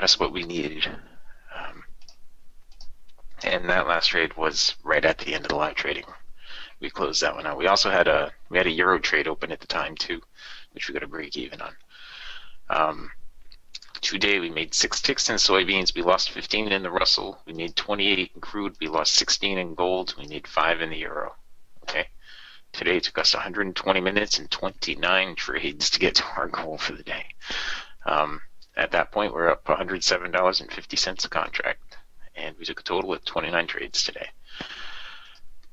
just what we needed. And that last trade was right at the end of the live trading. We closed that one out. We also had a euro trade open at the time too, which we got a break even on. Today we made 6 ticks in soybeans. We lost 15 in the Russell. We made 28 in crude. We lost 16 in gold. We made 5 in the euro. Okay. Today it took us 120 minutes and 29 trades to get to our goal for the day. At that point, we're up $107.50 a contract, and we took a total of 29 trades today.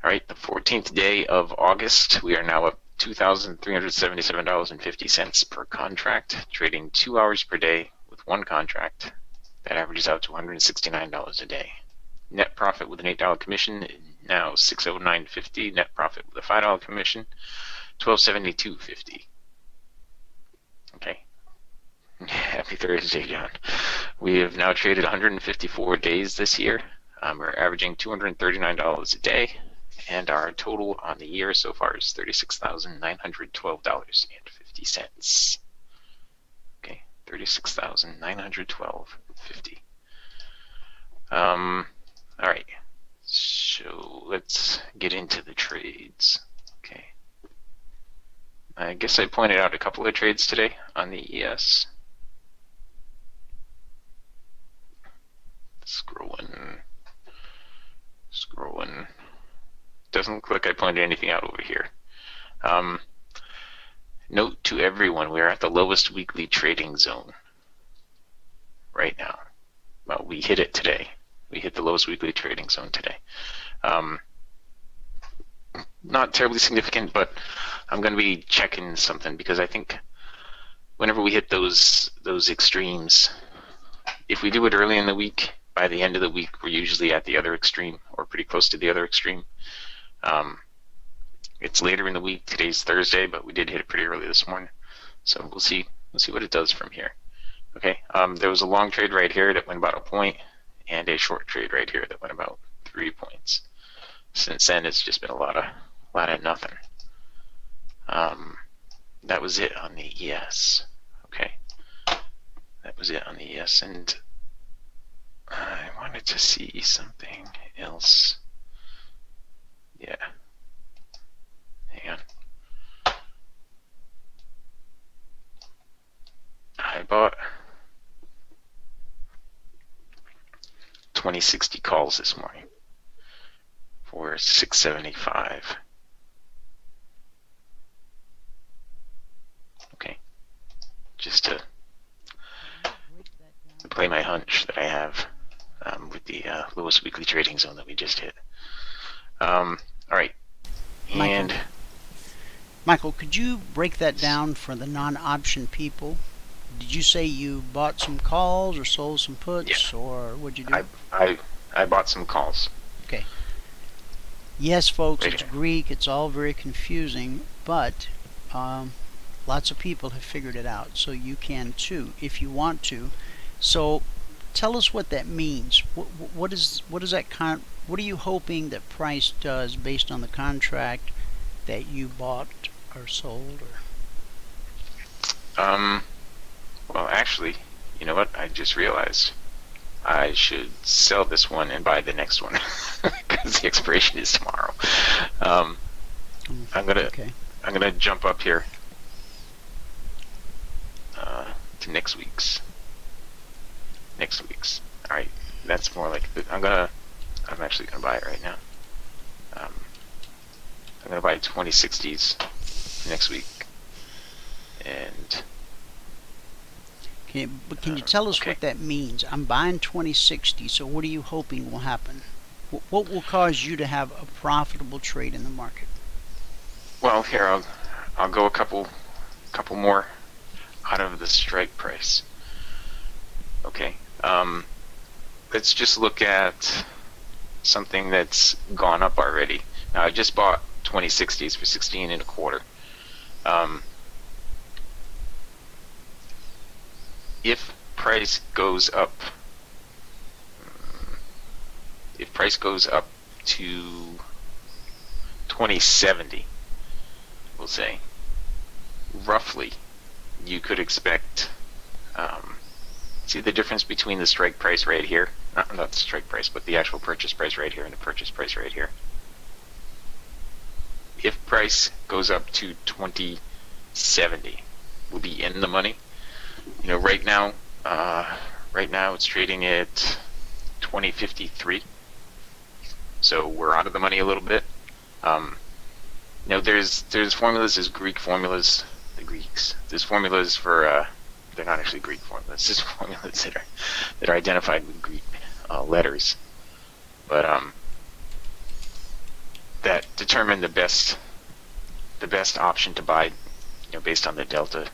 All right, the 14th day of August, we are now up $2,377.50 per contract, trading 2 hours per day with 1 contract. That averages out to $169 a day. Net profit with an $8 commission, now $609.50. Net profit with a $5 commission, $1272.50. Okay. Happy Thursday, John. We have now traded 154 days this year. We're averaging $239 a day, and our total on the year so far is $36,912.50. Okay, $36,912.50. All right, so let's get into the trades. Okay. I guess I pointed out a couple of trades today on the ES. Scrolling. Doesn't look like I pointed anything out over here. Note to everyone, we're at the lowest weekly trading zone right now. Well, we hit it today. We hit the lowest weekly trading zone today. Not terribly significant, but I'm going to be checking something because I think whenever we hit those extremes, if we do it early in the week, by the end of the week, we're usually at the other extreme or pretty close to the other extreme. It's later in the week. Today's Thursday, but we did hit it pretty early this morning. So we'll see what it does from here. Okay. There was a long trade right here that went about a point, and a short trade right here that went about 3 points. Since then, it's just been a lot of nothing. That was it on the ES. Okay. That was it on the ES, and I wanted to see something else. Yeah. Hang on. I bought 2060 calls this morning for $675. Okay. Just to play my hunch that I have with the lowest weekly trading zone that we just hit. All right. And Michael, could you break that down for the non-option people? Did you say you bought some calls or sold some puts, yeah. Or what'd you do? I bought some calls. Okay. Yes, folks, it's Greek. It's all very confusing, but lots of people have figured it out, so you can too if you want to. So, tell us what that means. What is that what are you hoping that price does based on the contract that you bought or sold? Well, actually, you know what? I just realized I should sell this one and buy the next one because the expiration is tomorrow. I'm gonna jump up here to next week's. All right, that's more like I'm actually gonna buy it right now. I'm gonna buy 2060s next week, and. But can you tell us what that means? I'm buying 2060, so what are you hoping will happen? What will cause you to have a profitable trade in the market? Well, here I'll go a couple more out of the strike price. Okay. Let's just look at something that's gone up already. Now I just bought 2060s for 16 1/4. If price goes up to 2070, we'll say, roughly, you could expect See the difference between the strike price right here, not the strike price, but the actual purchase price right here and the purchase price right here. If price goes up to 2070, we'll be in the money. You know, right now it's trading at 2053, so we're out of the money a little bit. You know, there's formulas, there's Greek formulas, the Greeks. There's formulas for they're not actually Greek formulas. There's formulas that are identified with Greek letters, but that determine the best option to buy, you know, based on the delta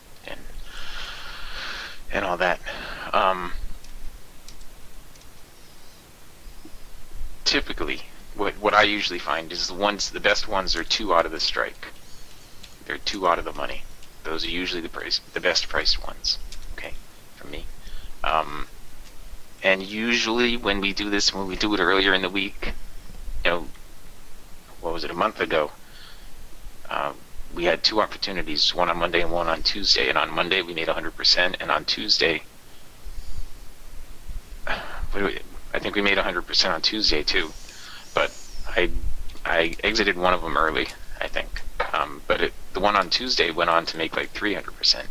and all that. Typically, what I usually find is the best ones are 2 out of the strike. They're 2 out of the money. Those are usually the best priced ones. Okay, for me. And usually when we do this, when we do it earlier in the week, you know, what was it, a month ago? We had 2 opportunities, one on Monday and one on Tuesday. And on Monday we made 100%, and on Tuesday, I think we made 100% on Tuesday too. But I exited one of them early, I think. But the one on Tuesday went on to make like 300%,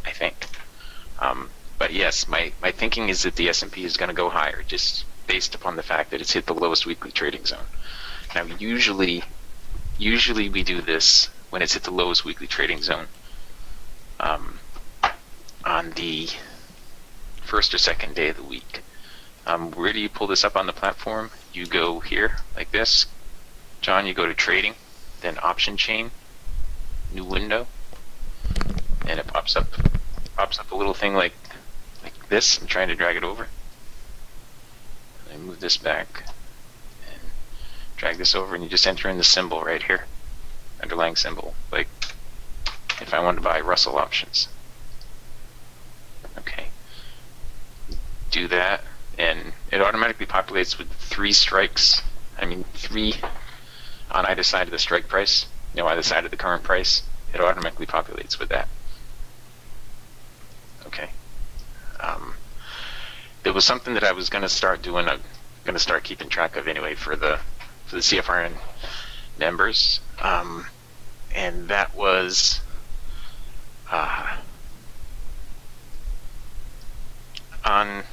I think. But yes, my thinking is that the S&P is going to go higher, just based upon the fact that it's hit the lowest weekly trading zone. Now, usually we do this when it's hit the lowest weekly trading zone on the first or second day of the week. Where do you pull this up on the platform? You go here, like this. John, you go to trading, then option chain, new window, and it pops up a little thing like this. I'm trying to drag it over. I move this back and drag this over, and you just enter in the symbol right here, underlying symbol, like if I wanted to buy Russell options. Okay, do that, and it automatically populates with 3 strikes. I mean 3 on either side of the strike price, you know, either side of the current price. It automatically populates with that. Okay. There was something that I was going to start doing. I'm going to start keeping track of anyway for the CFRN members, and that was on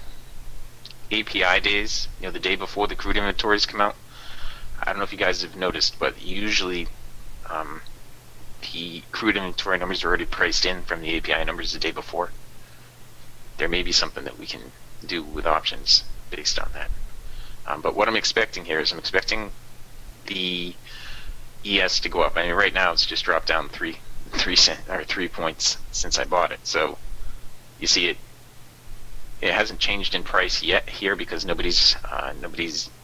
API days. You know, the day before the crude inventories come out. I don't know if you guys have noticed, but usually the crude inventory numbers are already priced in from the API numbers the day before. There may be something that we can do with options based on that. But what I'm expecting here is I'm expecting the ES to go up. I mean, right now it's just dropped down 3 points since I bought it. So you see it hasn't changed in price yet here because nobody's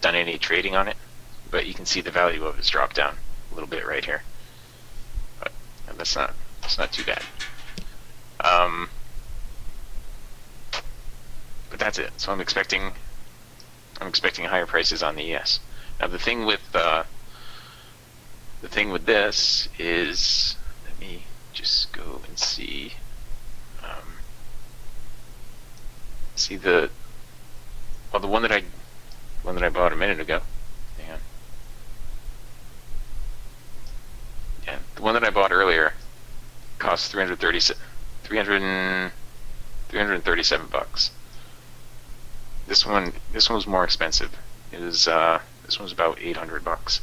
done any trading on it. But you can see the value of it's dropped down a little bit right here. But that's not too bad. But that's it. So I'm expecting higher prices on the ES. Now the thing with this is, let me just go and see the one that I bought a minute ago. Hang on. Yeah, the one that I bought earlier cost 337 bucks. This one was more expensive. It was this one was about 800 bucks.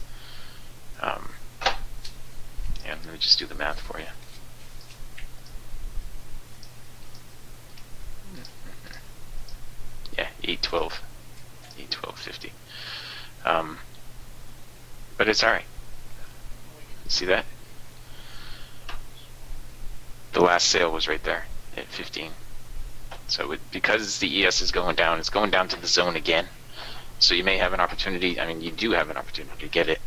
Yeah, let me just do the math for you. Yeah, 812.50. But it's all right. See that? The last sale was right there at 15. So because the ES is going down, it's going down to the zone again. So you may have an opportunity, I mean, you do have an opportunity to get it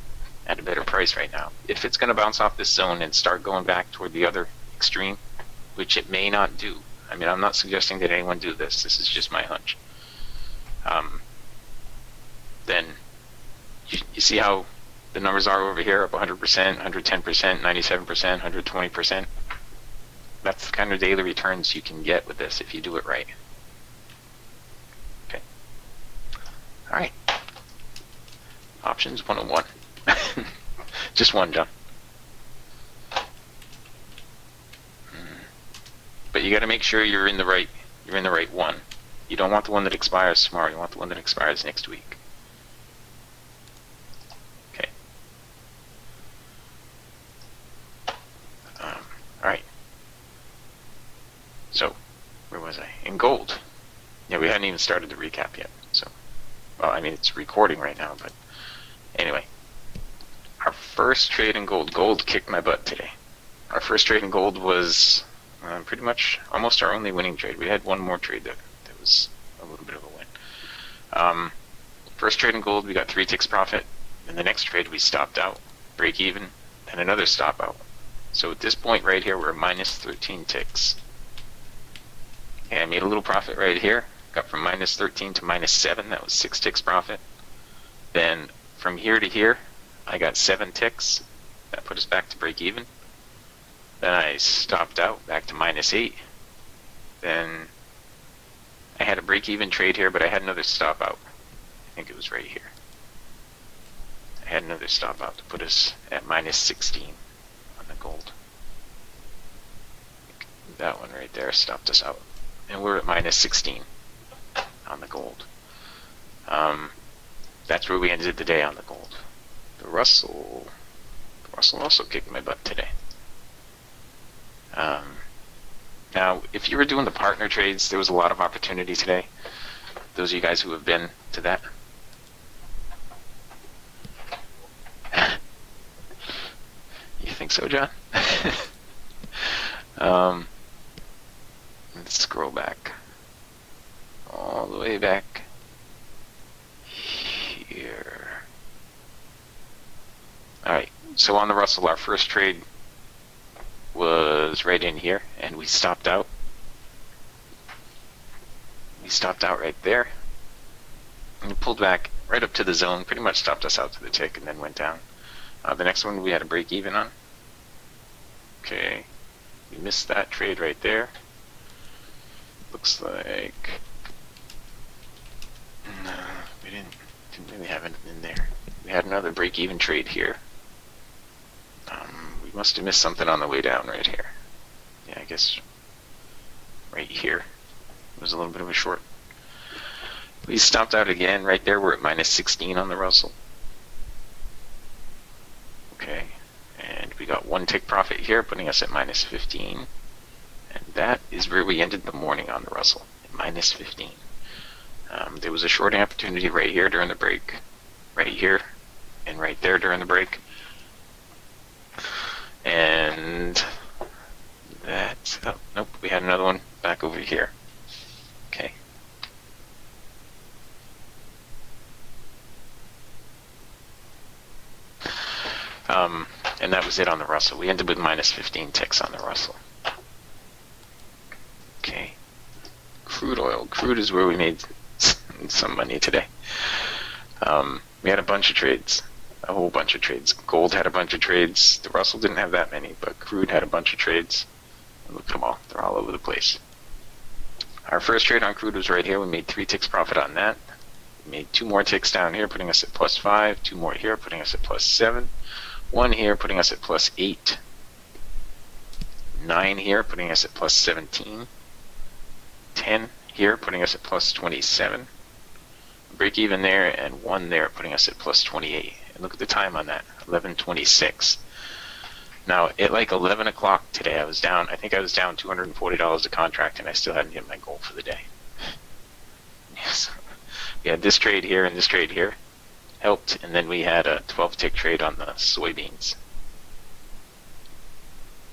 at a better price right now. If it's going to bounce off this zone and start going back toward the other extreme, which it may not do. I mean, I'm not suggesting that anyone do this. This is just my hunch. Then you see how the numbers are over here, up 100%, 110%, 97%, 120%. That's the kind of daily returns you can get with this if you do it right. Options 101. Just one, John. But you got to make sure you're in the right one. You don't want the one that expires tomorrow. You want the one that expires next week. Okay. All right. So, where was I? In gold. Yeah, we hadn't even started the recap yet. So, well, I mean, it's recording right now, but anyway. Our first trade in gold. Gold kicked my butt today. Our first trade in gold was pretty much almost our only winning trade. We had one more trade that was a little bit of a win. First trade in gold, we got 3 ticks profit. And the next trade, we stopped out, break even, and another stop out. So at this point right here, we're minus 13 ticks. Okay, I made a little profit right here. Got from minus 13 to minus 7. That was 6 ticks profit. Then from here to here, I got 7 ticks. That put us back to break even. Then I stopped out back to minus 8. Then I had a break even trade here, but I had another stop out. I think it was right here. I had another stop out to put us at minus 16 on the gold. That one right there stopped us out. And we're at minus 16 on the gold. That's where we ended the day on the gold. The Russell also kicked my butt today. Now, if you were doing the partner trades, there was a lot of opportunity today. Those of you guys who have been to that. You think so, John? Let's scroll back. All the way back here. Alright, so on the Russell, our first trade was right in here, and we stopped out. We stopped out right there. And we pulled back right up to the zone, pretty much stopped us out to the tick, and then went down. The next one we had a break even on. Okay, we missed that trade right there. Looks like no, we didn't really have it in there. We had another break even trade here. We must have missed something on the way down right here. Yeah, I guess right here. It was a little bit of a short. We stopped out again right there. We're at minus 16 on the Russell. Okay, and we got 1 tick profit here, putting us at minus 15. And that is where we ended the morning on the Russell, at minus 15. There was a short opportunity right here during the break, right here, and right there during the break. And that, oh, nope, we had another one back over here. Okay. And that was it on the Russell. We ended with minus 15 ticks on the Russell. Okay. Crude oil. Crude is where we made some money today. We had a bunch of trades. A whole bunch of trades. Gold had a bunch of trades. The Russell didn't have that many, but crude had a bunch of trades. Look at them all. They're all over the place. Our first trade on crude was right here. We made 3 ticks profit on that. We made 2 more ticks down here, putting us at plus 5. 2 more here, putting us at plus 7. 1 here, putting us at plus 8. 9 here, putting us at plus 17. 10 here, putting us at plus 27. Break even there, and 1 there, putting us at plus 28. And look at the time on that, 11:26. Now, at like 11 o'clock today, I think I was down $240 a contract, and I still hadn't hit my goal for the day. Yes. We had this trade here and this trade here. Helped, and then we had a 12-tick trade on the soybeans.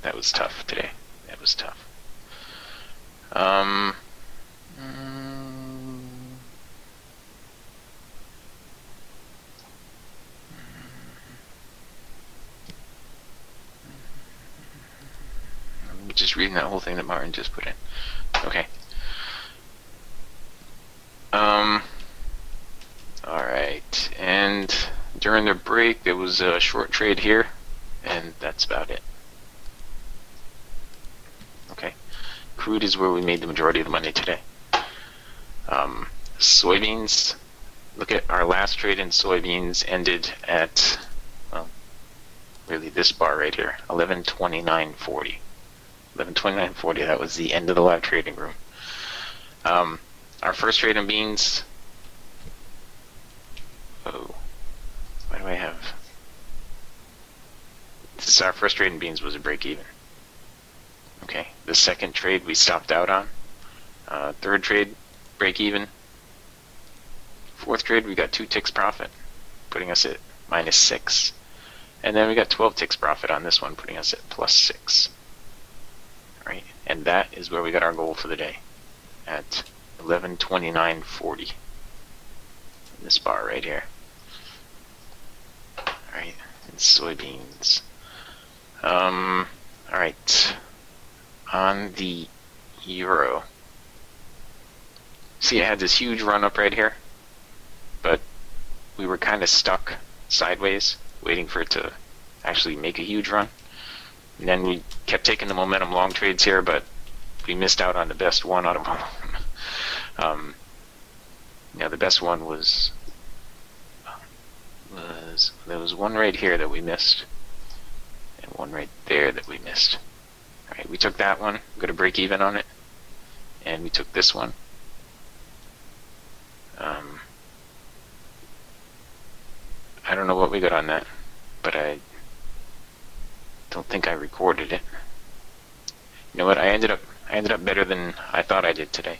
That was tough today. That was tough. I'm just reading that whole thing that Martin just put in. Okay. Alright, and during the break there was a short trade here, and that's about it. Okay. Crude is where we made the majority of the money today. Soybeans, look at our last trade in soybeans ended at, well, really this bar right here, 1129.40. 1129.40. That was the end of the live trading room. Our first trade in beans. Oh, why do I have? This is our first trade in beans was a break even. Okay, the second trade we stopped out on. Third trade, break even. Fourth trade, we got 2 ticks profit, putting us at -6. And then we got 12 ticks profit on this one, putting us at +6. All right, and that is where we got our goal for the day, at 1129.40. This bar right here. All right, and soybeans. All right, on the euro. See, it had this huge run up right here, but we were kind of stuck sideways, waiting for it to actually make a huge run. And then we kept taking the momentum long trades here, but we missed out on the best one out of all of them. Yeah, the best one was there was one right here that we missed, and one right there that we missed. All right, we took that one, got to break even on it, and we took this one. I don't know what we got on that, but I don't think I recorded it. You know what? I ended up better than I thought I did today.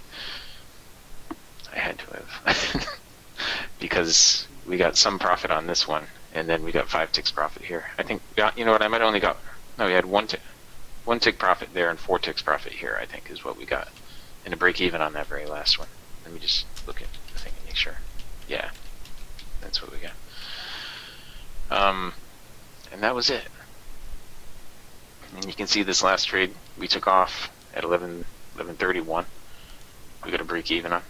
I had to have, because we got some profit on this one, and then we got 5 ticks profit here. I think, you know what? I might only got, no, we had one tick profit there and 4 ticks profit here, I think, is what we got, and a break even on that very last one. Let me just look at the thing and make sure. Yeah, that's what we got. And that was it. And you can see this last trade we took off at 11:31. We got a break even on.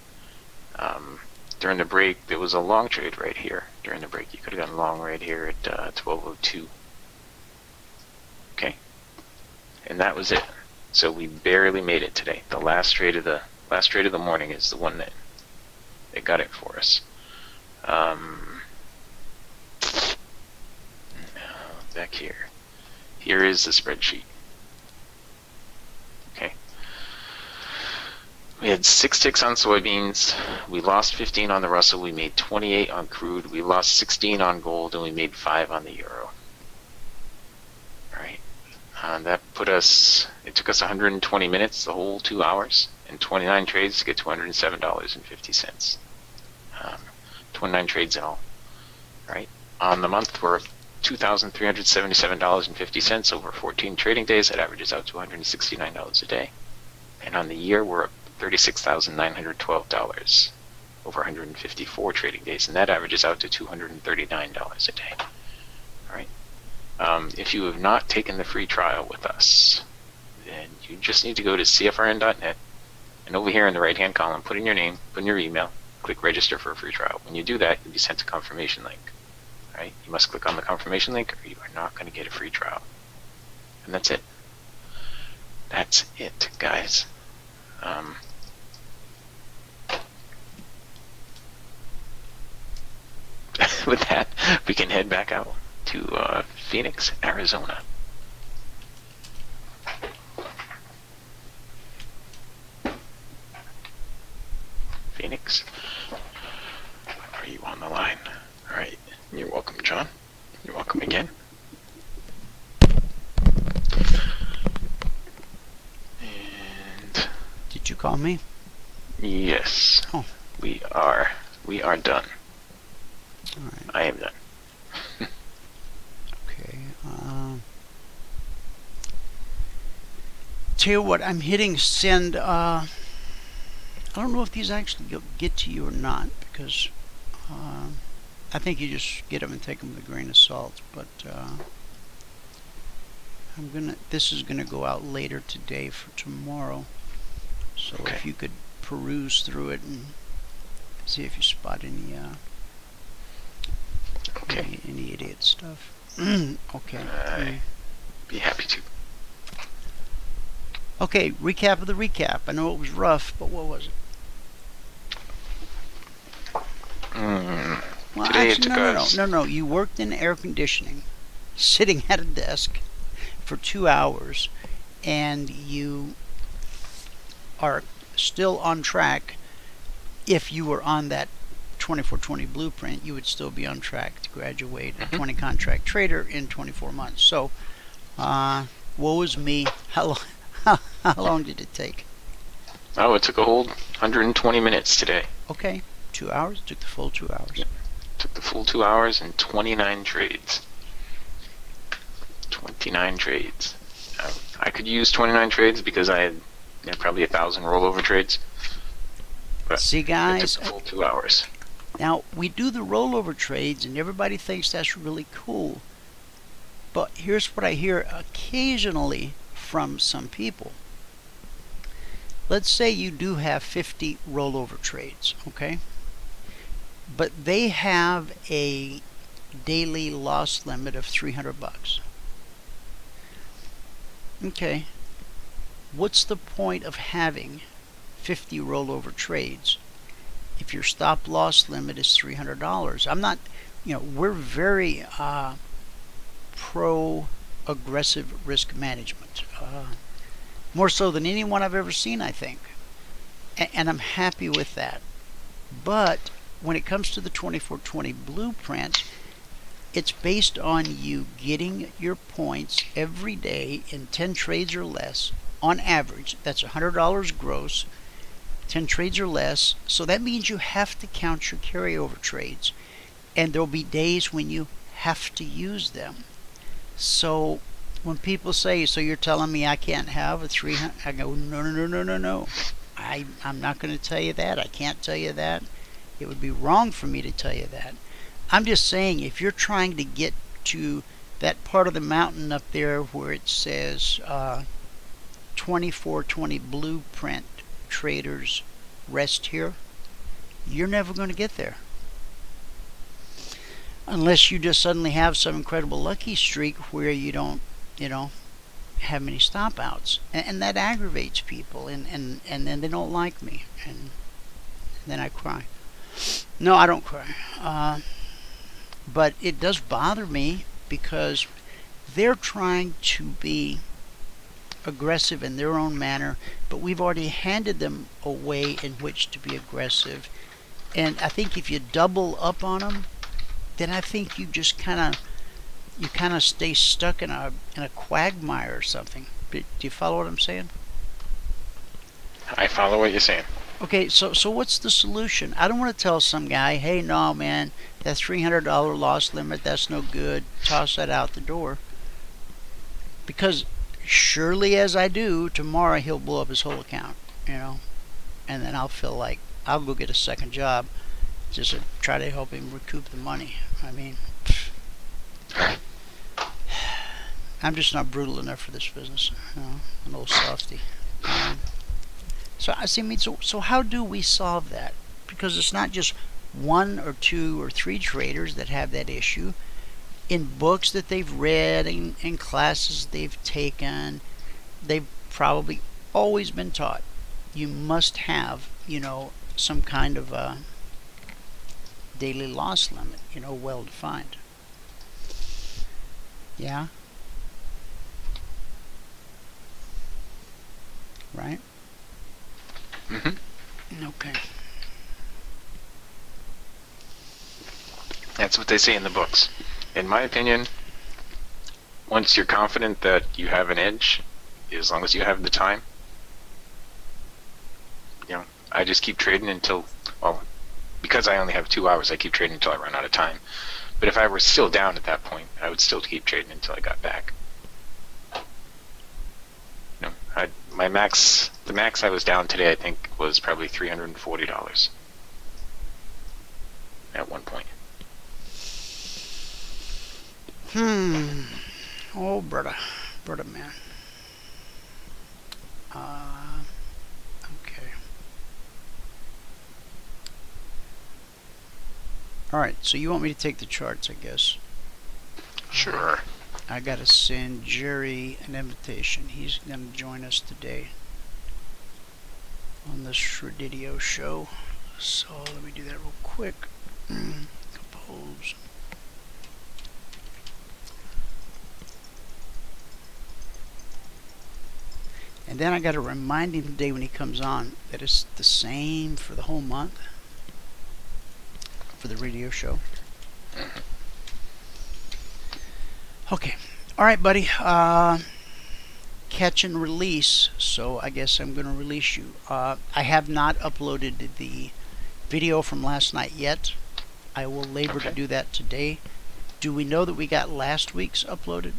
During the break, there was a long trade right here. During the break, you could have gotten long right here at 12:02. Okay, and that was it. So we barely made it today. The last trade of the morning is the one that got it for us. Back here. Here is the spreadsheet. Okay. We had 6 ticks on soybeans. We lost 15 on the Russell. We made 28 on crude. We lost 16 on gold, and we made 5 on the euro. All right. That put us. It took us 120 minutes, the whole 2 hours, and 29 trades to get $207.50. 29 trades in all. All right. On the month, we're $2,377.50 over 14 trading days. That averages out to $169 a day. And on the year, we're up $36,912 over 154 trading days, and that averages out to $239 a day. All right. If you have not taken the free trial with us, then you just need to go to CFRN.net, and over here in the right-hand column, put in your name, put in your email, click register for a free trial. When you do that, you'll be sent a confirmation link. Right? You must click on the confirmation link, or you are not going to get a free trial. And that's it. That's it, guys. With that, we can head back out to Phoenix, Arizona. Phoenix, are you on the line? All right. You're welcome, John. You're welcome again. And did you call me? Yes. Oh. We are done. All right. I am done. Okay. Tell you what, I'm hitting send. I don't know if these actually get to you or not, because I think you just get them and take them with a grain of salt. But this is gonna go out later today for tomorrow. So okay. If you could peruse through it and see if you spot any any idiot stuff. Okay. I'd be happy to. Okay, recap of the recap. I know it was rough, but what was it? Well, Today it actually, took no, no, no, us. no, no. You worked in air conditioning, sitting at a desk for 2 hours, and you are still on track. If you were on that 24/20 blueprint, you would still be on track to graduate a 20 contract trader in 24 months. So, woe is me. How long did it take? Oh, it took a whole 120 minutes today. Okay, 2 hours. It took the full 2 hours. Yep. Took the full 2 hours and 29 trades. 29 trades. I could use 29 trades because I had probably 1,000 rollover trades. But see, guys, it took the full 2 hours. Now, we do the rollover trades, and everybody thinks that's really cool. But here's what I hear occasionally from some people. Let's say you do have 50 rollover trades, okay? But they have a daily loss limit of $300. Okay. What's the point of having 50 rollover trades if your stop loss limit is $300? I'm not, we're very pro aggressive risk management, more so than anyone I've ever seen, I think, and I'm happy with that. But when it comes to the 24/20 blueprint, it's based on you getting your points every day in 10 trades or less on average. That's $100 gross, 10 trades or less. So that means you have to count your carryover trades, and there'll be days when you have to use them. So when people say, so you're telling me I can't have a 300, I go, no, no, no, no, no, no. I'm not going to tell you that. I can't tell you that. It would be wrong for me to tell you that. I'm just saying, if you're trying to get to that part of the mountain up there where it says 24/20 blueprint traders rest here, you're never going to get there. Unless you just suddenly have some incredible lucky streak where you don't, have many stop outs. And that aggravates people, and then they don't like me. And then I cry. No, I don't cry. But it does bother me because they're trying to be aggressive in their own manner, but we've already handed them a way in which to be aggressive. And I think if you double up on them, then I think you just kind of stay stuck in a quagmire or something. Do you follow what I'm saying? I follow what you're saying. Okay, so what's the solution? I don't want to tell some guy, hey, no, man, that $300 loss limit, that's no good. Toss that out the door. Because surely as I do, tomorrow he'll blow up his whole account, and then I'll feel like I'll go get a second job just to try to help him recoup the money. I mean, I'm just not brutal enough for this business. An old softy. So how do we solve that? Because it's not just one or two or three traders that have that issue. In books that they've read, in classes they've taken, they've probably always been taught you must have, some kind of a daily loss limit, well defined. Yeah? Right? Mm-hmm. Okay. That's what they say in the books. In my opinion, once you're confident that you have an edge, as long as you have the time, I just keep trading until, because I only have 2 hours, I keep trading until I run out of time. But if I were still down at that point, I would still keep trading until I got back. The max I was down today, I think, was probably $340 at one point. Oh, brother man. Okay. All right. So you want me to take the charts, I guess. Sure. I gotta send Jerry an invitation. He's gonna join us today on this Shreddidio show. So let me do that real quick. Compose. close. And then I got to remind him today when he comes on that it's the same for the whole month for the radio show. Okay. All right, buddy. Catch and release. So I guess I'm going to release you. I have not uploaded the video from last night yet. I will labor to do that today. Do we know that we got last week's uploaded?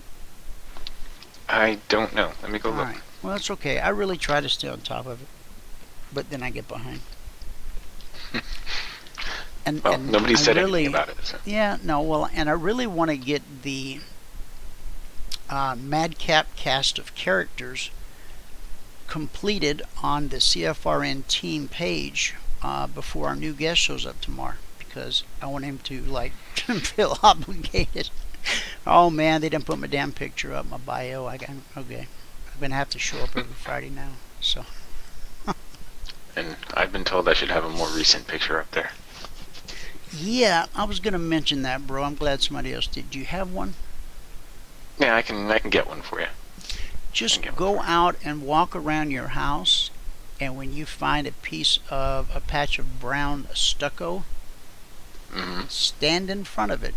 I don't know. Let me go look. All right. Well, it's okay. I really try to stay on top of it, but then I get behind. And nobody said anything about it. So. Yeah, no. Well, and I really want to get the Madcap cast of characters completed on the CFRN team page before our new guest shows up tomorrow, because I want him to like feel obligated. Oh man, they didn't put my damn picture up, my bio. Okay. I'm gonna have to show up every Friday now. So. And I've been told I should have a more recent picture up there. Yeah, I was gonna mention that, bro. I'm glad somebody else did. Do you have one? Yeah, I can get one for you. Just go out and walk around your house, and when you find a patch of brown stucco, stand in front of it.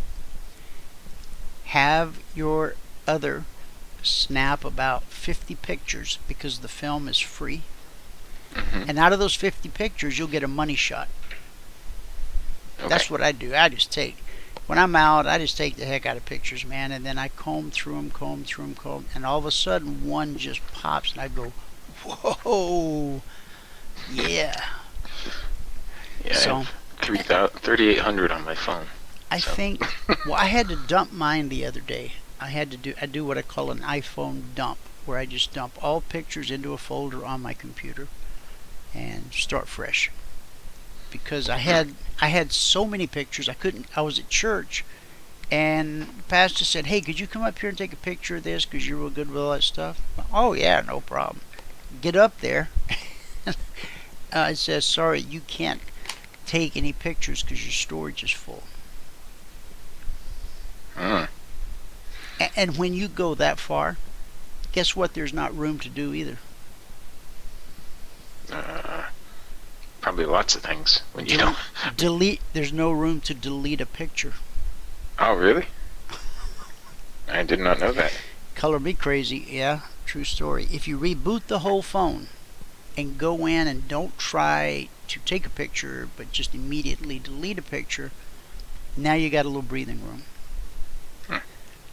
Have your other snap about 50 pictures, because the film is free. And out of those 50 pictures, you'll get a money shot. Okay. That's what I do. I just take, when I'm out, I just take the heck out of pictures, man, and then I comb through them, and all of a sudden one just pops, and I go, whoa, yeah. Yeah, so, I have 3,800 on my phone. I think, well, I had to dump mine the other day. I do what I call an iPhone dump, where I just dump all pictures into a folder on my computer and start fresh. Because I had so many pictures, I was at church, and the pastor said, hey, could you come up here and take a picture of this, because you're real good with all that stuff? Oh yeah, no problem. Get up there. It says, sorry, you can't take any pictures because your storage is full. And when you go that far, guess what there's not room to do either? Probably lots of things. When you don't delete, there's no room to delete a picture. Oh, really? I did not know that. Color me crazy. Yeah, true story. If you reboot the whole phone and go in and don't try to take a picture, but just immediately delete a picture, now you got a little breathing room.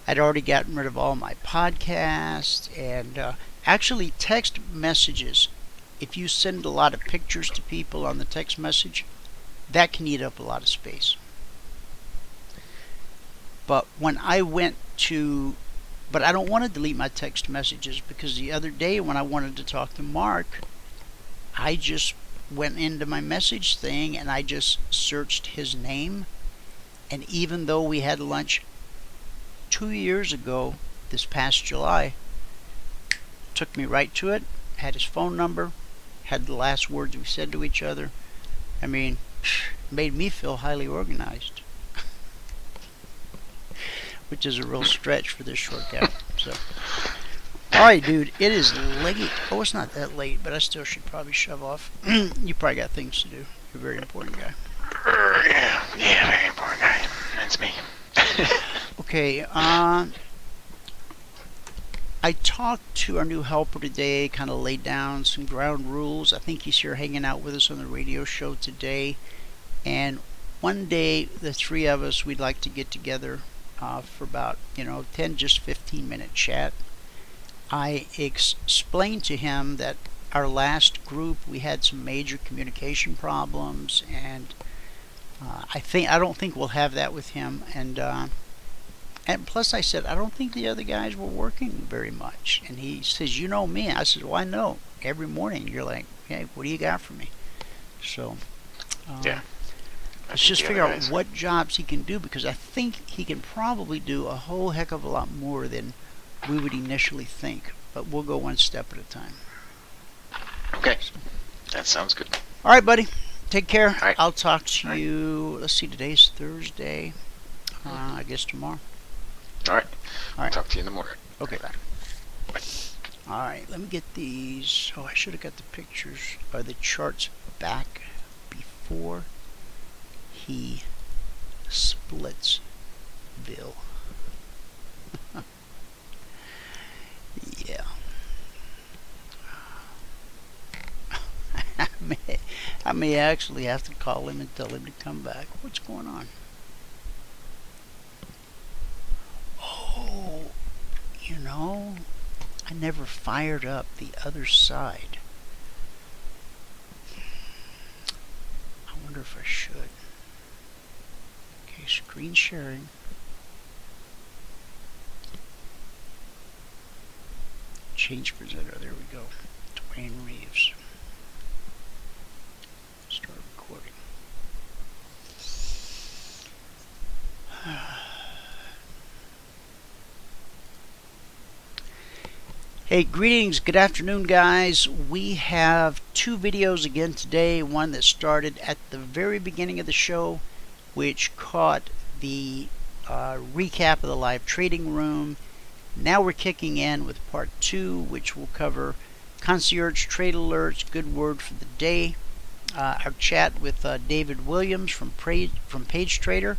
I'd already gotten rid of all my podcasts, and actually text messages. If you send a lot of pictures to people on the text message, that can eat up a lot of space. But when I went to, but I don't want to delete my text messages, because the other day when I wanted to talk to Mark, I just went into my message thing and I just searched his name, and even though we had lunch 2 years ago, this past July, took me right to it, had his phone number, had the last words we said to each other. I mean, made me feel highly organized, which is a real stretch for this short guy. So, all right, dude, it is late. Oh, it's not that late, but I still should probably shove off. You probably got things to do. You're a very important guy. Yeah, very important guy. That's me. Okay, I talked to our new helper today, kind of laid down some ground rules. I think he's here hanging out with us on the radio show today. And one day, the three of us, we'd like to get together for about, 10, just 15-minute chat. I explained to him that our last group, we had some major communication problems, and I don't think we'll have that with him. And plus I said, I don't think the other guys were working very much. And he says, you know me. I said, well, I know. Every morning you're like, hey, what do you got for me? So, yeah. Let's just figure out what jobs he can do, because I think he can probably do a whole heck of a lot more than we would initially think. But we'll go one step at a time. Okay. That sounds good. All right, buddy. Take care. All right. I'll talk to you. Let's see, today's Thursday. I guess tomorrow. All right. All right. Talk to you in the morning. Okay. Bye. All right. Let me get these. Oh, I should have got the pictures or the charts back before he splits Bill. Yeah. I may actually have to call him and tell him to come back. What's going on? Oh, you know, I never fired up the other side. I wonder if I should. Okay, screen sharing. Change presenter. There we go. Dwayne Reeves. Start recording. Hey, greetings, good afternoon, guys. We have two videos again today. One that started at the very beginning of the show, which caught the recap of the live trading room. Now we're kicking in with part two, which will cover Concierge Trade Alerts, good word for the day. Our chat with David Williams from Page Trader,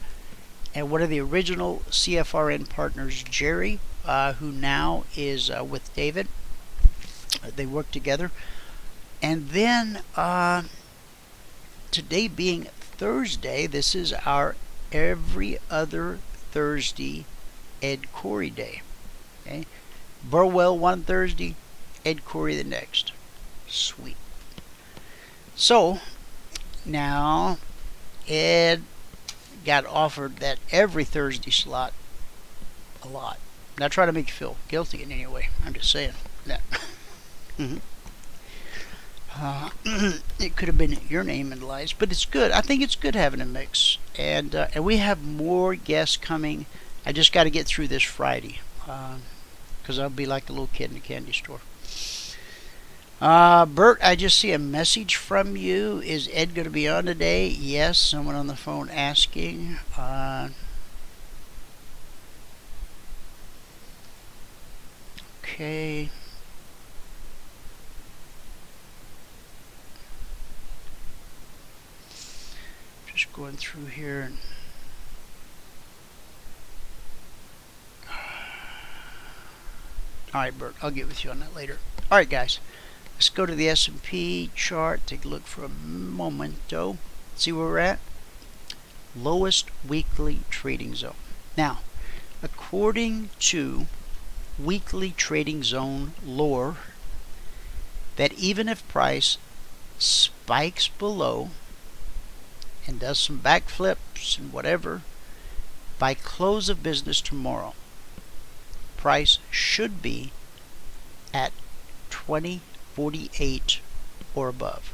and one of the original CFRN partners, Jerry, who now is with David. They work together. And then today being Thursday, this is our every other Thursday Ed Corey Day. Okay? Burwell one Thursday, Ed Corey the next. Sweet. So now Ed got offered that every Thursday slot a lot. Not trying to make you feel guilty in any way. I'm just saying that. It could have been your name in lights, but it's good. I think it's good having a mix, and we have more guests coming. I just got to get through this Friday, because I'll be like a little kid in a candy store. Bert, I just see a message from you. Is Ed going to be on today? Yes, someone on the phone asking. Okay. Just going through here. And all right, Bert, I'll get with you on that later. All right, guys. Let's go to the S&P chart. Take a look for a momento. See where we're at? Lowest weekly trading zone. Now, according to weekly trading zone lore, that even if price spikes below and does some backflips and whatever, by close of business tomorrow, price should be at 2048 or above.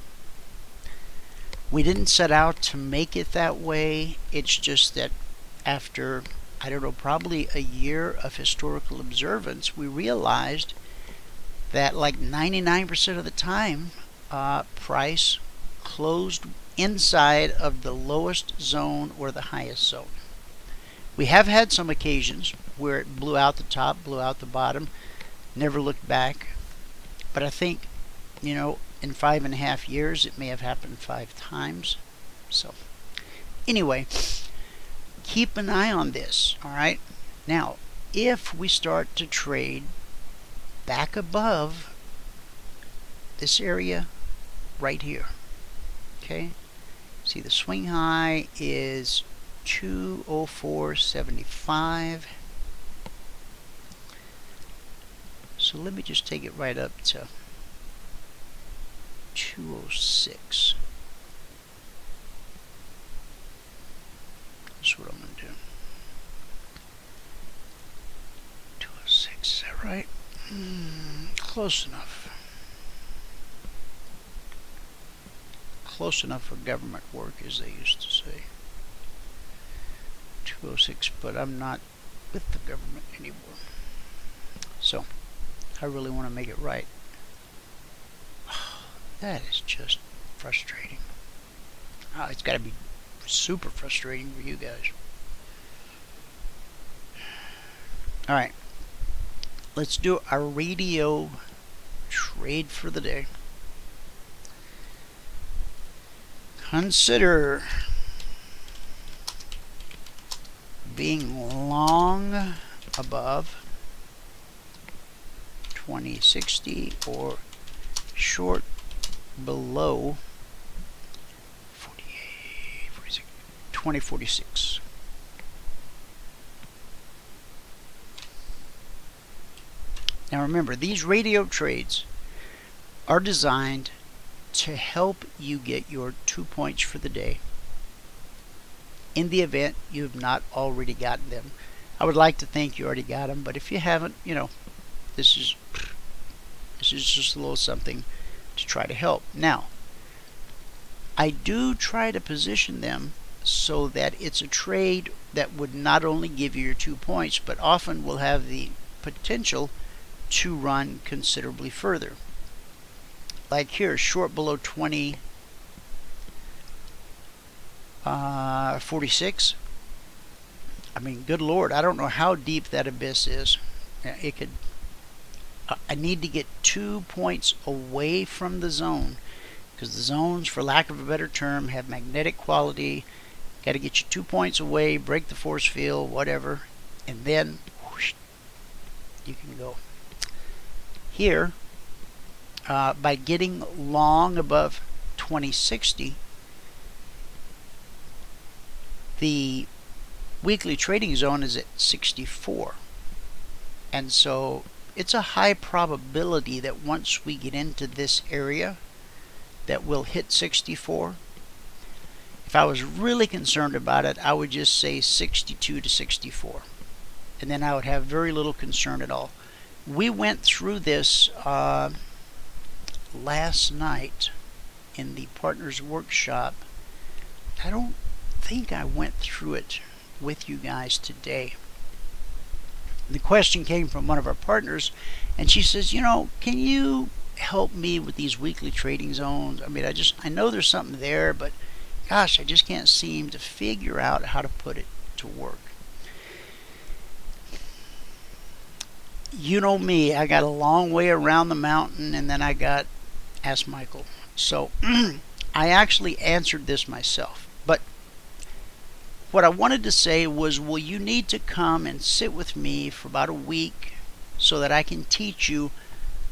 We didn't set out to make it that way. It's just that after, I don't know, probably a year of historical observance, we realized that like 99% of the time, price closed inside of the lowest zone or the highest zone. We have had some occasions where it blew out the top, blew out the bottom, never looked back. But I think, you know, in 5.5 years, it may have happened 5 times. So, anyway, keep an eye on this, all right? Now, if we start to trade back above this area right here, okay? See, the swing high is 204.75. So let me just take it right up to 206. That's what I'm going to do. 206, is that right? Close enough. Close enough for government work, as they used to say. 206, but I'm not with the government anymore. So, I really want to make it right. That is just frustrating. It's got to be super frustrating for you guys. All right, let's do our radio trade for the day. Consider being long above 2060 or short below 2046. Now remember, these radio trades are designed to help you get your 2 points for the day in the event you have not already gotten them. I would like to think you already got them, but if you haven't, you know, this is just a little something to try to help. Now, I do try to position them so that it's a trade that would not only give you your 2 points, but often will have the potential to run considerably further. Like here, short below 2046. I mean, good Lord, I don't know how deep that abyss is. It could. I need to get 2 points away from the zone, because the zones, for lack of a better term, have magnetic quality. Got to get you 2 points away, break the force field, whatever, and then whoosh, you can go. Here, by getting long above 2060, the weekly trading zone is at 64. And so it's a high probability that once we get into this area that we'll hit 64. If I was really concerned about it, I would just say 62 to 64. And then I would have very little concern at all. We went through this last night in the partners workshop. I don't think I went through it with you guys today. The question came from one of our partners, and she says, you know, can you help me with these weekly trading zones? I mean, I know there's something there, but gosh, I just can't seem to figure out how to put it to work. You know me, I got a long way around the mountain, and then I got Ask Michael. So I actually answered this myself. But what I wanted to say was, well, you need to come and sit with me for about a week so that I can teach you,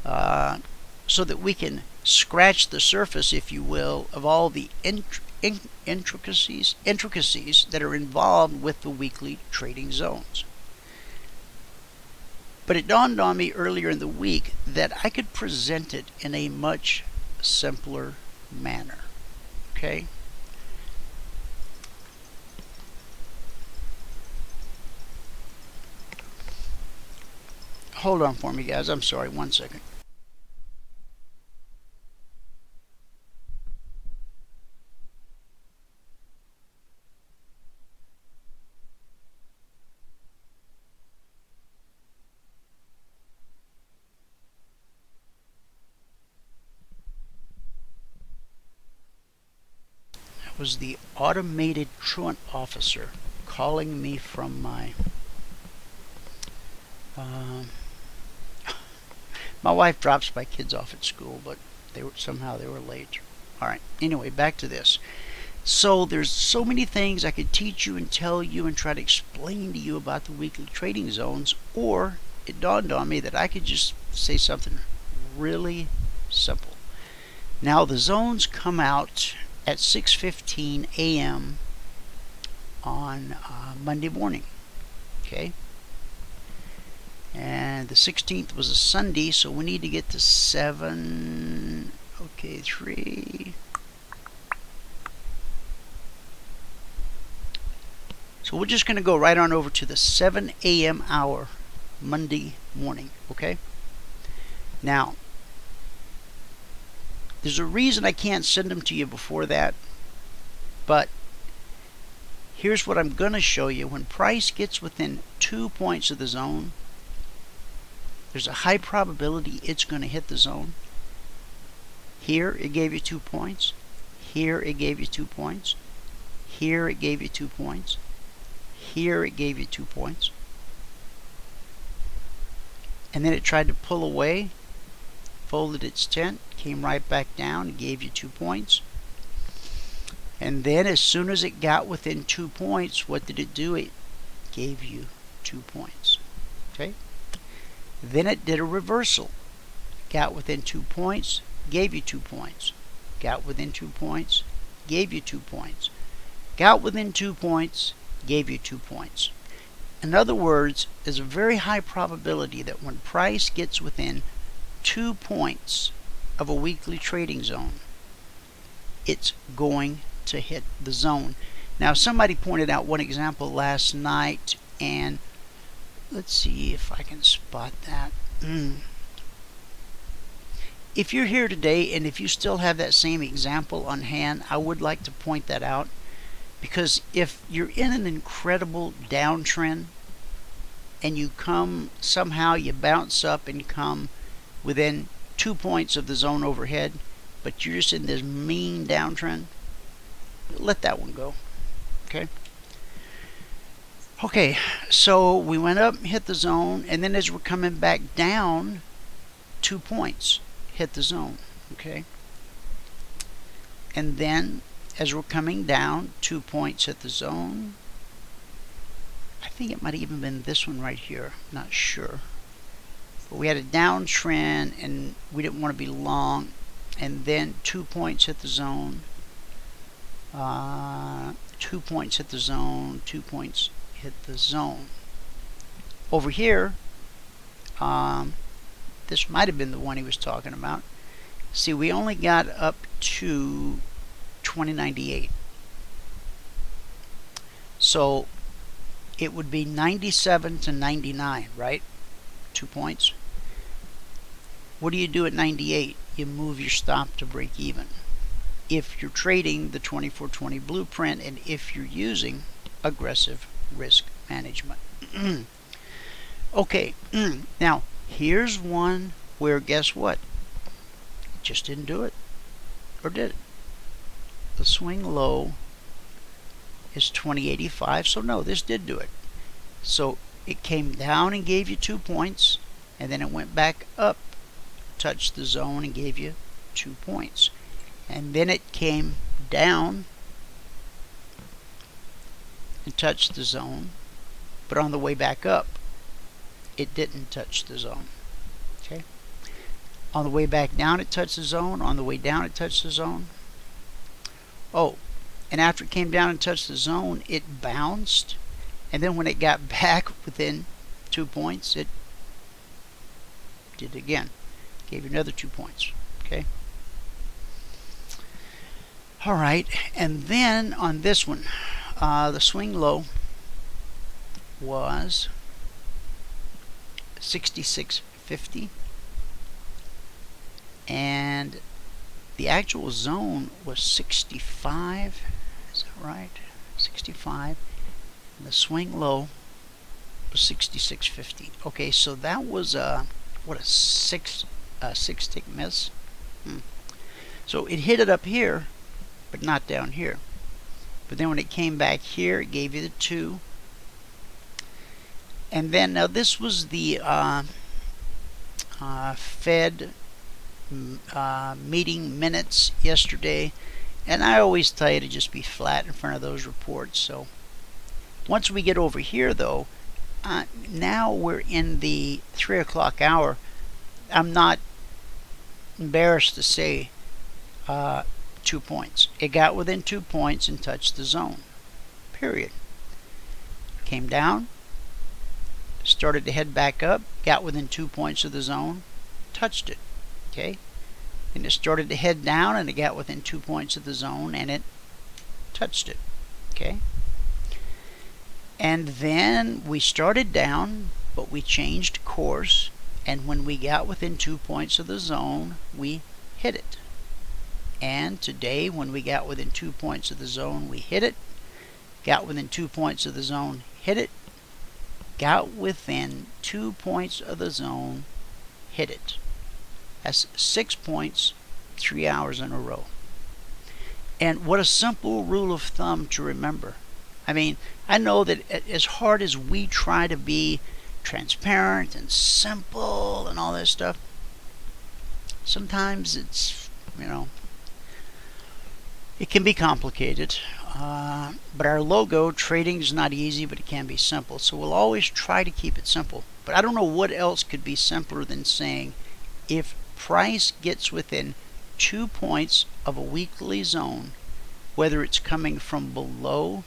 so that we can scratch the surface, if you will, of all the intricacies that are involved with the weekly trading zones. But it dawned on me earlier in the week that I could present it in a much simpler manner. Okay? Hold on for me, guys. I'm sorry. 1 second. That was the automated truant officer calling me from my... my wife drops my kids off at school, but somehow they were late. All right. Anyway, back to this. So there's so many things I could teach you and tell you and try to explain to you about the weekly trading zones, or it dawned on me that I could just say something really simple. Now the zones come out at 6:15 a.m. on Monday morning. Okay. And the 16th was a Sunday, so we need to get to 7. Okay, 3. So we're just going to go right on over to the 7 a.m. hour Monday morning. Okay. Now, there's a reason I can't send them to you before that, but here's what I'm going to show you. When price gets within 2 points of the zone, there's a high probability it's going to hit the zone. Here it gave you 2 points. Here it gave you 2 points. Here it gave you 2 points. Here it gave you 2 points. and then it tried to pull away, folded its tent, came right back down, and gave you 2 points. And then as soon as it got within 2 points, what did it do? It gave you 2 points. Okay? Then it did a reversal. Got within 2 points, gave you 2 points. Got within 2 points, gave you 2 points. Got within 2 points, gave you 2 points. In other words, there's a very high probability that when price gets within 2 points of a weekly trading zone, it's going to hit the zone. Now, somebody pointed out one example last night, and let's see if I can spot that. If you're here today and if you still have that same example on hand, I would like to point that out, because if you're in an incredible downtrend and you come somehow, you bounce up and come within 2 points of the zone overhead, but you're just in this mean downtrend, let that one go. Okay, so we went up, hit the zone, and then as we're coming back down, 2 points hit the zone. Okay, and then as we're coming down, 2 points hit the zone. I think it might have even been this one right here, not sure, but we had a downtrend and we didn't want to be long, and then 2 points hit the zone. 2 points hit the zone, 2 points hit the zone. Over here, this might have been the one he was talking about. See, we only got up to 2098. So it would be 97 to 99, right? 2 points. What do you do at 98? You move your stop to break even, if you're trading the 2420 blueprint and if you're using aggressive risk management. Okay, now here's one where, guess what? It just didn't do it. Or did it? The swing low is 2085, so no, this did do it. So it came down and gave you 2 points, and then it went back up, touched the zone, and gave you 2 points. And then it came down and touched the zone, but on the way back up, it didn't touch the zone. Okay? On the way back down, it touched the zone. On the way down, it touched the zone. Oh, and after it came down and touched the zone, it bounced, and then when it got back within 2 points, it did it again. Gave you another 2 points. Okay? Alright, and then on this one, the swing low was 66.50, and the actual zone was 65. Is that right? 65. And the swing low was 66.50. Okay, so that was what, a six tick miss. So it hit it up here, but not down here. But then when it came back here, it gave you the 2. And then, now this was the Fed meeting minutes yesterday, and I always tell you to just be flat in front of those reports. So once we get over here, though, now we're in the 3 o'clock hour. I'm not embarrassed to say 2 points. It got within 2 points and touched the zone. Period. Came down, started to head back up, got within 2 points of the zone, touched it. Okay? And it started to head down and it got within 2 points of the zone and it touched it. Okay? And then we started down, but we changed course, and when we got within 2 points of the zone, we hit it. And today, when we got within 2 points of the zone, we hit it. Got within 2 points of the zone, hit it. Got within 2 points of the zone, hit it. That's 6 points, 3 hours in a row. And what a simple rule of thumb to remember. I mean, I know that as hard as we try to be transparent and simple and all that stuff. Sometimes it's, it can be complicated. But our logo, trading is not easy, but it can be simple. So we'll always try to keep it simple. But I don't know what else could be simpler than saying if price gets within 2 points of a weekly zone, whether it's coming from below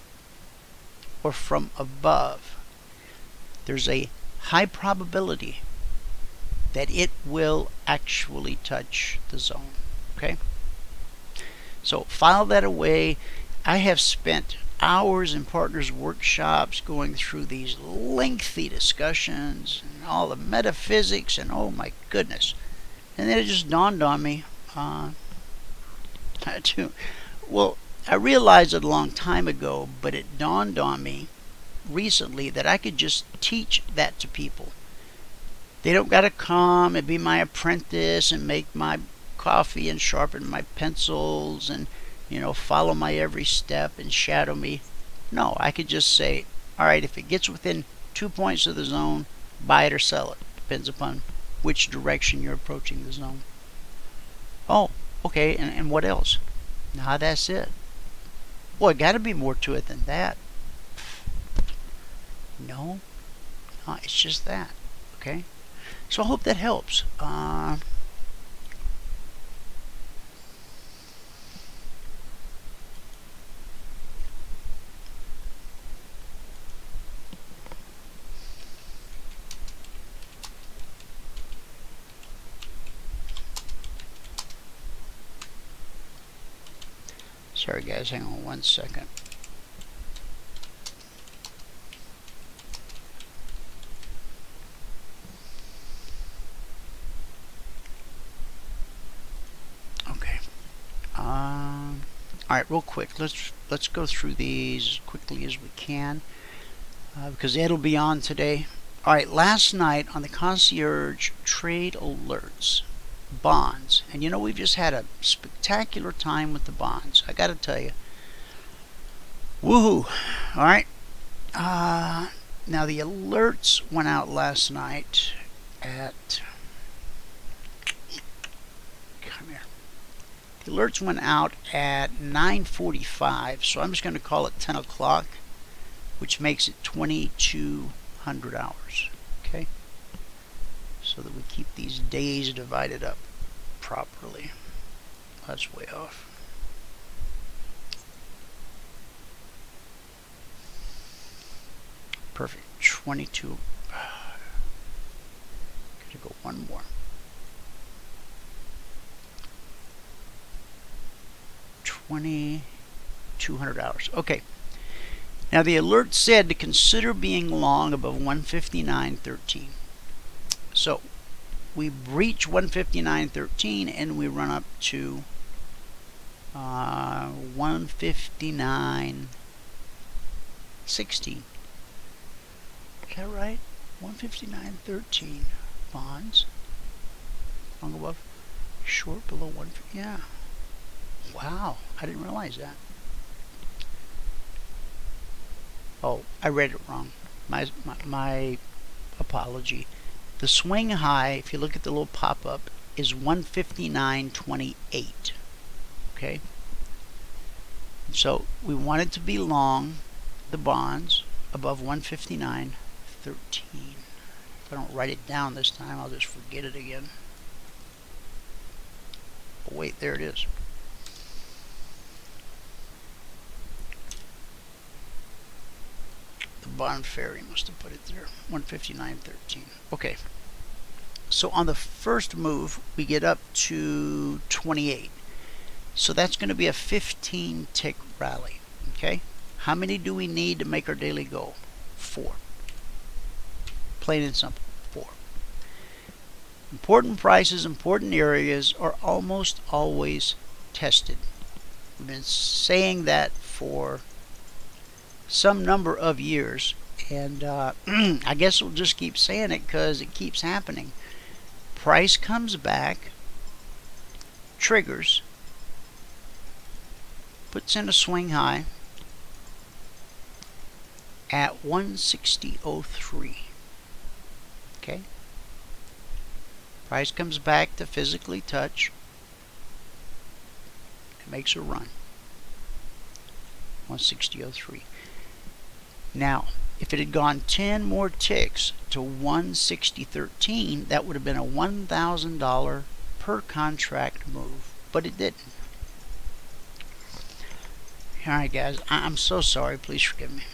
or from above, there's a high probability that it will actually touch the zone. Okay? So file that away. I have spent hours in partners workshops going through these lengthy discussions and all the metaphysics, and oh my goodness. And then it just dawned on me, I realized it a long time ago, but it dawned on me recently that I could just teach that to people. They don't got to come and be my apprentice and make my coffee and sharpen my pencils and follow my every step and shadow me. No, I could just say, all right, if it gets within 2 points of the zone, buy it or sell it. Depends upon which direction you're approaching the zone. Oh, okay, and what else? Nah, that's it. Boy, got to be more to it than that. No, it's just that. Okay, so I hope that helps. Sorry guys, hang on 1 second. Okay. All right, real quick. Let's go through these as quickly as we can because Ed will be on today. All right, last night on the Concierge Trade Alerts, bonds, and we've just had a spectacular time with the bonds. I got to tell you, woohoo! All right. Now the alerts went out last night at. Come here. The alerts went out at 9:45, so I'm just going to call it 10 o'clock, which makes it 2200 hours. Okay? So that we keep these days divided up properly. That's way off. Perfect. 22. Gotta go one more. 2200 hours. Okay. Now the alert said to consider being long above 159.13. So we breach 159.13 and we run up to 159.16. Is that right? 159.13 bonds. Long above, short below 150. Yeah. Wow, I didn't realize that. Oh, I read it wrong. My apology. The swing high, if you look at the little pop-up, is 159.28. Okay? So we wanted to be long the bonds above 159.13. If I don't write it down this time, I'll just forget it again. Oh, wait, there it is. The bond fairy must have put it there. 159.13. Okay. So on the first move, we get up to 28. So that's going to be a 15 tick rally. Okay? How many do we need to make our daily goal? 4. Plain and simple. 4. Important prices, important areas are almost always tested. We've been saying that for some number of years, and I guess we'll just keep saying it because it keeps happening. Price comes back, triggers, puts in a swing high at 160.03. Okay. Price comes back to physically touch. It makes a run. 160.03. Now, if it had gone 10 more ticks to 160.13, that would have been a $1,000 per contract move, but it didn't. Alright guys, I'm so sorry, please forgive me.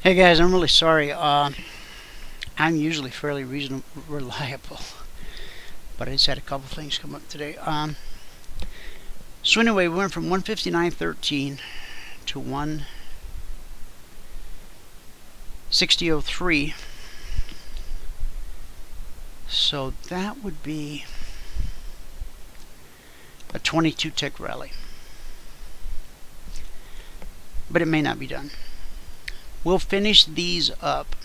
Hey guys, I'm really sorry. I'm usually fairly reliable, but I just had a couple things come up today. So anyway, we went from 159.13 to 60.03. So that would be a 22 tick rally. But it may not be done. We'll finish these up.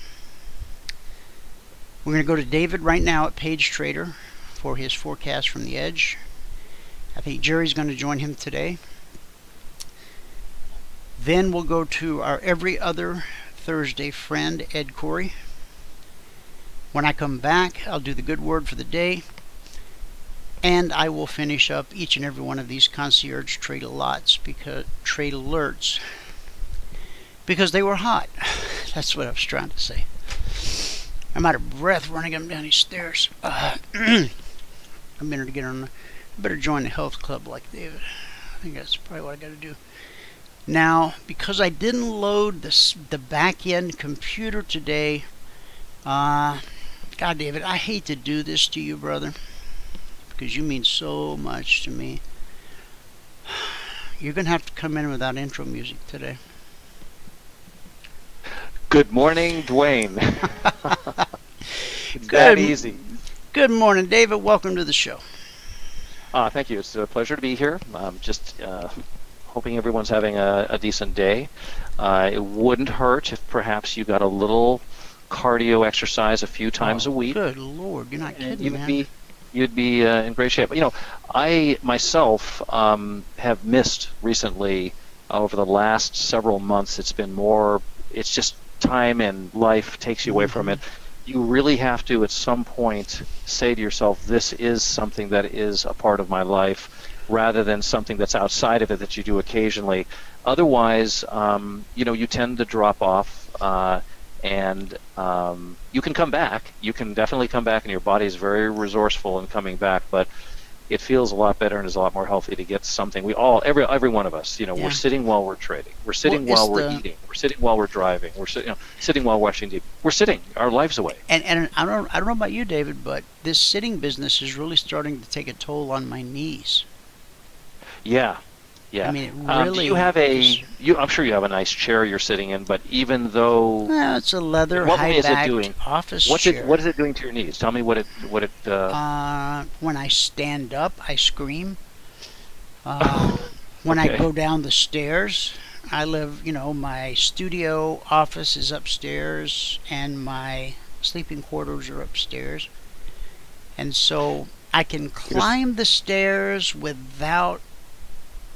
We're going to go to David right now at Page Trader for his forecast from the edge. I think Jerry's going to join him today. Then we'll go to our every other Thursday friend, Ed Corey. When I come back, I'll do the good word for the day, and I will finish up each and every one of these Concierge Trade Alerts because they were hot. That's what I was trying to say. I'm out of breath running up and down these stairs. A minute to get on. I better join the health club like David. I think that's probably what I got to do. Now, because I didn't load the back-end computer today, God, David, I hate to do this to you, brother, because you mean so much to me. You're going to have to come in without intro music today. Good morning, Dwayne. It's that easy. Good morning, David. Welcome to the show. Thank you. It's a pleasure to be here. Just hoping everyone's having a decent day. It wouldn't hurt if perhaps you got a little cardio exercise a few times a week. Good Lord, you're not kidding, man. You'd be in great shape. You know, I myself have missed recently over the last several months. It's just time and life takes you away from it. You really have to, at some point, say to yourself, this is something that is a part of my life, rather than something that's outside of it that you do occasionally. Otherwise, you tend to drop off, and you can come back. You can definitely come back, and your body is very resourceful in coming back, but it feels a lot better and is a lot more healthy to get something. We all, every one of us, we're sitting while we're trading. We're sitting while we're eating. We're sitting while we're driving. We're sitting while watching TV. We're sitting our lives away. And I don't know about you, David, but this sitting business is really starting to take a toll on my knees. Yeah. I mean, it really. Do you have I'm sure you have a nice chair you're sitting in, but even though. No, it's a leather high-backed office chair. What is it doing to your knees? Tell me what it. When I stand up, I scream. When I go down the stairs, I live. My studio office is upstairs, and my sleeping quarters are upstairs, and so I can climb the stairs without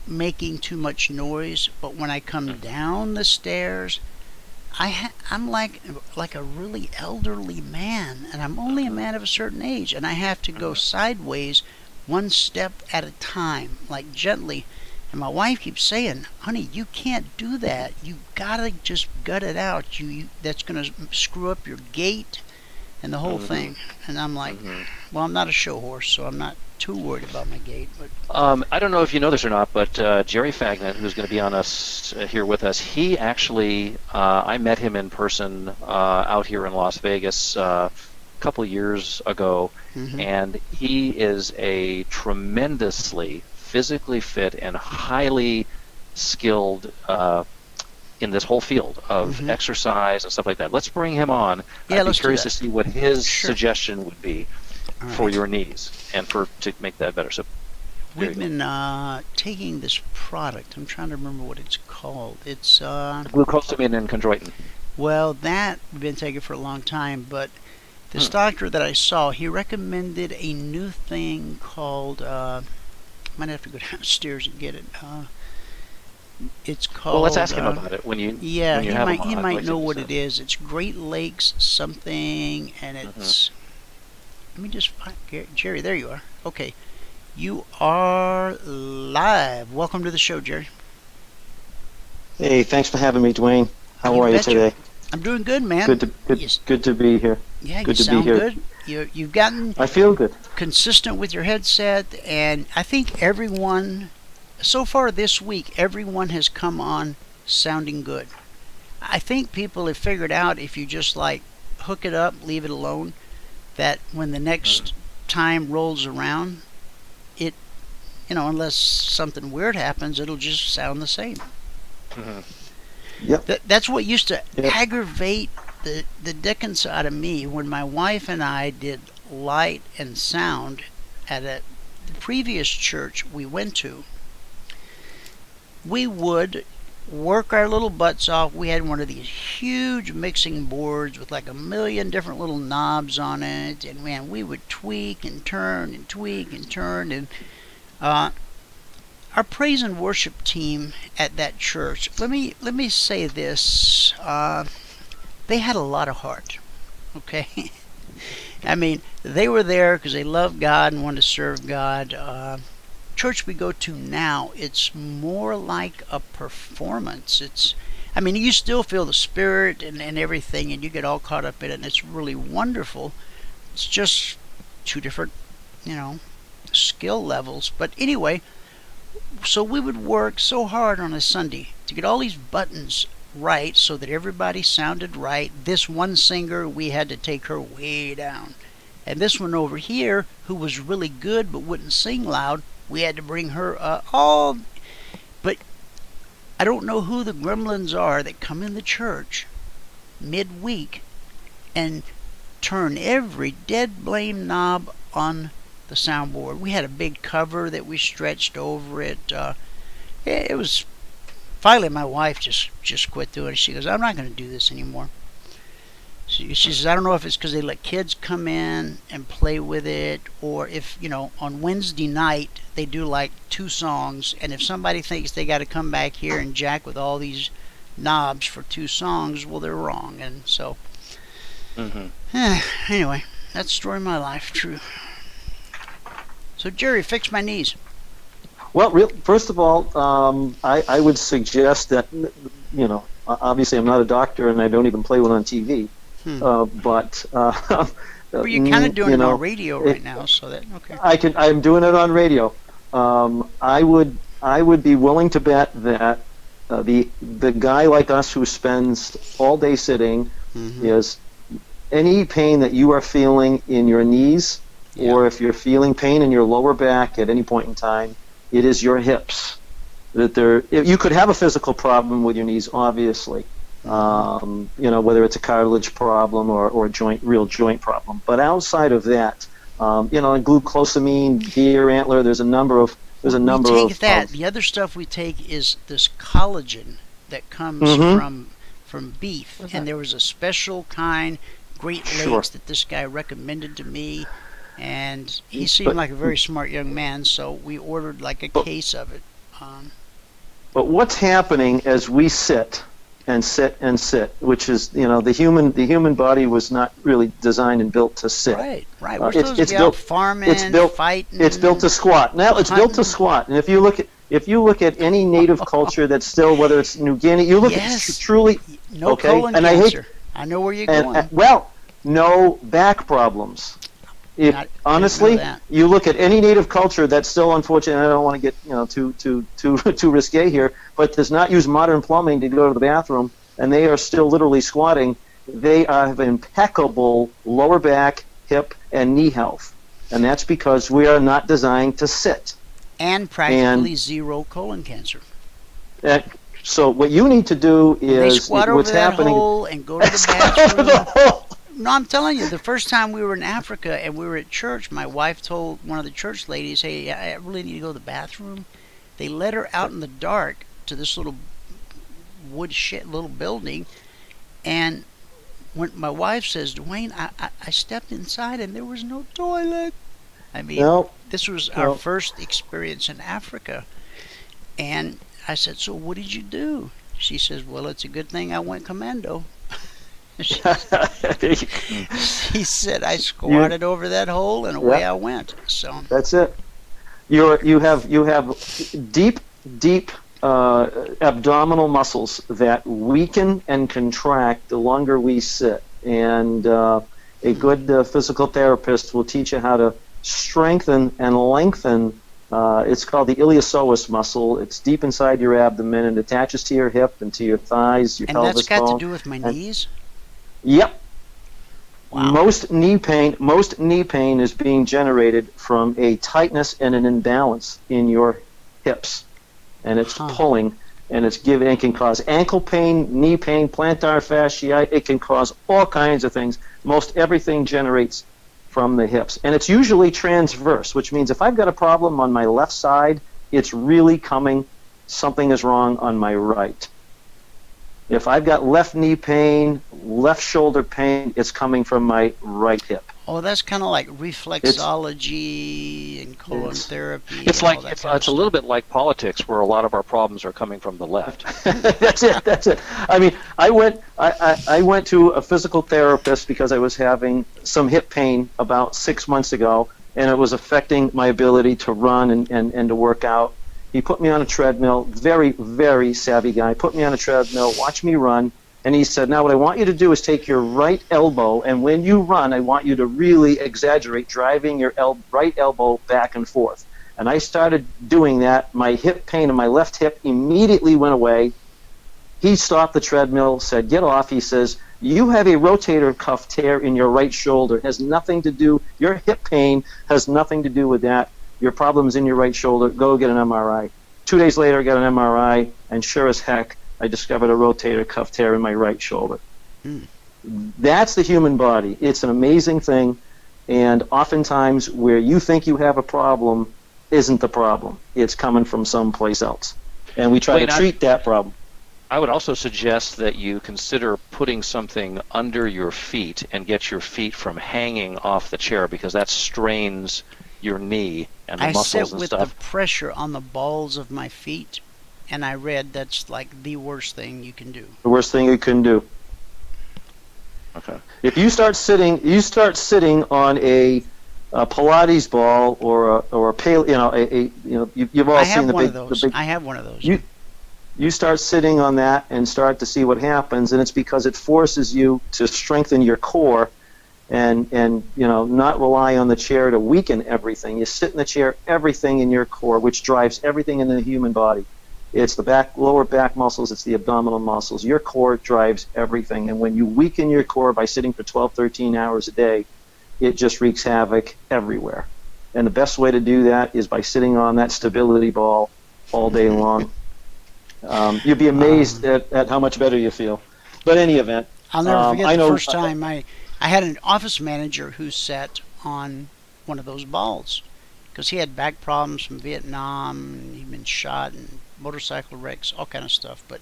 making too much noise, but when I come down the stairs, I'm like a really elderly man, and I'm only a man of a certain age, and I have to go sideways one step at a time, like gently. And my wife keeps saying, honey, you can't do that. You gotta just gut it out. That's gonna screw up your gait and the whole thing. And I'm like, well, I'm not a show horse, so I'm not too worried about my gait. But I don't know if you know this or not, but Jerry Fagnet, who's going to be on us here with us, he actually, I met him in person out here in Las Vegas a couple of years ago, and he is a tremendously physically fit and highly skilled in this whole field of exercise and stuff like that. Let's bring him on. Yeah, I'd be curious to see what his suggestion would be for your knees and to make that better. So we've been taking this product. I'm trying to remember what it's called. It's glucosamine and chondroitin. Well, that we've been taking for a long time, but this doctor that I saw, he recommended a new thing called. Might have to go downstairs and get it. It's called. Well, let's ask him about it when you. Yeah, when you he might know what it is. It's Great Lakes something, and it's. Let me just find Jerry. There you are. Okay, you are live. Welcome to the show, Jerry. Hey, thanks for having me, Dwayne. How are you today? I'm doing good, man. Good to be here. Yeah, good you to sound be here. good. You've gotten. I feel good. Consistent with your headset, and I think everyone, so far this week, everyone has come on sounding good. I think people have figured out if you just hook it up, leave it alone, that when the next time rolls around, it, unless something weird happens, it'll just sound the same. Yep. That's what used to aggravate the dickens out of me when my wife and I did light and sound at the previous church we went to. We would work our little butts off. We had one of these huge mixing boards with like 1,000,000 different little knobs on it, and man, we would tweak and turn and tweak and turn. And our praise and worship team at that church, let me say this, they had a lot of heart. Okay. I mean, they were there because they loved God and wanted to serve God. Church we go to now, it's more like a performance. I mean, you still feel the spirit and everything, and you get all caught up in it, and it's really wonderful. It's just two different, skill levels. But anyway, so we would work so hard on a Sunday to get all these buttons right so that everybody sounded right. This one singer, we had to take her way down. And this one over here, who was really good but wouldn't sing loud, we had to bring her all. But I don't know who the gremlins are that come in the church midweek and turn every dead blame knob on the soundboard. We had a big cover that we stretched over it. It was finally my wife just quit doing it. She goes, I'm not going to do this anymore. She says, I don't know if it's because they let kids come in and play with it, or if, on Wednesday night they do like 2 songs, and if somebody thinks they got to come back here and jack with all these knobs for 2 songs, well, they're wrong. And so, anyway, that's the story of my life, true. So, Jerry, fix my knees. Well, first of all, I would suggest that, obviously I'm not a doctor and I don't even play one on TV. But you're kind of doing it on radio right now, so that okay. I'm doing it on radio. I would be willing to bet that the guy like us who spends all day sitting is any pain that you are feeling in your knees, or if you're feeling pain in your lower back at any point in time, it is your hips. You could have a physical problem with your knees, obviously. Whether it's a cartilage problem or a real joint problem. But outside of that, glucosamine, deer antler, there's a number of. We take that. The other stuff we take is this collagen that comes from beef, and there was a special kind, Great Lakes, that this guy recommended to me, and he seemed like a very smart young man, so we ordered like a case of it. But what's happening as we sit? And sit, which is, the human body was not really designed and built to sit. Right. We're supposed to be out farming, fighting. It's built to squat. Now it's built to squat. And if you look at any native culture that's still, whether it's New Guinea, you look at truly. No colon cancer. I know where you're going. No back problems. Honestly, you look at any native culture that's still, unfortunately, I don't want to get too risque here, but does not use modern plumbing to go to the bathroom, and they are still literally squatting. They have impeccable lower back, hip, and knee health, and that's because we are not designed to sit. And practically zero colon cancer. So what you need to do is they squat over that hole and go to the bathroom. No, I'm telling you, the first time we were in Africa and we were at church, my wife told one of the church ladies, hey, I really need to go to the bathroom. They let her out in the dark to this little wood shed, little building, and when my wife says, Dwayne, I stepped inside and there was no toilet. I mean, this was our first experience in Africa. And I said, so what did you do? She says, well, it's a good thing I went commando. He said I squatted over that hole and away I went. So that's it. You have deep abdominal muscles that weaken and contract the longer we sit, and a good physical therapist will teach you how to strengthen and lengthen. It's called the iliopsoas muscle. It's deep inside your abdomen and attaches to your hip and to your thighs, your pelvis bone. And that's got to do with my knees? Yep. Wow. Most knee pain is being generated from a tightness and an imbalance in your hips, and it's pulling. and it can cause ankle pain, knee pain, plantar fasciitis. It can cause all kinds of things. Most everything generates from the hips, and it's usually transverse, which means if I've got a problem on my left side, it's really coming. Something is wrong on my right. If I've got left knee pain, left shoulder pain, it's coming from my right hip. Oh, that's kind of like reflexology and colon therapy. It's and like all that it's kind of a little stuff. bit like politics, where a lot of our problems are coming from the left. That's it. That's it. I mean, I went to a physical therapist because I was having some hip pain about 6 months ago, and it was affecting my ability to run and to work out. He put me on a treadmill. Very, very savvy guy. Put me on a treadmill, watched me run, and he said, now what I want you to do is take your right elbow, and when you run, I want you to really exaggerate driving your right elbow back and forth. And I started doing that. My hip pain in my left hip immediately went away. He stopped the treadmill, said, get off. He says, you have a rotator cuff tear in your right shoulder. It has nothing to do, your hip pain has nothing to do with that. Your problem's in your right shoulder. Go get an MRI. 2 days later, I got an MRI, and sure as heck, I discovered a rotator cuff tear in my right shoulder. That's the human body. It's an amazing thing, and oftentimes where you think you have a problem isn't the problem. It's coming from someplace else, and we try to treat that problem. I would also suggest that you consider putting something under your feet and get your feet from hanging off the chair, because that strains your knee and the muscles and stuff. I sit with the pressure on the balls of my feet, and I read that's like the worst thing you can do. The worst thing you can do. Okay. If you start sitting on a Pilates ball or a you've all seen the big. I have one of those. You start sitting on that and start to see what happens, and it's because it forces you to strengthen your core and not rely on the chair to weaken everything. You sit in the chair, everything in your core, which drives everything in the human body. It's the lower back muscles, it's the abdominal muscles. Your core drives everything, and when you weaken your core by sitting for 12, 13 hours a day, it just wreaks havoc everywhere. And the best way to do that is by sitting on that stability ball all day long. You'd be amazed at how much better you feel. But in any event, I'll never forget the first time I had an office manager who sat on one of those balls because he had back problems from Vietnam, and he'd been shot and motorcycle wrecks, all kind of stuff. But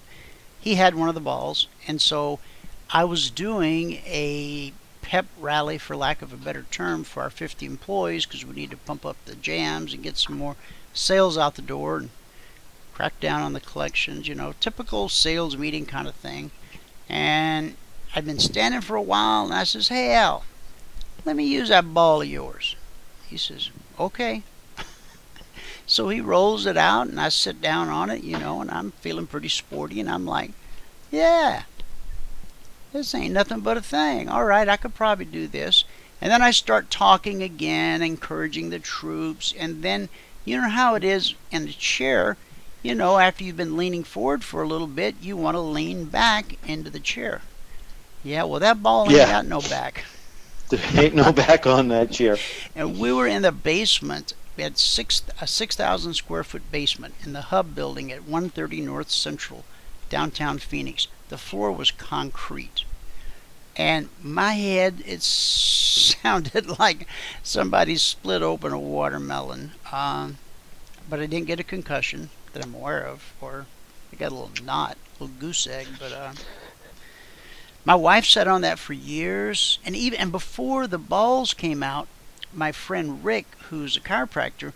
he had one of the balls, and so I was doing a pep rally, for lack of a better term, for our 50 employees because we need to pump up the jams and get some more sales out the door and crack down on the collections, typical sales meeting kind of thing. And I'd been standing for a while, and I says, hey, Al, let me use that ball of yours. He says, okay. So he rolls it out, and I sit down on it, and I'm feeling pretty sporty, and I'm like, yeah, this ain't nothing but a thing. All right, I could probably do this. And then I start talking again, encouraging the troops, and then you know how it is in the chair. After you've been leaning forward for a little bit, you want to lean back into the chair. Yeah, well, that ball ain't got no back. There ain't no back on that chair. And we were in the basement. We had a 6,000 square foot basement in the Hub building at 130 North Central, downtown Phoenix. The floor was concrete. And my head, it sounded like somebody split open a watermelon. But I didn't get a concussion that I'm aware of, or I got a little knot, a little goose egg. But my wife sat on that for years, and before the balls came out, my friend Rick, who's a chiropractor,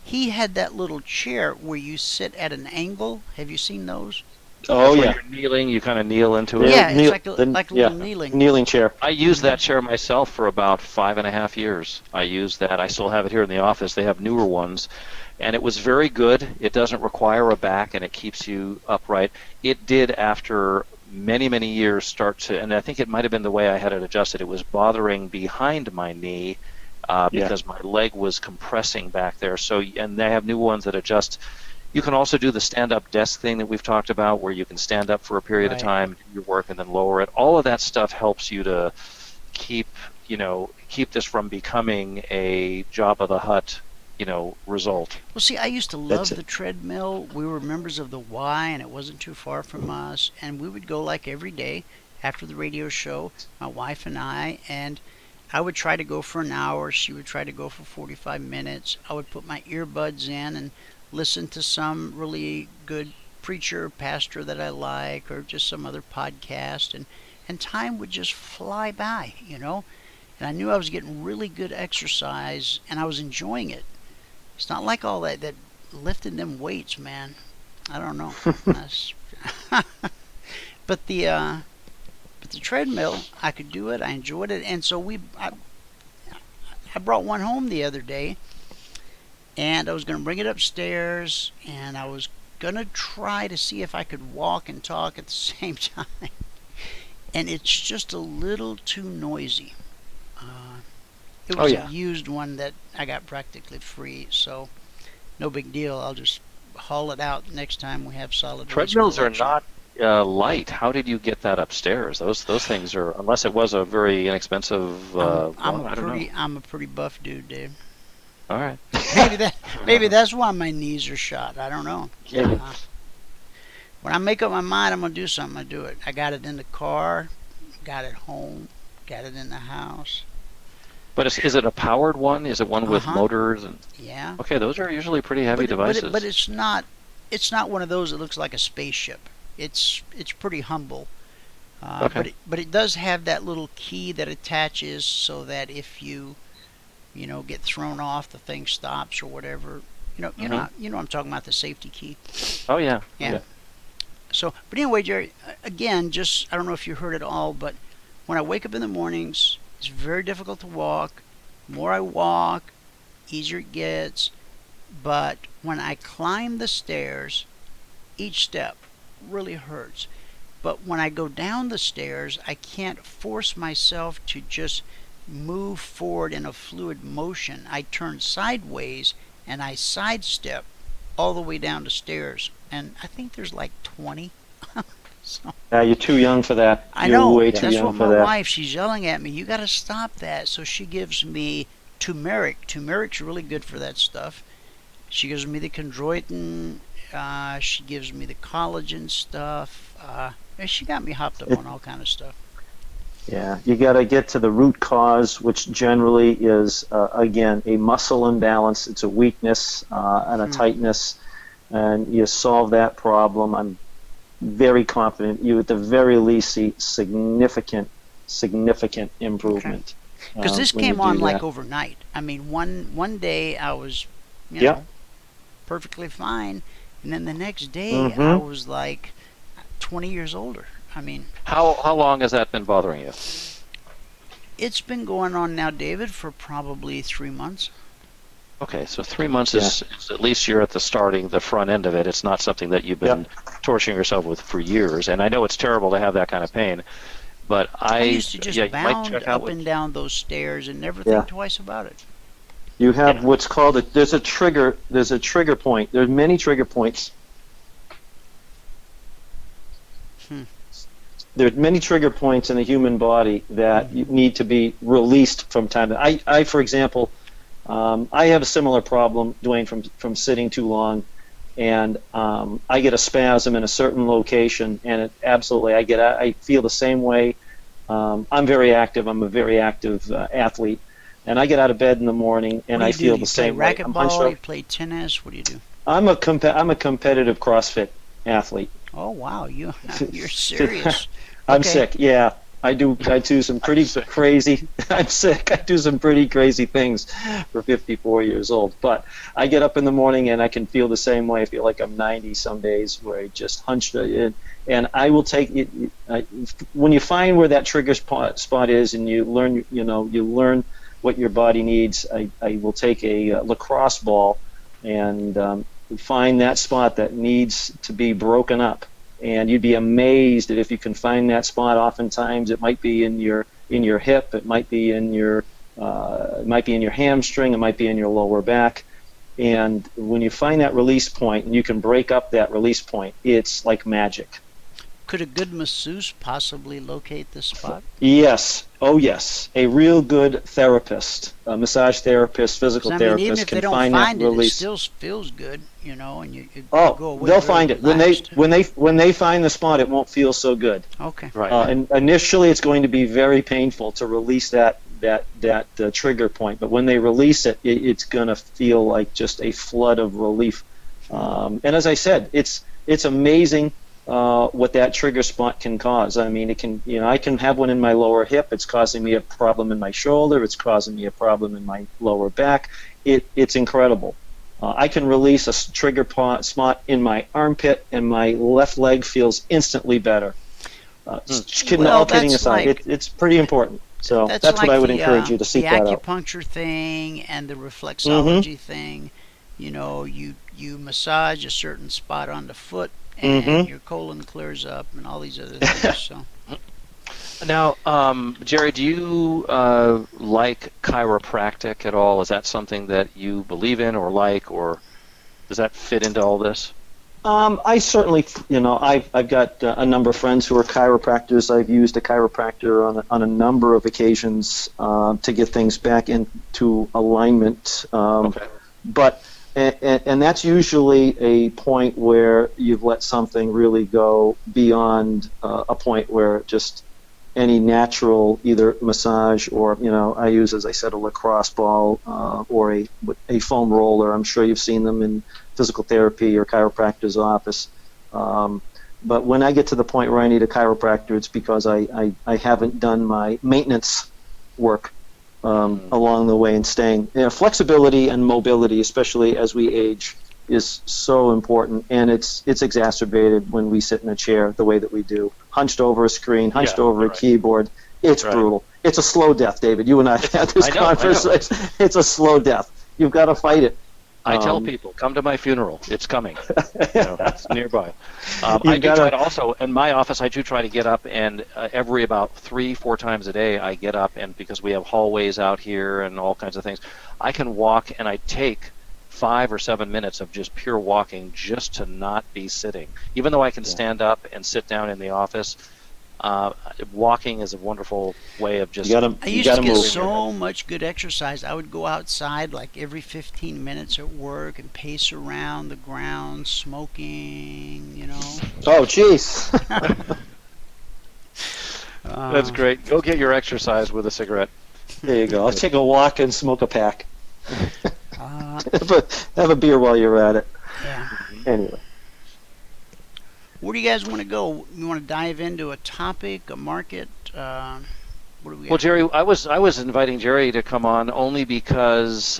he had that little chair where you sit at an angle. Have you seen those? Oh, When yeah. you're kneeling, you kind of kneel into it. Yeah, it's like a little kneeling chair. I used that chair myself for about 5.5 years. I used that. I still have it here in the office. They have newer ones. And it was very good. It doesn't require a back, and it keeps you upright. It did, after many, many years, start to, and I think it might have been the way I had it adjusted. It was bothering behind my knee because my leg was compressing back there. So, and they have new ones that adjust. You can also do the stand-up desk thing that we've talked about, where you can stand up for a period of time, do your work, and then lower it. All of that stuff helps you to keep this from becoming a Jabba the Hutt result. Well, see, I used to That's love it. the treadmill. We were members of the Y, and it wasn't too far from us. And we would go like every day after the radio show, my wife and and I would try to go for an hour. She would try to go for 45 minutes. I would put my earbuds in and listen to some really good preacher or pastor that I like, or just some other podcast, and time would just fly by, And I knew I was getting really good exercise, and I was enjoying it. It's not like all that lifting them weights, man. I don't know. But the treadmill, I could do it. I enjoyed it, and so I brought one home the other day, and I was going to bring it upstairs, and I was going to try to see if I could walk and talk at the same time. And it's just a little too noisy. It was a used one that I got practically free, so no big deal. I'll just haul it out next time we have solid waste Treadmills are collection. not light. How did you get that upstairs? Those things are, unless it was a very inexpensive one, I don't know. I'm a pretty buff dude, Dave. All right. Maybe that's why my knees are shot. I don't know. Yeah. When I make up my mind I'm gonna do something, I do it. I got it in the car, got it home, got it in the house. But is it a powered one? Is it one with motors? Yeah. Okay, those are usually pretty heavy devices. But it's not one of those that looks like a spaceship. It's pretty humble. Okay. But it does have that little key that attaches so that if you get thrown off, the thing stops or whatever. I'm talking about, the safety key. Oh yeah. Yeah. So, but anyway, Jerry, again, just I don't know if you heard it all, but when I wake up in the mornings, it's very difficult to walk. The more I walk, easier it gets. But when I climb the stairs, each step really hurts. But when I go down the stairs, I can't force myself to just move forward in a fluid motion. I turn sideways and I sidestep all the way down the stairs. And I think there's like 20. So, You're too young for that. I You're know. way too That's young what for my that. wife, she's yelling at me. You got to stop that. So she gives me turmeric. Turmeric's really good for that stuff. She gives me the chondroitin. She gives me the collagen stuff. And she got me hopped up on all kind of stuff. Yeah, you got to get to the root cause, which generally is, again, a muscle imbalance. It's a weakness and a tightness, and you solve that problem. I'm very confident you, at the very least, see significant improvement. Because this came on like overnight. I mean, one day I was, perfectly fine, and then the next day I was like 20 years older. I mean, how long has that been bothering you? It's been going on now, David, for probably 3 months. Okay, so 3 months is at least you're at the front end of it. It's not something that you've been torturing yourself with for years. And I know it's terrible to have that kind of pain, but I used to just bound up and down those stairs and never think twice about it. You have what's called there's a trigger point. There's many trigger points. There are many trigger points in the human body that need to be released from time to time. I for example, I have a similar problem, Dwayne, from sitting too long, and I get a spasm in a certain location, and I feel the same way. I'm very active. I'm a very active athlete, and I get out of bed in the morning, and I feel the same way. Racquetball? You play tennis? What do you do? I'm a competitive CrossFit athlete. Oh wow, you're serious. I'm sick. Yeah, I do some pretty crazy. I'm sick. I do some pretty crazy things for 54 years old. But I get up in the morning and I can feel the same way. I feel like I'm 90 some days, where I just hunched it. And I will take it when you find where that trigger spot is, and you learn what your body needs. I will take a lacrosse ball and find that spot that needs to be broken up. And you'd be amazed that if you can find that spot. Oftentimes, it might be in your hip, it might be in your hamstring, it might be in your lower back. And when you find that release point and you can break up that release point, it's like magic. Could a good masseuse possibly locate this spot? Yes. Oh, yes. A real good therapist, a massage therapist, physical 'Cause, I mean, even therapist if they can don't find that find it, it release. still feels good, and you Oh, go away they'll very find it relaxed. when they find the spot. It won't feel so good. Okay. Right. And initially, it's going to be very painful to release that trigger point. But when they release it, it's going to feel like just a flood of relief. And as I said, it's amazing what that trigger spot can cause. I mean, it can, I can have one in my lower hip. It's causing me a problem in my shoulder. It's causing me a problem in my lower back. It's incredible. I can release a trigger spot in my armpit, and my left leg feels instantly better. All kidding aside, it's pretty important. So that's like what I would encourage you to seek that out. The acupuncture thing and the reflexology thing. You massage a certain spot on the foot, and your colon clears up, and all these other things. So. Now, Jerry, do you like chiropractic at all? Is that something that you believe in or like, or does that fit into all this? I certainly, I've got a number of friends who are chiropractors. I've used a chiropractor on a number of occasions to get things back into alignment. Okay. But and that's usually a point where you've let something really go beyond a point where just any natural either massage or, I use, as I said, a lacrosse ball or a foam roller. I'm sure you've seen them in physical therapy or chiropractor's office. But when I get to the point where I need a chiropractor, it's because I haven't done my maintenance work along the way and staying. Flexibility and mobility, especially as we age, is so important, and it's exacerbated when we sit in a chair the way that we do, hunched over a screen, hunched over a keyboard. It's brutal. It's a slow death, David. You and I have had this conversation. It's a slow death. You've got to fight it. I tell people, come to my funeral. It's coming. It's nearby. I do try to also, in my office, I do try to get up, and every about 3-4 times a day, I get up, and because we have hallways out here and all kinds of things, I can walk, and I take 5 or 7 minutes of just pure walking just to not be sitting. Even though I can stand up and sit down in the office, walking is a wonderful way of just... I used to get so much good exercise. I would go outside like every 15 minutes at work and pace around the grounds, smoking, Oh, jeez. That's great. Go get your exercise with a cigarette. There you go. I'll take a walk and smoke a pack. Have a beer while you're at it. Yeah. Anyway. Where do you guys want to go? You want to dive into a topic, a market? What do we got? Well, Jerry, I was inviting Jerry to come on only because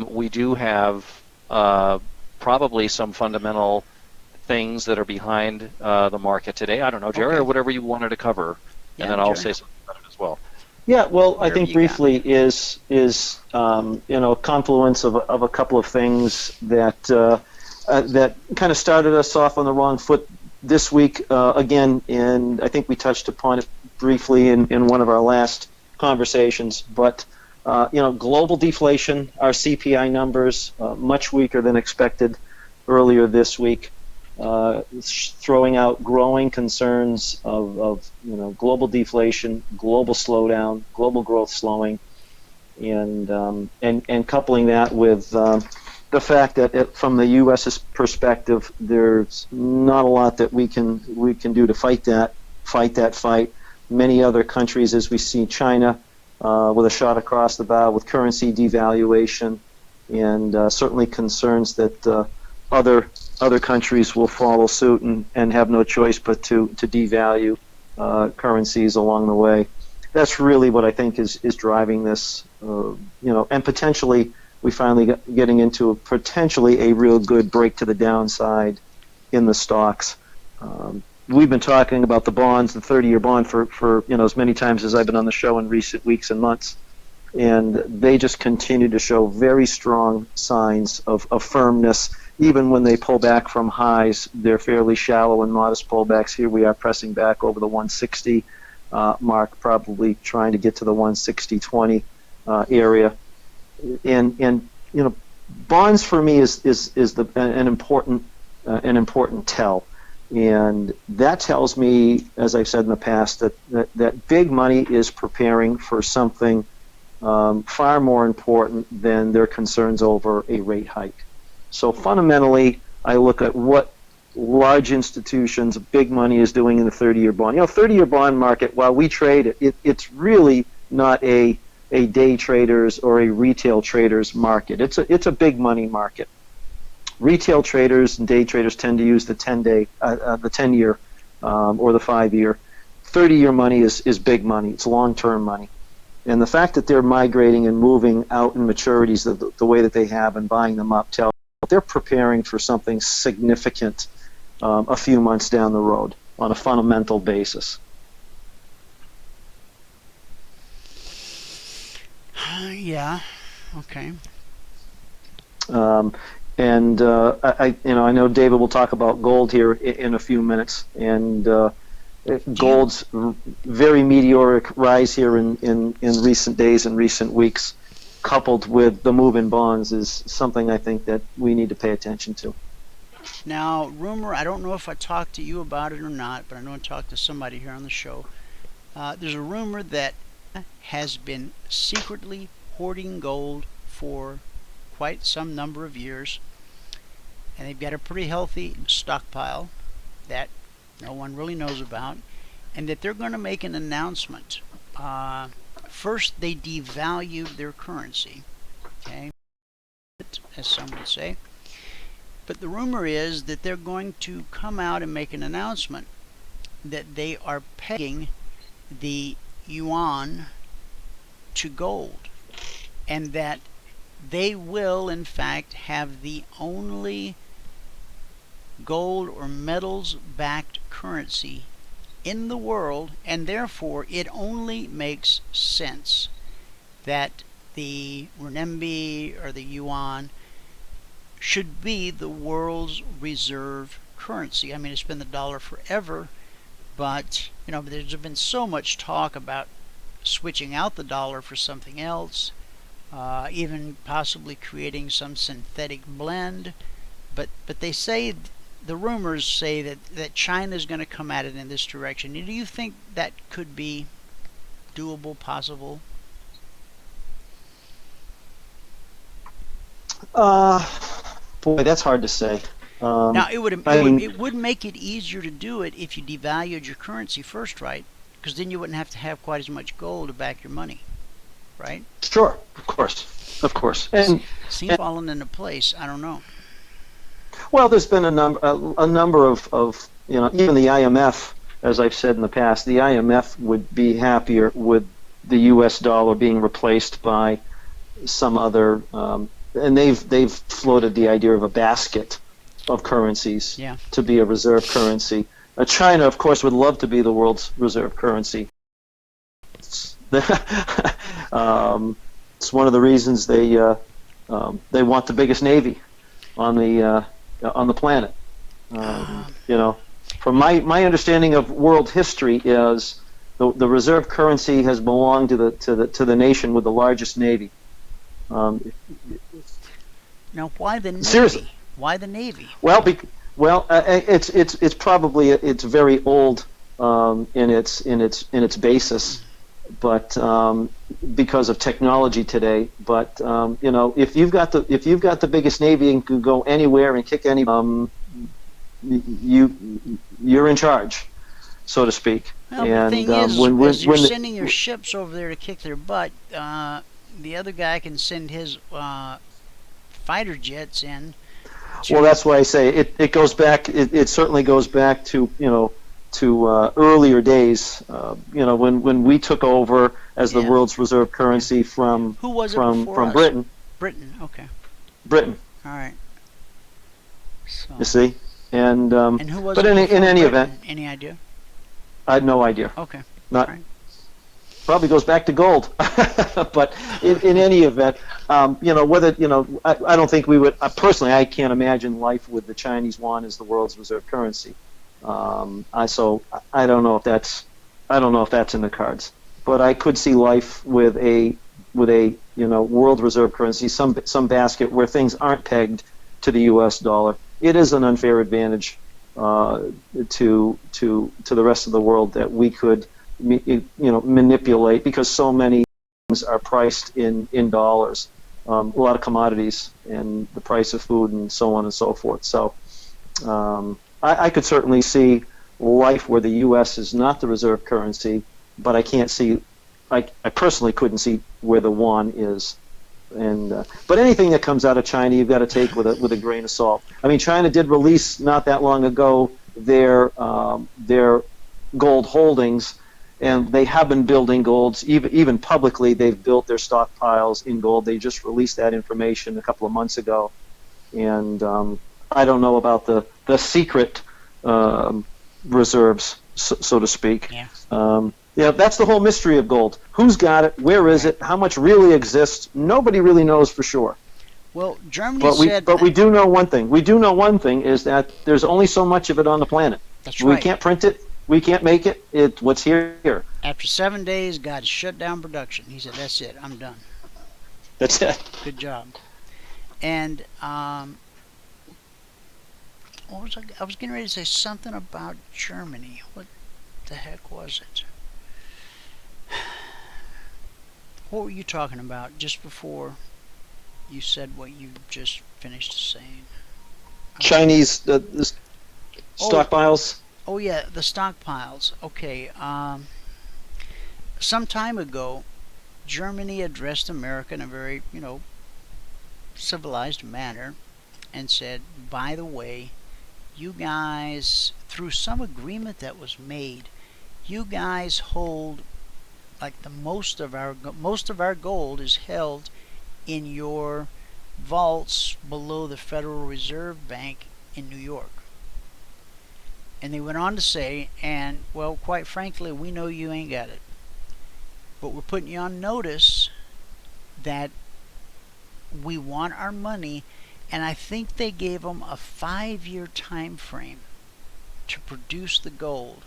we do have probably some fundamental things that are behind the market today. I don't know, Jerry, or whatever you wanted to cover, and then I'll say something about it as well. Yeah, well, I think briefly is a confluence of a couple of things that that kind of started us off on the wrong foot this week again, and I think we touched upon it briefly in one of our last conversations. But global deflation, our CPI numbers much weaker than expected earlier this week, throwing out growing concerns of global deflation, global slowdown, global growth slowing, and coupling that with the fact that from the U.S.'s perspective, there's not a lot that we can do to fight that fight. Many other countries, as we see China with a shot across the bow with currency devaluation, and certainly concerns that other countries will follow suit and have no choice but to devalue currencies along the way. That's really what I think is driving this, and potentially we finally getting into potentially a real good break to the downside in the stocks. We've been talking about the bonds, the 30-year bond for as many times as I've been on the show in recent weeks and months, and they just continue to show very strong signs of firmness. Even when they pull back from highs, they're fairly shallow and modest pullbacks. Here we are pressing back over the 160 mark, probably trying to get to the 160.20 area. And bonds for me is an important tell. And that tells me, as I've said in the past, that big money is preparing for something far more important than their concerns over a rate hike. So fundamentally, I look at what large institutions, big money is doing in the 30-year bond. 30-year bond market, while we trade it, it's really not a day traders or a retail traders market. It's a big money market. Retail traders and day traders tend to use the 10-year or the 5-year. 30-year money is big money. It's long-term money. And the fact that they're migrating and moving out in maturities the way that they have and buying them up tells they're preparing for something significant a few months down the road on a fundamental basis. Yeah. Okay. And I know David will talk about gold here in a few minutes, and gold's very meteoric rise here in recent days and recent weeks, coupled with the move in bonds, is something I think that we need to pay attention to. Now, rumor, I don't know if I talked to you about it or not, but I know I talked to somebody here on the show. There's a rumor that has been secretly hoarding gold for quite some number of years, and they've got a pretty healthy stockpile that no one really knows about, and that they're going to make an announcement. First, they devalued their currency, okay, as some would say. But the rumor is that they're going to come out and make an announcement that they are pegging the yuan to gold, and that they will, in fact, have the only gold or metals-backed currency in the world, and therefore it only makes sense that the renminbi or the yuan should be the world's reserve currency. I mean, it's been the dollar forever, but there's been so much talk about switching out the dollar for something else, even possibly creating some synthetic blend. But they say, the rumors say that China is going to come at it in this direction. Do you think that could be doable, possible? Boy, that's hard to say. Now, it would make it easier to do it if you devalued your currency first, right? Because then you wouldn't have to have quite as much gold to back your money, right? Sure, of course. And seems falling into place. I don't know. Well, there's been a number of even the IMF, as I've said in the past, the IMF would be happier with the U.S. dollar being replaced by some other, and they've floated the idea of a basket of currencies to be a reserve currency. China, of course, would love to be the world's reserve currency. It's one of the reasons they want the biggest navy on the planet. From my understanding of world history is the reserve currency has belonged to the nation with the largest navy. Now, why the Navy? Seriously. Why the Navy? Well, it's probably it's very old in its basis, but because of technology today. But if you've got the biggest navy and can go anywhere and kick any, you're in charge, so to speak. Well, and the thing is, when as you're sending your ships over there to kick their butt, the other guy can send his fighter jets in. Well, that's why I say it goes back. It certainly goes back to earlier days. When we took over as the world's reserve currency from who was it from us? Britain. Britain, okay. Britain. All right. So. You see, and who was but it in any Britain? event, any idea? I had no idea. Okay. Not. Right. Probably goes back to gold, but in any event, whether I don't think we would. Personally, I can't imagine life with the Chinese yuan as the world's reserve currency. So I don't know if that's in the cards. But I could see life with a world reserve currency, some basket where things aren't pegged to the U.S. dollar. It is an unfair advantage to the rest of the world that we could manipulate, because so many things are priced in dollars, a lot of commodities and the price of food and so on and so forth. So I could certainly see life where the U.S. is not the reserve currency, but I can't see. I personally couldn't see where the yuan is. And but anything that comes out of China, you've got to take with a grain of salt. I mean, China did release not that long ago their gold holdings, and they have been building golds. Even publicly, they've built their stockpiles in gold. They just released that information a couple of months ago, and I don't know about the secret reserves, so to speak. Yeah. Yeah, that's the whole mystery of gold. Who's got it? Where is it? How much really exists? Nobody really knows for sure. Well, Germany said... But we do know one thing. We do know one thing, is that there's only so much of it on the planet. That's right. We can't print it. We can't make it. What's here. After 7 days, God shut down production. He said, that's it. I'm done. That's it. Good job. And what was I was getting ready to say something about Germany. What the heck was it? What were you talking about just before you said what you just finished saying? Chinese the stockpiles. Oh yeah, the stockpiles. Okay. Some time ago, Germany addressed America in a very, civilized manner and said, by the way, you guys, through some agreement that was made, you guys hold, like, the most of our gold is held in your vaults below the Federal Reserve Bank in New York. And they went on to say, and, well, quite frankly, we know you ain't got it, but we're putting you on notice that we want our money. And I think they gave them a 5-year time frame to produce the gold.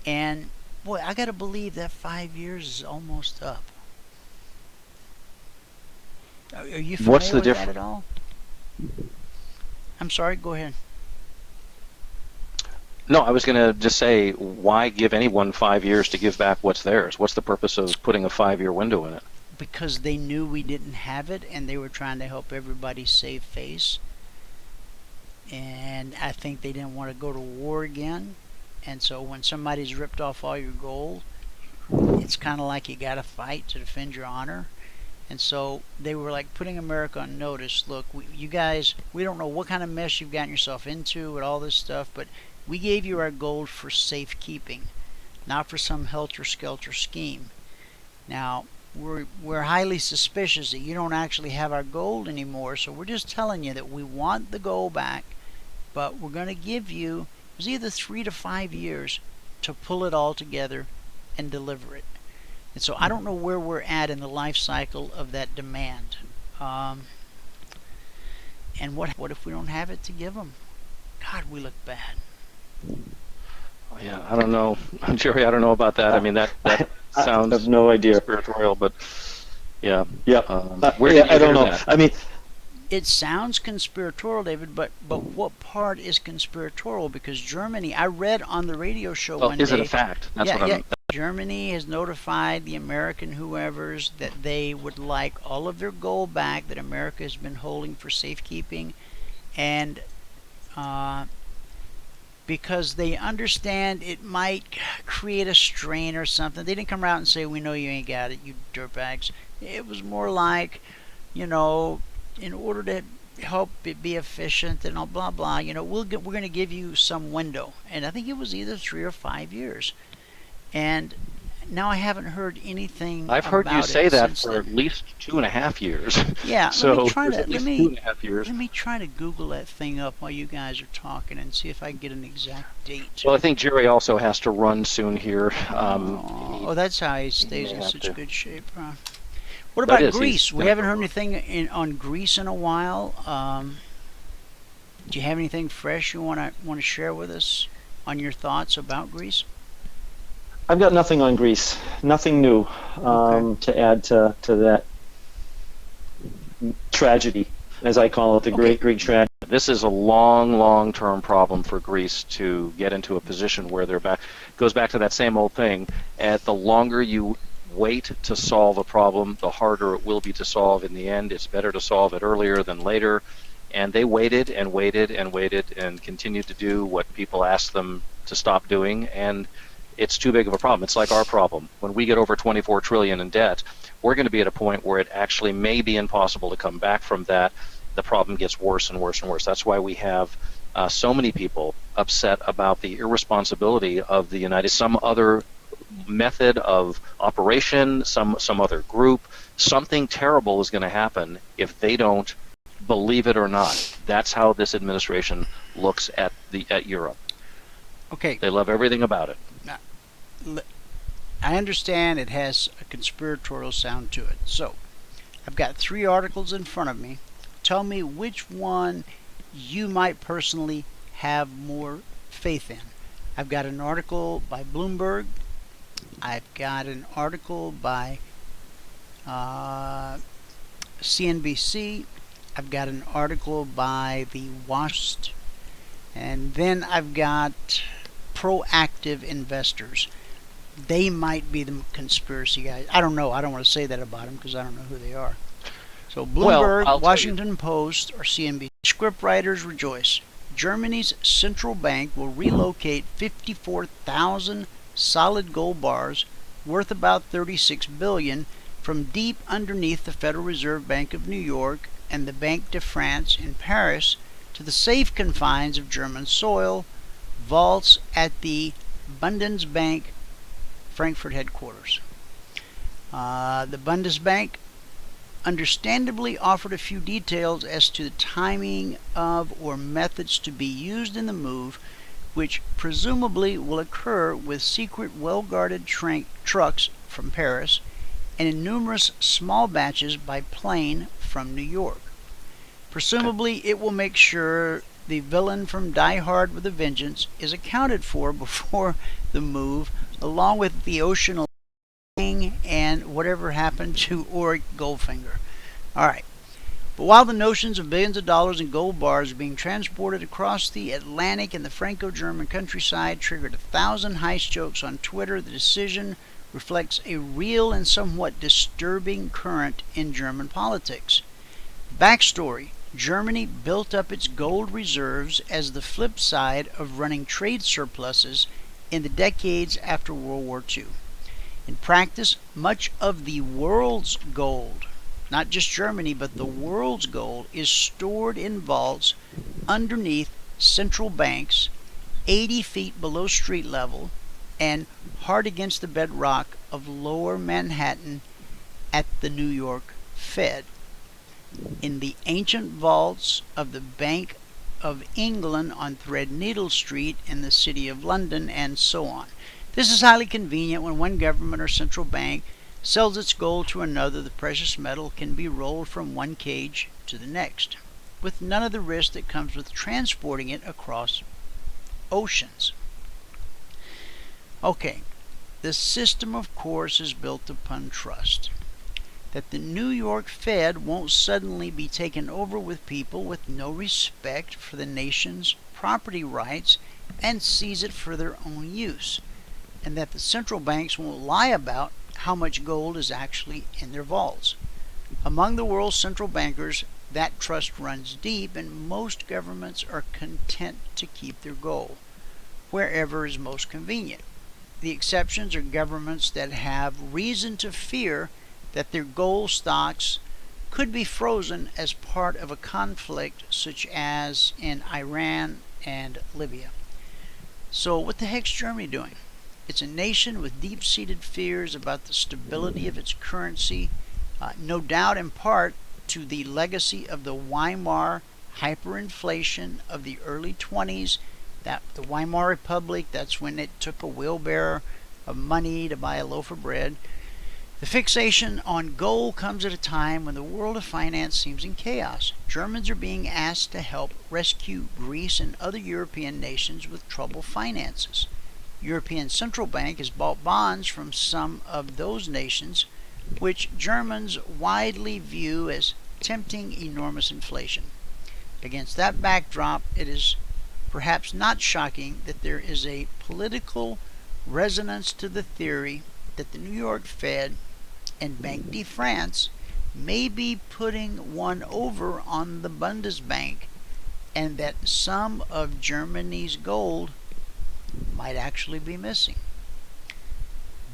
And boy, I gotta believe that 5 years is almost up. Are you familiar with that at all? I'm sorry, go ahead. No, I was going to just say, why give anyone 5 years to give back what's theirs? What's the purpose of putting a 5-year window in it? Because they knew we didn't have it, and they were trying to help everybody save face. And I think they didn't want to go to war again. And so when somebody's ripped off all your gold, it's kind of like you got to fight to defend your honor. And so they were like putting America on notice. Look, you guys, we don't know what kind of mess you've gotten yourself into with all this stuff, but we gave you our gold for safekeeping, not for some helter-skelter scheme. Now, we're highly suspicious that you don't actually have our gold anymore, so we're just telling you that we want the gold back, but we're going to give you, it was either 3 to 5 years to pull it all together and deliver it. And so I don't know where we're at in the life cycle of that demand. And what if we don't have it to give them? God, we look bad. Yeah, I don't know, Jerry. I don't know about that. I mean, that sounds. I have no idea. Conspiratorial, but yeah. Yeah. Where did you I don't hear know. that? I mean, it sounds conspiratorial, David, but what part is conspiratorial? Because Germany, I read on the radio show one day. Is it a fact? That's what I'm. Germany has notified the American whoever's that they would like all of their gold back that America has been holding for safekeeping, and because they understand it might create a strain or something. They didn't come out and say, we know you ain't got it, you dirtbags. It was more like, in order to help it be efficient and all blah blah, we're going to give you some window. And I think it was either 3 or 5 years. And now I haven't heard anything. I've heard you say that for then. At least 2.5 years. Yeah, so let me try at least 2.5 years. Let me try to Google that thing up while you guys are talking and see if I can get an exact date. Well, I think Jerry also has to run soon here. That's how he stays in such good shape. What about Greece? We haven't heard anything on Greece in a while. Do you have anything fresh you want to share with us on your thoughts about Greece? I've got nothing on Greece, nothing new to add to that tragedy, as I call it, the Great Greek tragedy. This is a long-term problem for Greece to get into a position where they're back. Goes back to that same old thing. At the longer you wait to solve a problem, the harder it will be to solve in the end. It's better to solve it earlier than later. And they waited and waited and waited and continued to do what people asked them to stop doing, and it's too big of a problem. It's like our problem. When we get over 24 trillion in debt, we're going to be at a point where it actually may be impossible to come back from that. The problem gets worse and worse and worse. That's why we have so many people upset about the irresponsibility of the United States. Some other method of operation, some other group, something terrible is going to happen if they don't believe it or not. That's how this administration looks at Europe. Okay. They love everything about it. Now, I understand it has a conspiratorial sound to it. So, I've got 3 articles in front of me. Tell me which one you might personally have more faith in. I've got an article by Bloomberg. I've got an article by CNBC. I've got an article by the Washington, and then I've got Proactive Investors. They might be the conspiracy guys. I don't know. I don't want to say that about them because I don't know who they are. So Bloomberg, Washington Post, or CNBC. Script writers rejoice. Germany's central bank will relocate 54,000 solid gold bars worth about 36 billion from deep underneath the Federal Reserve Bank of New York and the Banque de France in Paris to the safe confines of German soil, vaults at the Bundesbank Frankfurt headquarters. The Bundesbank understandably offered a few details as to the timing of or methods to be used in the move, which presumably will occur with secret well-guarded trucks from Paris and in numerous small batches by plane from New York. Presumably, it will make sure the villain from Die Hard with a Vengeance is accounted for before the move, along with the ocean and whatever happened to Auric Goldfinger. Alright. But while the notions of billions of dollars in gold bars are being transported across the Atlantic and the Franco-German countryside triggered 1,000 heist jokes on Twitter, the decision reflects a real and somewhat disturbing current in German politics. Backstory: Germany built up its gold reserves as the flip side of running trade surpluses in the decades after World War II. In practice, much of the world's gold, not just Germany, but the world's gold, is stored in vaults underneath central banks 80 feet below street level and hard against the bedrock of lower Manhattan at the New York Fed. In the ancient vaults of the Bank of England on Threadneedle Street in the City of London, and so on. This is highly convenient when one government or central bank sells its gold to another. The precious metal can be rolled from one cage to the next, with none of the risk that comes with transporting it across oceans. Okay, the system, of course, is built upon trust. That the New York Fed won't suddenly be taken over with people with no respect for the nation's property rights and seize it for their own use. And that the central banks won't lie about how much gold is actually in their vaults. Among the world's central bankers, that trust runs deep, and most governments are content to keep their gold wherever is most convenient. The exceptions are governments that have reason to fear that their gold stocks could be frozen as part of a conflict such as in Iran and Libya. So what the heck's Germany doing? It's a nation with deep-seated fears about the stability of its currency, no doubt in part to the legacy of the Weimar hyperinflation of the early 20s. That the Weimar Republic, that's when it took a wheelbarrow of money to buy a loaf of bread. The fixation on gold comes at a time when the world of finance seems in chaos. Germans are being asked to help rescue Greece and other European nations with troubled finances. European Central Bank has bought bonds from some of those nations, which Germans widely view as tempting enormous inflation. Against that backdrop, it is perhaps not shocking that there is a political resonance to the theory that the New York Fed and Banque de France may be putting one over on the Bundesbank, and that some of Germany's gold might actually be missing.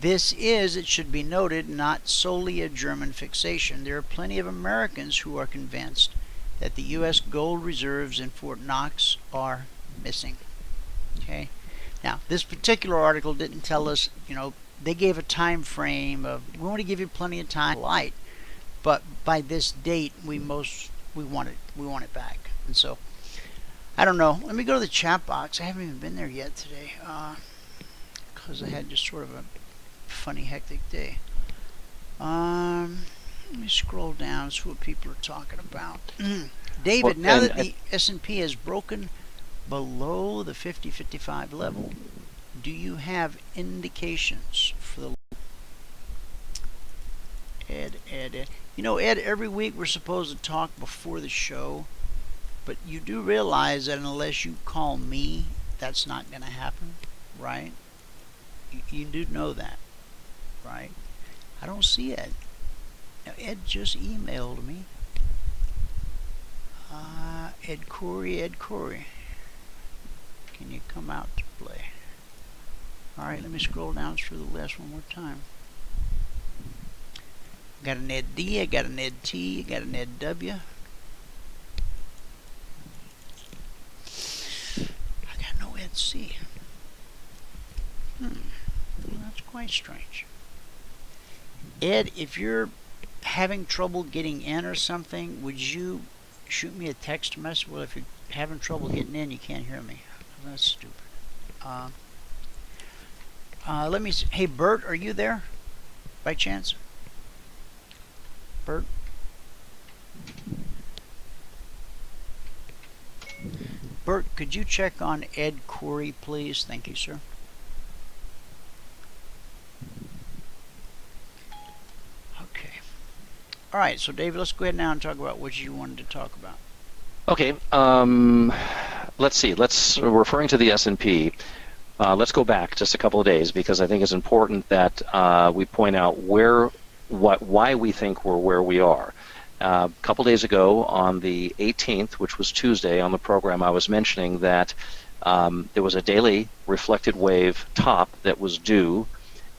This is, it should be noted, not solely a German fixation. There are plenty of Americans who are convinced that the U.S. gold reserves in Fort Knox are missing. Okay. Now, this particular article didn't tell us, they gave a time frame of, we want to give you plenty of time to light, but by this date we want it back. And so, I don't know. Let me go to the chat box. I haven't even been there yet today, because I had just sort of a funny, hectic day. Let me scroll down and see what people are talking about. David, now that the S&P has broken below the 50-55 level, do you have indications for the Ed? Ed, every week we're supposed to talk before the show, but you do realize that unless you call me, that's not going to happen, right? You do know that, right? I don't see Ed. Now, Ed just emailed me. Ed Corey. Can you come out to play? Alright, let me scroll down through the list one more time. Got an Ed D, I got an Ed T, I got an Ed W. I got no Ed C. Well, that's quite strange. Ed, if you're having trouble getting in or something, would you shoot me a text message? Well, if you're having trouble getting in, you can't hear me. That's stupid. Let me see. Hey, Bert, are you there by chance? Bert? Bert, could you check on Ed Corey, please? Thank you, sir. Okay. All right, so David, let's go ahead now and talk about what you wanted to talk about. Okay. Let's see. Referring to the S&P, let's go back just a couple of days, because I think it's important that we point out why we think we're where we are. A couple days ago, on the 18th, which was Tuesday, on the program, I was mentioning that there was a daily reflected wave top that was due,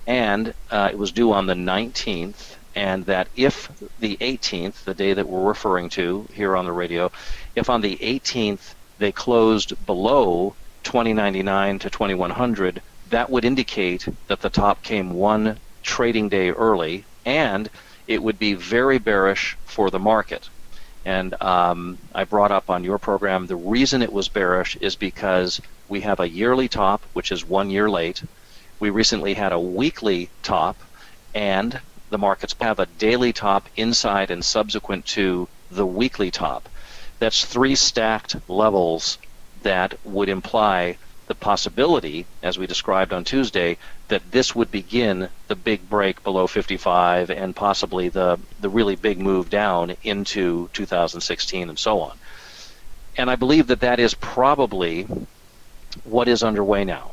and it was due on the 19th, and that if the 18th, the day that we're referring to here on the radio, if on the 18th they closed below 2099 to 2100, that would indicate that the top came one trading day early, and it would be very bearish for the market. And I brought up on your program the reason it was bearish is because we have a yearly top, which is 1 year late. We recently had a weekly top, and the markets have a daily top inside and subsequent to the weekly top. That's 3 stacked levels that would imply the possibility, as we described on Tuesday, that this would begin the big break below 55 and possibly the really big move down into 2016 and so on. And I believe that that is probably what is underway now.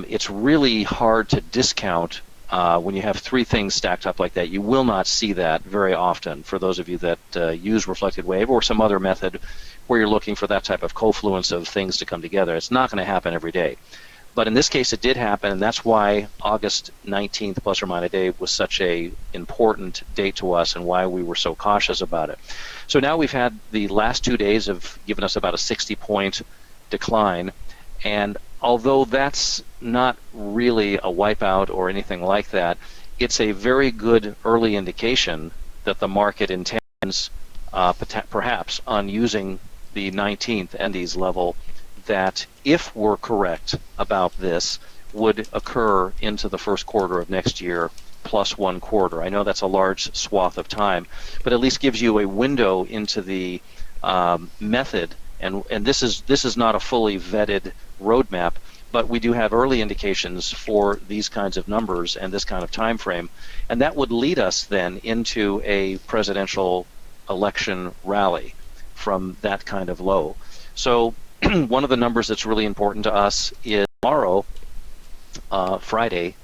It's really hard to discount when you have 3 things stacked up like that. You will not see that very often for those of you that use reflected wave or some other method where you're looking for that type of confluence of things to come together. It's not going to happen every day. But in this case, it did happen, and that's why August 19th, plus or minus a day, was such a important date to us and why we were so cautious about it. So now we've had the last 2 days have given us about a 60-point decline, and although that's not really a wipeout or anything like that, it's a very good early indication that the market intends perhaps on using the 19th Endies level that, if we're correct about this, would occur into the first quarter of next year, plus 1 quarter. I know that's a large swath of time, but at least gives you a window into the method. And this is not a fully vetted roadmap, but we do have early indications for these kinds of numbers and this kind of time frame, and that would lead us then into a presidential election rally from that kind of low. So one of the numbers that's really important to us is tomorrow, Friday,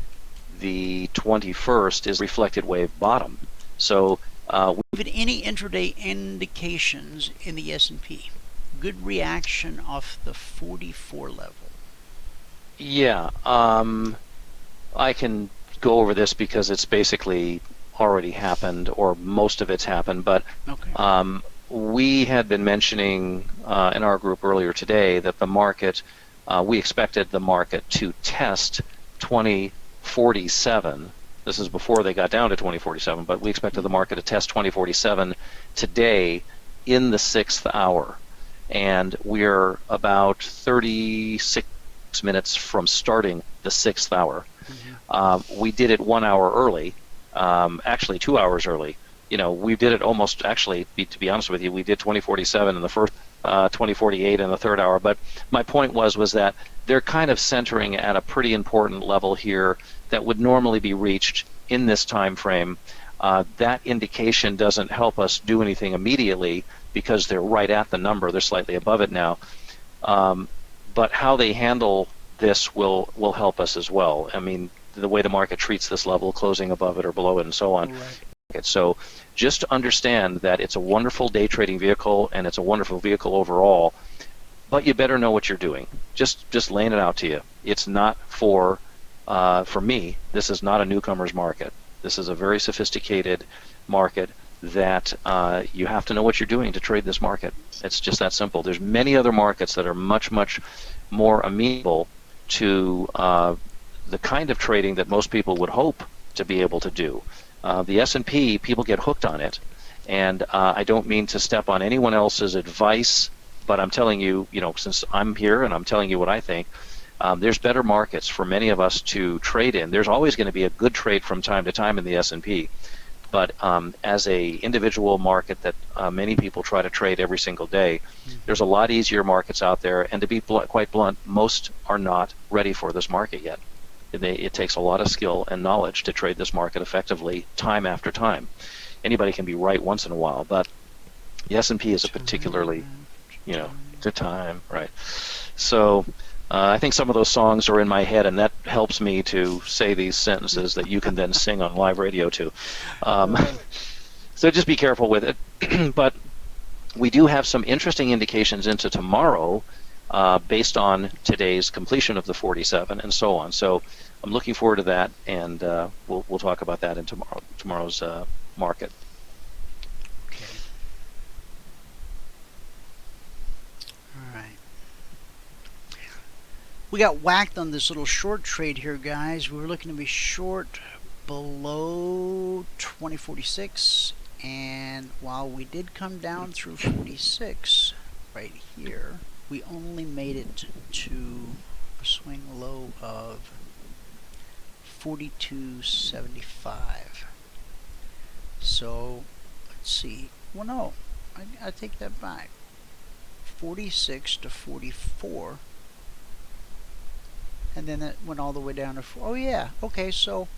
the 21st, is reflected wave bottom. So any intraday indications in the S&P? Good reaction off the 44 level. Yeah, I can go over this because it's basically already happened, or most of it's happened, but okay. We had been mentioning in our group earlier today that the market, we expected the market to test 2047. This is before they got down to 2047, but we expected the market to test 2047 today in the 6th hour. And we're about 36 minutes from starting the 6th hour. We did it 1 hour early, actually 2 hours early. You know, we did it almost, actually, to be honest with you, we did 2047 in the first, 2048 in the 3rd hour. But my point was that they're kind of centering at a pretty important level here that would normally be reached in this time frame. That indication doesn't help us do anything immediately because they're right at the number. They're slightly above it now. But how they handle this will help us as well. I mean, the way the market treats this level, closing above it or below it and so on. Right. So just understand that it's a wonderful day trading vehicle and it's a wonderful vehicle overall, but you better know what you're doing. Just laying it out to you. It's not for me, this is not a newcomer's market. This is a very sophisticated market that you have to know what you're doing to trade this market. It's just that simple. There's many other markets that are much, much more amenable to the kind of trading that most people would hope to be able to do. The S&P, people get hooked on it, and I don't mean to step on anyone else's advice, but I'm telling you, you know, since I'm here and I'm telling you what I think, there's better markets for many of us to trade in. There's always going to be a good trade from time to time in the S&P, but as a individual market that many people try to trade every single day, there's a lot easier markets out there, and to be quite blunt, most are not ready for this market yet. It takes a lot of skill and knowledge to trade this market effectively time after time. Anybody can be right once in a while, but the S&P is a particularly, you know, to time, right? So I think some of those songs are in my head, and that helps me to say these sentences that you can then sing on live radio too. So just be careful with it. But we do have some interesting indications into tomorrow based on today's completion of the 47 and so on. So I'm looking forward to that, and we'll talk about that in tomorrow's market. Okay. All right. We got whacked on this little short trade here, guys. We were looking to be short below 2046, and while we did come down through 46 right here, we only made it to a swing low of 42.75. So let's see. Well, no, I take that back. 46 to 44, and then that went all the way down to 4. Oh yeah. Okay, so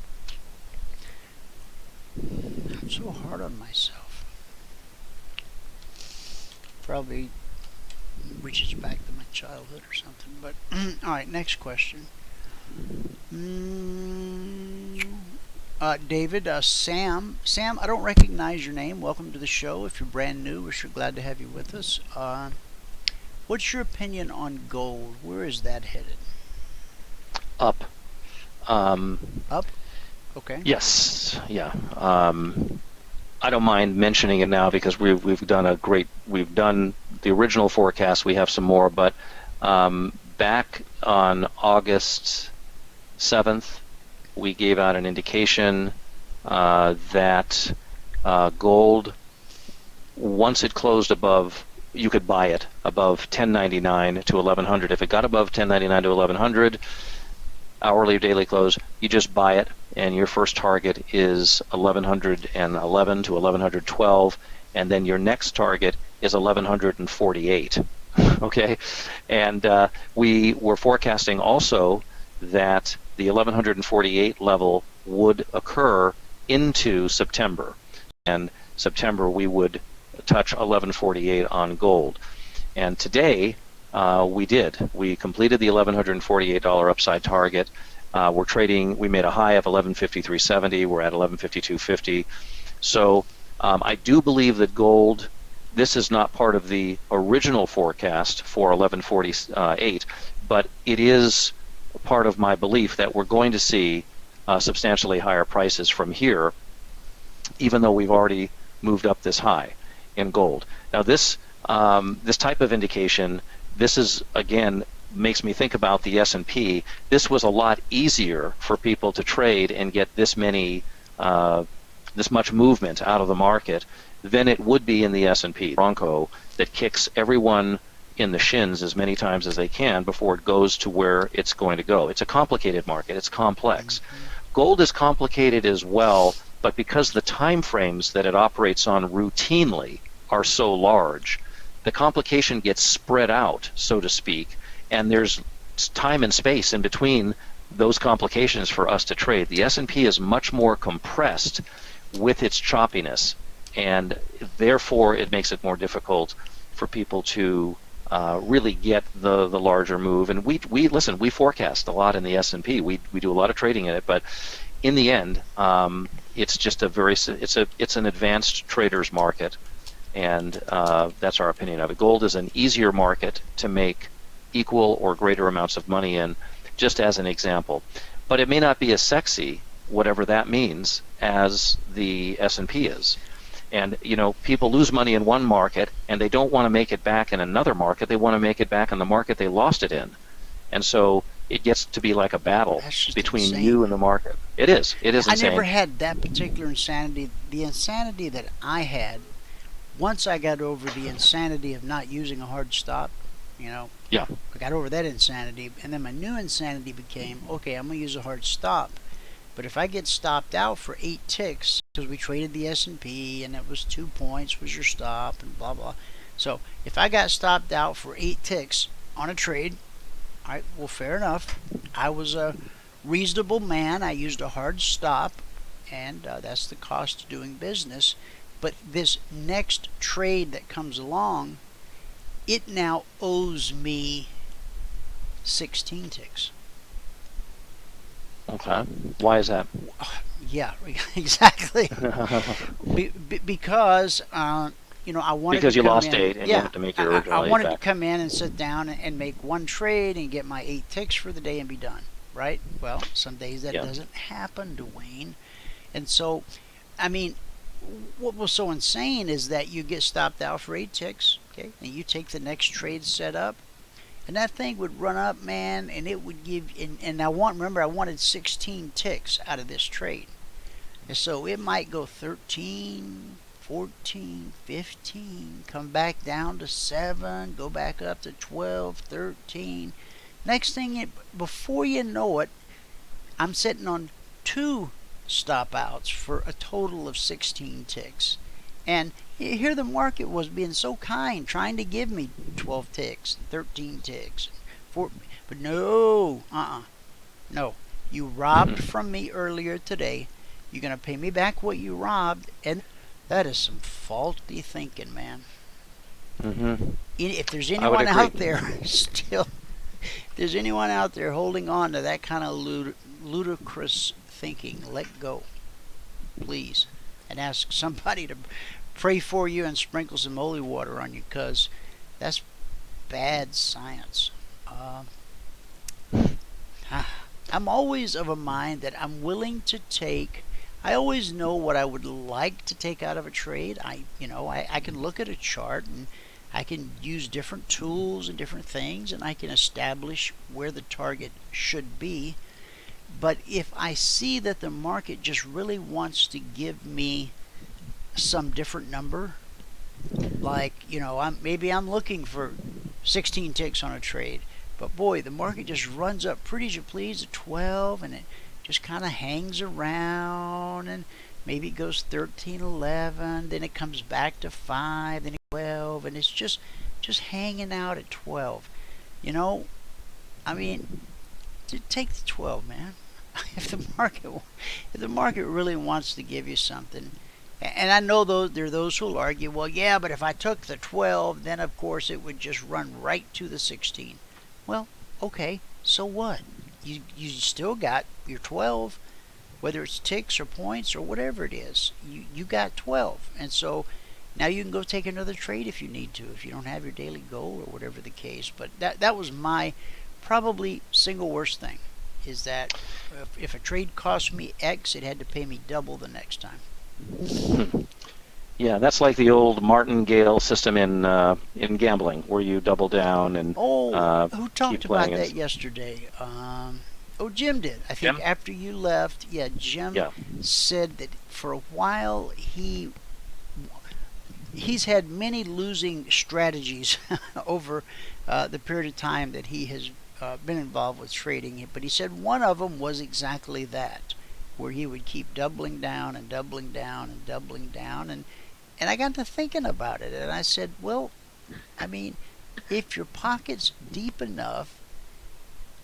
I'm so hard on myself. Probably reaches back to my childhood or something. But all right, next question. David, Sam, I don't recognize your name. Welcome to the show. If you're brand new, we're sure glad to have you with us. What's your opinion on gold? Where is that headed? Up. Up? Okay. Yes. Yeah. I don't mind mentioning it now because we've done the original forecast. We have some more, but back on August 7th, we gave out an indication that gold, once it closed above, you could buy it above 1099 to 1100. If it got above 1099 to 1100, hourly or daily close, you just buy it, and your first target is 1111 to 1112, and then your next target is 1148. Okay, and we were forecasting also that the 1148 level would occur into September, and September we would touch 1148 on gold. And today, we did. We completed the $1,148 upside target. We're trading. We made a high of 1153.70. We're at 1152.50. So I do believe that gold. This is not part of the original forecast for 1148, but it is part of my belief that we're going to see substantially higher prices from here, even though we've already moved up this high in gold. Now this type of indication, this is again makes me think about the S&P. This was a lot easier for people to trade and get this much movement out of the market than it would be in the S&P Bronco that kicks everyone in the shins as many times as they can before it goes to where it's going to go. It's a complicated market. It's complex. Gold is complicated as well, but because the time frames that it operates on routinely are so large, the complication gets spread out, so to speak, and there's time and space in between those complications for us to trade. The S&P is much more compressed with its choppiness, and therefore it makes it more difficult for people to really get the larger move. And we listen, we forecast a lot in the S&P. We do a lot of trading in it, but in the end, it's just it's an advanced trader's market, and that's our opinion of it. Gold is an easier market to make equal or greater amounts of money in, just as an example. But it may not be as sexy, whatever that means, as the S&P is. And people lose money in one market and they don't want to make it back in another market. They want to make it back in the market they lost it in. And so it gets to be like a battle between insane. You and the market. It is insane. I never had that particular insanity. The insanity that I had, once I got over the insanity of not using a hard stop, Yeah. I got over that insanity, and then my new insanity became, okay, I'm going to use a hard stop. But if I get stopped out for 8 ticks, because we traded the S&P and it was 2 points was your stop and blah blah. So if I got stopped out for 8 ticks on a trade, all right, well, fair enough. I was a reasonable man. I used a hard stop, and that's the cost of doing business. But this next trade that comes along, it now owes me 16 ticks. Okay. Why is that? Yeah, exactly. Because I wanted Because to you come lost in, 8 and you wanted to make your original I 8 wanted to back. come in and sit down and make one trade and get my 8 ticks for the day and be done. Right? Well, some days that doesn't happen, Dwayne. And so, what was so insane is that you get stopped out for 8 ticks, okay, and you take the next trade set up, and that thing would run up, man, and it would give. And I wanted 16 ticks out of this trade, and so it might go 13, 14, 15, come back down to 7, go back up to 12, 13. Next thing, before you know it, I'm sitting on 2 stop outs for a total of 16 ticks. And here the market was being so kind, trying to give me 12 ticks, 13 ticks, 4, but no, no. You robbed from me earlier today. You're going to pay me back what you robbed, and that is some faulty thinking, man. Mm-hmm. If there's anyone out there still, if there's anyone out there holding on to that kind of ludicrous thinking, let go, please, and ask somebody to pray for you and sprinkle some holy water on you, because that's bad science. I'm always of a mind that I'm willing to take. I always know what I would like to take out of a trade. I can look at a chart and I can use different tools and different things, and I can establish where the target should be. But if I see that the market just really wants to give me some different number, like, I'm looking for 16 ticks on a trade, but boy, the market just runs up pretty as you please to 12, and it just kind of hangs around, and maybe it goes 13, 11, then it comes back to 5, then 12, and it's just hanging out at 12. Take the 12, man. If the market really wants to give you something, And I know there are those who'll argue, well, yeah, but if I took the 12, then of course it would just run right to the 16. Well, okay, so what? You still got your 12, whether it's ticks or points or whatever it is. You got 12, and so now you can go take another trade if you need to, if you don't have your daily goal or whatever the case. But that was my probably single worst thing, is that if a trade cost me X, it had to pay me double the next time. Yeah, that's like the old martingale system in gambling, where you double down and Who talked keep about playing. that yesterday? Jim did. I think Jim? after you left, Jim said that for a while he's had many losing strategies over the period of time that he has been involved with trading. But he said one of them was exactly that, where he would keep doubling down and doubling down and doubling down. And I got to thinking about it, and I said, well, I mean, if your pocket's deep enough,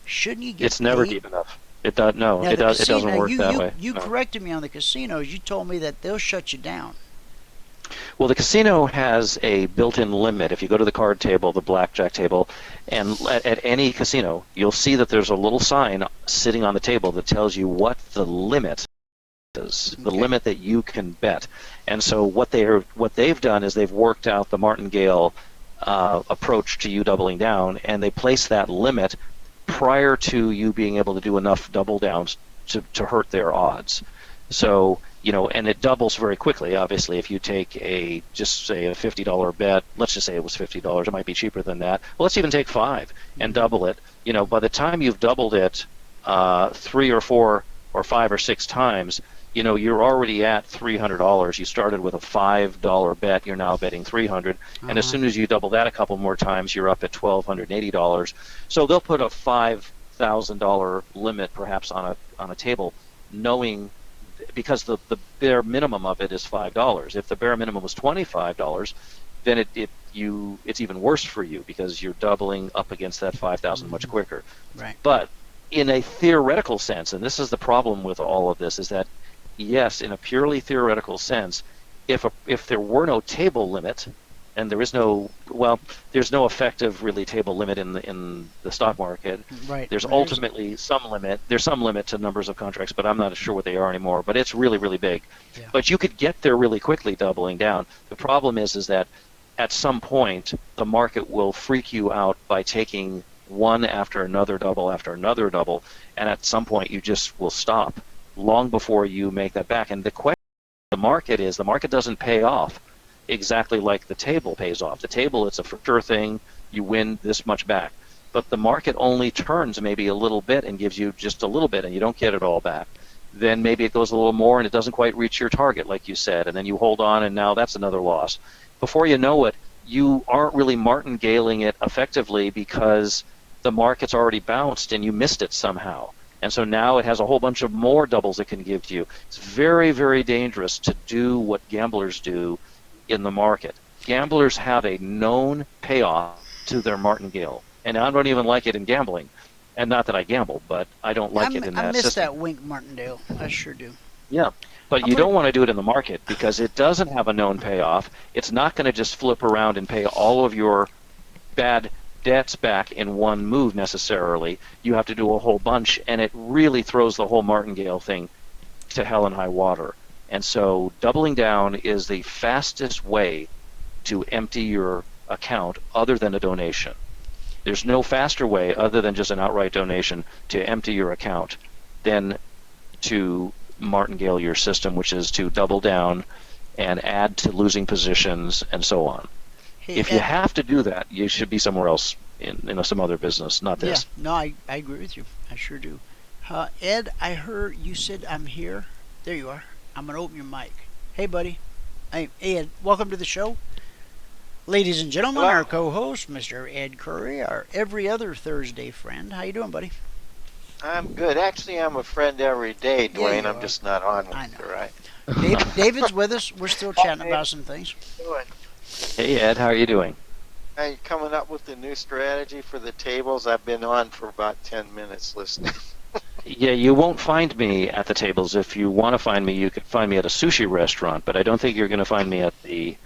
shouldn't you get It's never paid? deep enough. It does no. Now, It doesn't work that way. You No. corrected me on the casinos. You told me that they'll shut you down. Well, the casino has a built-in limit. If you go to the card table, the blackjack table, and at any casino, you'll see that there's a little sign sitting on the table that tells you what the limit is, the limit that you can bet. And so what they've done is they've worked out the martingale approach to you doubling down, and they place that limit prior to you being able to do enough double downs to hurt their odds. So, and it doubles very quickly. Obviously, if you take just say a $50 bet, let's just say it was $50, it might be cheaper than that. Well, let's even take 5 and double it. By the time you've doubled it 3 or 4 or 5 or 6 times, you're already at $300. You started with a $5 bet, you're now betting $300, and as soon as you double that a couple more times, you're up at $1,280. So they'll put a $5,000 limit perhaps on a table, knowing, because the bare minimum of it is $5. If the bare minimum was $25, then it's even worse for you, because you're doubling up against that 5,000 much quicker. Right. But in a theoretical sense, and this is the problem with all of this, is that yes, in a purely theoretical sense, if there were no table limit, and there's no effective really table limit in the stock market. Right. There's ultimately some limit. There's some limit to numbers of contracts, but I'm not sure what they are anymore. But it's really, really big. Yeah. But you could get there really quickly doubling down. The problem is that at some point the market will freak you out by taking one after another double, and at some point you just will stop long before you make that back. And the question of the market doesn't pay off exactly like the table pays off. The table, it's a for sure thing, you win this much back. But the market only turns maybe a little bit and gives you just a little bit, and you don't get it all back. Then maybe it goes a little more and it doesn't quite reach your target, like you said, and then you hold on, and now that's another loss. Before you know it, you aren't really martingaling it effectively, because the market's already bounced and you missed it somehow. And so now it has a whole bunch of more doubles it can give to you. It's very, very dangerous to do what gamblers do in the market. Gamblers have a known payoff to their martingale, and I don't even like it in gambling. And not that I gamble, but I don't like it in that I miss system. that wink martingale. I sure do. Yeah, but you don't want to do it in the market, because it doesn't have a known payoff. It's not going to just flip around and pay all of your bad debts back in one move necessarily. You have to do a whole bunch, and it really throws the whole martingale thing to hell and high water. And so doubling down is the fastest way to empty your account other than a donation. There's no faster way other than just an outright donation to empty your account than to martingale your system, which is to double down and add to losing positions and so on. Hey, If you have to do that, you should be somewhere else in some other business, not this. Yeah, no, I agree with you. I sure do. Ed, I heard you said I'm here. There you are. I'm going to open your mic. Hey, buddy. Hey, Ed, welcome to the show. Ladies and gentlemen, Hello. our co-host, Mr. Ed Curry, our every other Thursday friend. How you doing, buddy? I'm good. Actually, I'm a friend every day, Yeah, Dwayne. you I'm are. just not on I with know. you, right? David's with us. We're still chatting about some things. Doing. Hey, Ed, how are you doing? Are you coming up with the new strategy for the tables? I've been on for about 10 minutes listening. Yeah, you won't find me at the tables. If you want to find me, you can find me at a sushi restaurant, but I don't think you're going to find me at the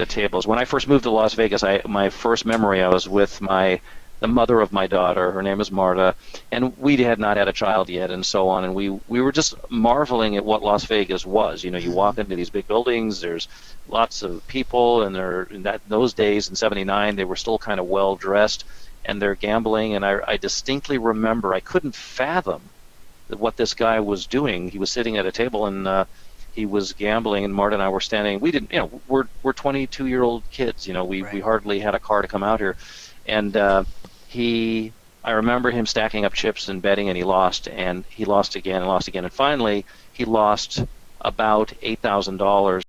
tables. When I first moved to Las Vegas, my first memory, I was with the mother of my daughter. Her name is Marta, and we had not had a child yet, and so on. And we were just marveling at what Las Vegas was. You know, you walk into these big buildings. There's lots of people, and those days in '79, they were still kind of well dressed, and they're gambling. And I distinctly remember I couldn't fathom what this guy was doing. He was sitting at a table and he was gambling, and Marta and I were standing. We didn't, we're 22-year-old kids. We hardly had a car to come out here, and I remember him stacking up chips and betting, and he lost again and lost again, and finally he lost about $8,000.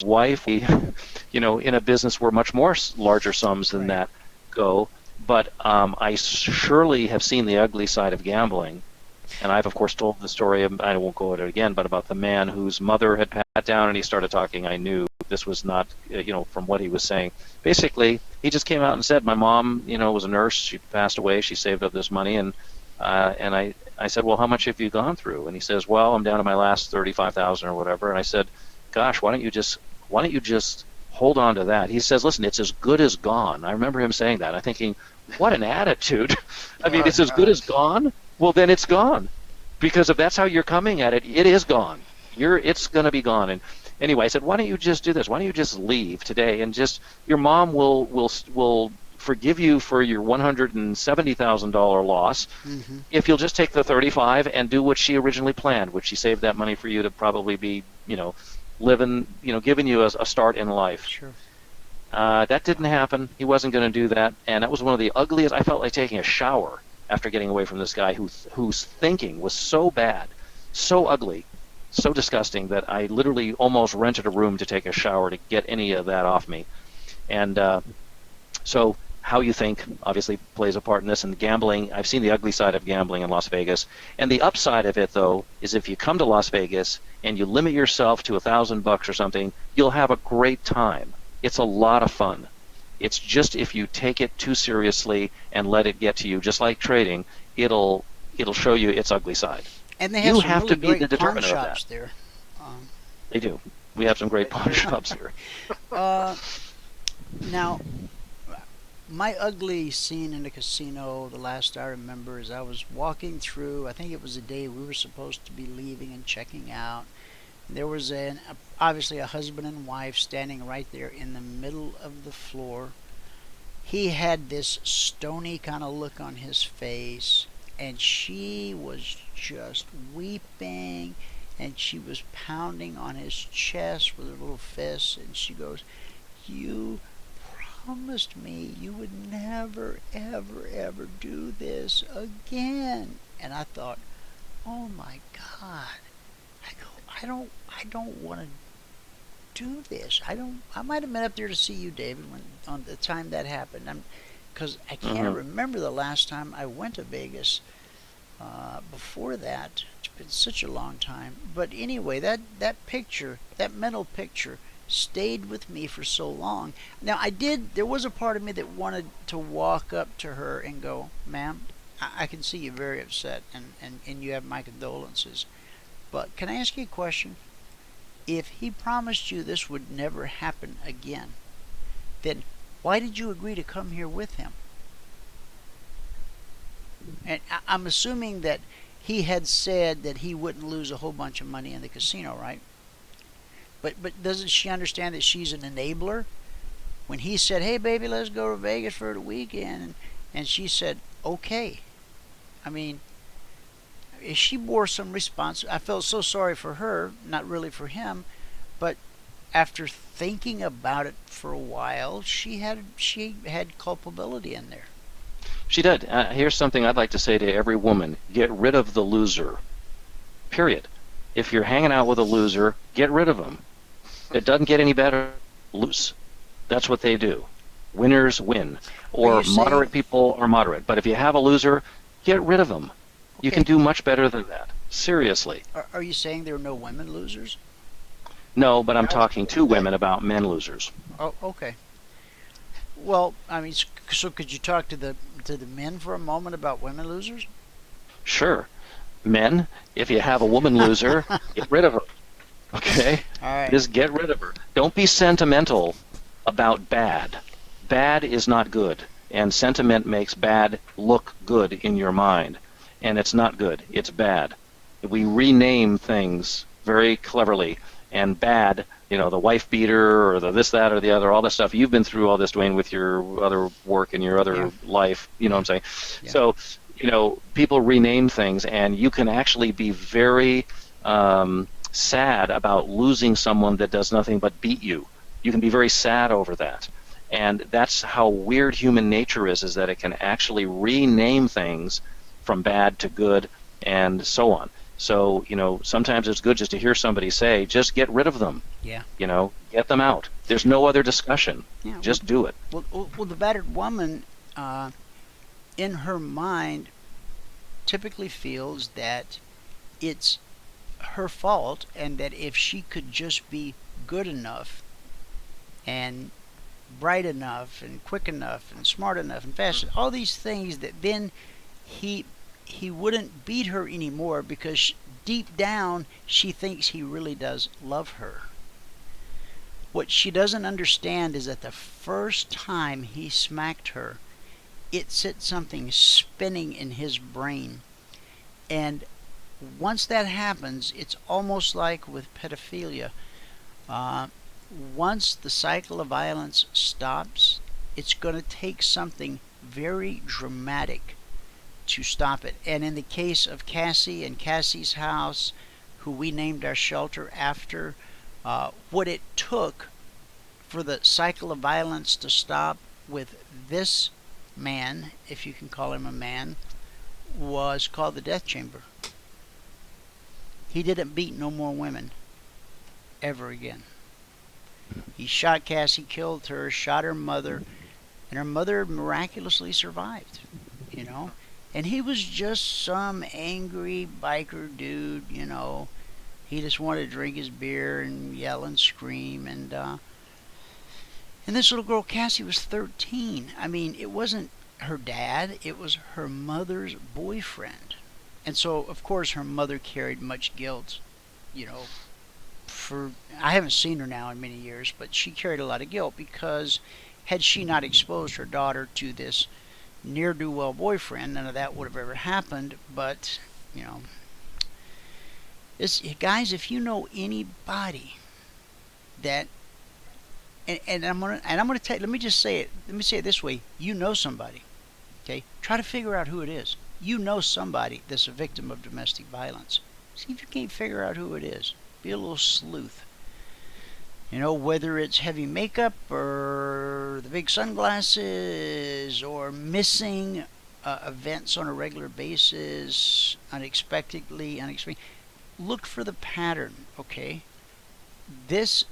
Wife, in a business where much more larger sums than that go, but I surely have seen the ugly side of gambling. And I've, of course, told the story, I won't go into it again, but about the man whose mother had pat down and he started talking. I knew this was not, from what he was saying. Basically, he just came out and said, my mom, was a nurse. She passed away. She saved up this money. And I said, well, how much have you gone through? And he says, well, I'm down to my last 35,000 or whatever. And I said, gosh, why don't you just hold on to that? He says, listen, it's as good as gone. I remember him saying that. I'm thinking, what an attitude. I mean, it's as good as gone? Well, then it's gone, because if that's how you're coming at it, it is gone. It's going to be gone. And anyway, I said, why don't you just do this? Why don't you just leave today and just your mom will forgive you for your $170,000 loss if you'll just take the 35 and do what she originally planned, which she saved that money for you to probably be, living, giving you a start in life. Sure. That didn't happen. He wasn't going to do that, and that was one of the ugliest. I felt like taking a shower after getting away from this guy whose thinking was so bad, so ugly, so disgusting that I literally almost rented a room to take a shower to get any of that off me. And so how you think obviously plays a part in this. And gambling, I've seen the ugly side of gambling in Las Vegas. And the upside of it, though, is if you come to Las Vegas and you limit yourself to $1,000 or something, you'll have a great time. It's a lot of fun. It's just if you take it too seriously and let it get to you, just like trading, it'll show you its ugly side. And they have some really great pawn shops shops there. They do. We have some great pawn shops here. Now, my ugly scene in the casino, the last I remember, is I was walking through, I think it was the day we were supposed to be leaving and checking out. There was obviously a husband and wife standing right there in the middle of the floor. He had this stony kind of look on his face, and she was just weeping, and she was pounding on his chest with her little fists, and she goes, "You promised me you would never, ever, ever do this again." And I thought, oh my God. I don't want to do this. I might have been up there to see you, David, on the time that happened. Because I can't remember the last time I went to Vegas. Before that, it's been such a long time. But anyway, that picture, that mental picture, stayed with me for so long. Now there was a part of me that wanted to walk up to her and go, "Ma'am, I can see you're very upset, and you have my condolences. But can I ask you a question? If he promised you this would never happen again, then why did you agree to come here with him?" And I'm assuming that he had said that he wouldn't lose a whole bunch of money in the casino, right? But doesn't she understand that she's an enabler? When he said, "Hey, baby, let's go to Vegas for the weekend," and she said, "Okay." I mean, she bore some response. I felt so sorry for her, not really for him, but after thinking about it for a while, she had culpability in there. She did. Here's something I'd like to say to every woman: get rid of the loser. Period. If you're hanging out with a loser, get rid of him. It doesn't get any better. Lose. That's what they do. Winners win. Or moderate people are moderate. But if you have a loser, get rid of them. You can do much better than that. Seriously. Are you saying there are no women losers? No, but I'm talking to women about men losers. Oh, okay. Well, I mean, so could you talk to the men for a moment about women losers? Sure. Men, if you have a woman loser, get rid of her. Okay? All right. Just get rid of her. Don't be sentimental about bad. Bad is not good, and sentiment makes bad look good in your mind, and it's not good. It's bad. We rename things very cleverly, and bad, the wife beater or the this, that, or the other, all this stuff. You've been through all this, Dwayne, with your other work and your other life. You know what I'm saying? Yeah. So, people rename things, and you can actually be very sad about losing someone that does nothing but beat you. You can be very sad over that. And that's how weird human nature is that it can actually rename things from bad to good and so on. So, sometimes it's good just to hear somebody say, just get rid of them. Yeah. Get them out. There's no other discussion. Yeah. Just do it. Well, the battered woman, in her mind, typically feels that it's her fault, and that if she could just be good enough and bright enough and quick enough and smart enough and fast, all these things, that then he wouldn't beat her anymore, because deep down she thinks he really does love her. What she doesn't understand is that the first time he smacked her, it set something spinning in his brain. And once that happens, it's almost like with pedophilia. Once the cycle of violence stops, it's going to take something very dramatic to stop it. And in the case of Cassie and Cassie's house, who we named our shelter after, what it took for the cycle of violence to stop with this man, if you can call him a man, was called the death chamber. He didn't beat no more women ever again. He shot Cassie, killed her, shot her mother, and her mother miraculously survived, And he was just some angry biker dude, He just wanted to drink his beer and yell and scream. And this little girl, Cassie, was 13. I mean, it wasn't her dad, it was her mother's boyfriend. And so, of course, her mother carried much guilt, I haven't seen her now in many years, but she carried a lot of guilt, because had she not exposed her daughter to this ne'er-do-well boyfriend, none of that would have ever happened. But, guys, if you know anybody that, and I'm gonna tell you, let me just say it. Let me say it this way: you know somebody, okay? Try to figure out who it is. You know somebody that's a victim of domestic violence. See if you can't figure out who it is. Be a little sleuth. Whether it's heavy makeup or the big sunglasses or missing events on a regular basis, unexpectedly. Look for the pattern, okay? This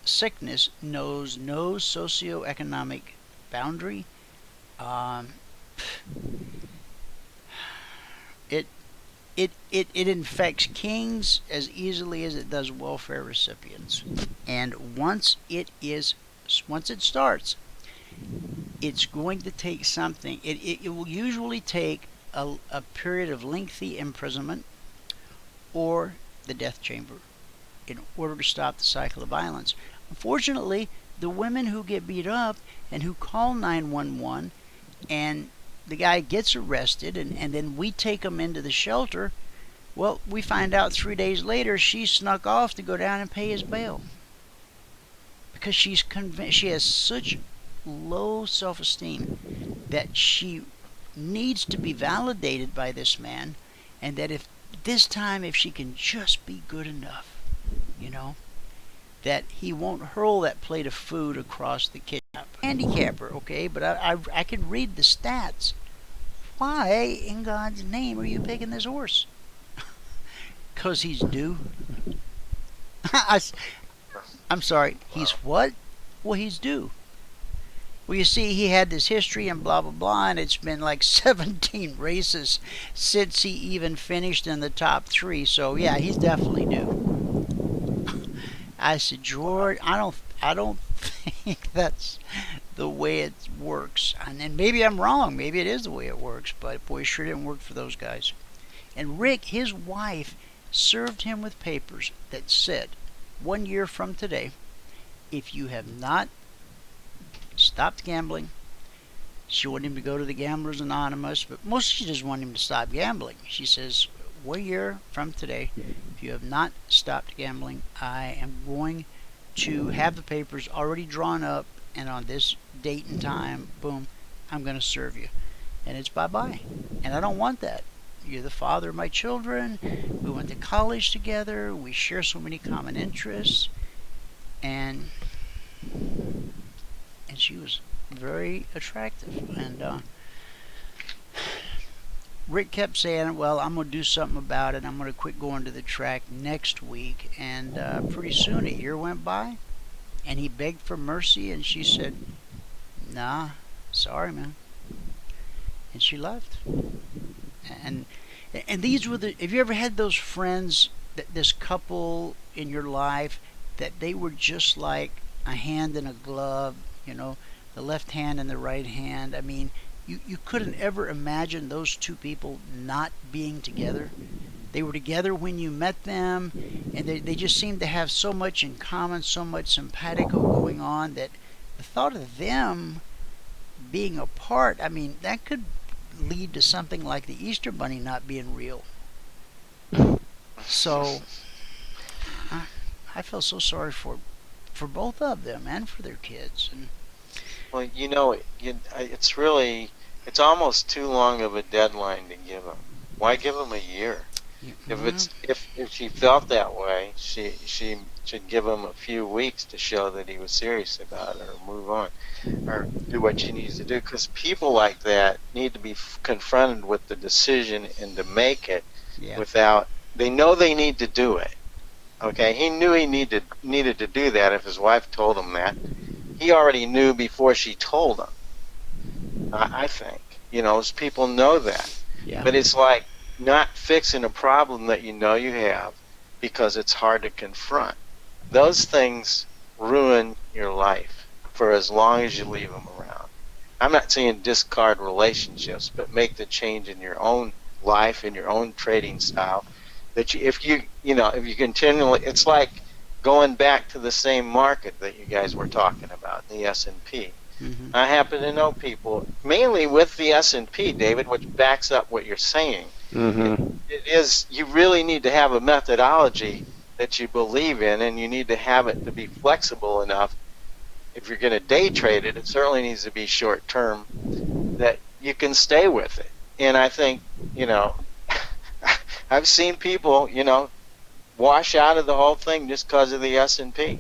sickness knows no socioeconomic boundary. It infects kings as easily as it does welfare recipients. And once it starts, it's going to take something. It will usually take a period of lengthy imprisonment or the death chamber in order to stop the cycle of violence. Unfortunately, the women who get beat up and who call 911 and the guy gets arrested, and then we take him into the shelter, well, we find out 3 days later she snuck off to go down and pay his bail. Because she's convinced, she has such low self-esteem that she needs to be validated by this man, and that if she can just be good enough, that he won't hurl that plate of food across the kitchen. Handicapper, okay, but I can read the stats. Why in God's name are you picking this horse? Because he's due. I'm sorry, he's what? Well, he's due. Well, you see, he had this history and blah, blah, blah, and it's been like 17 races since he even finished in the top 3. So, yeah, he's definitely due. I said, George, I don't think that's the way it works. And then maybe I'm wrong. Maybe it is the way it works. But, boy, it sure didn't work for those guys. And Rick, his wife, served him with papers that said, 1 year from today, if you have not stopped gambling, she wanted him to go to the Gamblers Anonymous, but mostly she just wanted him to stop gambling. She says, 1 year from today, if you have not stopped gambling, I am going to have the papers already drawn up, and on this date and time, boom, I'm going to serve you. And it's bye-bye. And I don't want that. You're the father of my children. We went to college together. We share so many common interests. And she was very attractive. And Rick kept saying, well, I'm going to do something about it. I'm going to quit going to the track next week. And pretty soon a year went by, and he begged for mercy, and she said, nah, sorry, man. And she left. And these were the, have you ever had those friends, that this couple in your life, that they were just like a hand in a glove, you know, the left hand and the right hand? I mean, you couldn't ever imagine those two people not being together. They were together when you met them, and they just seemed to have so much in common, so much simpatico going on, that the thought of them being apart, I mean, that could lead to something like the Easter Bunny not being real. So I feel so sorry for both of them and for their kids. And well, you know, it's almost too long of a deadline to give them. Why give them a year? If she felt that way, she should give him a few weeks to show that he was serious about it, or move on, or do what she needs to do. Because people like that need to be confronted with the decision and to make it without. They know they need to do it. Okay, he knew he needed to do that. If his wife told him that, he already knew before she told him. I think, you know, people know that. Yeah. But it's like not fixing a problem that you know you have because it's hard to confront. Those things ruin your life for as long as you leave them around. I'm not saying discard relationships, but make the change in your own life, in your own trading style. That if you continually, it's like going back to the same market that you guys were talking about, the S&P. Mm-hmm. I happen to know people, mainly with the S&P, David, which backs up what you're saying. Mm-hmm. It is, you really need to have a methodology that you believe in, and you need to have it to be flexible enough. If you're going to day trade it, it certainly needs to be short term, that you can stay with it. And I think, you know, I've seen people, you know, wash out of the whole thing just because of the S&P.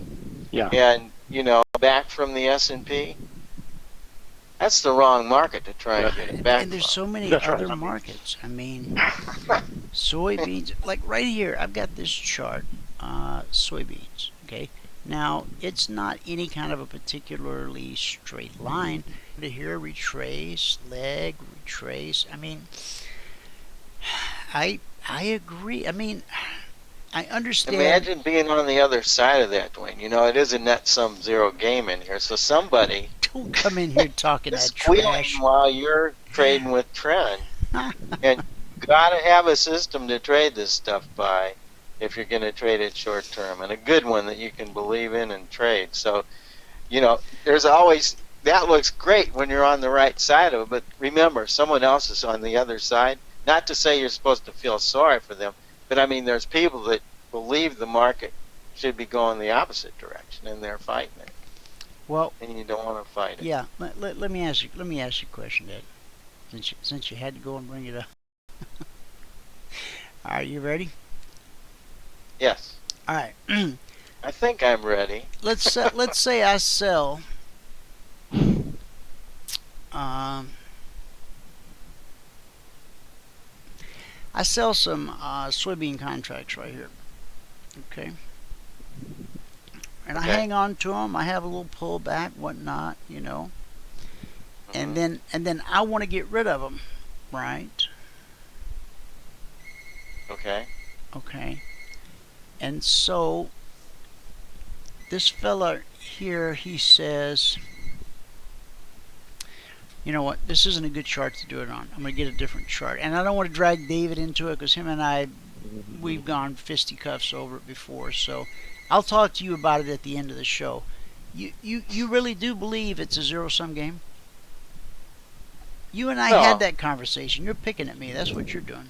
Yeah. And, you know, back from the S&P, that's the wrong market to try and get it back. And there's so many That's other right. markets. I mean, soybeans, like right here, I've got this chart, soybeans, okay? Now, it's not any kind of a particularly straight line. Here, retrace, leg, retrace. I mean, I agree. I mean, I understand. Imagine being on the other side of that, Dwayne. You know, it is a net sum zero game in here. So somebody don't come in here talking that squealing trash while you're trading with trend. And you got to have a system to trade this stuff by if you're going to trade it short term, and a good one that you can believe in and trade. So, you know, there's always, that looks great when you're on the right side of it, but remember, someone else is on the other side. Not to say you're supposed to feel sorry for them, but I mean, there's people that believe the market should be going the opposite direction, and they're fighting it. Well, and you don't want to fight it. Yeah, let me ask you a question, Ed. Since you had to go and bring it up. All right, you ready? Yes. All right. I think I'm ready. Let's say I sell. I sell some soybean contracts right here. Okay. And I hang on to them. I have a little pullback, whatnot, you know. And then I want to get rid of them, right? Okay. Okay. And so this fella here, he says, You know what? This isn't a good chart to do it on. I'm going to get a different chart. And I don't want to drag David into it because him and I, we've gone fisticuffs over it before. So I'll talk to you about it at the end of the show. You really do believe it's a zero-sum game? You and I had that conversation. You're picking at me. That's what you're doing.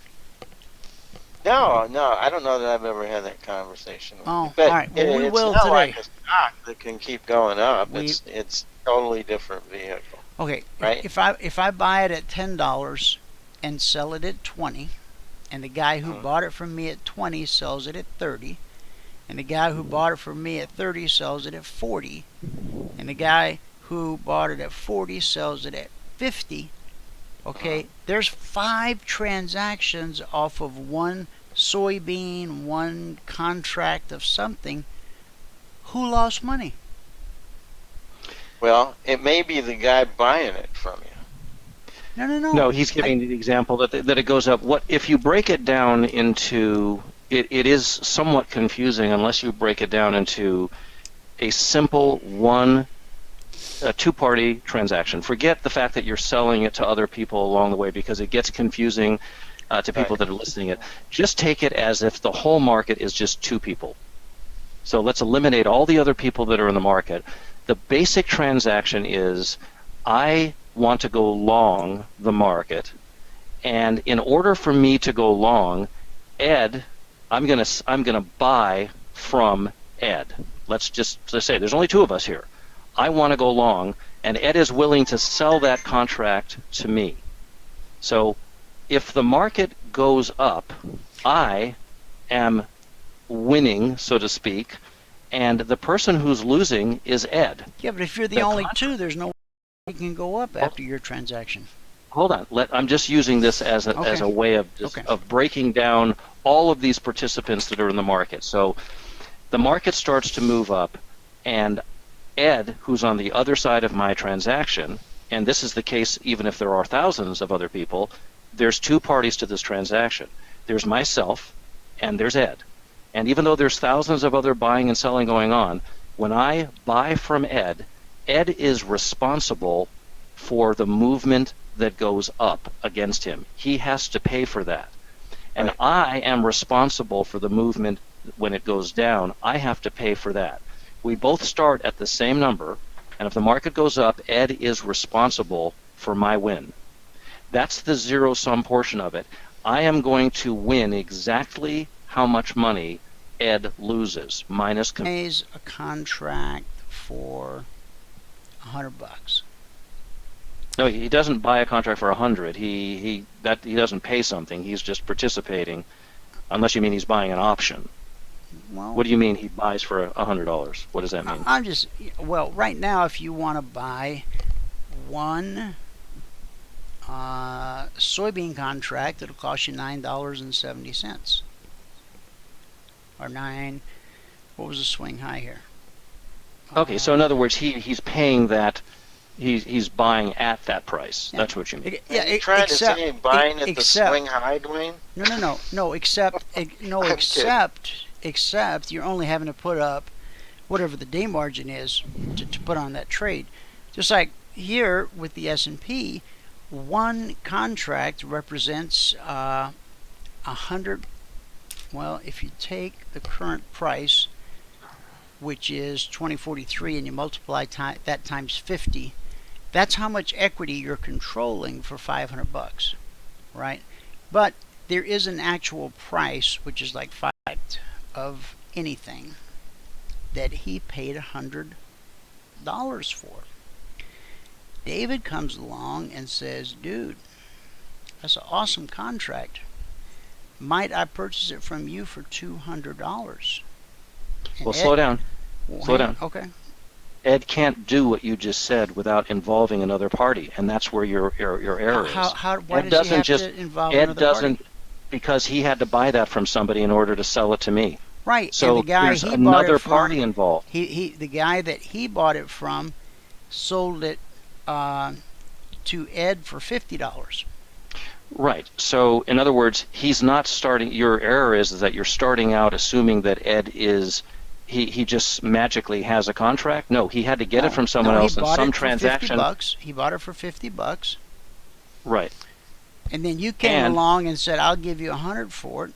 No, I don't know that I've ever had that conversation with you. But all right. Well, we will it's not today. like a stock that can keep going up. It's totally different vehicle. Okay. Right? If I buy it at $10 and sell it at 20, and the guy who bought it from me at 20 sells it at 30, and the guy who bought it from me at 30 sells it at 40, and the guy who bought it at 40 sells it at 50. Okay, there's 5 transactions off of one soybean, one contract of something. Who lost money? Well, it may be the guy buying it from you. No. No, he's giving the example that it goes up. What if you break it down into it is somewhat confusing unless you break it down into a simple a two-party transaction. Forget the fact that you're selling it to other people along the way because it gets confusing to people that are listening it. Just take it as if the whole market is just 2 people. So let's eliminate all the other people that are in the market. The basic transaction is I want to go long the market, and in order for me to go long, Ed, I'm gonna buy from Ed. Let's say there's only 2 of us here. I want to go long, and Ed is willing to sell that contract to me. So if the market goes up, I am winning, so to speak, and the person who's losing is Ed. Yeah, but if you're the only 2, there's no way you can go up after your transaction. Hold on. I'm just using this as a way of breaking down all of these participants that are in the market. So the market starts to move up, and Ed, who's on the other side of my transaction, and this is the case even if there are thousands of other people, there's 2 parties to this transaction. There's myself, and there's Ed. And even though there's thousands of other buying and selling going on, when I buy from Ed, Ed is responsible for the movement that goes up against him. He has to pay for that. And Right. I am responsible for the movement when it goes down. I have to pay for that. We both start at the same number, and if the market goes up, Ed is responsible for my win. That's the zero-sum portion of it. I am going to win exactly how much money Ed loses, minus Pays a contract for $100. No, he doesn't buy a contract for 100. He doesn't pay something. He's just participating, unless you mean he's buying an option. Well, What do you mean he buys for $100? What does that mean? Right now, if you want to buy one soybean contract, it'll cost you $9.70. Or what was the swing high here? Okay, so in other words, he's paying that. He's buying at that price. Yeah. That's what you mean. Yeah, Are you trying to say buying at the swing high, Dwayne? No. Except you're only having to put up whatever the day margin is to put on that trade. Just like here with the S&P, one contract represents 100. Well, if you take the current price, which is 2043, and you multiply that times 50, that's how much equity you're controlling for $500, right? But there is an actual price, which is like $5 of anything, that he paid $100 for. David comes along and says, dude, that's an awesome contract. Might I purchase it from you for $200? Well, slow down. Slow down. Okay. Ed can't do what you just said without involving another party, and that's where your error is. Why does he have to involve another party? Because he had to buy that from somebody in order to sell it to me. Right. So and the guy there's he another bought it from, party involved. The guy that he bought it from sold it to Ed for $50. Right. So, in other words, he's not starting. Your error is that you're starting out assuming that Ed is he just magically has a contract? No, he had to get it from someone else in some transaction. He bought it for $50. Right. And then you came along and said, I'll give you $100 for it.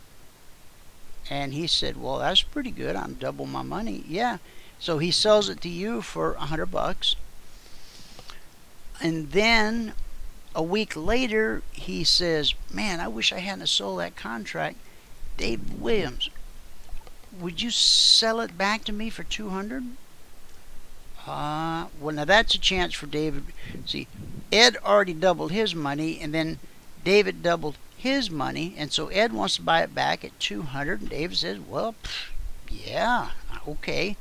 And he said, well, that's pretty good. I'm double my money. Yeah. So he sells it to you for $100. And then a week later, he says, man, I wish I hadn't sold that contract. Dave Williams, would you sell it back to me for $200? Well, now that's a chance for David. See, Ed already doubled his money, and then David doubled his money, and so Ed wants to buy it back at $200, and David says, well, yeah, okay.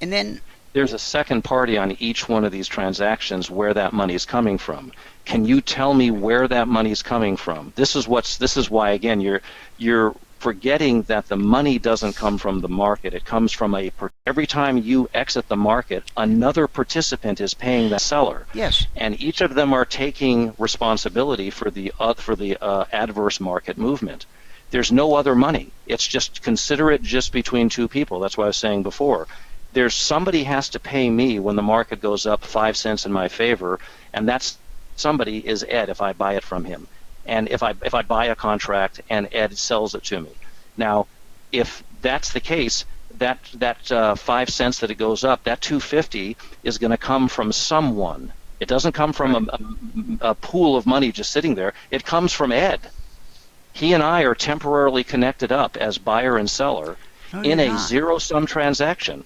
And then there's a second party on each one of these transactions where that money is coming from. Can you tell me where that money is coming from? This is why, again, you're forgetting that the money doesn't come from the market. It comes from every time you exit the market, another participant is paying the seller. Yes. And each of them are taking responsibility for the adverse market movement. There's no other money. It's just, consider it just between two people. That's what I was saying before. There's somebody has to pay me when the market goes up 5 cents in my favor, and that's somebody is Ed if I buy it from him. And if I buy a contract and Ed sells it to me. Now, if that's the case, that 5 cents that it goes up, that $2.50 is going to come from someone. It doesn't come from a pool of money just sitting there. It comes from Ed. He and I are temporarily connected up as buyer and seller in a zero-sum transaction.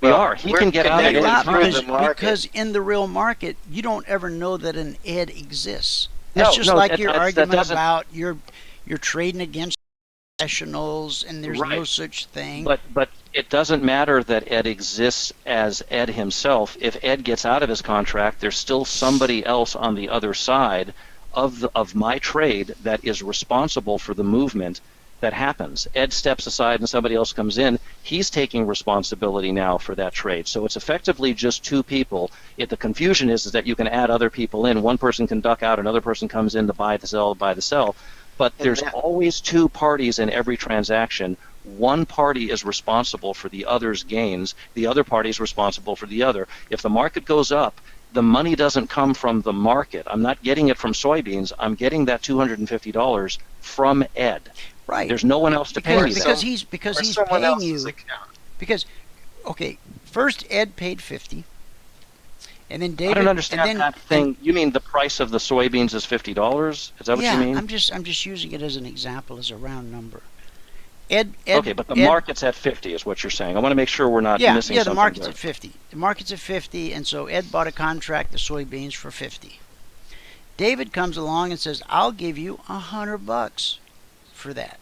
We are. He can get out at any time. Because in the real market, you don't ever know that an Ed exists. That's just like your argument about you're trading against professionals and there's no such thing. But it doesn't matter that Ed exists as Ed himself. If Ed gets out of his contract, there's still somebody else on the other side of my trade that is responsible for the movement that happens. Ed steps aside and somebody else comes in. He's taking responsibility now for that trade. So it's effectively just two people. The confusion is that you can add other people in. One person can duck out, another person comes in to buy, to sell, buy, to sell. But there's always two parties in every transaction. One party is responsible for the other's gains. The other party is responsible for the other. If the market goes up, the money doesn't come from the market. I'm not getting it from soybeans. I'm getting that $250 from Ed. Right. There's no one else to pay me. Because he's paying you. Because, okay, first Ed paid $50, and then David. I don't understand that thing. You mean the price of the soybeans is $50? Is that what you mean? I'm just using it as an example, as a round number. Okay, but the market's at 50 is what you're saying. I want to make sure we're not missing something. Yeah, the market's at 50. The market's at 50, and so Ed bought a contract of soybeans for 50. David comes along and says, "I'll give you $100 for that."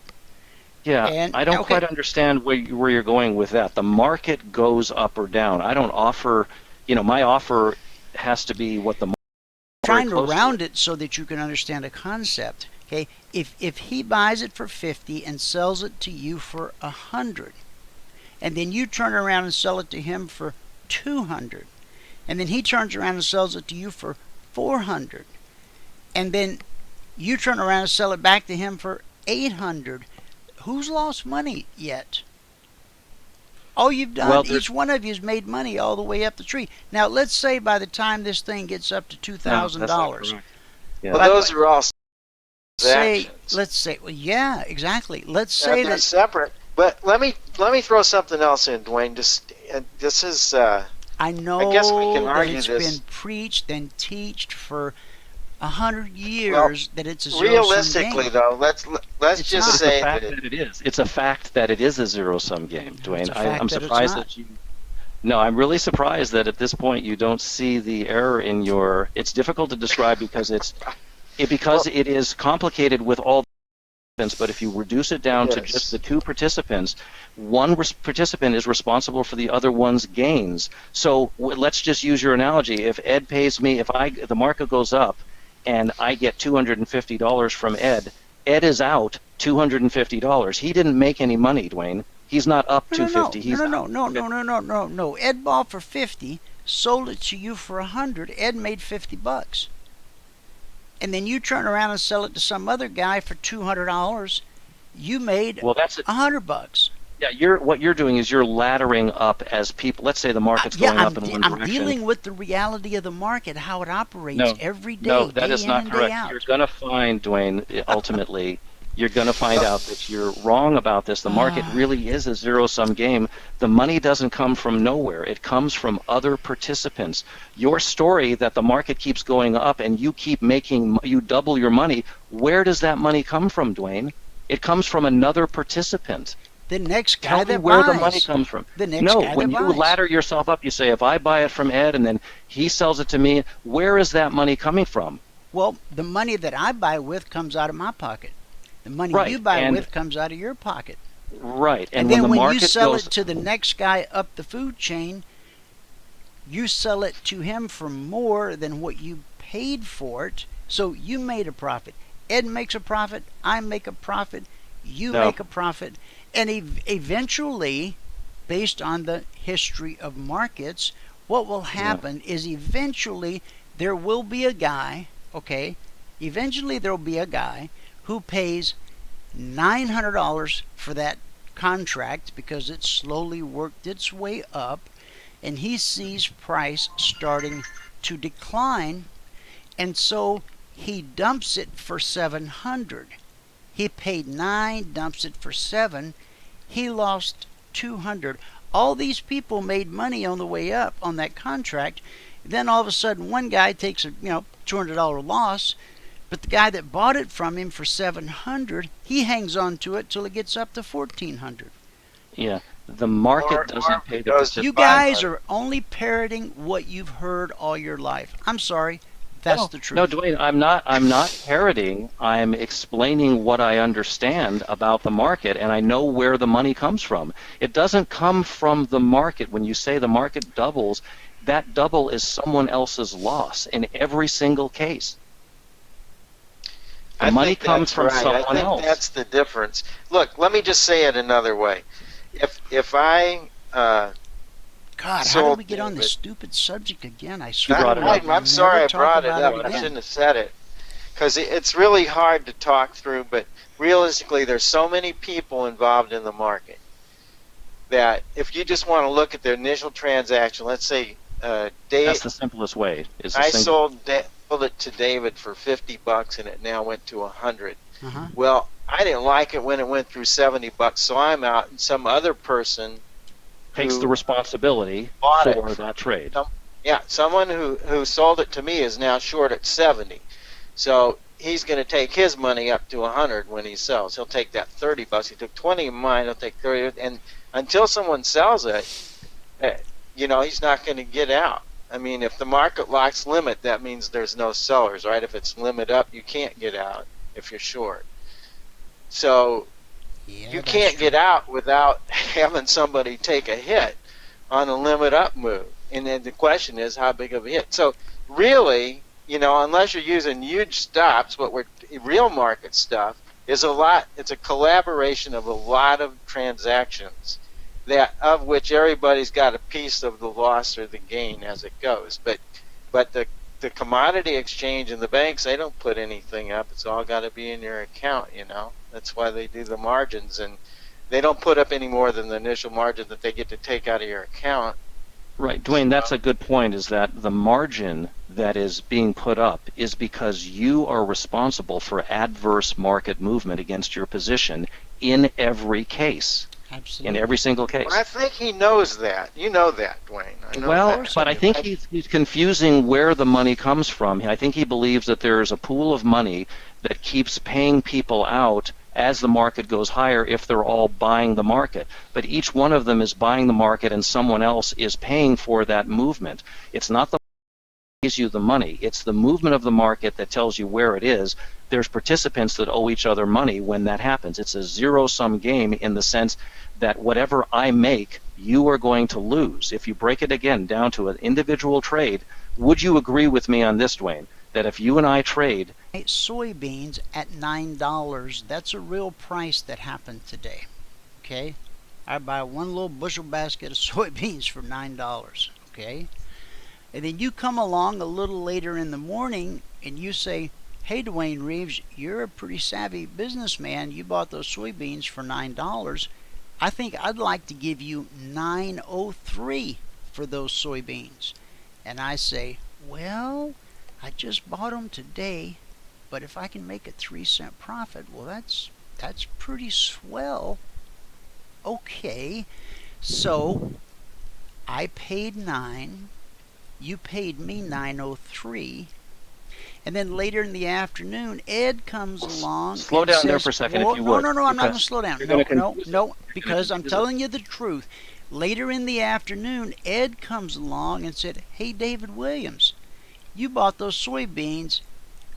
Yeah, and, I don't quite understand where you're going with that. The market goes up or down. I don't offer, my offer has to be what the market. Trying to round it so that you can understand a concept. Okay, if he buys it for 50 and sells it to you for 100, and then you turn around and sell it to him for 200, and then he turns around and sells it to you for 400, and then you turn around and sell it back to him for 800, who's lost money yet? All you've done, each one of you has made money all the way up the tree. Now, let's say by the time this thing gets up to $2,000. Yeah. Well, those are all let's say, well, yeah, exactly. Let's say that's separate. But let me throw something else in, Dwayne. This is. I know. I guess we can argue it's this. Been preached and teached for 100 years that it's a zero-sum game. Realistically, though, let's just say that it is. It's a fact that it is a zero-sum game, Dwayne. I'm surprised that you. No, I'm really surprised that at this point you don't see the error in your. It's difficult to describe because it is complicated with all the participants, but if you reduce it down to just the two participants, one participant is responsible for the other one's gains. So let's just use your analogy. If Ed pays me, the market goes up and I get $250 from Ed, Ed is out $250. He didn't make any money, Dwayne. He's not up $250. No. Ed bought for 50, sold it to you for 100. Ed made $50. And then you turn around and sell it to some other guy for $200, you made $100. Yeah, what you're doing is you're laddering up as people. Let's say the market's going up in one I'm direction. dealing with the reality of the market, how it operates No, every day, no, that day is in not and day correct. out. You're going to find, Dwayne, ultimately, you're going to find out that you're wrong about this. The market really is a zero-sum game. The money doesn't come from nowhere. It comes from other participants. Your story that the market keeps going up and you keep you double your money, where does that money come from, Dwayne? It comes from another participant. The next guy Tell me that where buys. the money comes from. The next No, guy when that you buys. ladder yourself up, you say, if I buy it from Ed and then he sells it to me, where is that money coming from? Well, the money that I buy with comes out of my pocket. The money Right, you buy and with comes out of your pocket. right, And when then the when you market sell goes, it to the next guy up the food chain, you sell it to him for more than what you paid for it. So you made a profit. Ed makes a profit. I make a profit. You No. make a profit. And eventually, based on the history of markets, what will happen is eventually there will be a guy, okay? Eventually there will be a guy who pays $900 for that contract because it slowly worked its way up, and he sees price starting to decline, and so he dumps it for 700. He paid 9, dumps it for 7. He lost 200. All these people made money on the way up on that contract. Then all of a sudden one guy takes a $200 loss, but the guy that bought it from him for 700, he hangs on to it till it gets up to 1400. yeah, the market doesn't pay the participant. You guys are only parroting what you've heard all your life. I'm sorry, that's the truth. No, Dwayne, I'm not parroting. I'm explaining what I understand about the market, and I know where the money comes from. It doesn't come from the market. When you say the market doubles, that double is someone else's loss in every single case. The money comes from someone else. I think that's the difference. Look, let me just say it another way. If I God, how sold did we get on this David- stupid subject again? I You swear. brought it up. I'm sorry I Never talk brought it about up. I again. shouldn't have said it. Because it's really hard to talk through, but realistically, there's so many people involved in the market that if you just want to look at the initial transaction, let's say That's the simplest way. sold it to David for $50 and it now went to $100. Uh-huh. Well, I didn't like it when it went through $70, so I'm out, and some other person Takes who the responsibility bought for it. that trade. Someone who sold it to me is now short at 70. So he's going to take his money up to 100 when he sells. He'll take that $30. He took 20 of mine. He'll take 30, and until someone sells it, he's not going to get out. I mean, if the market locks limit, that means there's no sellers, right? If it's limit up, you can't get out if you're short. So you can't get out without having somebody take a hit on a limit up move. And then the question is, how big of a hit? So really, unless you're using huge stops, real market stuff is it's a collaboration of a lot of transactions of which everybody's got a piece of the loss or the gain as it goes. But the commodity exchange and the banks, they don't put anything up. It's all got to be in your account, That's why they do the margins, and they don't put up any more than the initial margin that they get to take out of your account. Right, Dwayne, that's a good point, is that the margin that is being put up is because you are responsible for adverse market movement against your position in every case. Absolutely. In every single case. Well, I think he knows that. You know that, Dwayne. But I think he's confusing where the money comes from. I think he believes that there's a pool of money that keeps paying people out as the market goes higher if they're all buying the market. But each one of them is buying the market and someone else is paying for that movement. It's not the pays you the money. It's the movement of the market that tells you where it is. There's participants that owe each other money when that happens. It's a zero-sum game in the sense that whatever I make, you are going to lose. If you break it again down to an individual trade, would you agree with me on this, Dwayne, that if you and I trade soybeans at $9, that's a real price that happened today. Okay? I buy one little bushel basket of soybeans for $9. Okay? And then you come along a little later in the morning and you say, hey, Dwayne Reeves, you're a pretty savvy businessman. You bought those soybeans for $9. I think I'd like to give you 903 for those soybeans. And I say, well, I just bought them today, but if I can make a 3-cent profit, well, that's pretty swell. Okay, so I paid 9, you paid me 903, and then later in the afternoon, Ed comes along. Slow down there for a second, if you would. No, I'm not going to slow down. No, because I'm telling you the truth. Later in the afternoon, Ed comes along and said, hey, David Williams, you bought those soybeans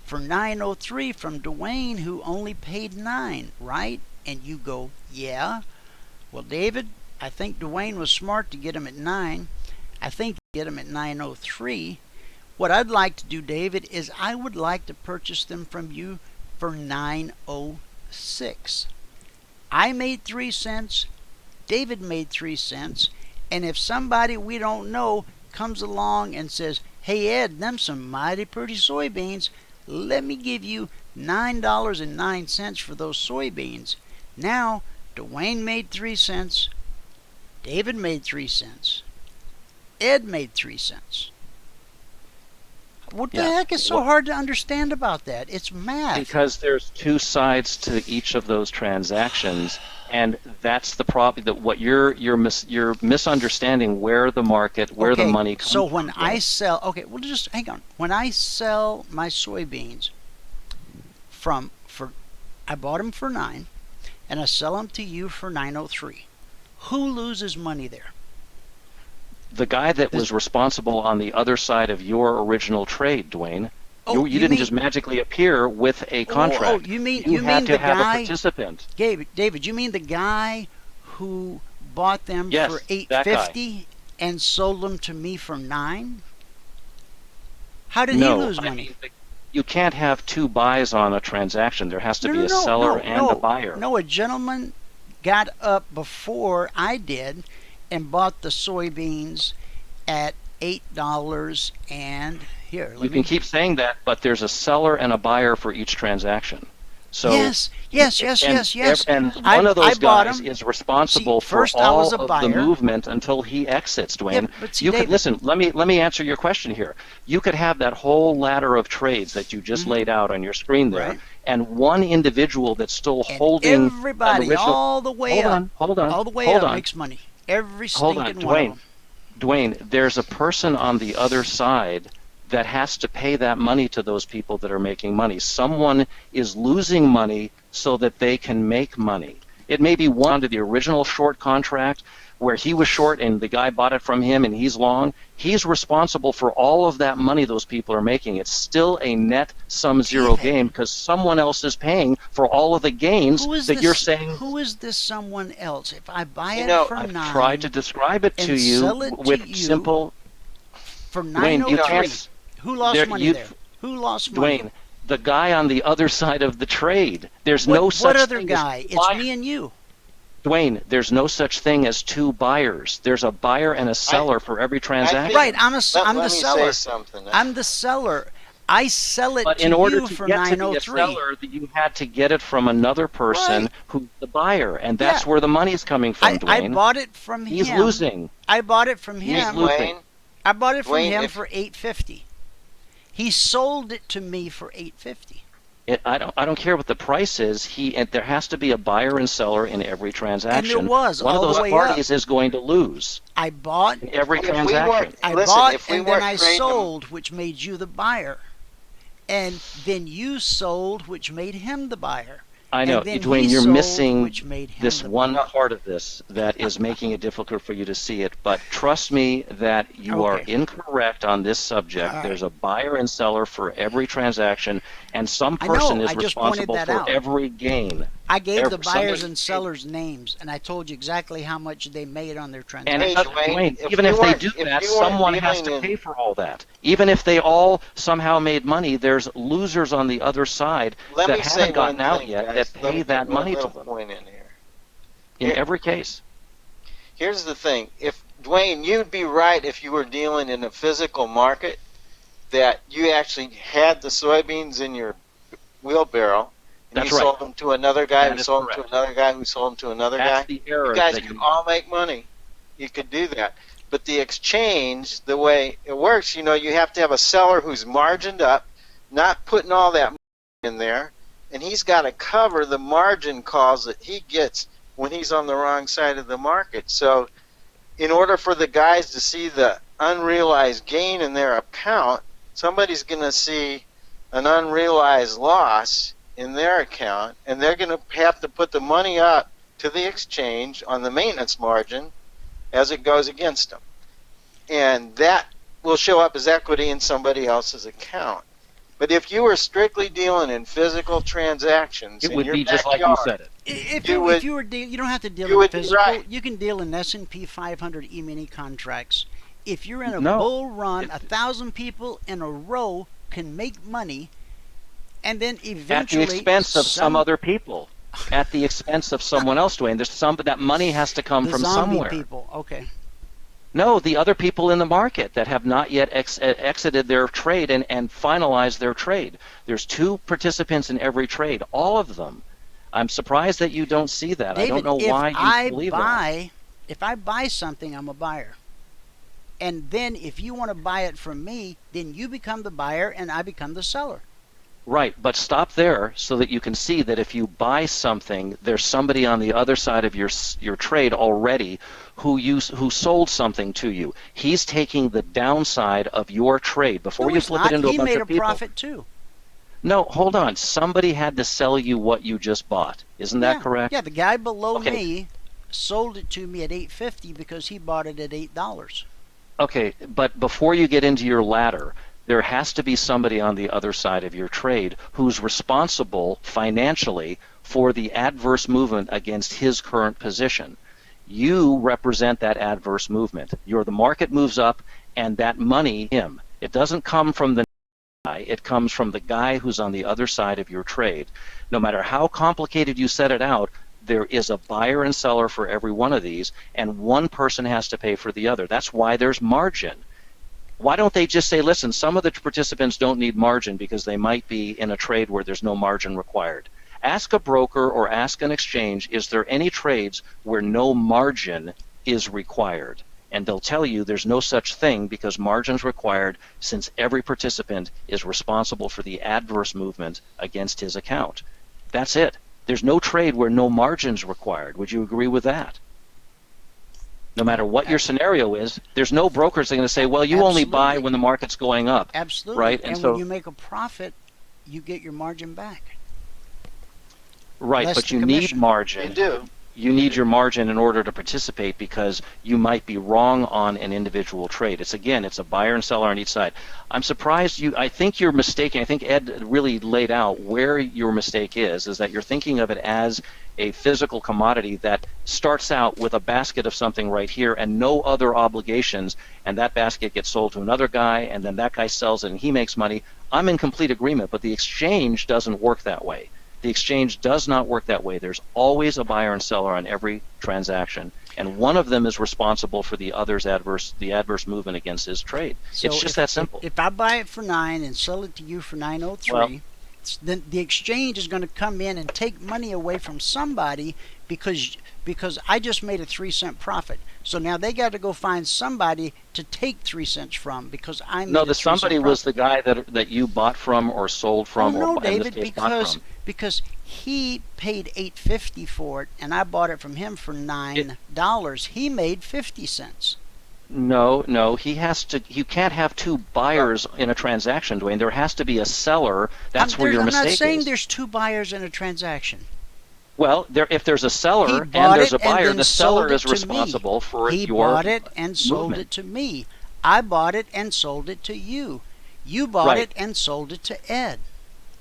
for 903 from Dwayne, who only paid 9, right? And you go, yeah. Well, David, I think Dwayne was smart to get them at 9. I think get them at 903. What I'd like to do, David, is I would like to purchase them from you for 906. I made 3 cents. David made 3 cents. And if somebody we don't know comes along and says, hey, Ed, them some mighty pretty soybeans, let me give you $9.09 for those soybeans. Now, Dwayne made 3 cents. David made 3 cents. Ed made 3 cents. What the heck is so hard to understand about that? It's math. Because there's 2 sides to each of those transactions, and that's the problem. That what you're misunderstanding where the market, where the money comes from. So when I sell, well, just hang on. When I sell my soybeans I bought them for 9, and I sell them to you for 903. Who loses money there? The guy that was responsible on the other side of your original trade, Dwayne. Oh, you didn't just magically appear with a contract. Oh, you mean had to the have guy? A participant. David, you mean the guy who bought them for $8.50 and sold them to me for $9? How did he lose money? You can't have 2 buys on a transaction. There has to be a seller and a buyer. No, a gentleman got up before I did and bought the soybeans at $8 and here. You can keep saying that, but there's a seller and a buyer for each transaction. So yes. And one of those guys is responsible for all of the movement until he exits, Dwayne. Yeah, but see, David, listen. Let me answer your question here. You could have that whole ladder of trades that you just laid out on your screen there, right, and one individual that's still holding everybody all the way up. Hold on. All the way up makes money. Every stinking one of them. Dwayne, there's a person on the other side that has to pay that money to those people that are making money. Someone is losing money so that they can make money. It may be one under the original short contract where he was short and the guy bought it from him and he's long. He's responsible for all of that money those people are making. It's still a net sum zero game because someone else is paying for all of the gains that you're saying. Who is this someone else? If I buy it for $9, I've tried to describe it to you with simple. For $9.03. Who lost money there? Who lost money? Dwayne, the guy on the other side of the trade. There's no such thing. What other guy? It's me and you. Dwayne, there's no such thing as 2 buyers. There's a buyer and a seller for every transaction. Right, I'm the seller. I'm the seller. I sell it to you for $9.03. But in order to get to be a seller, you had to get it from another person who's the buyer, and that's where the money's coming from, Dwayne. I bought it from him. He's losing. I bought it from him. He's losing. I bought it from him for $8.50. He sold it to me for $8.50. I don't care what the price is. There has to be a buyer and seller in every transaction. And there was one all of the those way parties up. is going to lose. I bought in every transaction. I bought and then I sold, which made you the buyer, and then you sold, which made him the buyer. I know, Dwayne, you're missing this one part of this that is making it difficult for you to see it. But trust me that you are incorrect on this subject. Right. There's a buyer and seller for every transaction, and some person is responsible for every gain. I gave the buyers and sellers names, and I told you exactly how much they made on their transaction. And Dwayne, even if they do that, someone has to pay for all that. Even if they all somehow made money, there's losers on the other side that haven't gotten out yet that pay that money to them. In every case. Here's the thing. Dwayne, you'd be right if you were dealing in a physical market that you actually had the soybeans in your wheelbarrow And That's you right. sold them to another guy That who is sold them correct. to another guy who sold them to another That's guy. the error You guys that can you all make money. You could do that. But the exchange, the way it works, you have to have a seller who's margined up, not putting all that money in there, and he's got to cover the margin calls that he gets when he's on the wrong side of the market. So in order for the guys to see the unrealized gain in their account, somebody's going to see an unrealized loss in their account, and they're going to have to put the money up to the exchange on the maintenance margin as it goes against them. And that will show up as equity in somebody else's account. But if you were strictly dealing in physical transactions It in would your be just like you backyard, said it. If You you, would- if you were you don't have to deal you in would be physical. right. You can deal in S&P 500 E-mini contracts. If you're in a No. bull run, It- 1,000 people in a row can make money, and then At the eventually expense of some other people. At the expense of someone else, Dwayne. That money has to come the from zombie somewhere. people. Okay. No, the other people in the market that have not yet exited their trade and finalized their trade. There's two participants in every trade, all of them. I'm surprised that you don't see that. David, I don't know why you believe that. if I buy something, I'm a buyer. And then if you want to buy it from me, then you become the buyer and I become the seller. Right, but stop there so that you can see that if you buy something, there's somebody on the other side of your trade already who sold something to you. He's taking the downside of your trade before No, you he's flip not. it into He a bunch made of a people. profit too. No, hold on. Somebody had to sell you what you just bought. Isn't that correct? Yeah, the guy below Okay. me sold it to me at $8.50 because he bought it at $8. Okay, but before you get into your ladder, there has to be somebody on the other side of your trade who's responsible financially for the adverse movement against his current position. You represent that adverse movement. The market moves up, and that money, him. It doesn't come from the guy. It comes from the guy who's on the other side of your trade. No matter how complicated you set it out, there is a buyer and seller for every one of these, and one person has to pay for the other. That's why there's margin. Why don't they just say, listen, some of the participants don't need margin because they might be in a trade where there's no margin required. Ask a broker or ask an exchange, is there any trades where no margin is required? And they'll tell you there's no such thing because margin's required since every participant is responsible for the adverse movement against his account. That's it. There's no trade where no margin's required. Would you agree with that? No matter what your scenario is, there's no brokers that are going to say, well, you only buy Absolutely. when the market's going up. Absolutely. Right? And so, when you make a profit, you get your margin back. right, less but the you need commission. margin. You do. You need your margin in order to participate because you might be wrong on an individual trade. It's a buyer and seller on each side. I'm surprised I think you're mistaken. I think Ed really laid out where your mistake is that you're thinking of it as a physical commodity that starts out with a basket of something right here and no other obligations, and that basket gets sold to another guy, and then that guy sells it and he makes money. I'm in complete agreement, but the exchange doesn't work that way. The exchange does not work that way. There's always a buyer and seller on every transaction, and one of them is responsible for the adverse movement against his trade. So It's just that simple. If I buy it for $9 and sell it to you for $9.03, Well, then the exchange is going to come in and take money away from somebody because I just made a 3-cent profit. So now they got to go find somebody to take 3 cents from because I made no, a the 3-cent somebody was profit. the guy that you bought from or sold from, Oh no, or in this David, case, bought from. because he paid $8.50 for it, and I bought it from him for $9. He made 50 cents. No, he has to. You can't have two buyers in a transaction, Dwayne. There has to be a seller. That's where your I'm mistake not saying is. there's two buyers in a transaction. Well, if there's a seller and bought there's it a buyer, and then the seller sold it is to me. responsible for He your bought it and sold movement. it to me. I bought it and sold it to you. You bought Right. it and sold it to Ed.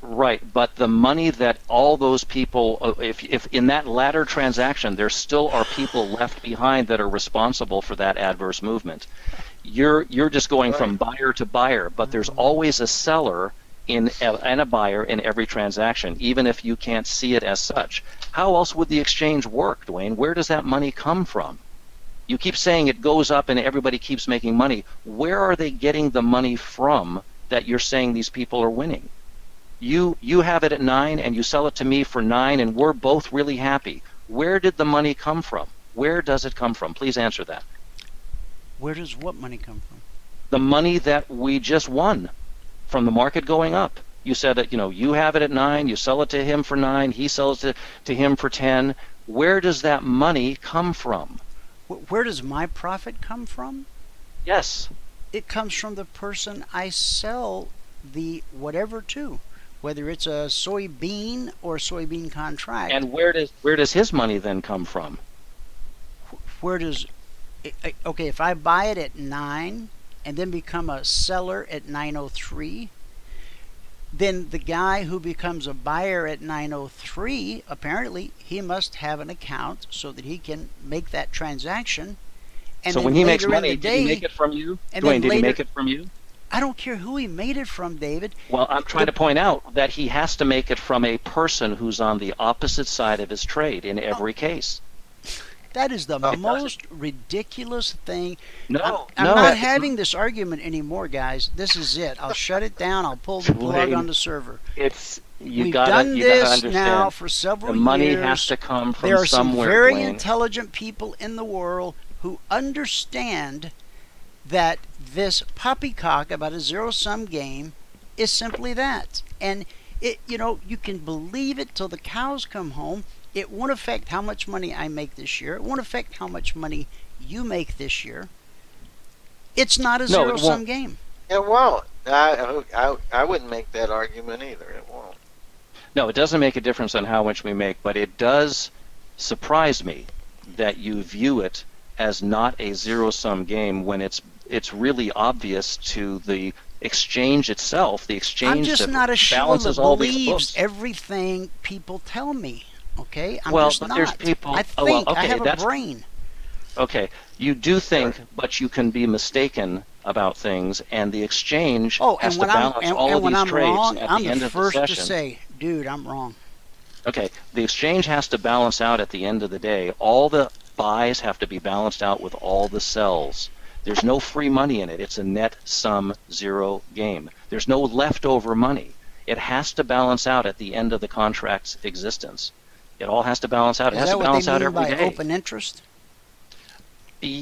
Right, but the money that all those people, if in that latter transaction, there still are people left behind that are responsible for that adverse movement. You're just going from buyer to buyer, but there's always a seller and a buyer in every transaction, even if you can't see it as such. How else would the exchange work, Dwayne? Where does that money come from? You keep saying it goes up and everybody keeps making money. Where are they getting the money from that you're saying these people are winning? You have it at 9 and you sell it to me for 9 and we're both really happy. Where did the money come from? Where does it come from? Please answer that. Where does what money come from? The money that we just won from the market going up. You said that, you have it at 9, you sell it to him for 9, he sells it to him for 10. Where does that money come from? Where does my profit come from? Yes. It comes from the person I sell the whatever to, whether it's a soybean or soybean contract. And where does his money then come from? Where does okay, if I buy it at 9 and then become a seller at 9:03, then the guy who becomes a buyer at 9:03, apparently he must have an account so that he can make that transaction. And so then when he makes later in money, the did day, he make it from you? and Dwayne, then did he later- make it from you? I don't care who he made it from, David. Well, I'm trying to point out that he has to make it from a person who's on the opposite side of his trade in every case. That is the No. most ridiculous thing. No, I'm no. not having this argument anymore, guys. This is it. I'll shut it down. I'll pull the plug Dwayne, on the server. We've done this understand. now for several The money years. has to come from There are some somewhere. very Dwayne. intelligent people in the world who understand that this poppycock about a zero-sum game is simply that. And you can believe it till the cows come home. It won't affect how much money I make this year. It won't affect how much money you make this year. It's not a zero-sum game. It won't. I wouldn't make that argument either. It won't. No, it doesn't make a difference on how much we make, but it does surprise me that you view it as not a zero-sum game when it's really obvious to the exchange itself. The exchange I'm just that not a shill balances that all these believes books. everything people tell me. Okay, I'm Well, just but not. there's people- I oh, think well, I okay, have a that's- brain. Okay, you do think, but you can be mistaken about things, and the exchange Oh, has and to when I'm balance all of when these I'm trades wrong, at I'm the the end of the first to session. say, dude, I'm wrong. Okay, the exchange has to balance out at the end of the day. All the buys have to be balanced out with all the sells. There's no free money in it. It's a net sum zero game. There's no leftover money. It has to balance out at the end of the contract's existence. It all has to balance out. It Is has that to what balance they out mean every by day. open interest?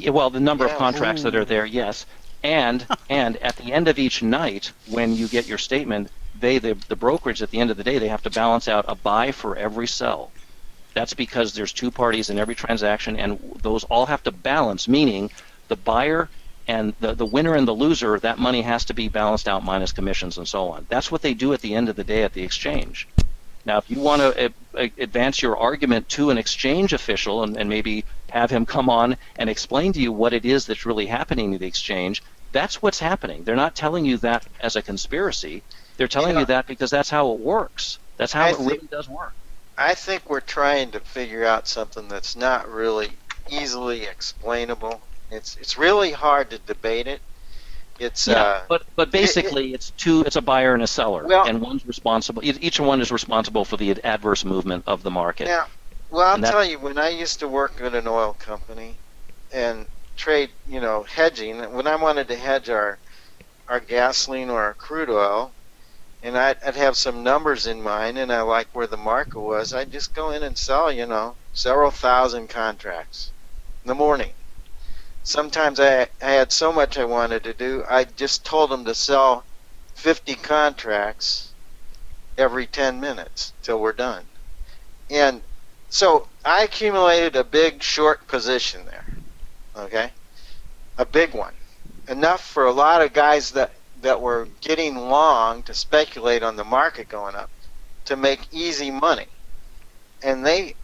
Well, the number of Yeah. contracts that are there, yes. And at the end of each night, when you get your statement, the brokerage at the end of the day, they have to balance out a buy for every sell. That's because there's two parties in every transaction, and those all have to balance, meaning the buyer and the winner and the loser, that money has to be balanced out minus commissions and so on. That's what they do at the end of the day at the exchange. Now, if you want to advance your argument to an exchange official and maybe have him come on and explain to you what it is that's really happening in the exchange, that's what's happening. They're not telling you that as a conspiracy. They're telling you that because that's how it works. That's how it really does work. I think we're trying to figure out something that's not really easily explainable. It's really hard to debate it. It's but basically it's a buyer and a seller, Well- and one's responsible. Each one is responsible for the adverse movement of the market. Now, well, I'll And that- tell you, when I used to work at an oil company and trade, hedging, when I wanted to hedge our gasoline or our crude oil, and I'd have some numbers in mind, and I like where the market was, I'd just go in and sell, several thousand contracts in the morning. Sometimes I had so much I wanted to do, I just told them to sell 50 contracts every 10 minutes till we're done. And so I accumulated a big short position there, okay? A big one. Enough for a lot of guys that were getting long to speculate on the market going up to make easy money. And they,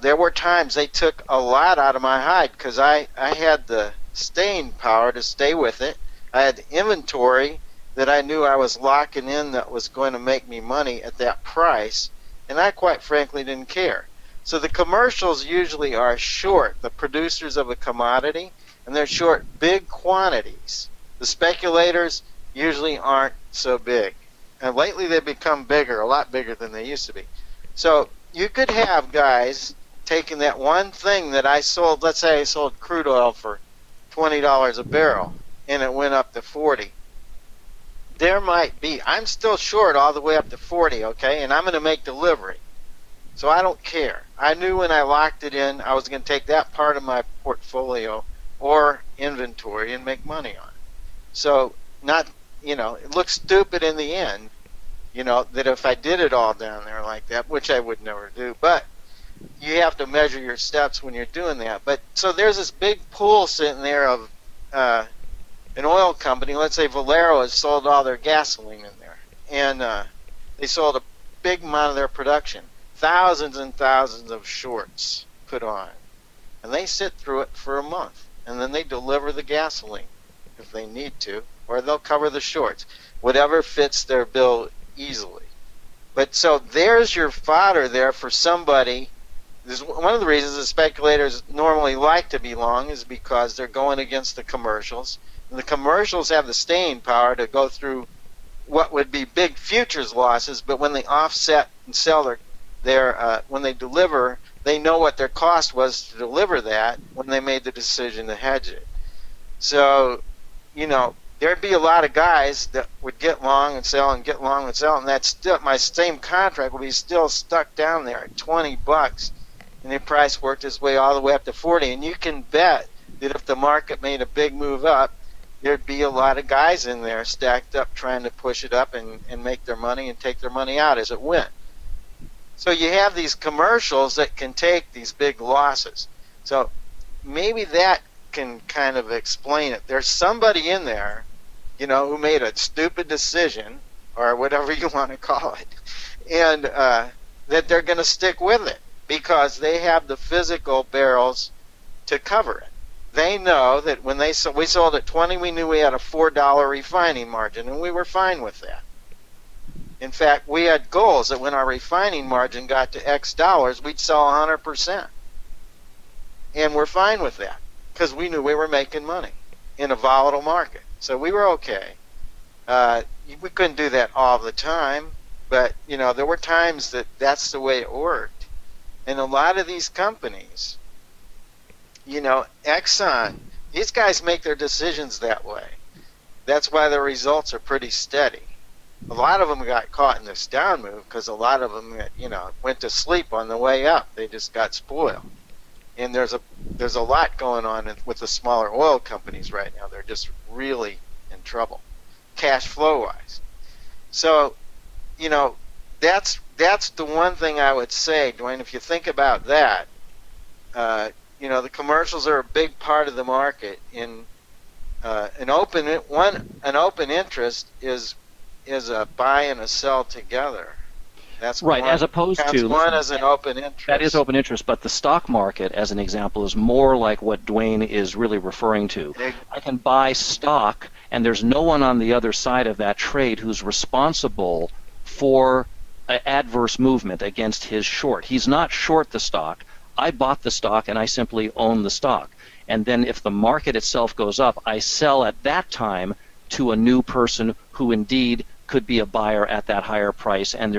there were times they took a lot out of my hide because I had the staying power to stay with it. I had the inventory that I knew I was locking in that was going to make me money at that price, and I quite frankly didn't care. So the commercials usually are short, the producers of a commodity, and they're short big quantities. The speculators usually aren't so big. And lately they've become bigger, a lot bigger than they used to be. So you could have guys taking that one thing that I sold, let's say I sold crude oil for $20 a barrel, and it went up to 40. there might be, I'm still short all the way up to 40, okay, and I'm going to make delivery. So I don't care. I knew when I locked it in, I was going to take that part of my portfolio or inventory and make money on it. So not, it looks stupid in the end, that if I did it all down there like that, which I would never do, but you have to measure your steps when you're doing that. But so there's this big pool sitting there of an oil company. Let's say Valero has sold all their gasoline in there, and they sold a big amount of their production, thousands and thousands of shorts put on, and they sit through it for a month, and then they deliver the gasoline if they need to, or they'll cover the shorts, whatever fits their bill easily. But so there's your fodder there for somebody. This is one of the reasons the speculators normally like to be long, is because they're going against the commercials. And the commercials have the staying power to go through what would be big futures losses, but when they offset and sell their when they deliver, they know what their cost was to deliver that when they made the decision to hedge it. So, there'd be a lot of guys that would get long and sell and get long and sell, and that's still, my same contract will be still stuck down there at $20, and the price worked its way all the way up to 40. And you can bet that if the market made a big move up, there'd be a lot of guys in there stacked up trying to push it up and make their money and take their money out as it went. So you have these commercials that can take these big losses. So maybe that can kind of explain it. There's somebody in there, who made a stupid decision, or whatever you want to call it, and that they're going to stick with it because they have the physical barrels to cover it. They know that when we sold at 20, we knew we had a $4 refining margin, and we were fine with that. In fact, we had goals that when our refining margin got to X dollars, we'd sell 100%. And we're fine with that because we knew we were making money in a volatile market. So we were okay. We couldn't do that all the time, but there were times that that's the way it worked. And a lot of these companies, Exxon, these guys make their decisions that way. That's why their results are pretty steady. A lot of them got caught in this down move because a lot of them, went to sleep on the way up. They just got spoiled. And there's a lot going on with the smaller oil companies right now. They're just really in trouble, cash flow wise. So, that's the one thing I would say, Dwayne. If you think about that, the commercials are a big part of the market. In an open interest is a buy and a sell together. That's right, one, as opposed to one as an open interest. That is open interest, but the stock market, as an example, is more like what Dwayne is really referring to. I can buy stock, and there's no one on the other side of that trade who's responsible for adverse movement against his short. He's not short the stock. I bought the stock, and I simply own the stock. And then if the market itself goes up, I sell at that time to a new person who indeed could be a buyer at that higher price, and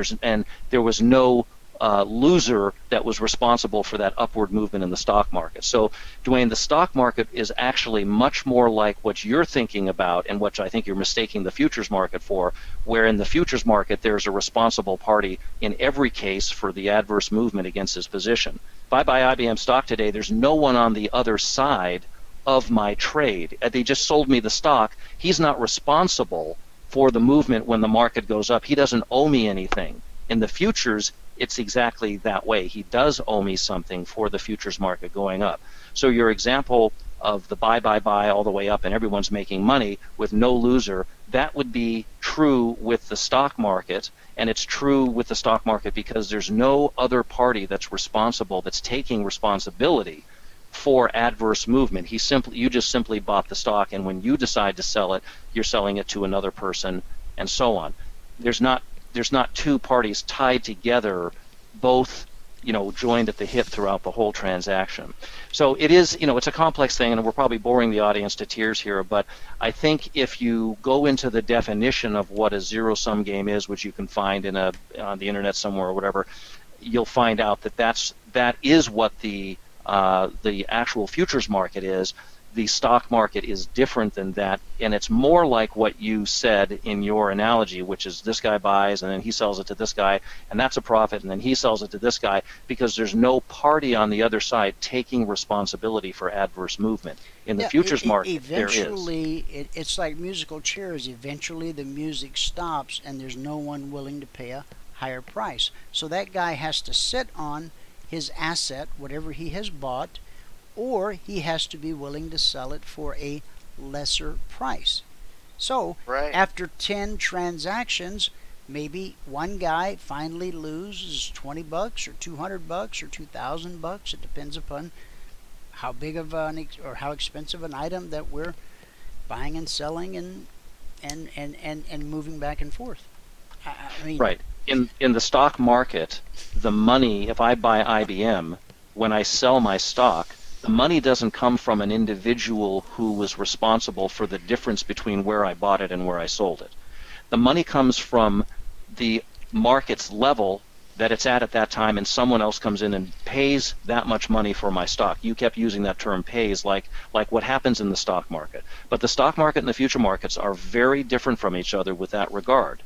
there was no loser that was responsible for that upward movement in the stock market. So, Dwayne, the stock market is actually much more like what you're thinking about, and what I think you're mistaking the futures market for, where in the futures market there's a responsible party in every case for the adverse movement against his position. If I buy IBM stock today, there's no one on the other side of my trade. They just sold me the stock. He's not responsible for the movement when the market goes up. He doesn't owe me anything. In the futures, it's exactly that way. He does owe me something for the futures market going up. So your example of the buy all the way up and everyone's making money with no loser, that would be true with the stock market, and it's true with the stock market because there's no other party that's responsible, that's taking responsibility for adverse movement. You just simply bought the stock, and when you decide to sell it, you're selling it to another person, and so on. There's not two parties tied together, both joined at the hip throughout the whole transaction. So it is, it's a complex thing, and we're probably boring the audience to tears here, but I think if you go into the definition of what a zero-sum game is, which you can find on the internet somewhere or whatever, you'll find out that is what the actual futures market is. the stock market is different than that, and it's more like what you said in your analogy, which is this guy buys and then he sells it to this guy, and that's a profit, and then he sells it to this guy, because there's no party on the other side taking responsibility for adverse movement. In the futures market, there is. Eventually, it's like musical chairs. Eventually, the music stops, and there's no one willing to pay a higher price. So that guy has to sit on his asset, whatever he has bought, or he has to be willing to sell it for a lesser price. So after 10 transactions, maybe one guy finally loses $20 or $200 or $2,000. It depends upon how big of or how expensive an item that we're buying and selling and moving back and forth. I mean, right. In the stock market, the money, if I buy IBM, when I sell my stock, the money doesn't come from an individual who was responsible for the difference between where I bought it and where I sold it. The money comes from the market's level that it's at that time, and someone else comes in and pays that much money for my stock. You kept using that term pays, like what happens in the stock market. But the stock market and the future markets are very different from each other with that regard.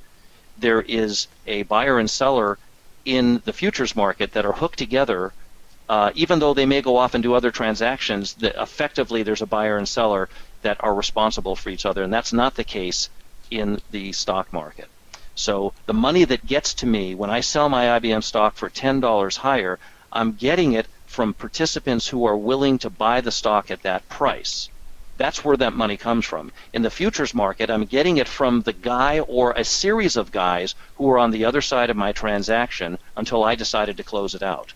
There is a buyer and seller in the futures market that are hooked together. Even though they may go off and do other transactions, that effectively there's a buyer and seller that are responsible for each other, and that's not the case in the stock market. So the money that gets to me when I sell my IBM stock for $10 higher, I'm getting it from participants who are willing to buy the stock at that price. That's where that money comes from. In the futures market, I'm getting it from the guy or a series of guys who are on the other side of my transaction until I decided to close it out.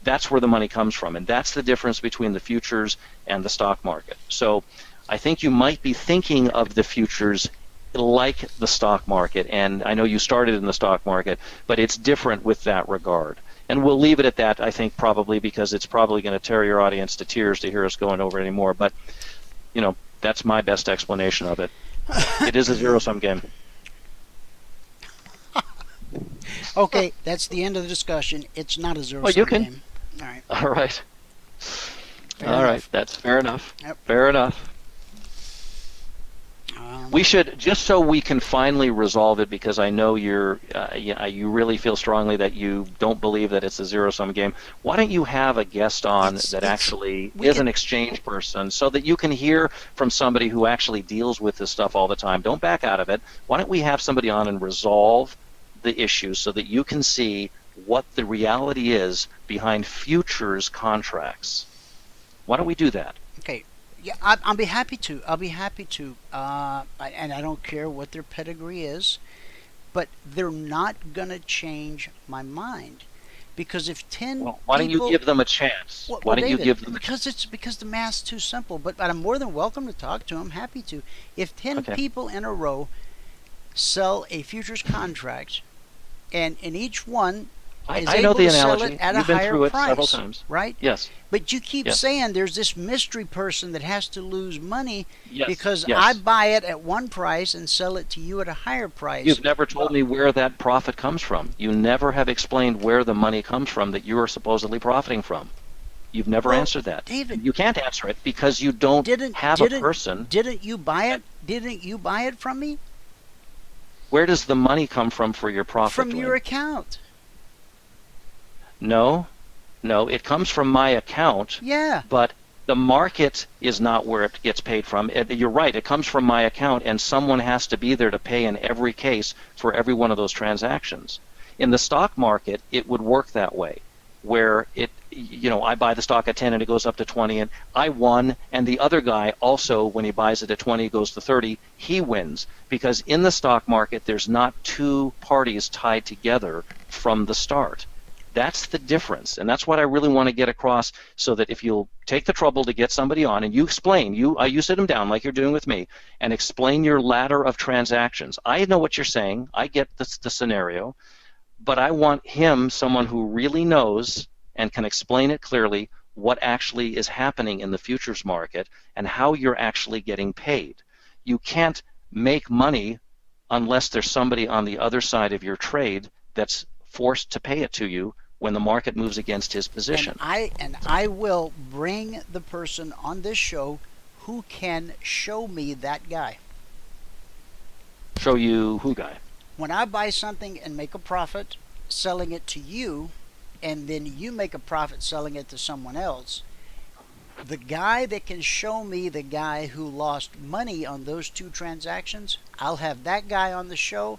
That's where the money comes from, and that's the difference between the futures and the stock market. So I think you might be thinking of the futures like the stock market, and I know you started in the stock market, but it's different with that regard. And we'll leave it at that, I think, probably, because it's probably going to tear your audience to tears to hear us going over it anymore. But, you know, that's my best explanation of it. It is a zero-sum game. Okay, that's the end of the discussion. It's not a zero-sum game. All right. All right. Fair All enough. right. That's fair enough. Yep. Fair enough. We should, just so we can finally resolve it, because I know you really feel strongly that you don't believe that it's a zero-sum game. Why don't you have a guest on that actually is an exchange person, so that you can hear from somebody who actually deals with this stuff all the time? Don't back out of it. Why don't we have somebody on and resolve the issue so that you can see what the reality is behind futures contracts? Why don't we do that? Okay. Yeah, I'll be happy to. I'll be happy to. And I don't care what their pedigree is, but they're not going to change my mind. Because if 10 well, why don't you give them a chance? Well, why don't David, you give them a chance? Because the math's too simple. But I'm more than welcome to talk to them. Happy to. If 10 people in a row sell a futures contract, and each one is able to sell it at a higher price, several times. Right? Yes. But you keep saying there's this mystery person that has to lose money because Yes. I buy it at one price and sell it to you at a higher price. You've never told me where that profit comes from. You never have explained where the money comes from that you are supposedly profiting from. You've never answered that. David, you can't answer it because you don't have a person. Didn't you buy it? Didn't you buy it from me? Where does the money come from for your profit? From your account. No, it comes from my account. Yeah. But the market is not where it gets paid from. You're right, it comes from my account, and someone has to be there to pay in every case for every one of those transactions. In the stock market, it would work that way, where I buy the stock at 10 and it goes up to 20, and I won, and the other guy also, when he buys it at 20, goes to 30, he wins. Because in the stock market, there's not two parties tied together from the start. That's the difference, and that's what I really want to get across, so that if you'll take the trouble to get somebody on and you explain, you sit them down like you're doing with me, and explain your ladder of transactions. I know what you're saying. I get the scenario, but I want someone who really knows and can explain it clearly, what actually is happening in the futures market and how you're actually getting paid. You can't make money unless there's somebody on the other side of your trade that's forced to pay it to you when the market moves against his position. And I will bring the person on this show who can show me that guy. Show you who guy? When I buy something and make a profit selling it to you, and then you make a profit selling it to someone else, the guy that can show me the guy who lost money on those two transactions, I'll have that guy on the show.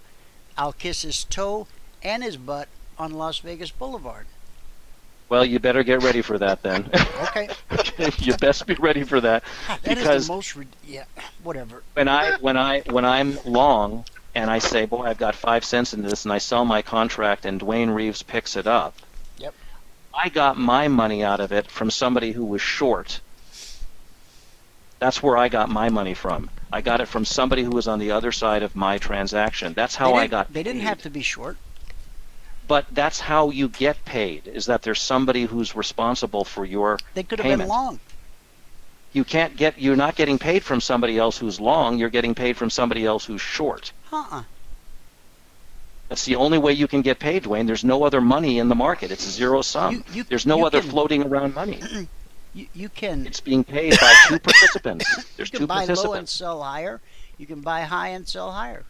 I'll kiss his toe and his butt on Las Vegas Boulevard. Well, you better get ready for that then. Okay. You best be ready for that. That because is the most whatever. when I'm long and I say, boy, I've got 5 cents in this, and I sell my contract, and Dwayne Reeves picks it up. Yep. I got my money out of it from somebody who was short. That's where I got my money from. I got it from somebody who was on the other side of my transaction. That's how I got paid. They didn't have to be short. But that's how you get paid, is that there's somebody who's responsible for your They could have payment. been long. You're not getting paid from somebody else who's long, you're getting paid from somebody else who's short. That's the only way you can get paid, Dwayne. There's no other money in the market. It's a zero sum. There's no other floating around money. You can. It's being paid by two participants. There's two participants. You can buy low and sell higher. You can buy high and sell higher.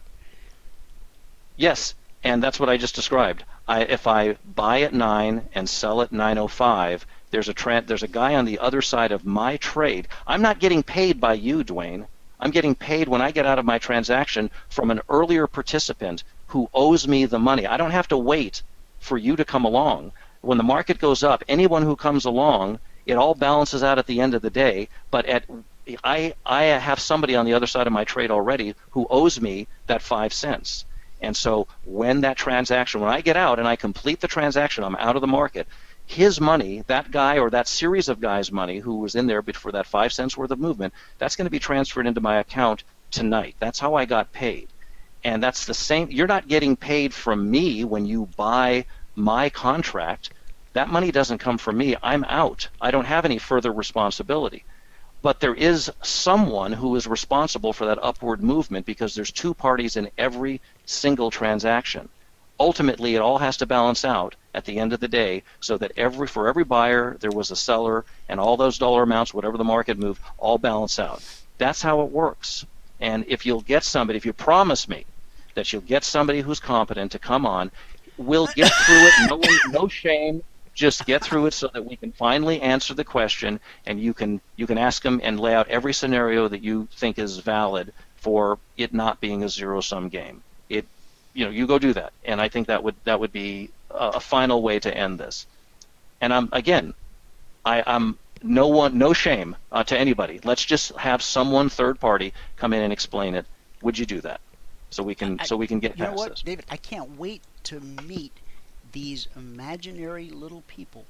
Yes, and that's what I just described. If I buy at 9 and sell at 9:05, there's a guy on the other side of my trade. I'm not getting paid by you, Dwayne. I'm getting paid when I get out of my transaction from an earlier participant who owes me the money. I don't have to wait for you to come along. When the market goes up, anyone who comes along, it all balances out at the end of the day. But I have somebody on the other side of my trade already who owes me that 5 cents. And so when I get out and I complete the transaction, I'm out of the market. His money, that guy or that series of guys' money who was in there for that 5 cents worth of movement, that's going to be transferred into my account tonight. That's how I got paid. And that's the same. You're not getting paid from me when you buy my contract. That money doesn't come from me. I'm out. I don't have any further responsibility. But there is someone who is responsible for that upward movement because there's two parties in every single transaction. Ultimately, it all has to balance out at the end of the day so that for every buyer, there was a seller, and all those dollar amounts, whatever the market moved, all balance out. That's how it works. And if you promise me that you'll get somebody who's competent to come on, we'll get through it, no shame. Just get through it so that we can finally answer the question, and you can ask them and lay out every scenario that you think is valid for it not being a zero-sum game. You go do that, and I think that would be a final way to end this. And I'm no shame to anybody. Let's just have someone third party come in and explain it. Would you do that? So we can get past You know what, this. David? I can't wait to meet these imaginary little people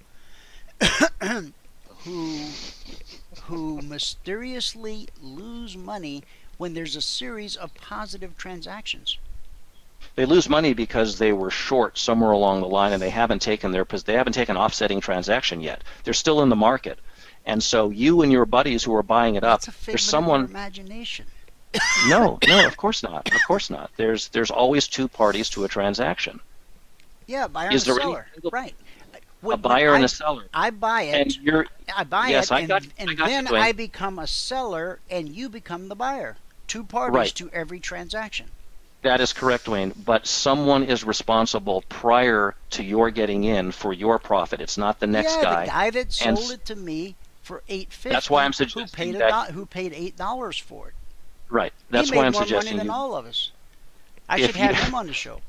who mysteriously lose money when there's a series of positive transactions. They lose money because they were short somewhere along the line, and they haven't taken offsetting transaction yet. They're still in the market, and so you and your buddies who are buying it up, That's a figment there's someone. of your imagination. No, of course not. Of course not. There's always two parties to a transaction. Yeah, buyer and seller. Right. A buyer and a seller. I buy it. And then I become a seller, and you become the buyer. Two parties to every transaction. That is correct, Wayne. But someone is responsible prior to your getting in for your profit. It's not the next guy. The guy that sold it to me for $8.50. That's why I'm suggesting who paid $8 for it. Right. That's why I'm suggesting he made more money than all of us. I should have him on the show.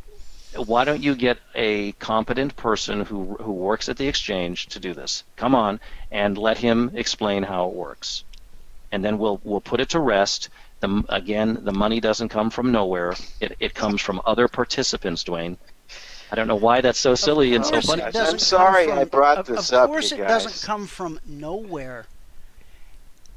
Why don't you get a competent person who works at the exchange to do this? Come on and let him explain how it works, and then we'll put it to rest. The money doesn't come from nowhere. It comes from other participants, Dwayne. I don't know why that's so silly and so funny. I'm sorry I brought this up, you guys. Of course it doesn't come from nowhere.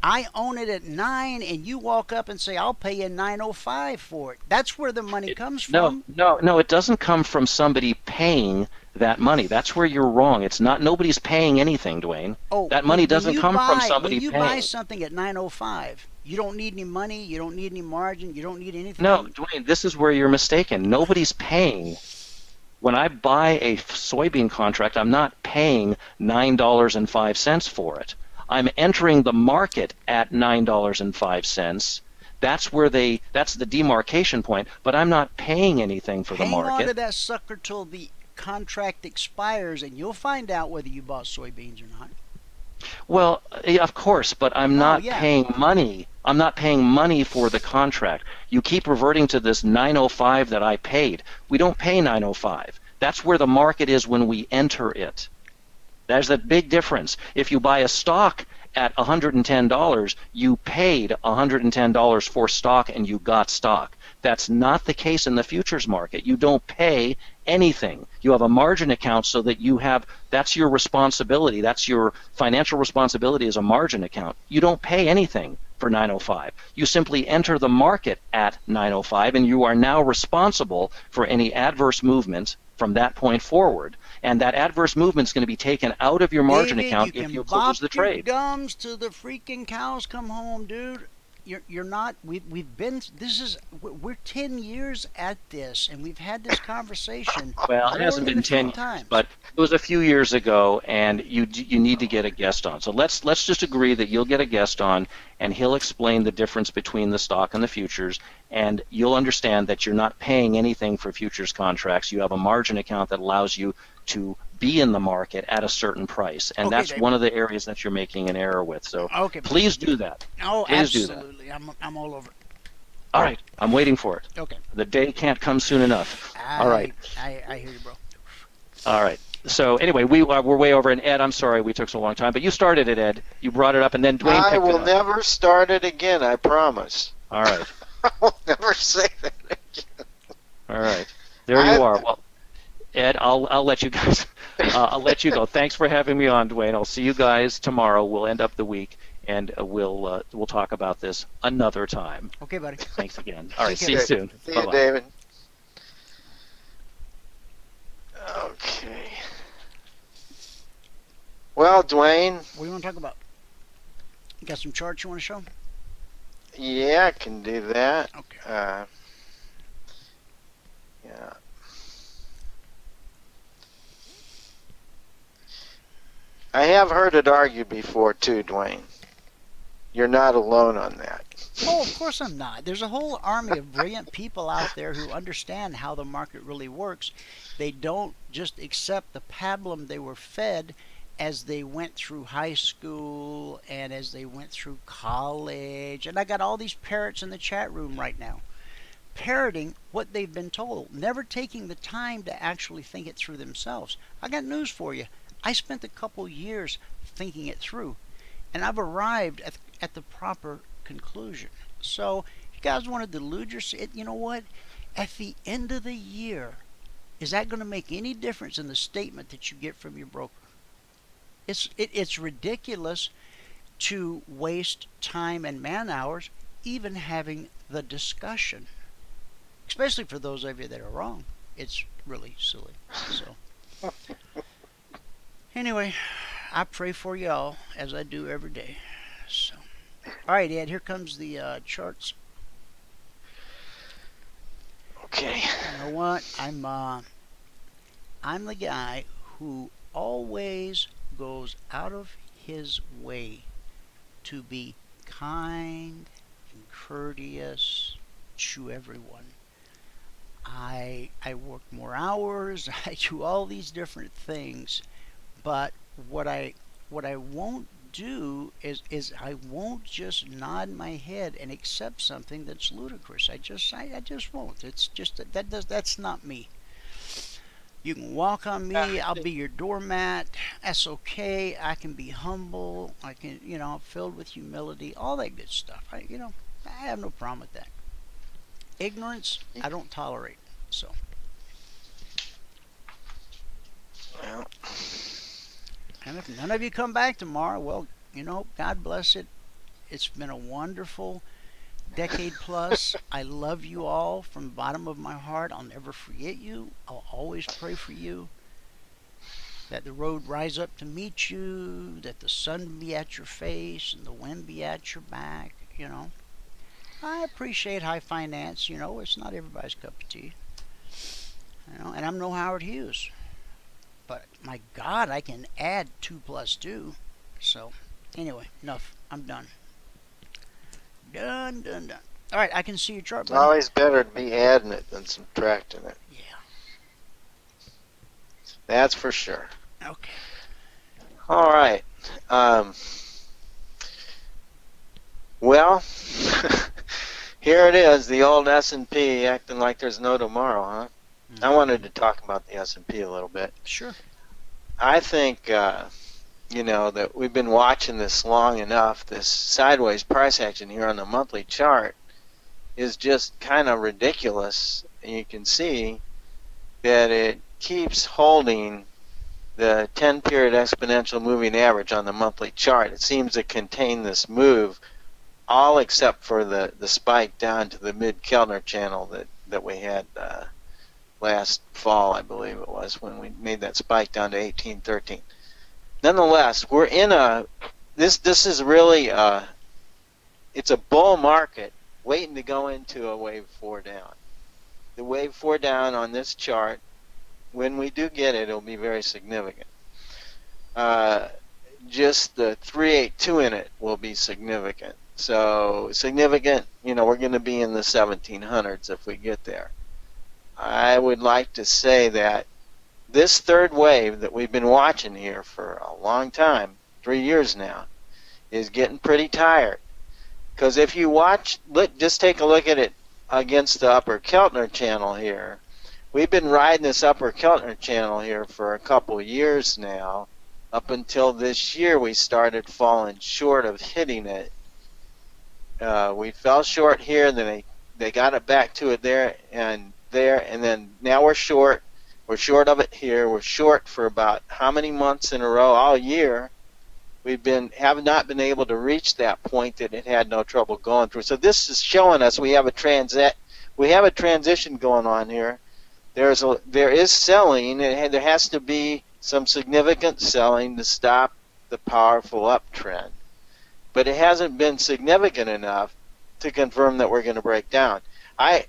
I own it at 9, and you walk up and say, "I'll pay you $9.05 for it." That's where the money comes from. No, it doesn't come from somebody paying that money. That's where you're wrong. It's not. Nobody's paying anything, Dwayne. That money doesn't come from somebody paying. When you buy something at $9.05, you don't need any money. You don't need any margin. You don't need anything. No, Dwayne, this is where you're mistaken. Nobody's paying. When I buy a soybean contract, I'm not paying $9.05 for it. I'm entering the market at $9.05. That's the demarcation point, but I'm not paying anything for the Hang on to market. that sucker till the contract expires, and you'll find out whether you bought soybeans or not. Well, of course, but I'm Oh, not yeah. paying money. I'm not paying money for the contract. You keep reverting to this 905 that I paid. We don't pay 905. That's where the market is when we enter it. There's a big difference. If you buy a stock at $110, you paid $110 for stock and you got stock. That's not the case in the futures market. You don't pay anything. You have a margin account so that that's your responsibility. That's your financial responsibility as a margin account. You don't pay anything for 905. You simply enter the market at 905 and you are now responsible for any adverse movement from that point forward. And that adverse movement is going to be taken out of your margin David, account you if can you bop close the your trade. gums till the freaking cows come home, dude. You're not. We've been. We're 10 years at this, and we've had this conversation Well, it more hasn't than been a 10 few years, times. but it was a few years ago, and you need to get a guest on. So let's just agree that you'll get a guest on, and he'll explain the difference between the stock and the futures, and you'll understand that you're not paying anything for futures contracts. You have a margin account that allows you to be in the market at a certain price, and Okay, that's David. one of the areas that you're making an error with. So Okay, buddy. please do that. Oh, Please do that. absolutely. I'm all over it. All right, I'm waiting for it. Okay. The day can't come soon enough. All right. I hear you, bro. All right. So anyway, we're way over. And Ed, I'm sorry we took so long time, but you started it, Ed. You brought it up, and then Dwayne picked I will it up. never start it again, I promise. All right. I will never say that again. All right. There you are. Well, Ed, I'll let you guys. I'll let you go. Thanks for having me on, Dwayne. I'll see you guys tomorrow. We'll end up the week, and we'll talk about this another time. Okay, buddy. Thanks again. All right. Take See you care. soon. See you, Bye-bye. David. Okay. Well, Dwayne. What do you want to talk about? You got some charts you want to show? Yeah, I can do that. Okay. Yeah. I have heard it argued before too, Dwayne. You're not alone on that. Oh, of course I'm not. There's a whole army of brilliant people out there who understand how the market really works. They don't just accept the pablum they were fed as they went through high school and as they went through college. And I got all these parrots in the chat room right now, parroting what they've been told, never taking the time to actually think it through themselves. I got news for you. I spent a couple years thinking it through, and I've arrived at the proper conclusion. So if you guys want to delude yourself, you know what? At the end of the year, is that going to make any difference in the statement that you get from your broker? It's ridiculous to waste time and man hours even having the discussion, especially for those of you that are wrong. It's really silly. So anyway, I pray for y'all as I do every day. So, all right, Ed, here comes the charts. Okay. You know what? I'm the guy who always goes out of his way to be kind and courteous to everyone. I work more hours. I do all these different things, but what I won't do is I won't just nod my head and accept something that's ludicrous. I just won't. It's just that's not me. You can walk on me. I'll be your doormat. That's okay. I can be humble. I can, filled with humility. All that good stuff. I have no problem with that. Ignorance, I don't tolerate. So. Well. And if none of you come back tomorrow, well, God bless it. It's been a wonderful decade plus. I love you all from the bottom of my heart. I'll never forget you. I'll always pray for you. That the road rise up to meet you. That the sun be at your face and the wind be at your back. I appreciate high finance. It's not everybody's cup of tea. And I'm no Howard Hughes. But my God, I can add 2 + 2. So Anyway, enough. I'm done. Done. All right, I can see your chart, It's buddy. always better to be adding it than subtracting it. Yeah. That's for sure. Okay. All right. Well, here it is, the old S&P acting like there's no tomorrow, huh? I wanted to talk about the S&P a little bit. Sure. I think, that we've been watching this long enough. This sideways price action here on the monthly chart is just kind of ridiculous. And you can see that it keeps holding the 10-period exponential moving average on the monthly chart. It seems to contain this move, all except for the spike down to the mid-Keltner channel that we had last fall, I believe it was, when we made that spike down to 1813. Nonetheless, we're in this is really it's a bull market waiting to go into a wave 4 down. The wave 4 down on this chart, when we do get it, it'll be very significant. Just the 382 in it will be significant. So significant, we're going to be in the 1700s if we get there. I would like to say that this third wave that we've been watching here for a long time, 3 years now, is getting pretty tired. Because if you just take a look at it against the upper Keltner channel here. We've been riding this upper Keltner channel here for a couple years now. Up until this year, we started falling short of hitting it. We fell short here, then they got it back to it there, and then now we're short. We're short of it here. We're short for about how many months in a row? All year. Have not been able to reach that point that it had no trouble going through. So this is showing us we have a transition going on here. There is selling. There has to be some significant selling to stop the powerful uptrend, but it hasn't been significant enough to confirm that we're going to break down. I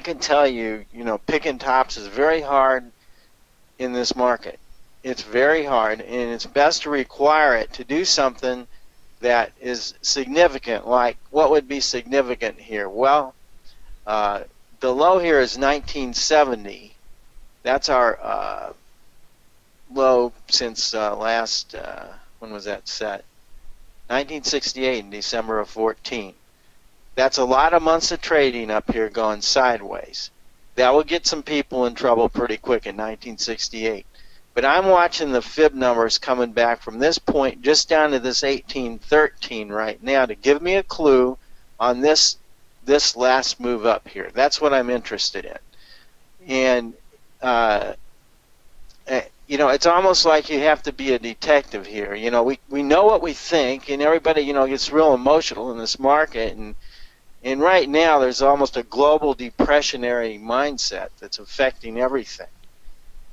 can tell you, picking tops is very hard in this market. It's very hard, and it's best to require it to do something that is significant. Like, what would be significant here? Well, the low here is 1970. That's our low since last, when was that set? 1968 in December of 14. That's a lot of months of trading up here going sideways. That will get some people in trouble pretty quick in 1968. But I'm watching the fib numbers coming back from this point just down to this 1813 right now to give me a clue on this last move up here. That's what I'm interested in. And it's almost like you have to be a detective here. We know what we think, and everybody gets real emotional in this market, and right now there's almost a global depressionary mindset that's affecting everything.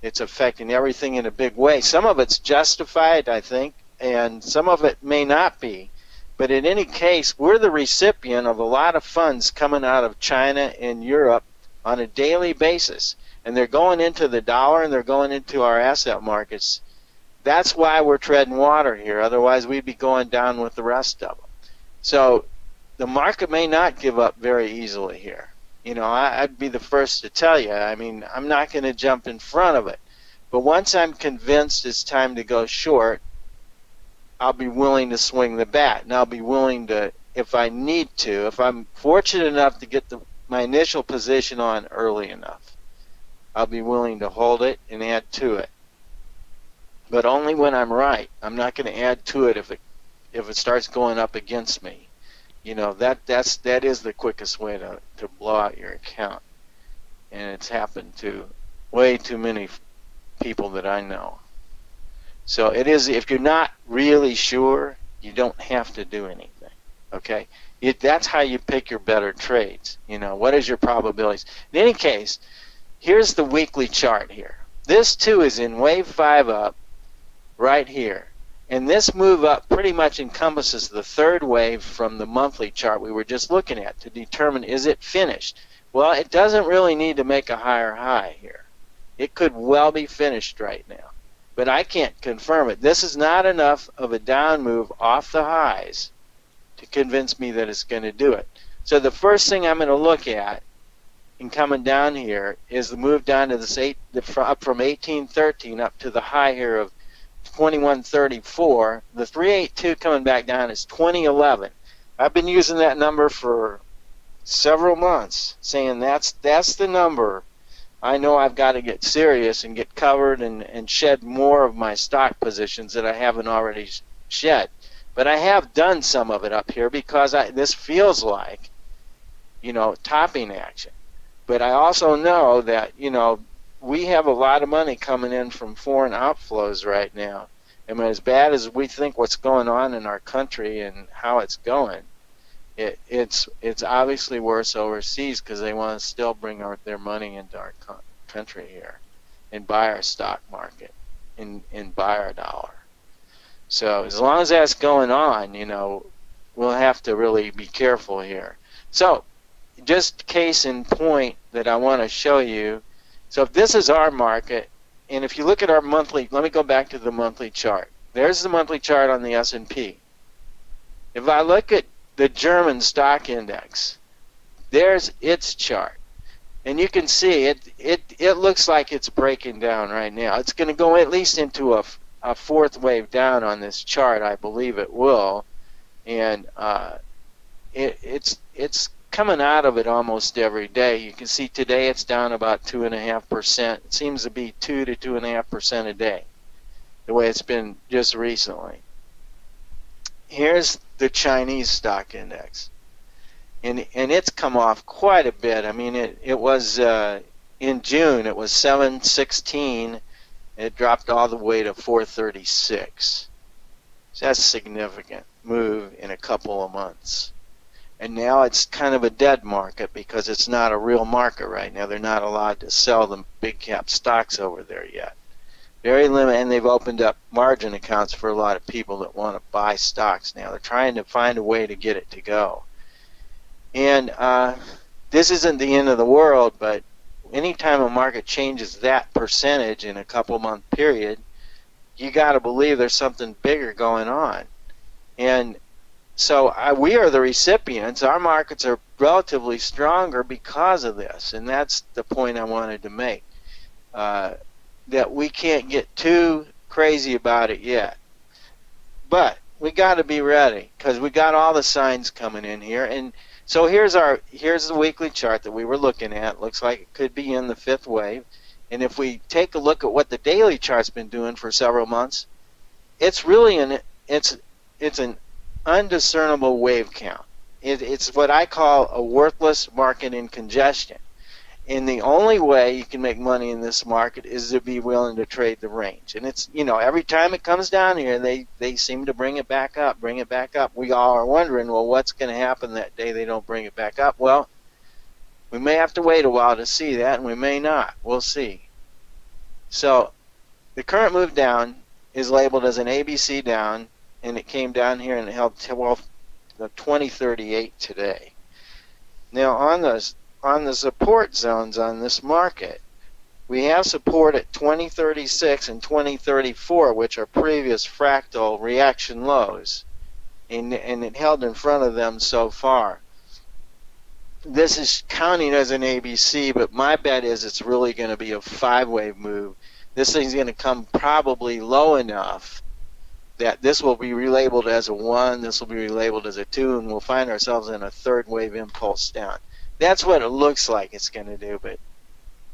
It's affecting everything in a big way. Some of it's justified, I think, and some of it may not be. But in any case, we're the recipient of a lot of funds coming out of China and Europe on a daily basis. And they're going into the dollar and they're going into our asset markets. That's why we're treading water here. Otherwise, we'd be going down with the rest of them. So the market may not give up very easily here. I'd be the first to tell you. I'm not going to jump in front of it. But once I'm convinced it's time to go short, I'll be willing to swing the bat. And I'll be willing to, if I need to, if I'm fortunate enough to get my initial position on early enough, I'll be willing to hold it and add to it. But only when I'm right. I'm not going to add to it if it starts going up against me. That is the quickest way to blow out your account. And it's happened to way too many people that I know. So it is, if you're not really sure, you don't have to do anything. Okay? That's how you pick your better trades. What is your probabilities? In any case, here's the weekly chart here. This too is in wave 5 up right here. And this move up pretty much encompasses the third wave from the monthly chart we were just looking at to determine, is it finished? Well, it doesn't really need to make a higher high here. It could well be finished right now. but I can't confirm it. This is not enough of a down move off the highs to convince me that it's going to do it. So the first thing I'm going to look at in coming down here is the move down to this up from 1813 up to the high here of 2134. The 382 coming back down is 2011. I've been using that number for several months, saying that's the number. I know I've got to get serious and get covered and shed more of my stock positions that I haven't already shed. But I have done some of it up here because this feels like, topping action. But I also know that, we have a lot of money coming in from foreign outflows right now. And as bad as we think what's going on in our country and how it's going, it's obviously worse overseas because they want to still bring their money into our country here and buy our stock market and buy our dollar. So as long as that's going on, we'll have to really be careful here. So just case in point that I want to show you. So if this is our market, and if you look at our monthly, let me go back to the monthly chart. There's the monthly chart on the S&P. If I look at the German stock index, there's its chart. And you can see it looks like it's breaking down right now. It's going to go at least into a fourth wave down on this chart. I believe it will. And it's coming out of it almost every day. You can see today it's down about 2.5%. It seems to be 2 to 2.5% a day, the way it's been just recently. Here's the Chinese stock index, and it's come off quite a bit. I mean, it was in June it was 716. It dropped all the way to 436. So that's a significant move in a couple of months. And now it's kind of a dead market because it's not a real market right now. They're not allowed to sell the big cap stocks over there yet. Very limited, and they've opened up margin accounts for a lot of people that want to buy stocks now. They're trying to find a way to get it to go. And this isn't the end of the world, but anytime a market changes that percentage in a couple-month period, you got to believe there's something bigger going on. And so we are the recipients. Our markets are relatively stronger because of this, and that's the point I wanted to make. That we can't get too crazy about it yet. But we got to be ready because we got all the signs coming in here. And so here's the weekly chart that we were looking at. Looks like it could be in the fifth wave. And if we take a look at what the daily chart's been doing for several months, it's really it's an undiscernible wave count. It's what I call a worthless market in congestion. And the only way you can make money in this market is to be willing to trade the range. And it's, every time it comes down here, they seem to bring it back up. We all are wondering, well, what's going to happen that day they don't bring it back up? Well, we may have to wait a while to see that, and we may not. We'll see. So the current move down is labeled as an ABC down, and it came down here and it held 2038 today. Now on the support zones on this market, we have support at 2036 and 2034, which are previous fractal reaction lows, and it held in front of them so far. This is counting as an ABC, but my bet is it's really going to be a five-wave move. This thing's going to come probably low enough that this will be relabeled as a 1, this will be relabeled as a 2, and we'll find ourselves in a third wave impulse down. That's what it looks like it's going to do, but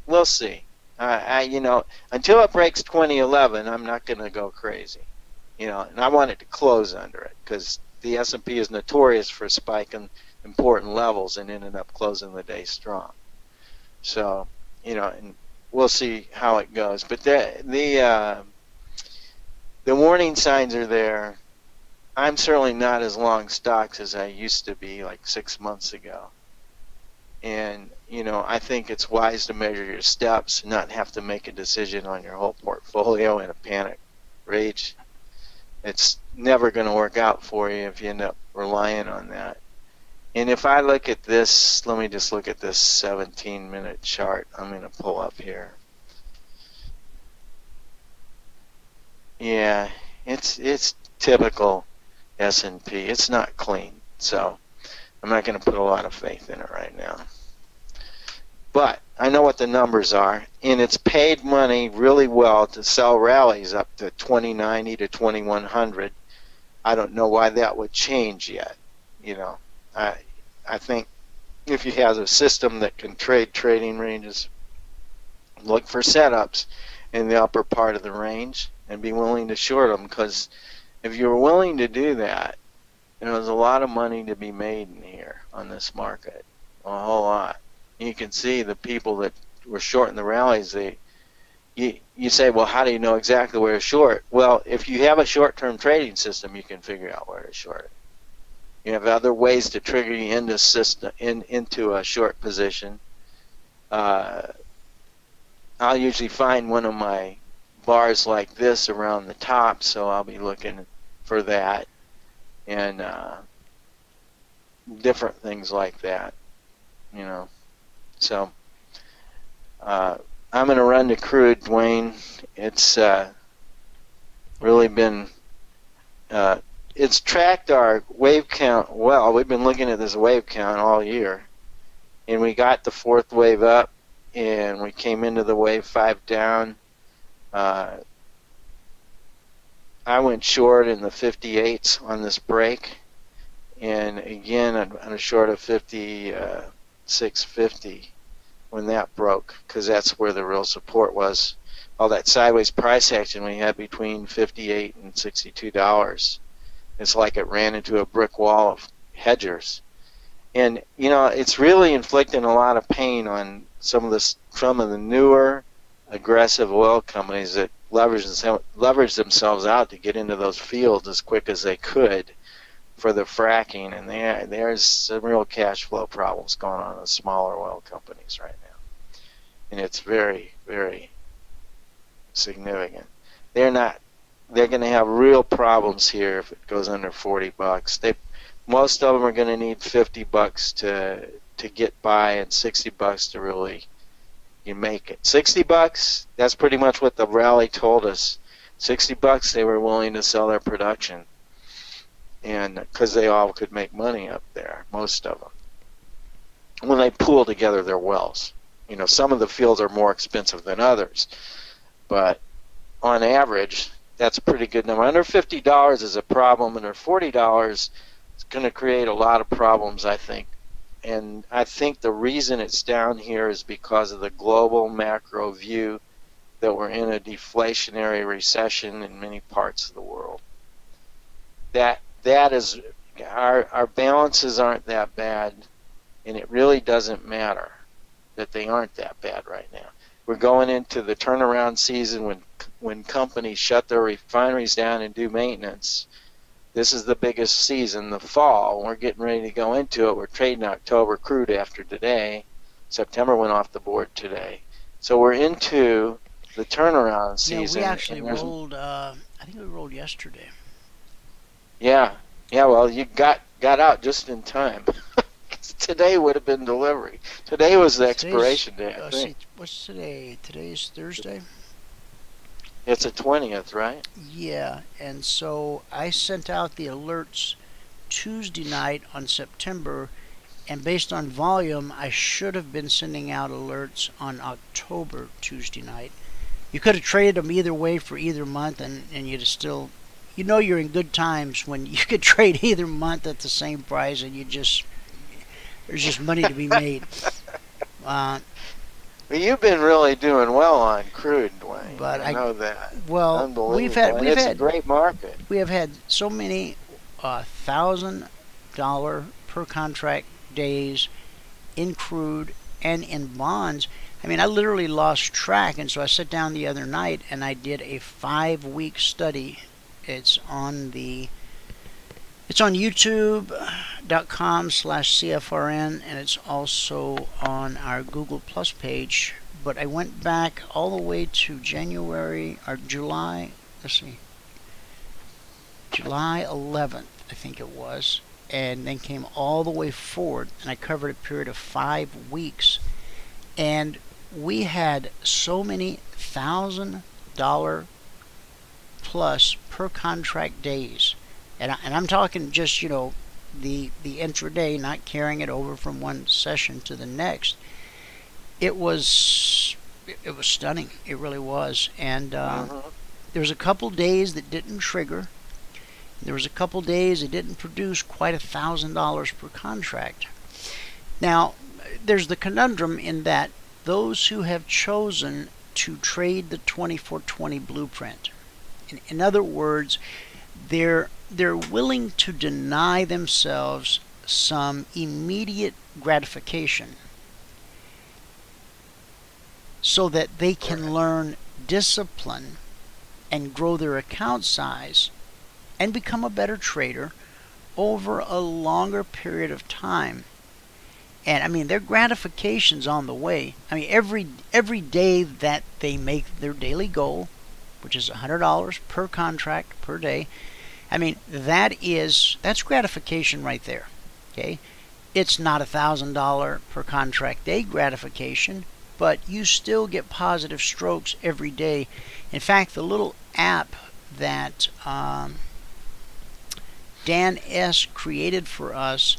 we'll see. Until it breaks 2011, I'm not going to go crazy. And I want it to close under it because the S&P is notorious for spiking important levels and ended up closing the day strong. So, and we'll see how it goes. But the warning signs are there. I'm certainly not as long stocks as I used to be like 6 months ago. And, I think it's wise to measure your steps and not have to make a decision on your whole portfolio in a panic rage. It's never going to work out for you if you end up relying on that. And if I look at this, let me just look at this 17-minute chart I'm going to pull up here. Yeah, it's typical S&P. It's not clean, so I'm not going to put a lot of faith in it right now. But I know what the numbers are, and it's paid money really well to sell rallies up to 2090 to 2100. I don't know why that would change yet. You know, I think if you have a system that can trade trading ranges, look for setups in the upper part of the range and be willing to short them, because if you're willing to do that, there's a lot of money to be made in here on this market, a whole lot. You can see the people that were shorting the rallies, you say, well, how do you know exactly where to short? Well, if you have a short-term trading system, you can figure out where to short it. You have other ways to trigger you into a short position. I'll usually find one of my bars like this around the top, so I'll be looking for that, and different things like that, you know. So I'm going to run to Crude, Dwayne. It's really been, it's tracked our wave count well. We've been looking at this wave count all year, and we got the fourth wave up, and we came into the wave 5 down. I went short in the 58s on this break, and again on a short of 56.50 when that broke, because that's where the real support was. All that sideways price action we had between $58 and $62. It's like it ran into a brick wall of hedgers. And you know, it's really inflicting a lot of pain on some of the newer aggressive oil companies that leverage themselves out to get into those fields as quick as they could for the fracking, and there's some real cash flow problems going on in smaller oil companies right now, and it's very, very significant. They're going to have real problems here if it goes under $40. Most of them are going to need $50 to get by, and $60 to really you make it. $60, that's pretty much what the rally told us. $60 they were willing to sell their production, and because they all could make money up there, most of them, when they pool together their wells. You know, some of the fields are more expensive than others, but on average, that's a pretty good number. Under $50 is a problem. Under $40, it's going to create a lot of problems, I think. And I think the reason it's down here is because of the global macro view that we're in a deflationary recession in many parts of the world. That is, our balances aren't that bad, and it really doesn't matter that they aren't that bad right now. We're going into the turnaround season when companies shut their refineries down and do maintenance. This is the biggest season, the fall. We're getting ready to go into it. We're trading October crude after today. September went off the board today. So we're into the turnaround season. Yeah, we actually rolled, I think we rolled yesterday. Yeah, well, you got out just in time. Today would have been delivery. Today was the expiration day, I think. What's today? Today's Thursday? It's the 20th, right? Yeah, and so I sent out the alerts Tuesday night on September, and based on volume, I should have been sending out alerts on October Tuesday night. You could have traded them either way for either month, and you'd still, you know, you're in good times when you could trade either month at the same price, and there's just money to be made. Well, you've been really doing well on crude, Dwayne. But I know that. Well, Unbelievable. It's a great market. We have had so many $1,000 per contract days in crude and in bonds. I mean, I literally lost track, and so I sat down the other night and I did a 5-week study. It's on youtube.com/CFRN, and it's also on our Google Plus page. But I went back all the way to July 11th, I think it was, and then came all the way forward, and I covered a period of 5 weeks. And we had so many $1,000 plus per contract days. And I'm talking just, the intraday, not carrying it over from one session to the next. It was stunning. It really was. And there was a couple days that didn't trigger. There was a couple days it didn't produce quite $1,000 per contract. Now, there's the conundrum in that those who have chosen to trade the 2420 blueprint, in other words, they're willing to deny themselves some immediate gratification so that they can learn discipline and grow their account size and become a better trader over a longer period of time. And I mean, their gratification's on the way. I mean, every day that they make their daily goal, which is $100 per contract per day, I mean, that's gratification right there. Okay, it's not $1,000 per contract day gratification, but you still get positive strokes every day. In fact, the little app that Dan S. created for us,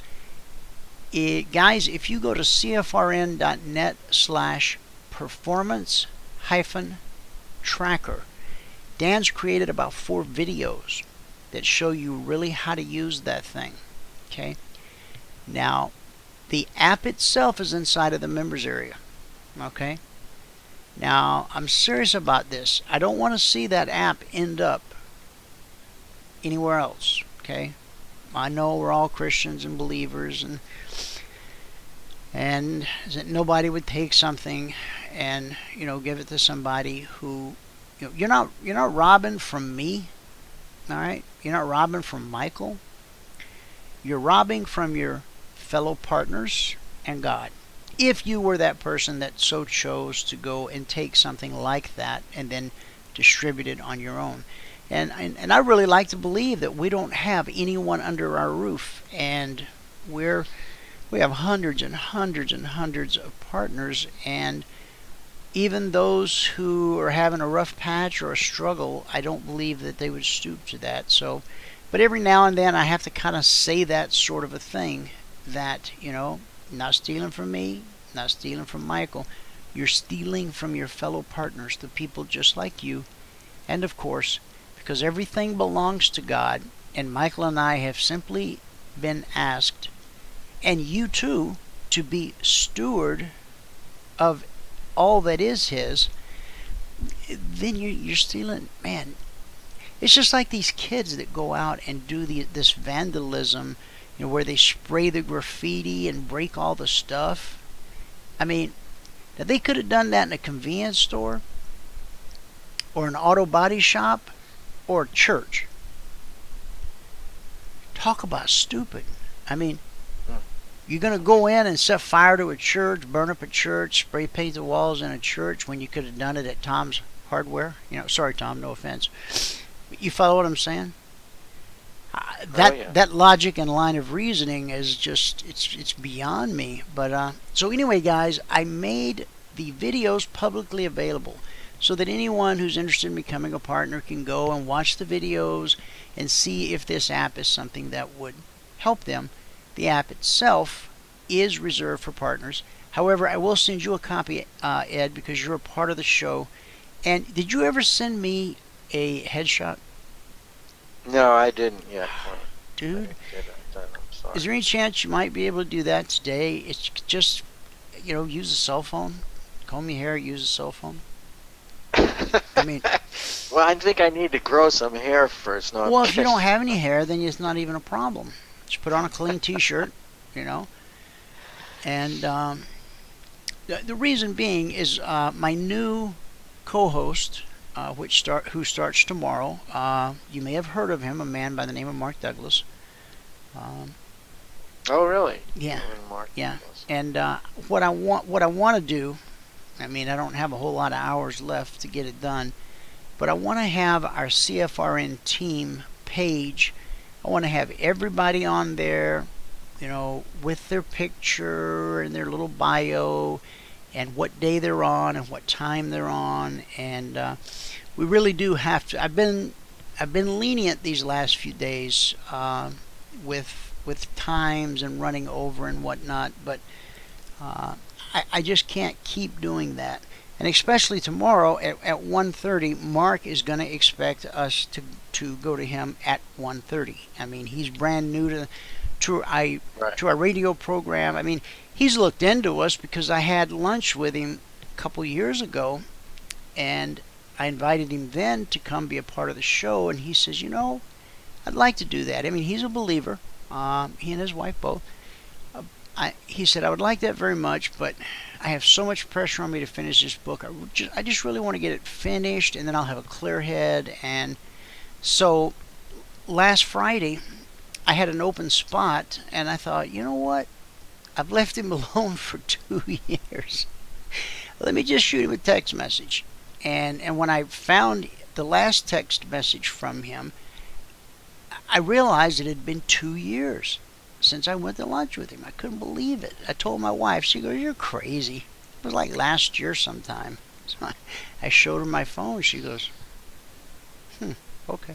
guys, if you go to cfrn.net/performance-tracker, Dan's created about 4 videos that show you really how to use that thing. Okay. Now, the app itself is inside of the members area. Okay. Now, I'm serious about this. I don't want to see that app end up anywhere else. Okay. I know we're all Christians and believers, and that nobody would take something and give it to somebody who you're not robbing from me. All right, you're not robbing from Michael. You're robbing from your fellow partners and God. If you were that person that so chose to go and take something like that and then distribute it on your own. And I really like to believe that we don't have anyone under our roof, and we have hundreds and hundreds and hundreds of partners, and even those who are having a rough patch or a struggle, I don't believe that they would stoop to that. So, but every now and then I have to kind of say that sort of a thing, that not stealing from me, not stealing from Michael. You're stealing from your fellow partners, the people just like you, and of course, because everything belongs to God, and Michael and I have simply been asked, and you too, to be steward of all that is His, then you're stealing. Man, it's just like these kids that go out and do this vandalism, where they spray the graffiti and break all the stuff. I mean, now they could have done that in a convenience store, or an auto body shop, or a church. Talk about stupid. I mean, you're going to go in and set fire to a church, burn up a church, spray paint the walls in a church when you could have done it at Tom's Hardware. Sorry, Tom, no offense. You follow what I'm saying? That logic and line of reasoning is just, it's beyond me. But so anyway, guys, I made the videos publicly available so that anyone who's interested in becoming a partner can go and watch the videos and see if this app is something that would help them. The app itself is reserved for partners. However, I will send you a copy, Ed, because you're a part of the show. And did you ever send me a headshot? No, I didn't yet. Dude, is there any chance you might be able to do that today? It's just, use a cell phone. Comb your hair, use a cell phone. I mean, well, I think I need to grow some hair first. No, well, if you don't have any hair, then it's not even a problem. Just put on a clean T-shirt, And the reason being is my new co-host, who starts tomorrow. You may have heard of him, a man by the name of Mark Douglas. Oh, really? Yeah. Mark Yeah. Douglas. And what I want to do, I mean, I don't have a whole lot of hours left to get it done, but I want to have our CFRN team page. I want to have everybody on there, with their picture and their little bio and what day they're on and what time they're on. And we really do have to. I've been I've been lenient these last few days with times and running over and whatnot, but I just can't keep doing that. And especially tomorrow at 1:30, Mark is going to expect us to go to him at 1:30. I mean, he's brand new to our radio program. I mean, he's looked into us because I had lunch with him a couple years ago, and I invited him then to come be a part of the show, and he says, I'd like to do that. I mean, he's a believer. He and his wife both. He said, I would like that very much, but I have so much pressure on me to finish this book. I just really want to get it finished, and then I'll have a clear head. And so last Friday, I had an open spot, and I thought, you know what? I've left him alone for 2 years. Let me just shoot him a text message. And when I found the last text message from him, I realized it had been 2 years since I went to lunch with him. I couldn't believe it. I told my wife. She goes, "You're crazy. It was like last year sometime." So I showed her my phone. She goes, okay.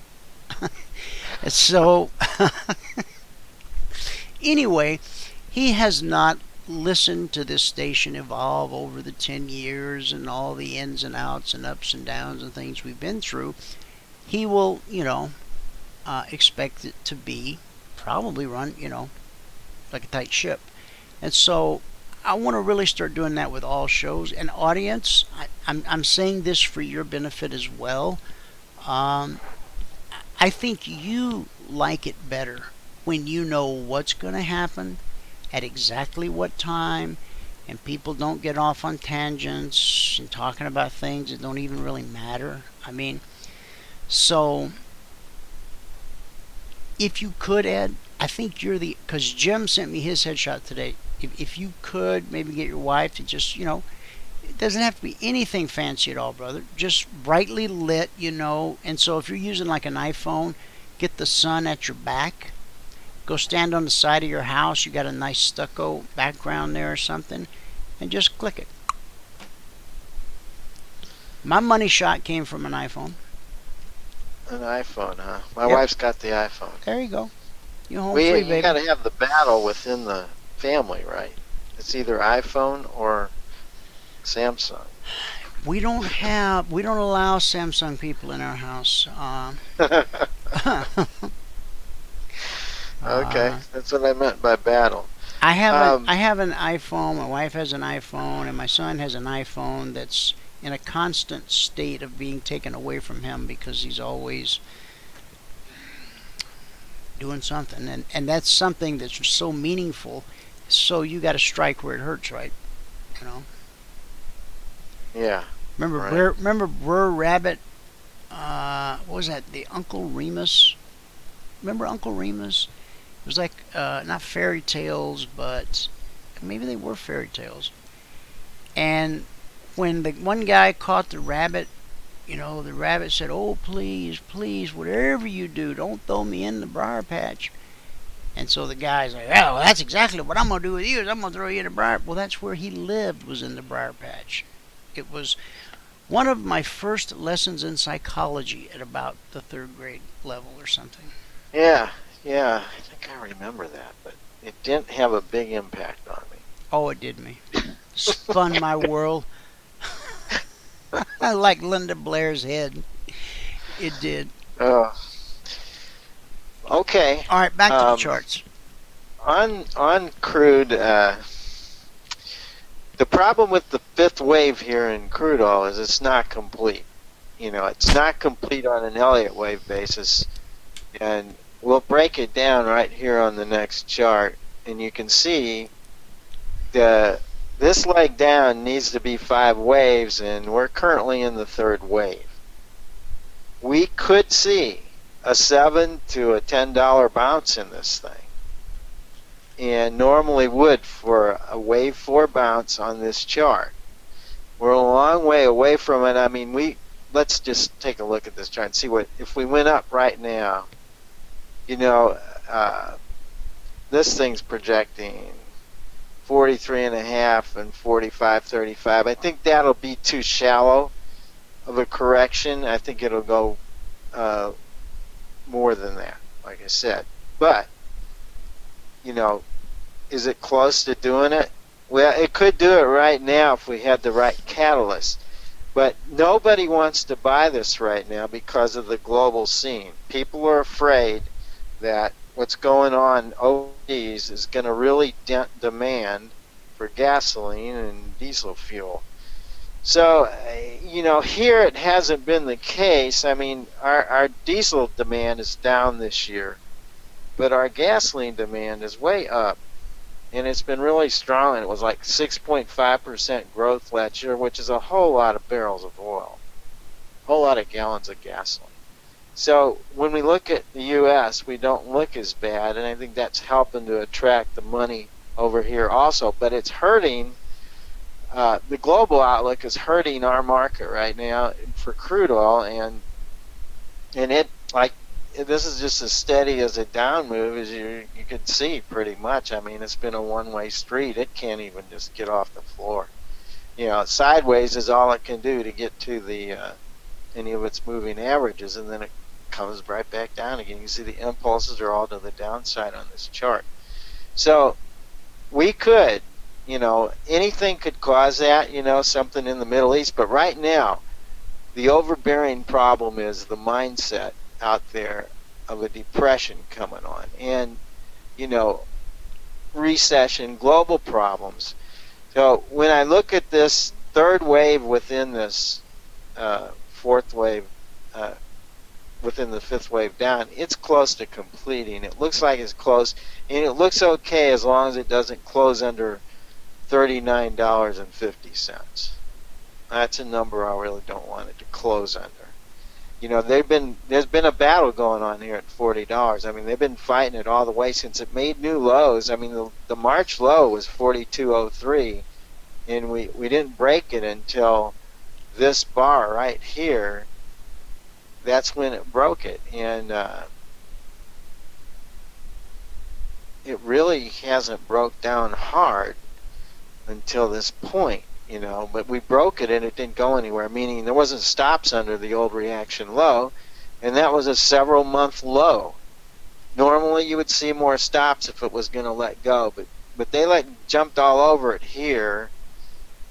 So anyway, he has not listened to this station evolve over the 10 years and all the ins and outs and ups and downs and things we've been through. He will, expect it to be probably run, like a tight ship. And so I want to really start doing that with all shows. And audience, I'm saying this for your benefit as well. I think you like it better when you know what's going to happen at exactly what time, and people don't get off on tangents and talking about things that don't even really matter. I mean, so if you could, Ed, I think you're because Jim sent me his headshot today. If you could maybe get your wife to just, it doesn't have to be anything fancy at all, brother. Just brightly lit, And so if you're using like an iPhone, get the sun at your back. Go stand on the side of your house. You got a nice stucco background there or something, and just click it. My money shot came from an iPhone. An iPhone, huh? My wife's got the iPhone. There you go. You home free, baby. You got to have the battle within the family, right? It's either iPhone or Samsung. We don't allow Samsung people in our house. Okay, that's what I meant by battle. I have an iPhone. My wife has an iPhone, and my son has an iPhone that's in a constant state of being taken away from him because he's always doing something, and that's something that's so meaningful. So you got to strike where it hurts, right? Yeah. Remember Br'er Rabbit? What was that? The Uncle Remus. Remember Uncle Remus? It was like not fairy tales, but maybe they were fairy tales. And when the one guy caught the rabbit, the rabbit said, "Oh, please, please, whatever you do, don't throw me in the briar patch." And so the guy's like, "Oh, well, that's exactly what I'm going to do with you, is I'm going to throw you in the briar." Well, that's where he lived, was in the briar patch. It was one of my first lessons in psychology at about the 3rd grade level or something. Yeah, I think I remember that, but it didn't have a big impact on me. Oh, it did me. Spun my world. I like Linda Blair's head. It did. Oh. Okay. All right, back to the charts. On Crude, the problem with the 5th wave here in crude oil is it's not complete. It's not complete on an Elliott wave basis. And we'll break it down right here on the next chart. And you can see this leg down needs to be 5 waves, and we're currently in the 3rd wave. We could see a $7 to a $10 bounce in this thing, and normally would for a wave 4 bounce on this chart. We're a long way away from it. I mean, let's just take a look at this chart and see what if we went up right now. This thing's projecting 43.5 and 45.35. I think that'll be too shallow of a correction. I think it'll go more than that, like I said. But, you know, is it close to doing it? Well, it could do it right now if we had the right catalyst. But nobody wants to buy this right now because of the global scene. People are afraid that what's going on overseas is going to really dent demand for gasoline and diesel fuel. So, you know, here it hasn't been the case. I mean, our diesel demand is down this year, but our gasoline demand is way up. And it's been really strong. And it was like 6.5% growth last year, which is a whole lot of barrels of oil, a whole lot of gallons of gasoline. So when we look at the U.S., we don't look as bad, and I think that's helping to attract the money over here also. But it's hurting. The global outlook is hurting our market right now for crude oil, and it, like, this is just as steady as a down move as you could see, pretty much. I mean, it's been a one-way street. It can't even just get off the floor. You know, sideways is all it can do to get to the any of its moving averages, and then it comes right back down again. You see the impulses are all to the downside on this chart. So we could, you know, anything could cause that, you know, something in the Middle East. But right now, the overbearing problem is the mindset out there of a depression coming on, and, you know, recession, global problems. So when I look at this third wave within this fourth wave, within the fifth wave down, it's close to completing. It looks like it's close, and it looks okay as long as it doesn't close under $39.50. That's a number I really don't want it to close under. You know, there's been a battle going on here at $40. I mean, they've been fighting it all the way since it made new lows. I mean, the March low was 42.03, and we didn't break it until this bar right here. That's when it broke it, and it really hasn't broke down hard until this point. You know, but we broke it and it didn't go anywhere, meaning there wasn't stops under the old reaction low, and that was a several month low. Normally you would see more stops if it was going to let go, but they jumped all over it here,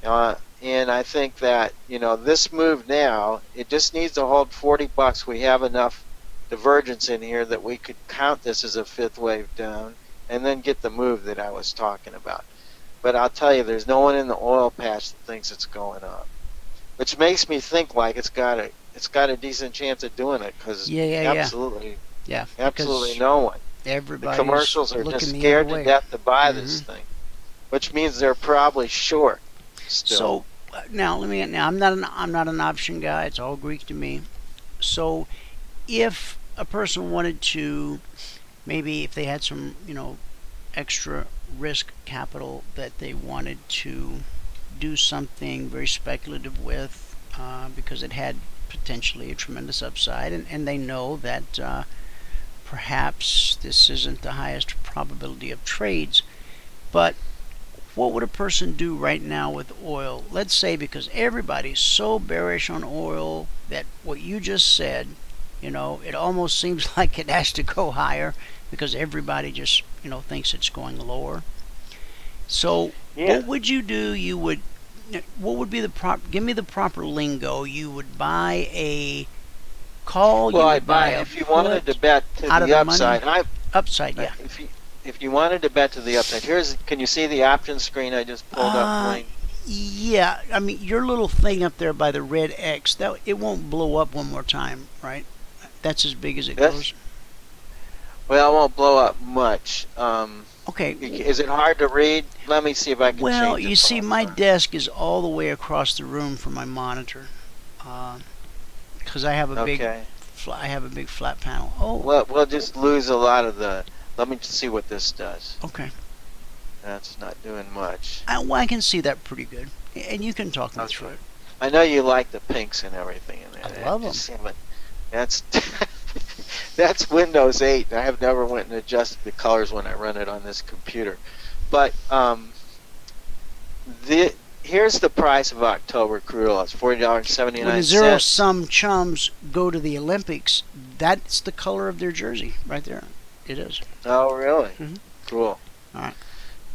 and I think that, you know, this move now, it just needs to hold $40. We have enough divergence in here that we could count this as a fifth wave down and then get the move that I was talking about. But I'll tell you, there's no one in the oil patch that thinks it's going up, which makes me think like it's got a decent chance of doing it, because absolutely no one. The commercials are just scared to death to buy this thing, which means they're probably short still. So now I'm not an option guy. It's all Greek to me. So if a person wanted to, maybe if they had some, you know, extra risk capital that they wanted to do something very speculative with, because it had potentially a tremendous upside, and they know that perhaps this isn't the highest probability of trades, but what would a person do right now with oil? Let's say, because everybody's so bearish on oil that what you just said, you know, it almost seems like it has to go higher because everybody just, you know, thinks it's going lower. So what would you do? What would be give me the proper lingo. You would buy a call. Well, I'd buy if you wanted to bet to the upside. Upside, yeah. If you wanted to bet to the upside, can you see the option screen I just pulled up, Wayne? Yeah, I mean, your little thing up there by the red X, that it won't blow up one more time, right? That's as big as it goes. Well, it won't blow up much. Okay. Is it hard to read? Let me see if I can change it. Well, you see, my desk is all the way across the room from my monitor, because I have a big flat panel. Oh. Well, we'll just lose a lot of the. Let me see what this does. Okay. That's not doing much. I can see that pretty good, and you can talk me through it. I know you like the pinks and everything in there. I love them. That's that's Windows 8. I have never went and adjusted the colors when I run it on this computer. But here's the price of October crude oil. It's $40.79. When the zero-sum chums go to the Olympics, that's the color of their jersey right there. It is. Oh, really? Mhm. Cool. All right.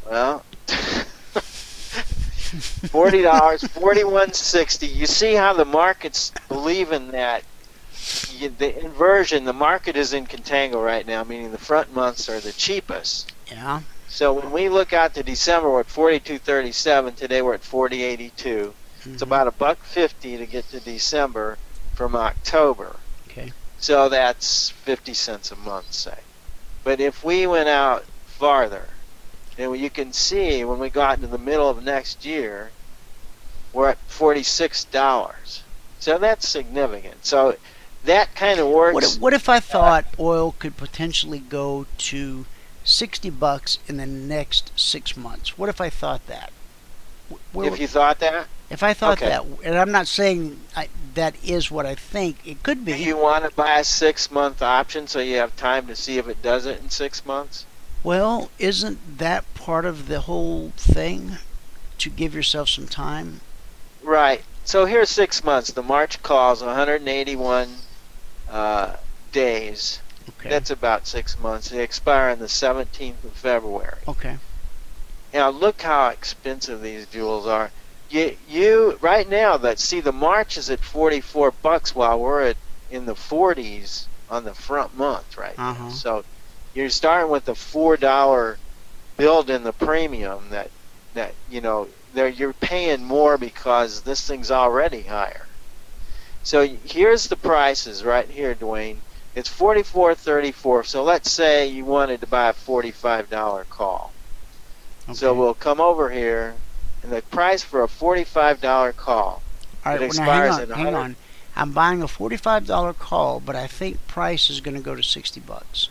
Well, $40, $41.60. You see how the market's believing that the inversion, the market is in contango right now, meaning the front months are the cheapest. Yeah. So when we look out to December, we're at 42.37. Today we're at 40.82. It's about $1.50 to get to December from October. Okay. So that's 50 cents a month, say. But if we went out farther, and you can see when we got into the middle of next year, we're at $46. So that's significant. So that kind of works. What if I thought oil could potentially go to $60 in the next 6 months? What if I thought that? If you thought that? If I thought Okay. that, and I'm not saying that is what I think it could be. Do you want to buy a 6-month option so you have time to see if it does it in 6 months? Well, isn't that part of the whole thing, to give yourself some time? Right. So here's 6 months. The March calls 181 days. Okay. That's about 6 months. They expire on the 17th of February. Okay. Now look how expensive these jewels are. You right now, the March is at $44 while we're in the 40s on the front month right now. So you're starting with the $4 build in the premium that you're paying more because this thing's already higher. So here's the prices right here, Dwayne. It's $44.34. So let's say you wanted to buy a $45 call. Okay. So we'll come over here, and the price for a $45 call. All right. It Well, now expires hang on. I'm buying a $45 call, but I think price is going to go to $60.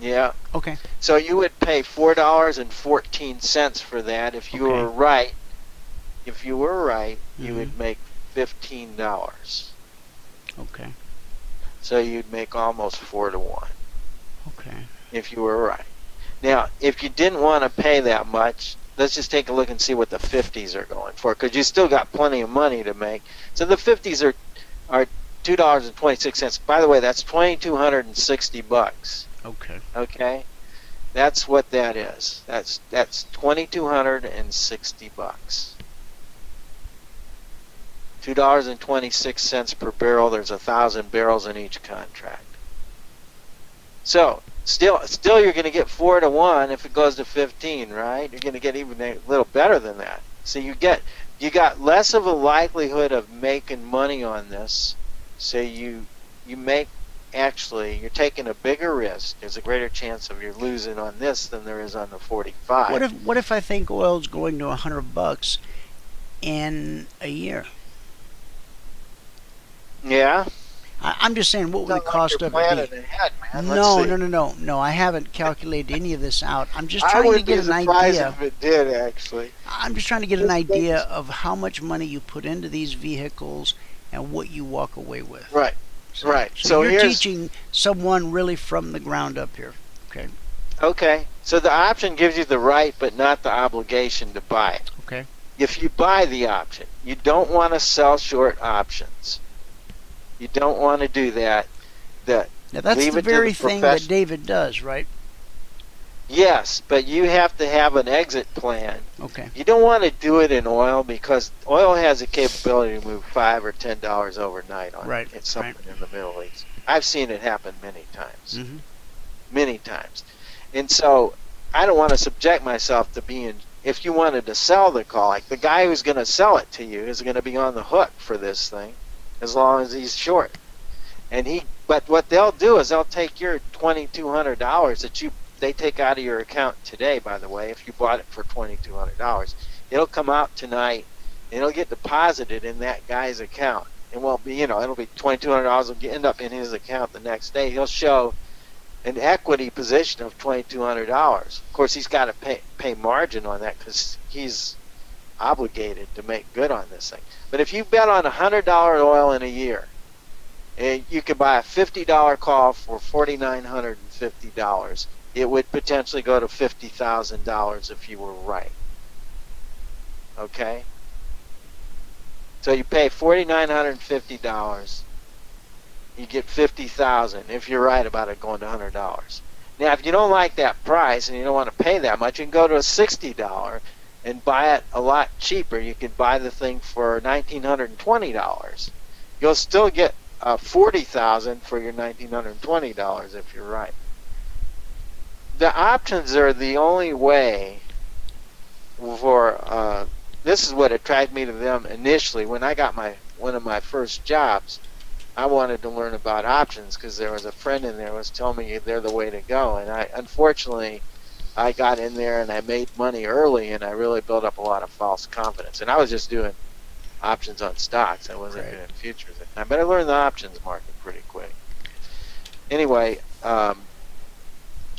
Yeah. Okay. So you would pay $4.14 for that if you were right. If you were right, you would make $15. Okay. So you'd make almost 4 to 1 Okay. if you were right. Now, if you didn't want to pay that much, let's just take a look and see what the 50s are going for, because you still got plenty of money to make. So the 50s are $2.26. By the way, that's $2,260. Okay. Okay, that's what that is. That's $2,260. $2.26 per barrel. There's 1,000 barrels in each contract. So still you're going to get 4 to 1 if it goes to 15, right? You're going to get even a little better than that. So you got less of a likelihood of making money on this. So you're taking a bigger risk. There's a greater chance of you're losing on this than there is on the 45. What if I think oil's going to $100 in a year? Yeah. I'm just saying, what would the cost of it planning be? ahead, man. No. I haven't calculated any of this out. I'm just I trying to wouldn't get be an surprised idea. if it did, actually. I'm just trying to get an idea of how much money you put into these vehicles and what you walk away with. Right. Right. So you're teaching someone really from the ground up here. Okay. Okay. So the option gives you the right, but not the obligation to buy it. Okay. If you buy the option, you don't want to sell short options. You don't want to do that. Now that's the very thing that David does, right? Yes, but you have to have an exit plan. Okay. You don't want to do it in oil because oil has the capability to move $5 or $10 overnight on it's something in the Middle East. I've seen it happen many times. Many times. And so I don't want to subject myself to being, if you wanted to sell the call, like the guy who's going to sell it to you is going to be on the hook for this thing as long as he's short. But what they'll do is they'll take your $2,200 that they take out of your account today, by the way, if you bought it for $2,200. It'll come out tonight, and it'll get deposited in that guy's account. It won't be, it'll be $2,200 will end up in his account the next day. He'll show an equity position of $2,200. Of course, he's got to pay margin on that because he's obligated to make good on this thing. But if you bet on $100 oil in a year, you could buy a $50 call for $4,950. It would potentially go to $50,000 if you were right. Okay? So you pay $4,950. You get $50,000 if you're right about it going to $100. Now, if you don't like that price and you don't want to pay that much, you can go to a $60 and buy it a lot cheaper. You can buy the thing for $1,920. You'll still get $40,000 for your $1,920 if you're right. The options are the only way for. This is what attracted me to them initially. When I got one of my first jobs, I wanted to learn about options because there was a friend in there who was telling me they're the way to go. And unfortunately, I got in there and I made money early, and I really built up a lot of false confidence. And I was just doing options on stocks. I wasn't doing futures at the time. But I learned the options market pretty quick. Anyway,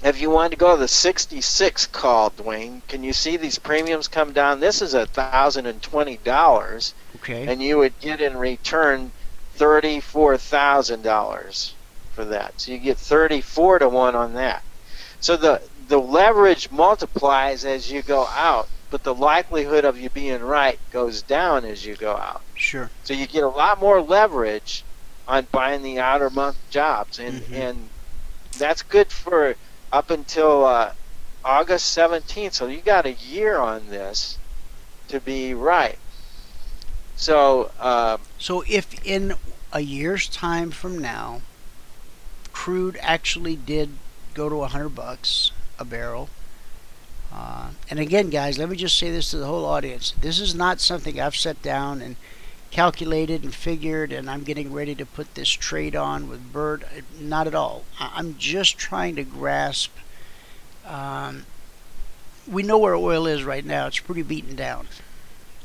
if you wanted to go to the 66 call, Dwayne, can you see these premiums come down? This is $1,020, and you would get in return $34,000 for that. So you get 34 to 1 on that. So the leverage multiplies as you go out, but the likelihood of you being right goes down as you go out. Sure. So you get a lot more leverage on buying the outer month jobs, and that's good for up until August 17th. So you got a year on this to be right. So so if in a year's time from now, crude actually did go to $100 a barrel, and again, guys, let me just say this to the whole audience: this is not something I've sat down and calculated and figured, and I'm getting ready to put this trade on with Bert. Not at all. I'm just trying to grasp. We know where oil is right now. It's pretty beaten down.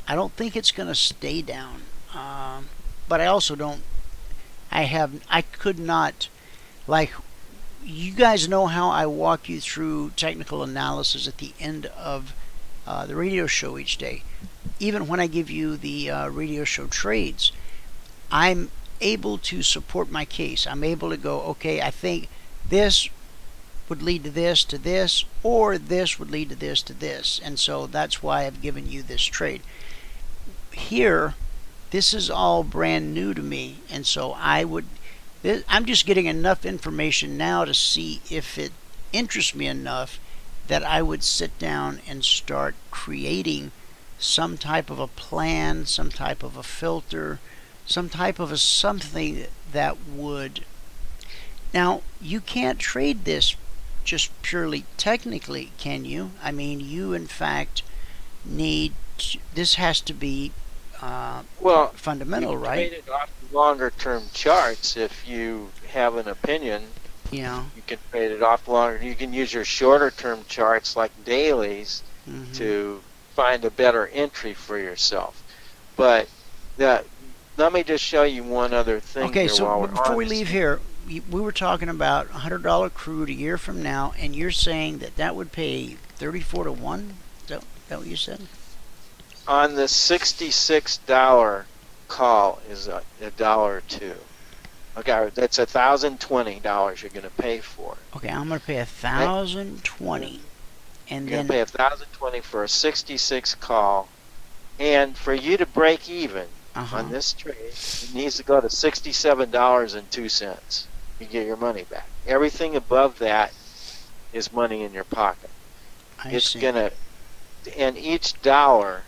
I don't think it's going to stay down, but I also don't. I could not, like, you guys know how I walk you through technical analysis at the end of the radio show each day. Even when I give you the radio show trades, I'm able to support my case. I'm able to go, okay, I think this would lead to this, or this would lead to this. And so that's why I've given you this trade. Here, this is all brand new to me, and so I'm just getting enough information now to see if it interests me enough that I would sit down and start creating some type of a plan, some type of a filter, some type of a something that would. Now, you can't trade this just purely technically, can you? I mean, you in fact need this has to be fundamental, right? Trade it off longer term charts if you have an opinion. Yeah. You can trade it off longer. You can use your shorter term charts like dailies to find a better entry for yourself. But let me just show you one other thing. Okay, here so while we're before we on leave here, we were talking about $100 crude a year from now, and you're saying that would pay 34 to 1? Is that what you said? On the $66 call is $1.02. Okay, that's $1,020 you're going to pay for it. Okay, I'm going to pay $1,020, and you're then going to pay $1,020 for a 66 call, and for you to break even on this trade, it needs to go to $67.02. You get your money back. Everything above that is money in your pocket. It's gonna, and each dollar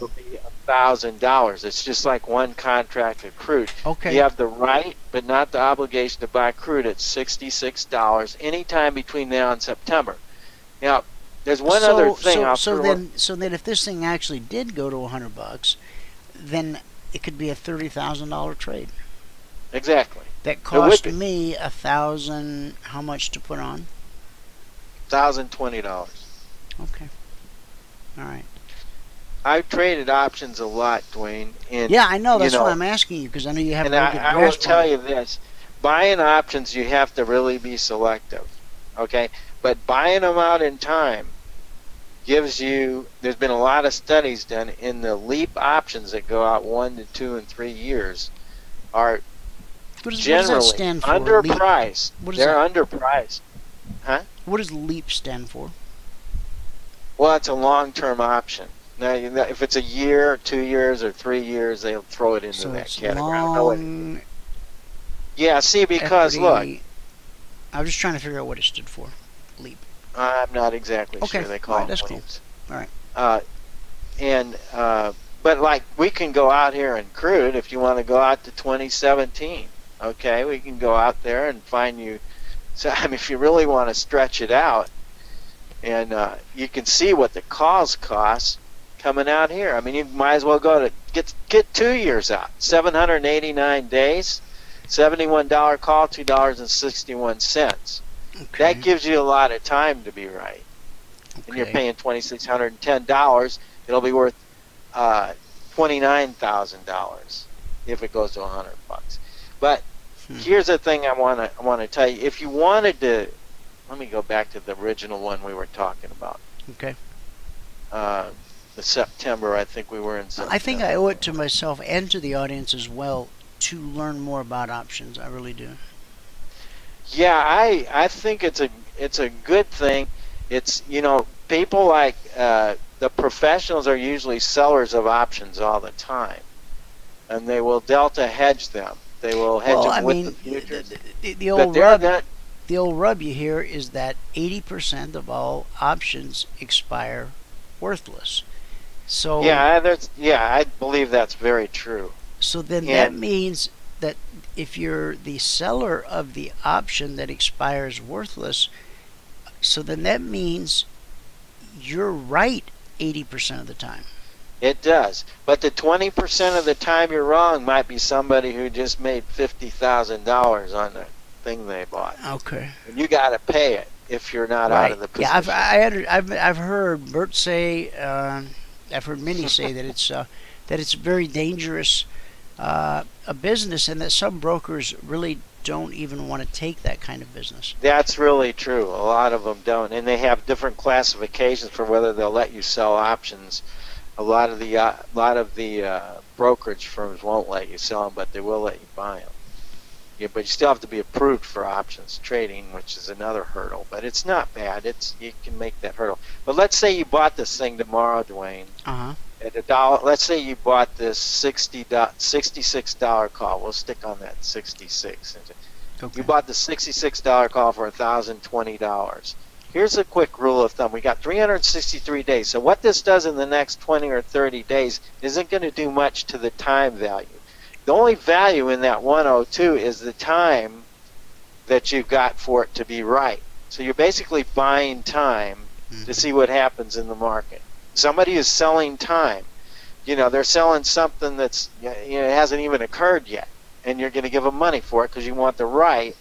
will be $1,000. It's just like one contract of crude. Okay. You have the right, but not the obligation to buy crude at $66 anytime between now and September. Now, there's one other thing. So then, if this thing actually did go to $100, then it could be a $30,000 trade. Exactly. That cost me $1,000. How much to put on? $1,020. Okay. All right. I've traded options a lot, Dwayne. And yeah, I know. That's why I'm asking you, because I know you have a good grasp. I will tell you this: buying options, you have to really be selective. Okay, but buying them out in time gives you. There's been a lot of studies done in the leap options that go out 1 to 2 and 3 years are generally underpriced. They're underpriced. Huh? What does LEAP stand for? Well, it's a long-term option. Now, if it's a year, 2 years, or 3 years, they'll throw it into So that it's category. I don't know what long Yeah, see, because look, equity. I was just trying to figure out what it stood for. Leap. I'm not exactly Okay. sure. They All call right, them that's cool. leaps. All right. But like we can go out here in Crude if you want to go out to 2017. Okay, we can go out there and find you. So I mean, if you really want to stretch it out, and you can see what the calls cost coming out here. I mean, you might as well go to get 2 years out, 789 days, $71 call, $2.61. Okay. That gives you a lot of time to be right. And you're paying $2,610. It'll be worth $29,000 if it goes to $100. But here's the thing I want to tell you. If you wanted to, let me go back to the original one we were talking about. Okay. The September, I think we were in September. I think I owe it to myself and to the audience as well to learn more about options. I really do. Yeah, I think it's a good thing. It's, people like the professionals are usually sellers of options all the time, and they will delta hedge them. They will hedge them with the futures. The old rub you hear is that 80% of all options expire worthless. So I believe that's very true. So then that means that if you're the seller of the option that expires worthless, so then that means you're right 80% of the time. It does. But the 20% of the time you're wrong might be somebody who just made $50,000 on the thing they bought. Okay. And you got to pay it if you're not out of the position. Yeah, I've heard Bert say, I've heard many say that it's very dangerous a business, and that some brokers really don't even want to take that kind of business. That's really true. A lot of them don't, and they have different classifications for whether they'll let you sell options. A lot of the brokerage firms won't let you sell them, but they will let you buy them. Yeah, but you still have to be approved for options trading, which is another hurdle. But it's not bad. You can make that hurdle. But let's say you bought this thing tomorrow, Dwayne. Uh-huh. At $1. Let's say you bought this $66 call. We'll stick on that 66. Okay. You bought the $66 call for $1,020. Here's a quick rule of thumb. We got 363 days. So what this does in the next 20 or 30 days isn't going to do much to the time value. The only value in that 102 is the time that you've got for it to be right. So you're basically buying time to see what happens in the market. Somebody is selling time. They're selling something that's it hasn't even occurred yet, and you're going to give them money for it because you want the right,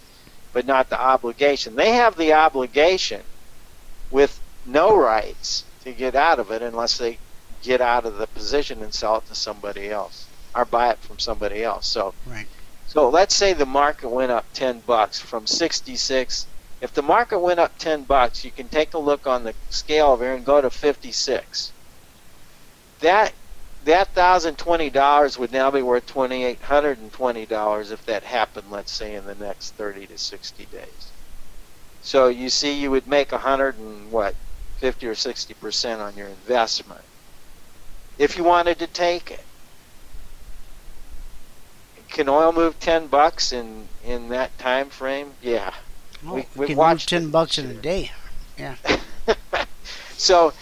but not the obligation. They have the obligation with no rights to get out of it unless they get out of the position and sell it to somebody else or buy it from somebody else. So, right. So let's say the market went up $10 from 66. If the market went up $10, you can take a look on the scale over here and go to 56. That $1,020 would now be worth $2,820 if that happened, let's say, in the next 30 to 60 days. So you see, you would make 50 or 60% on your investment if you wanted to take it. Can oil move $10 in that time frame? Yeah. We can move $10 in a day. Yeah. So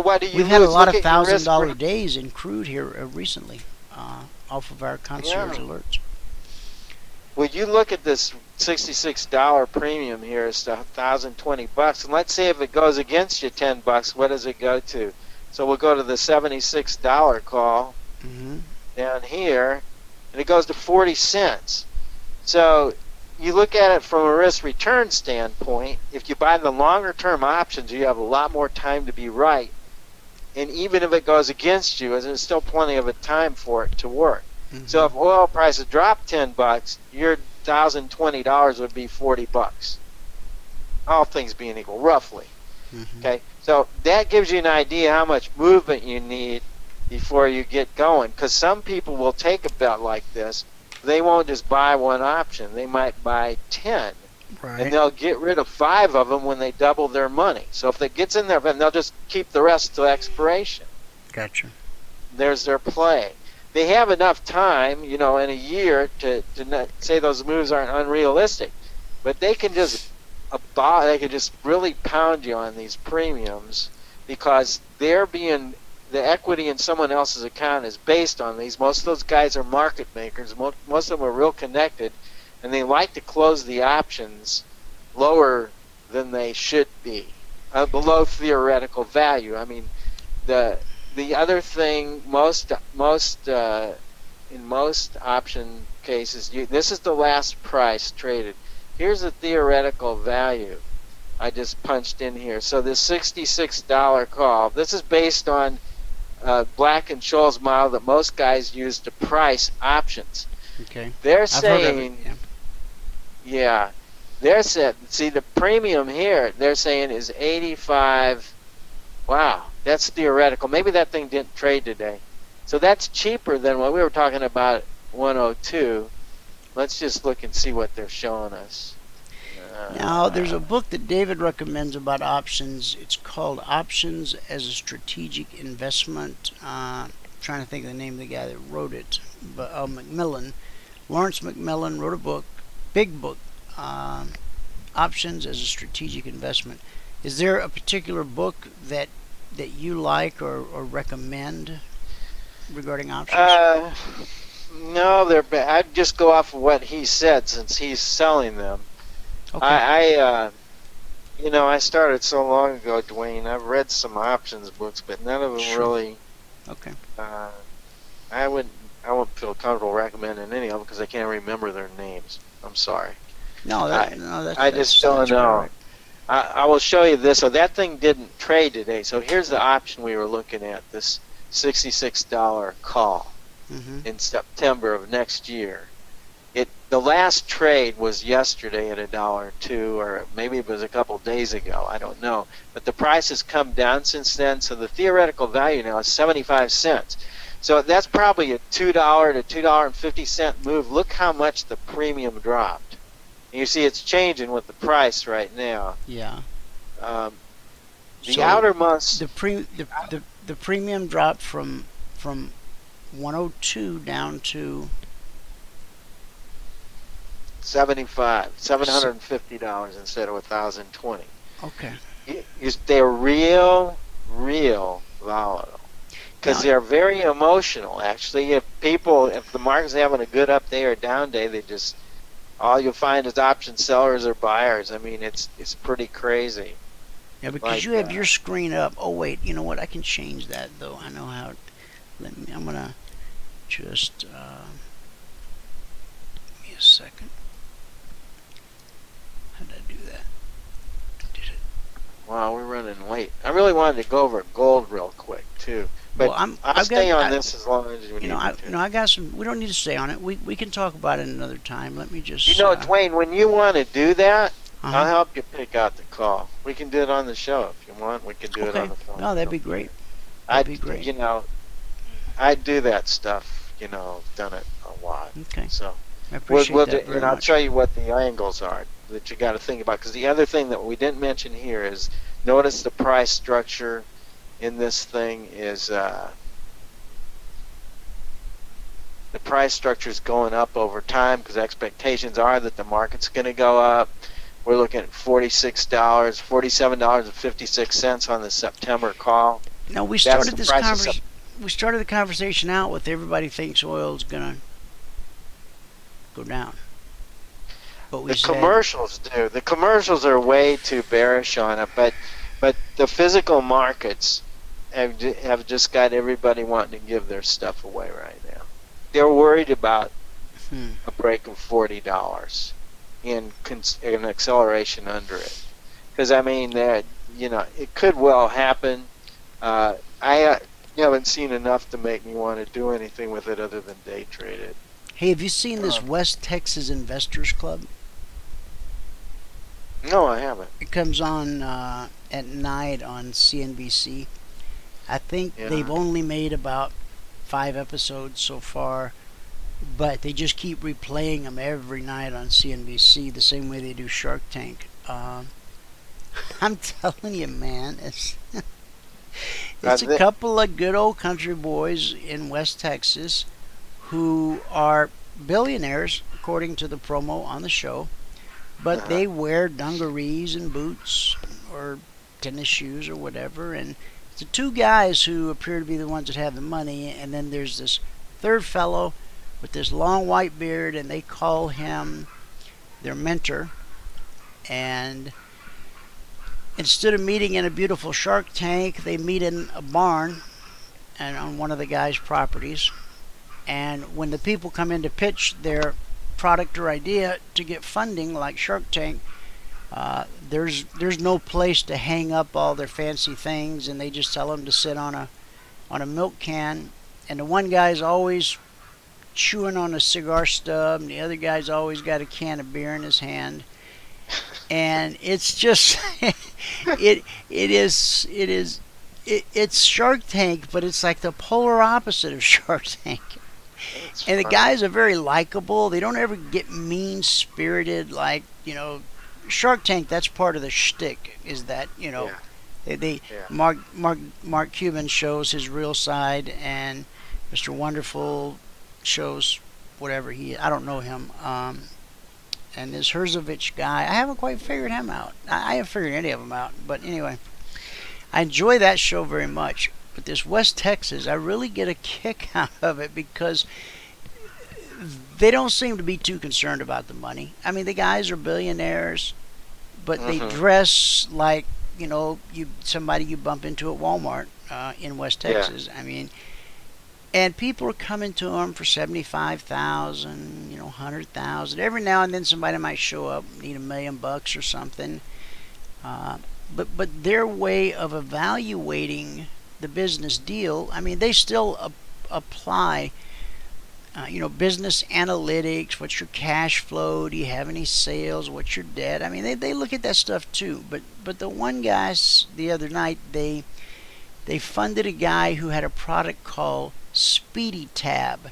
what do you? We've had a lot of $1,000 days in Crude here recently, off of our Concierge Alerts. Well, you look at this $66 premium here, it's $1,020, and let's say if it goes against you $10, what does it go to? So we'll go to the $76 call down here, and it goes to 40 cents. So you look at it from a risk-return standpoint. If you buy the longer-term options, you have a lot more time to be right. And even if it goes against you, there's still plenty of a time for it to work. So if oil prices drop $10, your $1,020 would be $40. All things being equal, roughly. Okay, so that gives you an idea how much movement you need before you get going. Because some people will take a bet like this. They won't just buy one option. They might buy 10. Right. And they'll get rid of 5 of them when they double their money. So if it gets in there, then they'll just keep the rest till expiration. Gotcha. There's their play. They have enough time, in a year to not say those moves aren't unrealistic, but they can just really pound you on these premiums because the equity in someone else's account is based on these. Most of those guys are market makers. Most of them are real connected, and they like to close the options lower than they should be, below theoretical value. I mean, the other thing, in most option cases, this is the last price traded. Here's the theoretical value I just punched in here. So this $66 call, this is based on Black and Scholl's model that most guys use to price options. Okay. They're saying, yeah. They're saying, see the premium here, they're saying is 85. Wow, that's theoretical. Maybe that thing didn't trade today. So that's cheaper than what we were talking about, 102. Let's just look and see what they're showing us. Now, there's a book that David recommends about options. It's called Options as a Strategic Investment. I'm trying to think of the name of the guy that wrote it. But Macmillan. Lawrence Macmillan wrote a book, big book, Options as a Strategic Investment. Is there a particular book that you like or recommend regarding options? No, I'd just go off of what he said since he's selling them. Okay. I started so long ago, Dwayne. I've read some options books, but none of them really. Okay. I won't feel comfortable recommending any of them because I can't remember their names. I'm sorry. I just don't know. Right. I will show you this. So that thing didn't trade today. So here's the option we were looking at, this $66 call in September of next year. The last trade was yesterday at $1.02, or maybe it was a couple days ago. I don't know. But the price has come down since then. So the theoretical value now is 75 cents. So that's probably a $2 to $2.50 move. Look how much the premium dropped. And you see it's changing with the price right now. Yeah. The outermost. The premium dropped from 102 down to $750 instead of $1,020. Okay. They're real volatile because they're very emotional. Actually, if the market's having a good up day or down day, all you'll find is option sellers or buyers. I mean, it's pretty crazy. Yeah, because you have your screen up. Oh wait, you know what? I can change that though. I know how. I'm gonna just give me a second. How did I do that? Did it? Wow, we're running late. I really wanted to go over gold real quick too, but I'll stay on this as long as you need to. I got some. We don't need to stay on it. We can talk about it another time. Let me just. Dwayne, when you want to do that, I'll help you pick out the call. We can do it on the show if you want. We can do it on the phone. No, that'd be great. That'd be great. I do that stuff. Done it a lot. Okay. So I appreciate that very much. I'll tell you what the angles are that you got to think about. Because the other thing that we didn't mention here is notice the price structure in this thing is the price structure is going up over time because expectations are that the market's going to go up. We're looking at $47.56 on the September call. No, we started this conversation. We started the conversation out with everybody thinks oil's gonna go down. But the commercials do. The commercials are way too bearish on it, but the physical markets have just got everybody wanting to give their stuff away right now. They're worried about a break of $40 in an acceleration under it, because I mean that it could well happen. I haven't seen enough to make me want to do anything with it other than day trade it. Hey, have you seen this West Texas Investors Club? No, I haven't. It comes on at night on CNBC. I think they've only made about 5 episodes so far, but they just keep replaying them every night on CNBC the same way they do Shark Tank. I'm telling you, man, It's a couple of good old country boys in West Texas who are billionaires, according to the promo on the show, but they wear dungarees and boots or tennis shoes or whatever. And the two guys who appear to be the ones that have the money, and then there's this third fellow with this long white beard, and they call him their mentor. And instead of meeting in a beautiful shark tank, they meet in a barn and on one of the guy's properties. And when the people come in to pitch their product or idea to get funding, like Shark Tank, there's no place to hang up all their fancy things, and they just tell them to sit on a milk can. And the one guy's always chewing on a cigar stub, and the other guy's always got a can of beer in his hand. And it's just it's Shark Tank, but it's like the polar opposite of Shark Tank. And the guys are very likable. They don't ever get mean-spirited like, Shark Tank. That's part of the shtick, is that, Mark Cuban shows his real side, and Mr. Wonderful shows whatever I don't know him. And this Herzovich guy, I haven't quite figured him out. I haven't figured any of them out. But anyway, I enjoy that show very much. But this West Texas, I really get a kick out of it because they don't seem to be too concerned about the money. I mean, the guys are billionaires, but they dress like, somebody you bump into at Walmart in West Texas. I mean, and people are coming to them for $75,000, $100,000. Every now and then somebody might show up, need $1 million or something. But their way of evaluating the business deal, I mean, they still apply, business analytics. What's your cash flow? Do you have any sales? What's your debt? I mean, they look at that stuff too. But the one guys the other night, they funded a guy who had a product called Speedy Tab,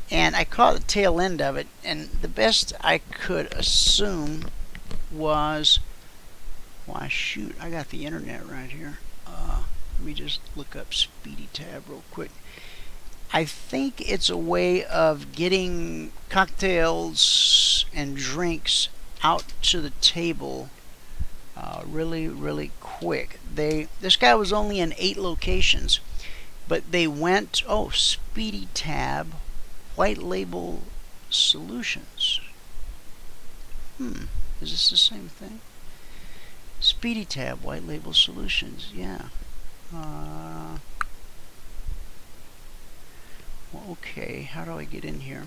and I caught the tail end of it, and the best I could assume was, why shoot, I got the internet right here. Let me just look up Speedy Tab real quick. I think it's a way of getting cocktails and drinks out to the table really, really quick. This guy was only in 8 locations, but they went, Speedy Tab, white label solutions. Is this the same thing? Speedy Tab, white label solutions, yeah. Well, okay, how do I get in here?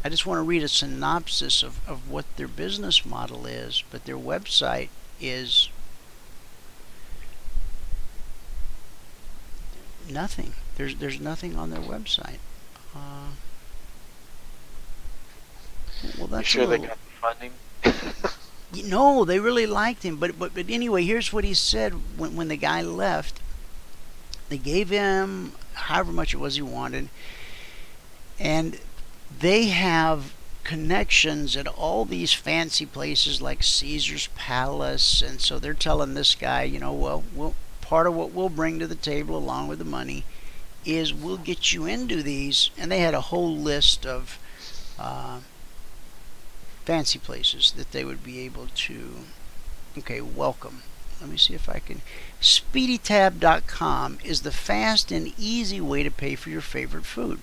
I just want to read a synopsis of what their business model is, but their website is nothing. There's nothing on their website. Well, that's you sure they got the funding? No, they really liked him. But anyway, here's what he said when the guy left. They gave him however much it was he wanted, and they have connections at all these fancy places like Caesar's Palace, and so they're telling this guy, part of what we'll bring to the table along with the money is we'll get you into these. And they had a whole list of fancy places that they would be able to welcome. Let me see if I can. SpeedyTab.com is the fast and easy way to pay for your favorite food.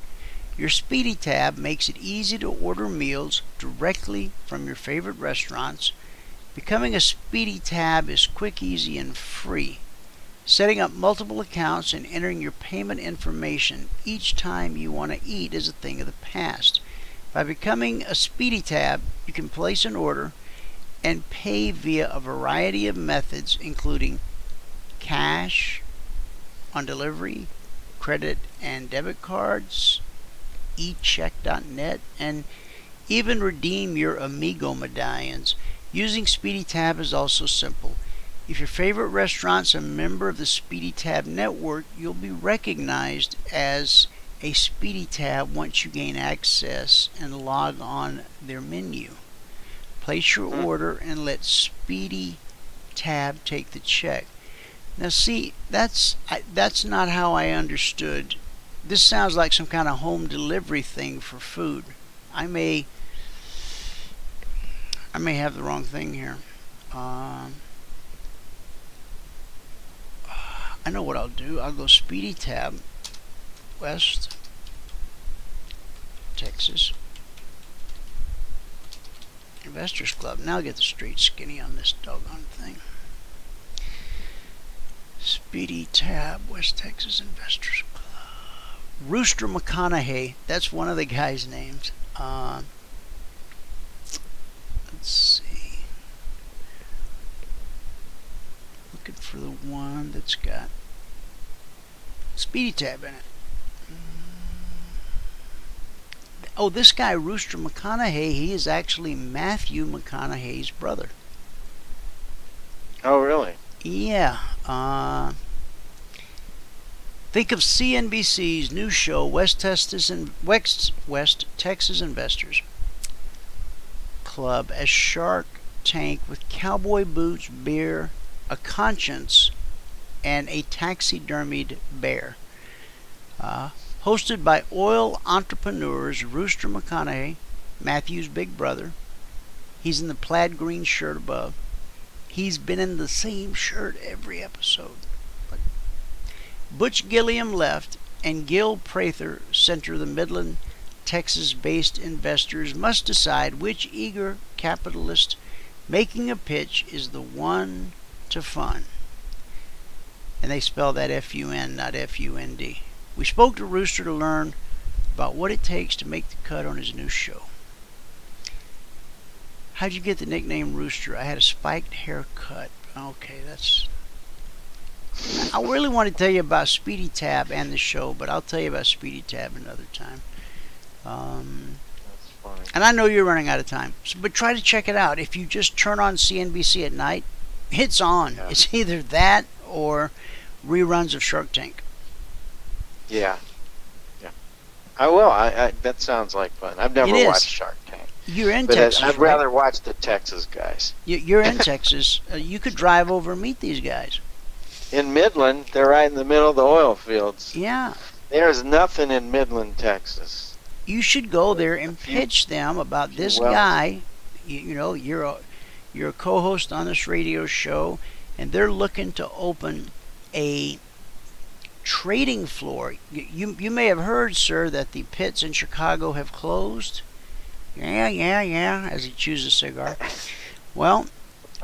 Your Speedy Tab makes it easy to order meals directly from your favorite restaurants. Becoming a Speedy Tab is quick, easy, and free. Setting up multiple accounts and entering your payment information each time you want to eat is a thing of the past. By becoming a Speedy Tab, you can place an order and pay via a variety of methods, including cash, on delivery, credit and debit cards, echeck.net, and even redeem your Amigo medallions. Using Speedy Tab is also simple. If your favorite restaurant's a member of the Speedy Tab network, you'll be recognized as a Speedy Tab once you gain access and log on their menu. Place your order and let Speedy Tab take the check. Now, see, that's not how I understood. This sounds like some kind of home delivery thing for food. I may have the wrong thing here. I know what I'll do. I'll go Speedy Tab, West Texas Investors Club. Now I'll get the straight skinny on this doggone thing. Speedy Tab, West Texas Investors Club. Rooster McConaughey. That's one of the guys' names. Let's see. Looking for the one that's got Speedy Tab in it. Oh, this guy, Rooster McConaughey, he is actually Matthew McConaughey's brother. Oh, really? Yeah. Think of CNBC's new show, West Texas Investors Club, as Shark Tank with cowboy boots, beer, a conscience, and a taxidermied bear. Hosted by oil entrepreneurs Rooster McConaughey, Matthew's big brother. He's in the plaid green shirt above. He's been in the same shirt every episode. Butch Gilliam left, and Gil Prather center the Midland, Texas-based investors must decide which eager capitalist making a pitch is the one to fund. And they spell that F-U-N, not F-U-N-D. We spoke to Rooster to learn about what it takes to make the cut on his new show. How'd you get the nickname Rooster? I had a spiked haircut. Okay, that's... I really want to tell you about Speedy Tab and the show, but I'll tell you about Speedy Tab another time. That's funny. And I know you're running out of time, but try to check it out. If you just turn on CNBC at night, it's on. Yeah. It's either that or reruns of Shark Tank. Yeah. I will. That sounds like fun. I've never watched Shark Tank. You're in Texas, I'd rather watch the Texas guys. You're in Texas. You could drive over and meet these guys. In Midland, they're right in the middle of the oil fields. Yeah. There's nothing in Midland, Texas. You should go there and pitch them about this guy. You know, you're a co-host on this radio show, and they're looking to open a trading floor. You may have heard, sir, that the pits in Chicago have closed. Yeah, as he chews a cigar. Well,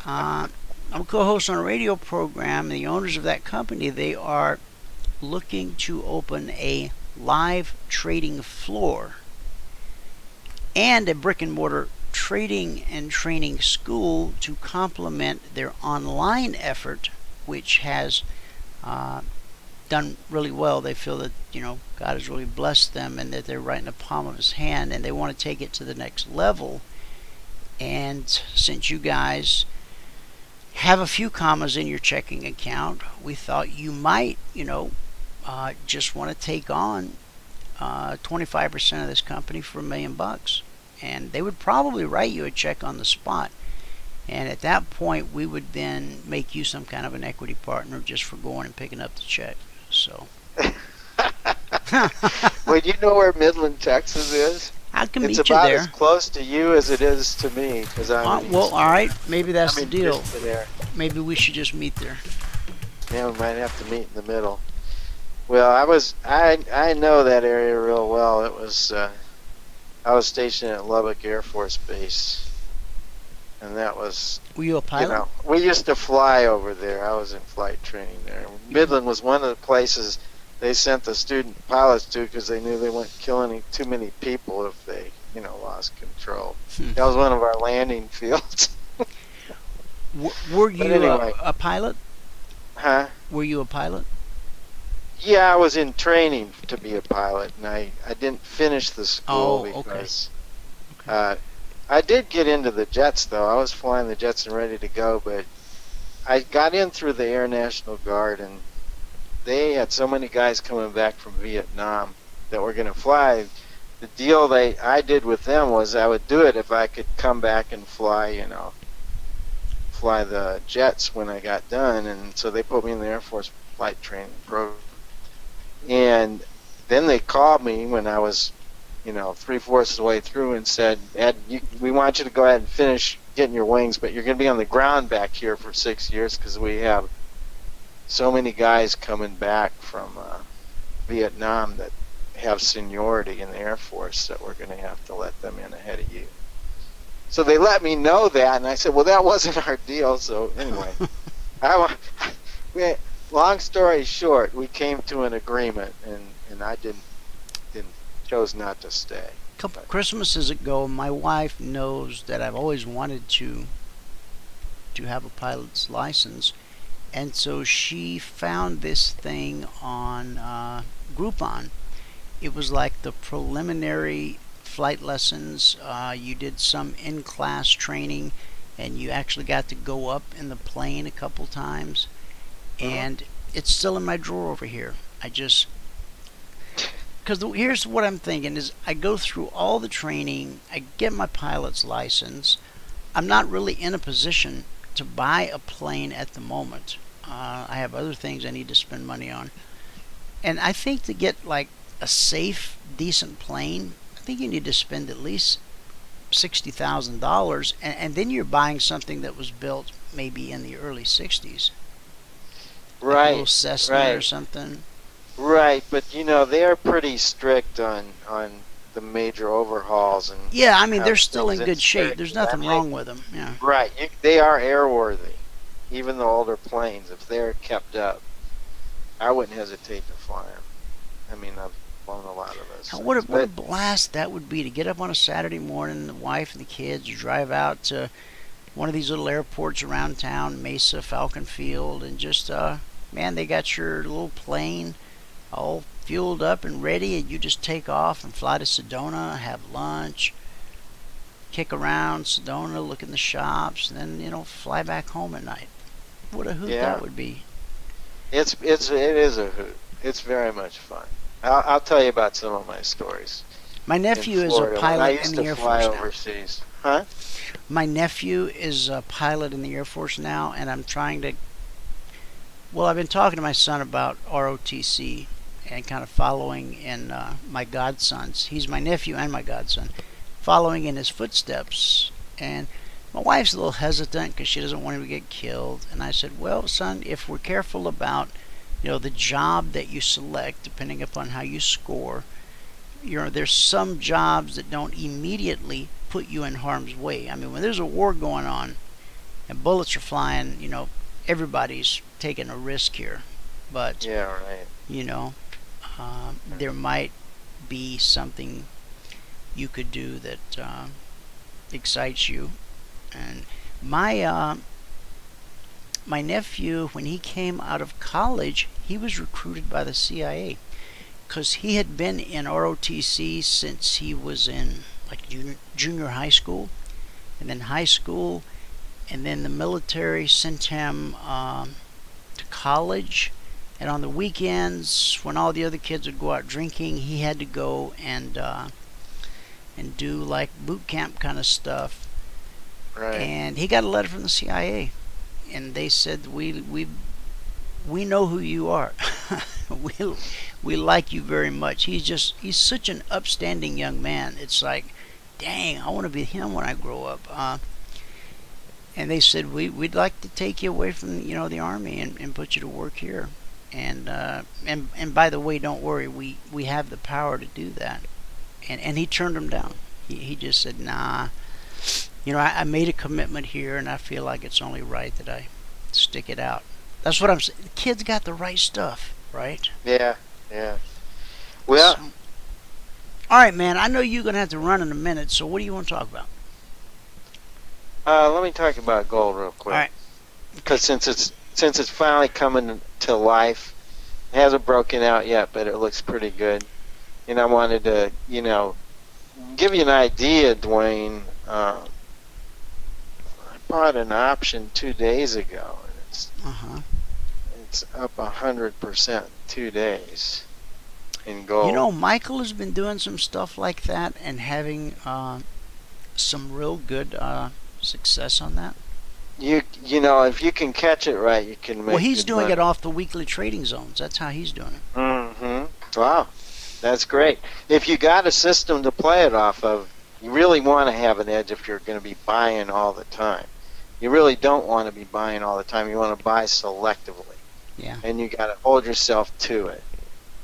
I'm a co-host on a radio program, and the owners of that company, they are looking to open a live trading floor and a brick and mortar trading and training school to complement their online effort, which has done really well. They feel that, you know, God has really blessed them and that they're right in the palm of his hand, and they want to take it to the next level. And since you guys have a few commas in your checking account, we thought you might, just want to take on 25% of this company for $1 million. And they would probably write you a check on the spot. And at that point, we would then make you some kind of an equity partner just for going and picking up the check. So. Well, you know where Midland, Texas is? I can meet you there. It's about there. as close to you as it is to me, because well, all right. Maybe that's the deal. There. Maybe we should just meet there. Yeah, we might have to meet in the middle. Well, I know that area real well. It was I was stationed at Lubbock Air Force Base, and that was. Were you a pilot? We used to fly over there. I was in flight training there. Midland was one of the places they sent the student pilots to because they knew they wouldn't kill too many people if they, lost control. That was one of our landing fields. Were you a pilot? Huh? Were you a pilot? Yeah, I was in training to be a pilot, and I didn't finish the school because I did get into the jets, though. I was flying the jets and ready to go, but I got in through the Air National Guard, and they had so many guys coming back from Vietnam that were going to fly. The deal I did with them was I would do it if I could come back and fly fly the jets when I got done, and so they put me in the Air Force flight training program. And then they called me when I was, 3/4 of the way through and said, Ed, we want you to go ahead and finish getting your wings, but you're going to be on the ground back here for 6 years because we have so many guys coming back from Vietnam that have seniority in the Air Force that we're going to have to let them in ahead of you. So they let me know that, and I said, well, that wasn't our deal. So anyway, long story short, we came to an agreement, and I chose not to stay. A couple Christmases ago, my wife knows that I've always wanted to have a pilot's license, and so she found this thing on Groupon. It was like the preliminary flight lessons. You did some in-class training, and you actually got to go up in the plane a couple times. And it's still in my drawer over here. Because here's what I'm thinking is I go through all the training, I get my pilot's license. I'm not really in a position to buy a plane at the moment. I have other things I need to spend money on. And I think to get like a safe, decent plane, I think you need to spend at least $60,000, and then you're buying something that was built maybe in the early 60s. Right. Like a little Cessna or something. Right, but they're pretty strict on the major overhauls and. Yeah, I mean they're still in good shape. There's nothing wrong with them. Yeah. Right, they are airworthy, even the older planes. If they're kept up, I wouldn't hesitate to fly them. I mean, I've flown a lot of those. What a blast that would be to get up on a Saturday morning, the wife and the kids, drive out to one of these little airports around town, Mesa, Falcon Field, and just man, they got your little plane all fueled up and ready, and you just take off and fly to Sedona, have lunch, kick around Sedona, look in the shops, and then fly back home at night. What a hoot that would be! It is a hoot. It's very much fun. I'll tell you about some of my stories. My nephew is a pilot in the Air Force now. Overseas. Huh? My nephew is a pilot in the Air Force now, and I'm trying to. Well, I've been talking to my son about ROTC and kind of following in my godson's. He's my nephew and my godson, following in his footsteps. And my wife's a little hesitant because she doesn't want him to get killed. And I said, well, son, if we're careful about the job that you select, depending upon how you score, there's some jobs that don't immediately put you in harm's way. I mean, when there's a war going on and bullets are flying, everybody's taking a risk here. But yeah, right. There might be something you could do that excites you. And my nephew, when he came out of college, he was recruited by the CIA because he had been in ROTC since he was in like junior high school, and then high school, and then the military sent him to college. And on the weekends, when all the other kids would go out drinking, he had to go and do like boot camp kind of stuff. Right. And he got a letter from the CIA, and they said, "We know who you are. we like you very much." He's such an upstanding young man. It's like, dang, I want to be him when I grow up. And they said, we'd like to take you away from the Army and put you to work here. And by the way, don't worry, we have the power to do that. And he turned them down. He just said, nah, I made a commitment here, and I feel like it's only right that I stick it out. That's what I'm saying. The kids got the right stuff, right? Yeah. Well, all right, man. I know you're gonna have to run in a minute. So what do you want to talk about? Let me talk about gold real quick. All right. Because since it's finally coming to life, it hasn't broken out yet, but it looks pretty good. And I wanted to, give you an idea, Dwayne. I bought an option 2 days ago, and it's up 100% 2 days in gold. Michael has been doing some stuff like that and having some real good success on that. you know, if you can catch it right, you can make. Well, he's good doing money. it off the weekly trading zones. That's how he's doing it. Mm-hmm. Wow, that's great. If you got a system to play it off of, you really want to have an edge if you're going to be buying all the time. You really don't want to be buying all the time. You want to buy selectively. Yeah. And you got to hold yourself to it,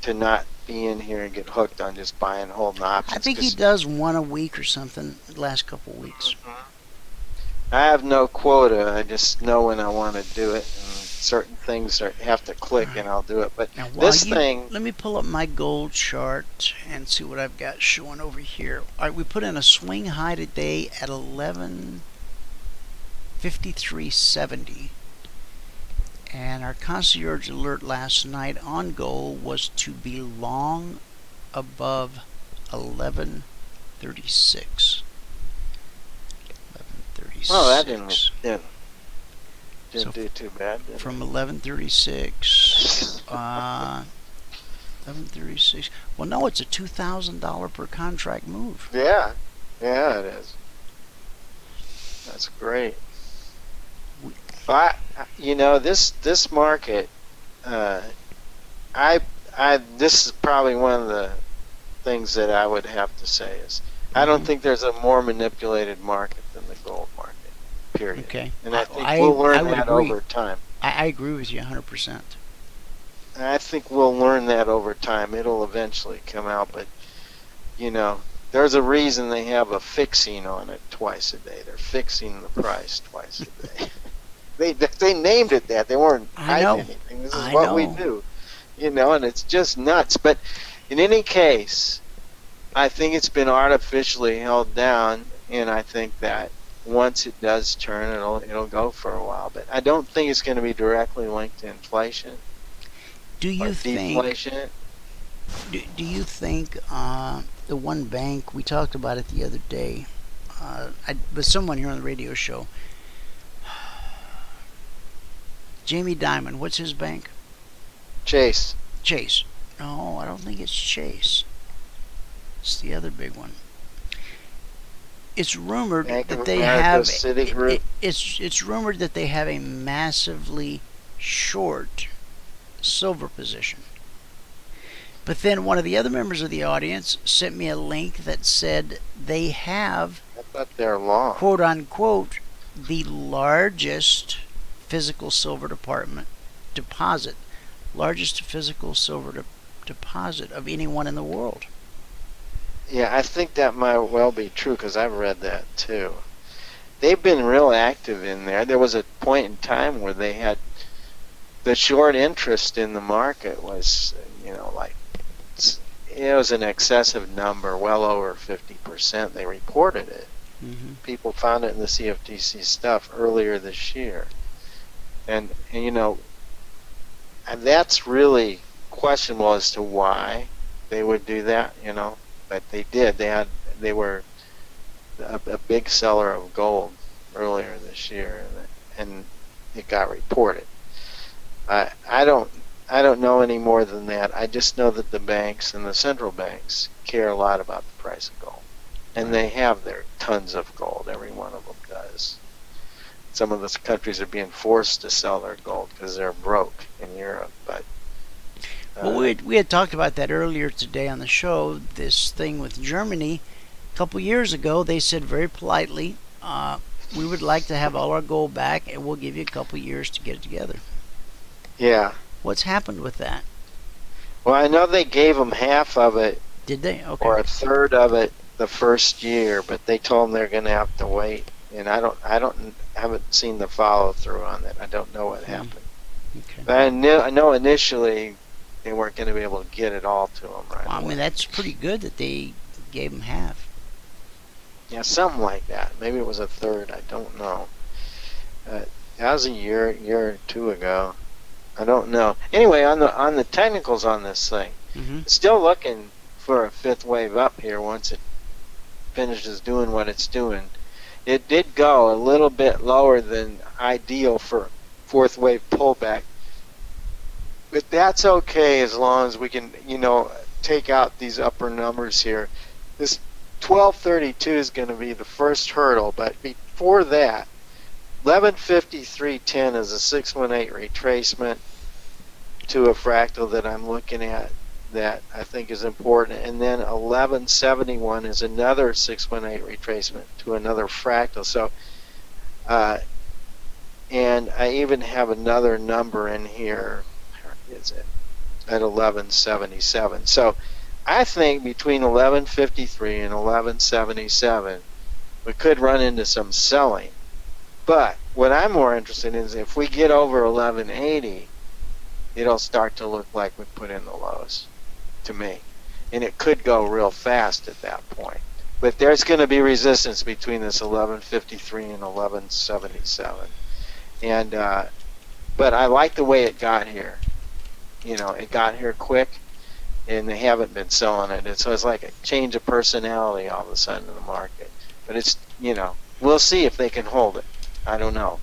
to not be in here and get hooked on just buying and holding options. I think he does one a week or something the last couple of weeks. I have no quota. I just know when I want to do it, and certain things have to click, and I'll do it. But Now, let me pull up my gold chart and see what I've got showing over here. All right, we put in a swing high today at 1153.70. And our concierge alert last night on gold was to be long above 1136. 1136. Oh, that didn't do too bad. From 1136. 1136. Well, no, it's a $2,000 per contract move. Yeah, it is. That's great. But you know, this market, this is probably one of the things that I would have to say is I don't think there's a more manipulated market than the gold market. Period. Okay. And I think we'll learn that over time. I agree with you 100%. I think we'll learn that over time. It'll eventually come out, but you know, there's a reason they have a fixing on it twice a day. They're fixing the price twice a day. They named it that. They weren't hiding anything. This is what we do, you know, and it's just nuts. But in any case, I think it's been artificially held down, and I think that once it does turn, it'll go for a while. But I don't think it's going to be directly linked to inflation. Do you think? Deflation. Do you think the one bank we talked about it the other day? With someone here on the radio show. Jamie Dimon, what's his bank? Chase. No, I don't think it's Chase. It's the other big one. It's rumored that they have. It's rumored that they have a massively short silver position. But then one of the other members of the audience sent me a link that said they have, I thought they're long. quote unquote, the largest physical silver deposit of anyone in the world. Yeah, I think that might well be true because I've read that too. They've been real active in there. There was a point in time where they had the short interest in the market was, you know, like it was an excessive number, well over 50%. They reported it. Mm-hmm. People found it in the CFTC stuff earlier this year. And you know, and that's really questionable as to why they would do that, you know. But they did. They were a big seller of gold earlier this year, and it got reported. I don't know any more than that. I just know that the banks and the central banks care a lot about the price of gold, and they have their tons of gold. Every one of them does. Some of the countries are being forced to sell their gold because they're broke in Europe. But well, we had talked about that earlier today on the show. This thing with Germany, a couple years ago, they said very politely, "We would like to have all our gold back, and we'll give you a couple years to get it together." Yeah. What's happened with that? Well, I know they gave them half of it. Did they? Okay. Or a third of it the first year, but they told them they're going to have to wait. And I haven't seen the follow through on that. I don't know what happened. Okay. But I know initially they weren't going to be able to get it all to them right Well, I away. mean, that's pretty good that they gave them half. Yeah, something like that. Maybe it was a third. I don't know. That was a year or two ago. I don't know. Anyway, on the technicals on this thing, still looking for a fifth wave up here once it finishes doing what it's doing. It did go a little bit lower than ideal for fourth wave pullback, but that's okay as long as we can, you know, take out these upper numbers here. This 1232 is going to be the first hurdle, but before that, 1153.10 is a 618 retracement to a fractal that I'm looking at that I think is important, and then 1171 is another 618 retracement to another fractal. So and I even have another number in here. Where is it? At 1177. So I think between 1153 and 1177 we could run into some selling. But what I'm more interested in is if we get over 1180, it'll start to look like we put in the lows, to me. And it could go real fast at that point. But there's going to be resistance between this 1153 and 1177. And but I like the way it got here. You know, it got here quick, and they haven't been selling it. And so it's like a change of personality all of a sudden in the market. But it's, you know, we'll see if they can hold it. I don't know.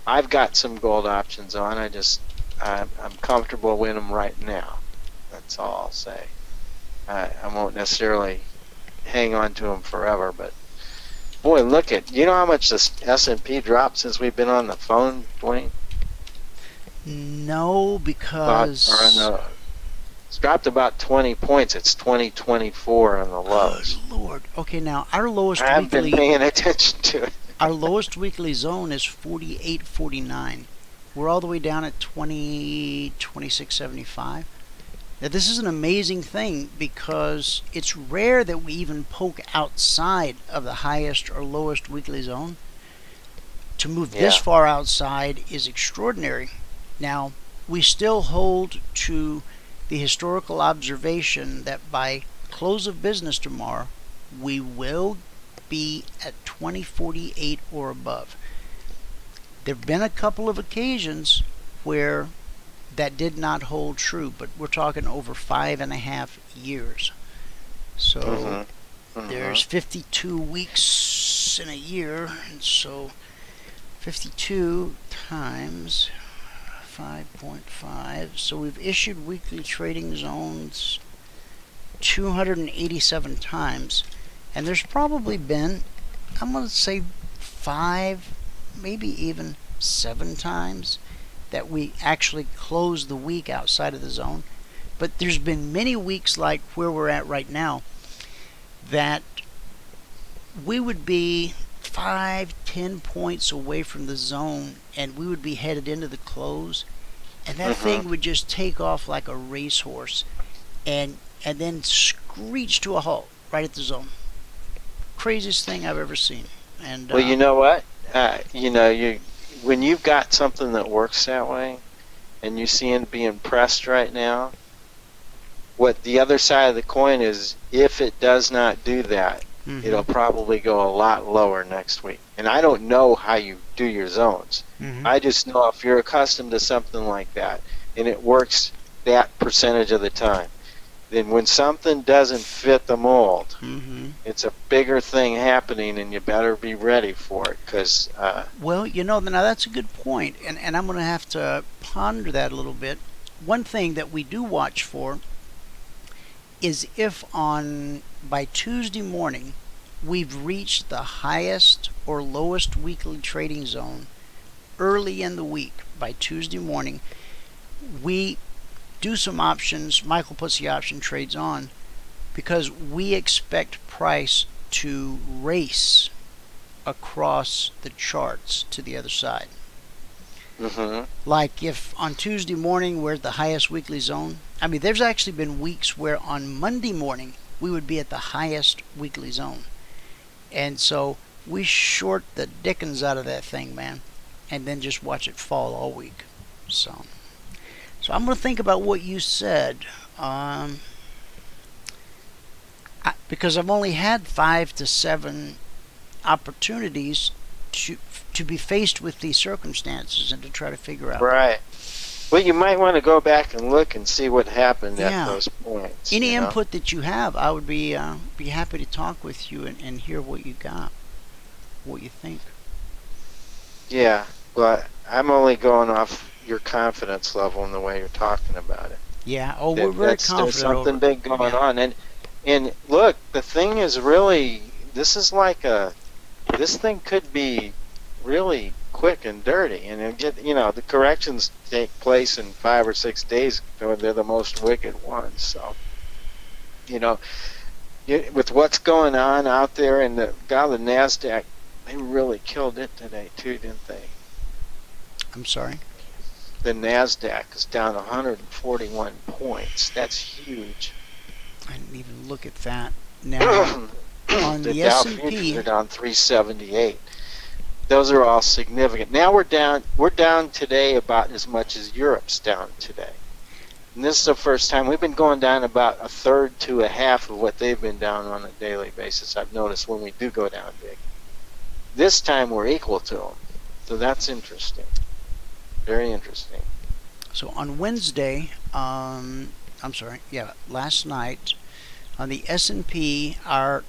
I've got some gold options on. I'm comfortable with them right now. That's all I'll say. I won't necessarily hang on to them forever, but boy, look at, you know how much the S&P dropped since we've been on the phone, Dwayne? No, because it's dropped about 20 points. It's 2024 on the lows. Good Lord. Okay, now our lowest I've weekly been paying attention to it. our lowest weekly zone is 48.49. We're all the way down at 26.75. Now this is an amazing thing because it's rare that we even poke outside of the highest or lowest weekly zone. To move this far outside is extraordinary. Now, we still hold to the historical observation that by close of business tomorrow, we will be at 2048 or above. There have been a couple of occasions where that did not hold true, but we're talking over 5.5 years. So there's 52 weeks in a year, and so 52 times 5.5. So we've issued weekly trading zones 287 times, and there's probably been, I'm going to say 5, maybe even 7 times that we actually closed the week outside of the zone. But there's been many weeks like where we're at right now that we would be 5-10 points away from the zone and we would be headed into the close, and that thing would just take off like a racehorse and then screech to a halt right at the zone. Craziest thing I've ever seen. And well, you know what? When you've got something that works that way and you see it being pressed right now, what the other side of the coin is, if it does not do that, it'll probably go a lot lower next week. And I don't know how you do your zones. I just know if you're accustomed to something like that and it works that percentage of the time, then when something doesn't fit the mold, it's a bigger thing happening, and you better be ready for it. Because well, now that's a good point, and I'm going to have to ponder that a little bit. One thing that we do watch for is if by Tuesday morning we've reached the highest or lowest weekly trading zone early in the week. By Tuesday morning, we do some options. Michael puts the option trades on because we expect price to race across the charts to the other side. Like if on Tuesday morning we're at the highest weekly zone, I mean, there's actually been weeks where on Monday morning we would be at the highest weekly zone. And so we short the dickens out of that thing, man, and then just watch it fall all week. So I'm going to think about what you said, because I've only had 5 to 7 opportunities to be faced with these circumstances and to try to figure out. Right. Well, you might want to go back and look and see what happened at those points. Any input that you have, I would be happy to talk with you and hear what you got, what you think. Yeah, but I'm only going off your confidence level in the way you're talking about it. Yeah. Oh, we're very confident. There's something big going on, and look, the thing is really, this thing could be really quick and dirty, and it get the corrections take place in 5 or 6 days. They're the most wicked ones. So with what's going on out there, and the Nasdaq, they really killed it today too, didn't they? I'm sorry. The Nasdaq is down 141 points. That's huge. I didn't even look at that. Now, on the Dow S&P, futures are down 378. Those are all significant. Now we're down today about as much as Europe's down today. And this is the first time we've been going down about a third to a half of what they've been down on a daily basis. I've noticed when we do go down big. This time we're equal to them. So that's interesting. Very interesting. So on Wednesday, last night, on the S&P, our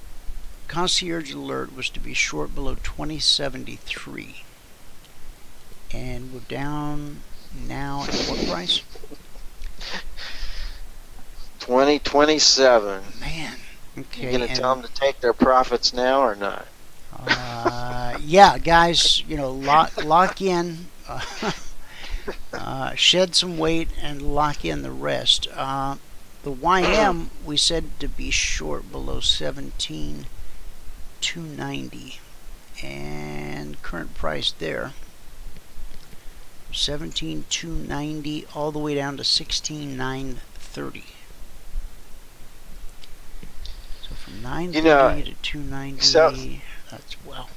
Concierge Alert was to be short below 2073. And we're down now at what price? 2027. Man. Okay. You going to tell them to take their profits now or not? Yeah, guys, lock in. Shed some weight and lock in the rest. The YM we said to be short below 17,290, and current price there 17,290 all the way down to 16,930. So from 930 to 290. So, that's well.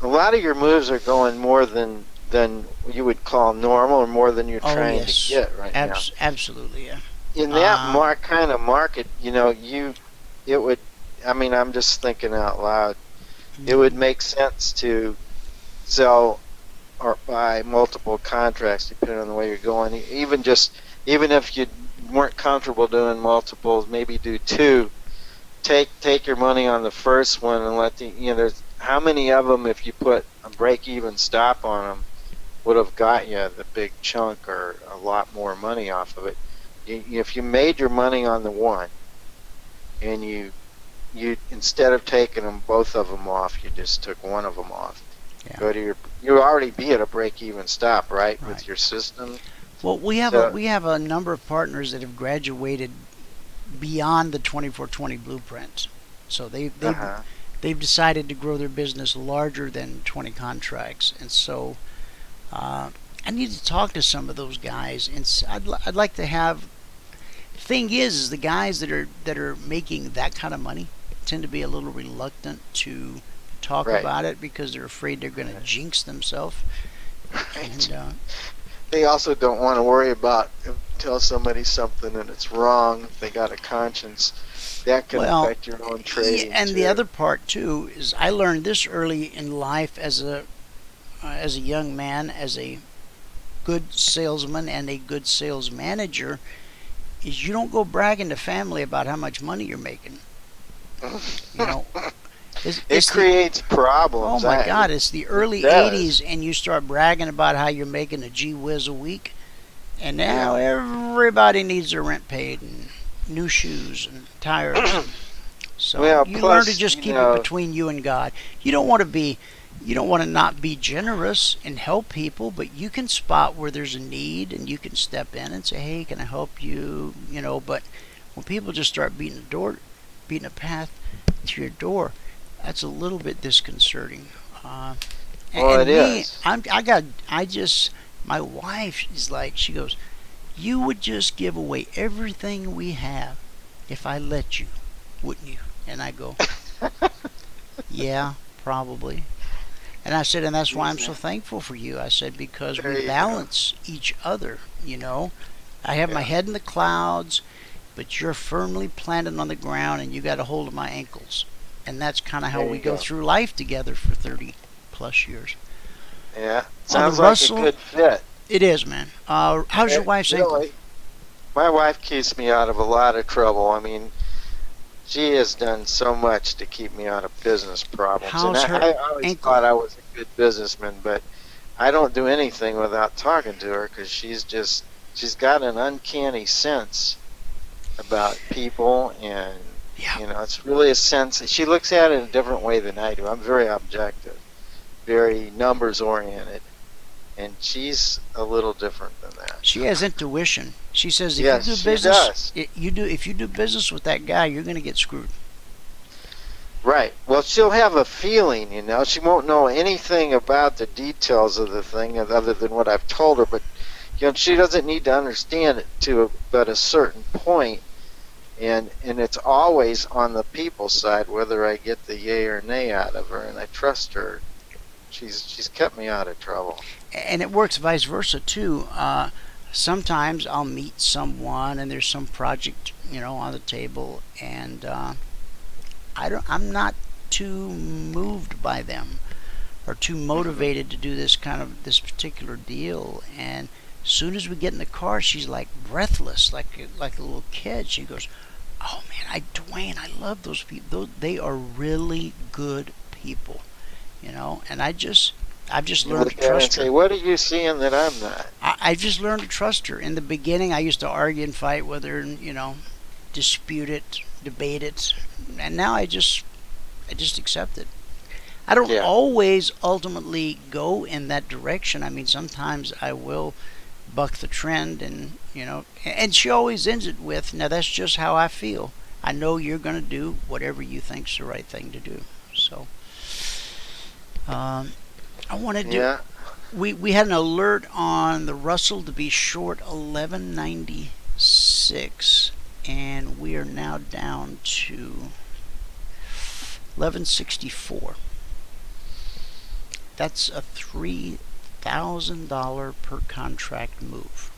A lot of your moves are going more than you would call normal, or more than you're trying to get right now. Absolutely, yeah. In that kind of market, it would. I mean, I'm just thinking out loud. It would make sense to sell or buy multiple contracts, depending on the way you're going. Even if you weren't comfortable doing multiples, maybe do two. Take your money on the first one and let there's how many of them, if you put a break-even stop on them, would have got you the big chunk or a lot more money off of it. If you made your money on the one, and you instead of taking them both of them off, you just took one of them off. Yeah. Go to you already be at a break-even stop, right, with your system. Well, we have a number of partners that have graduated beyond the 24/20 blueprint, so they've decided to grow their business larger than 20 contracts, and so I need to talk to some of those guys, and I'd like to have. Thing is the guys that are making that kind of money tend to be a little reluctant to talk about it because they're afraid they're going to jinx themselves. And they also don't want to worry about tell somebody something and it's wrong. If they got a conscience, that can affect your own trading. And the other part too is I learned this early in life as a young man, as a good salesman and a good sales manager, is you don't go bragging to family about how much money you're making. It creates problems. Oh my God, it's the early 80s and you start bragging about how you're making a gee whiz a week, and now everybody needs their rent paid and new shoes and tires. So you learn to just keep it between you and God. You don't want to not be generous and help people, but you can spot where there's a need and you can step in and say, hey, can I help you? But when people just start beating a path to your door, that's a little bit disconcerting. My wife is like, she goes, you would just give away everything we have if I let you, wouldn't you? And I go, yeah, probably. And I said, and that's why I'm so thankful for you. I said, because we balance each other, I have my head in the clouds, but you're firmly planted on the ground and you got a hold of my ankles. And that's kind of how we go through life together for 30 plus years. Yeah, sounds like a good fit. It is, man. How's your wife's ankle? My wife keeps me out of a lot of trouble. I mean, she has done so much to keep me out of business problems. I always thought I was a good businessman, but I don't do anything without talking to her because she's got an uncanny sense about people, and it's really a sense. She looks at it in a different way than I do. I'm very objective, very numbers oriented, and she's a little different than that. She has intuition. She says if Yes, you do she business, does. if you do business with that guy, you're going to get screwed. Right. Well, she'll have a feeling, you know. She won't know anything about the details of the thing other than what I've told her, but you know, she doesn't need to understand it but a certain point, and it's always on the people side whether I get the yay or nay out of her, and I trust her. She's kept me out of trouble. And it works vice versa too. Sometimes I'll meet someone and there's some project, you know, on the table, and I'm not too moved by them or too motivated to do this particular deal. And as soon as we get in the car, she's like breathless, like a little kid. She goes, "Oh man, Dwayne, I love those people. They are really good people, you know." And I've just learned to trust her. Say, what are you seeing that I'm not? I've just learned to trust her. In the beginning, I used to argue and fight with her, and you know, dispute it, debate it, and now I just accept it. I don't always ultimately go in that direction. I mean, sometimes I will buck the trend, and you know, and she always ends it with, "Now that's just how I feel. I know you're going to do whatever you think's the right thing to do." So, I wanted to. We had an alert on the Russell to be short 1196, and we are now down to 1164. That's a $3,000 per contract move.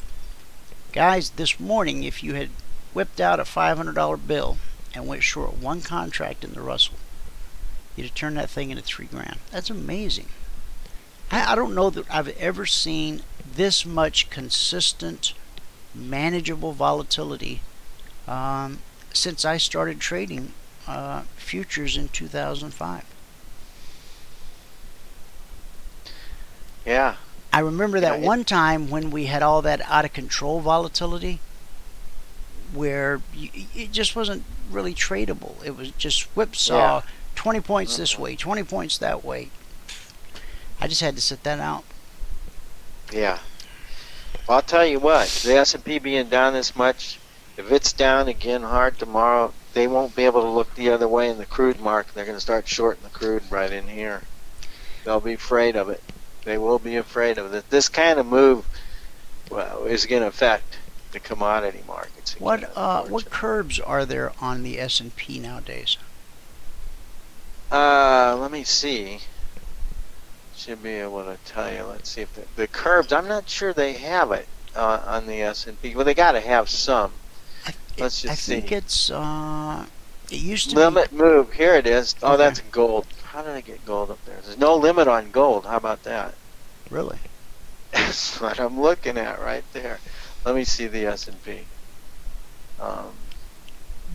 Guys, this morning, if you had whipped out a $500 bill and went short one contract in the Russell, you'd have turned that thing into $3,000. That's amazing. I don't know that I've ever seen this much consistent, manageable volatility since I started trading futures in 2005. Yeah. I remember that one time when we had all that out of control volatility where it just wasn't really tradable. It was just whipsaw, 20 points this way, 20 points that way. I just had to sit that out. Yeah. Well, I'll tell you what, the S&P being down this much, if it's down again hard tomorrow, they won't be able to look the other way in the crude market. They're going to start shorting the crude right in here. They'll be afraid of it. They will be afraid of it. This kind of move, well, is going to affect the commodity markets. What curbs are there on the S&P nowadays? Let me see. Should be able to tell you. Let's see if the curbs. I'm not sure they have it on the S&P. Well, they got to have some. Let's just see. I think it's it used to limit move. Here it is. Oh, okay. That's gold. How did I get gold up there? There's no limit on gold. How about that? Really? That's what I'm looking at right there. Let me see the S&P.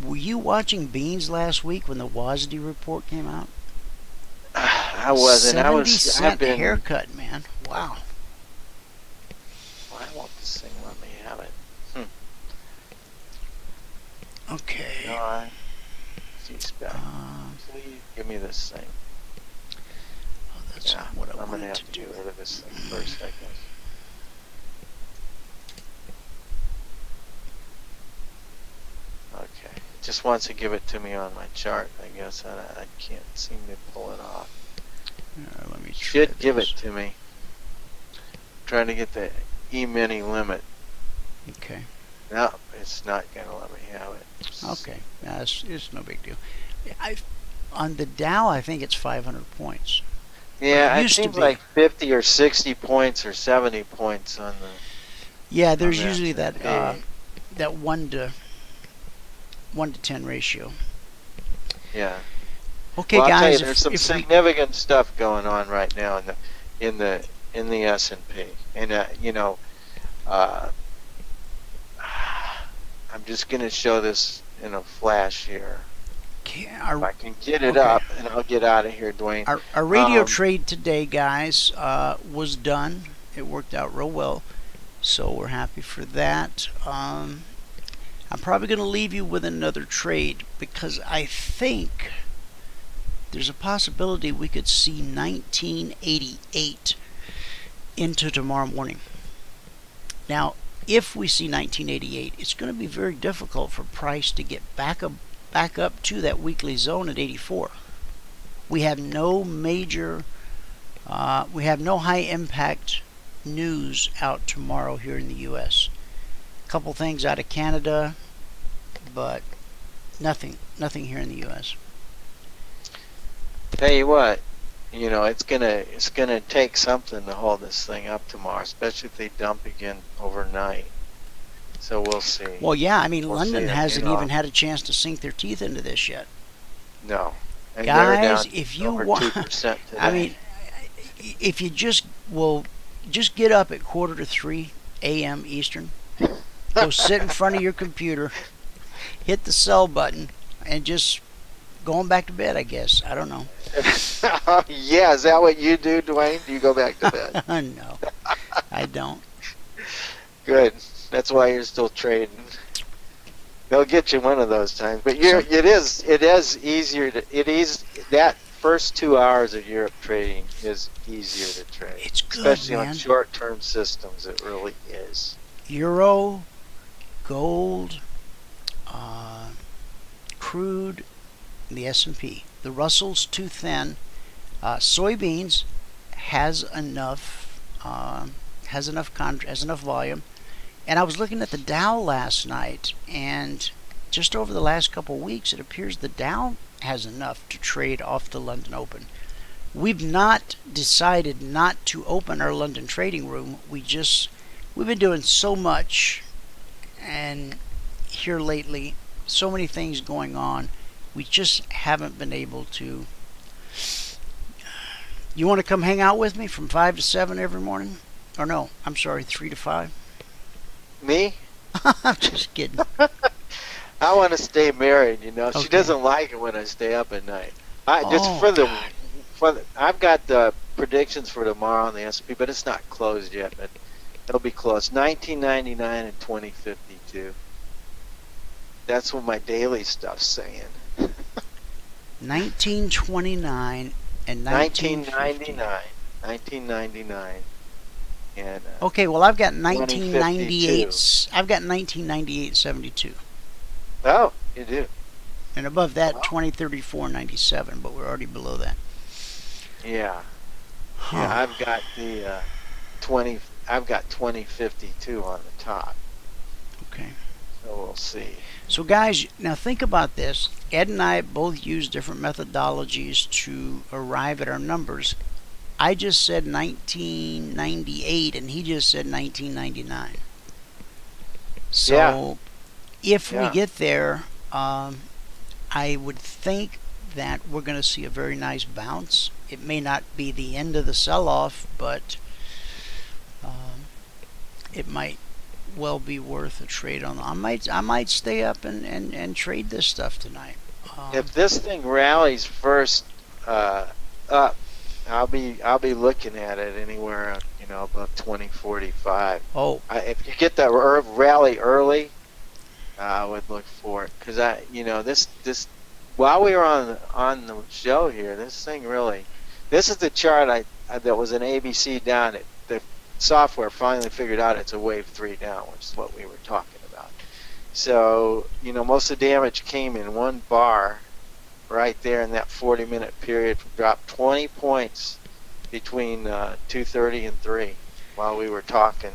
Were you watching Beans last week when the WASD report came out? I wasn't. 70-cent haircut, man. Wow. Why won't this thing let me have it? Okay. No, C-SPAC. Please give me this thing. Oh, that's not what I wanted to do. Get rid of this thing first, I guess. Okay. It just wants to give it to me on my chart, I guess. I can't seem to pull it off. Let me should give it to me. I'm trying to get the Emini limit. Okay. No, it's not going to let me have it. Okay. Yeah, it's no big deal. On the Dow, I think it's 500 points. Yeah, it seems like 50 or 60 points or 70 points on the... Yeah, there's usually that 1 to 10 ratio. Yeah. Okay, well, guys. I'll tell you, there's some significant stuff going on right now in the S&P, and you know, I'm just going to show this in a flash here. If I can get it up, and I'll get out of here, Dwayne. Our radio trade today, guys, was done. It worked out real well, so we're happy for that. I'm probably going to leave you with another trade because I think there's a possibility we could see 1988 into tomorrow morning. Now, if we see 1988, it's going to be very difficult for price to get back up to that weekly zone at 84. We have no major, we have no high impact news out tomorrow here in the U.S. A couple things out of Canada, but nothing here in the U.S. Tell you what, it's gonna take something to hold this thing up tomorrow, especially if they dump again overnight. So we'll see. Well, yeah, I mean, We'll London see, hasn't even had a chance to sink their teeth into this yet. No. And guys, down if you over want, 2% today. I mean, if you just get up at 2:45 a.m. Eastern, go sit in front of your computer, hit the sell button, and just going back to bed, I guess. I don't know. Yeah, is that what you do, Dwayne? Do you go back to bed? No, I don't. Good. That's why you're still trading. They'll get you one of those times, but it is easier that first 2 hours of Europe trading is easier to trade. It's good, especially man. on short-term systems. It really is. Euro, gold, crude, the S&P. The Russell's too thin. Soybeans has enough volume. And I was looking at the Dow last night, and just over the last couple of weeks, it appears the Dow has enough to trade off the London Open. We've not decided not to open our London trading room. We've been doing so much, and here lately, so many things going on, we just haven't been able to. You want to come hang out with me from 5 to 7 every morning? Or no, I'm sorry, 3 to 5? Me? I'm just kidding. I want to stay married. Okay. She doesn't like it when I stay up at night. I've got the predictions for tomorrow on the S&P, but it's not closed yet. But it'll be close. 1999 and 2052. That's what my daily stuff's saying. 1929 and 1999. 1999. And, okay, well, I've got 1998. I've got 1998-72. Oh, you do. And above that, 2034-97, but we're already below that. Yeah. Huh. Yeah, I've got the 20. I've got 2052 on the top. Okay. So we'll see. So, guys, now think about this. Ed and I both use different methodologies to arrive at our numbers. I just said 1998, and he just said 1999. So, if we get there, I would think that we're going to see a very nice bounce. It may not be the end of the sell-off, but it might well be worth a trade on. I might stay up and trade this stuff tonight. If this thing rallies first up, I'll be looking at it anywhere above 2045. Oh, if you get that rally early, I would look for it because this while we were on the show here, this thing really, this is the chart that was an ABC down. The software finally figured out it's a wave 3 down, which is what we were talking about. So most of the damage came in one bar. Right there in that 40-minute period, dropped 20 points between 2:30 and 3 while we were talking.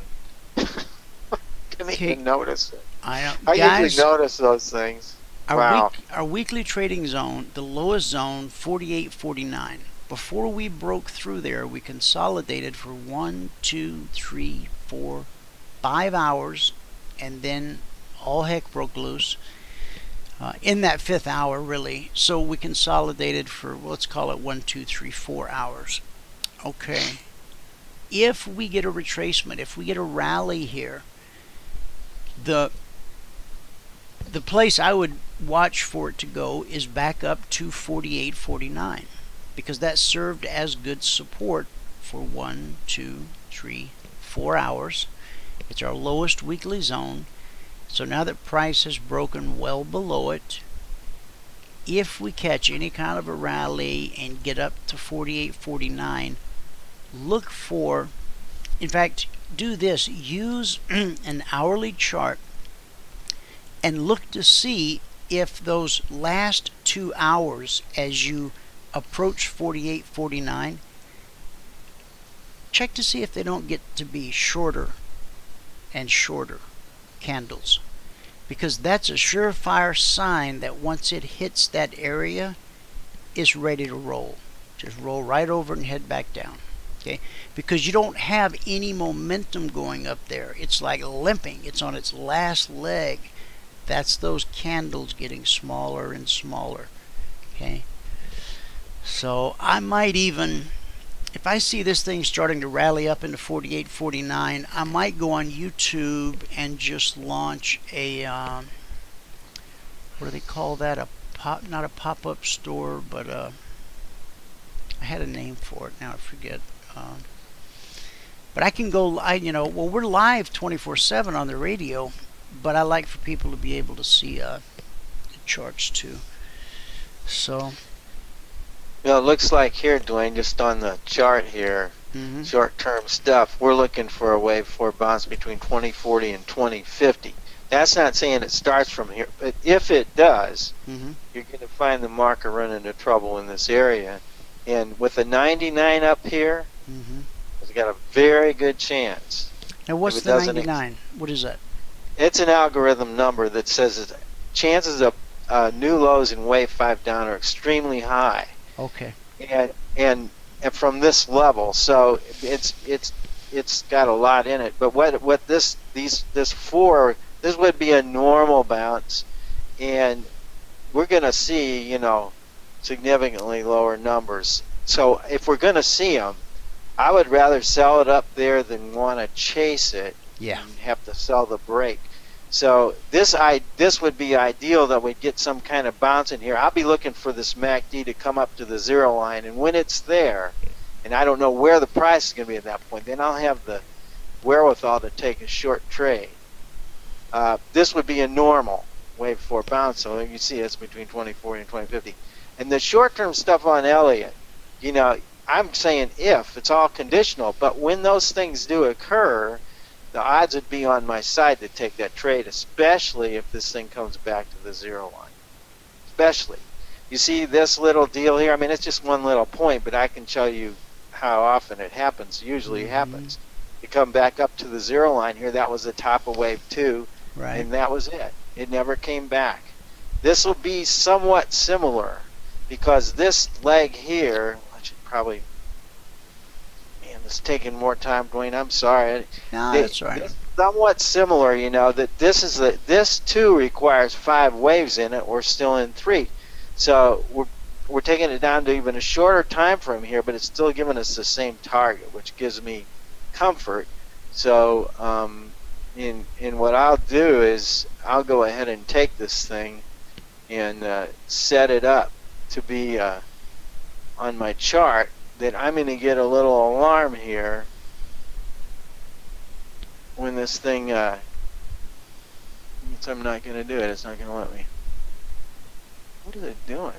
Didn't even notice it. I usually notice those things. Wow. Our weekly trading zone, the lowest zone, 48.49. Before we broke through there, we consolidated for 1, 2, 3, 4, 5 hours, and then all heck broke loose. In that 5th hour, really. So we consolidated for, let's call it 1, 2, 3, 4 hours. Okay. If we get a retracement, if we get a rally here, the place I would watch for it to go is back up to 48.49, because that served as good support for 1, 2, 3, 4 hours. It's our lowest weekly zone. So now that price has broken well below it, if we catch any kind of a rally and get up to 48.49, look for In fact, do this. Use an hourly chart and look to see if those last 2 hours as you approach 48.49, check to see if they don't get to be shorter and shorter candles, because that's a surefire sign that once it hits that area, it's ready to roll. Just roll right over and head back down. Okay, because you don't have any momentum going up there. It's like limping. It's on its last leg. That's those candles getting smaller and smaller. Okay, so I might even, if I see this thing starting to rally up into 48.49, I might go on YouTube and just launch a what do they call that? A pop, not a pop-up store, but I had a name for it. Now I forget. But I can go, well, we're live 24/7 on the radio, but I like for people to be able to see the charts too. So. It looks like here, Dwayne, just on the chart here, short-term stuff, we're looking for a wave 4 bounce between 2040 and 2050. That's not saying it starts from here, but if it does, you're going to find the market run into trouble in this area. And with a 99 up here, it's got a very good chance. Now, what's the 99? What is that? It's an algorithm number that says that chances of new lows in wave 5 down are extremely high. Okay. And from this level, so it's got a lot in it. But what this 4, this would be a normal bounce, and we're going to see significantly lower numbers. So if we're going to see them, I would rather sell it up there than want to chase it. Yeah. And have to sell the break. So this would be ideal that we get some kind of bounce in here. I'll be looking for this MACD to come up to the 0 line, and when it's there, and I don't know where the price is going to be at that point, then I'll have the wherewithal to take a short trade. This would be a normal wave 4 bounce, so you see it's between 2040 and 2050. And the short-term stuff on Elliott, I'm saying if, it's all conditional, but when those things do occur, the odds would be on my side to take that trade, especially if this thing comes back to the 0 line. Especially. You see this little deal here? I mean, it's just one little point, but I can tell you how often it happens. Usually it happens. You come back up to the 0 line here, that was the top of wave 2, right, and that was it. It never came back. This will be somewhat similar, because this leg here, I should probably... It's taking more time, Dwayne. I'm sorry. No, that's right. It's somewhat similar, that this too requires 5 waves in it. We're still in 3, so we're taking it down to even a shorter time frame here, but it's still giving us the same target, which gives me comfort. So, in what I'll do is I'll go ahead and take this thing and set it up to be on my chart. That I'm going to get a little alarm here when this thing so I'm not going to do it. It's not going to let me. What is it doing?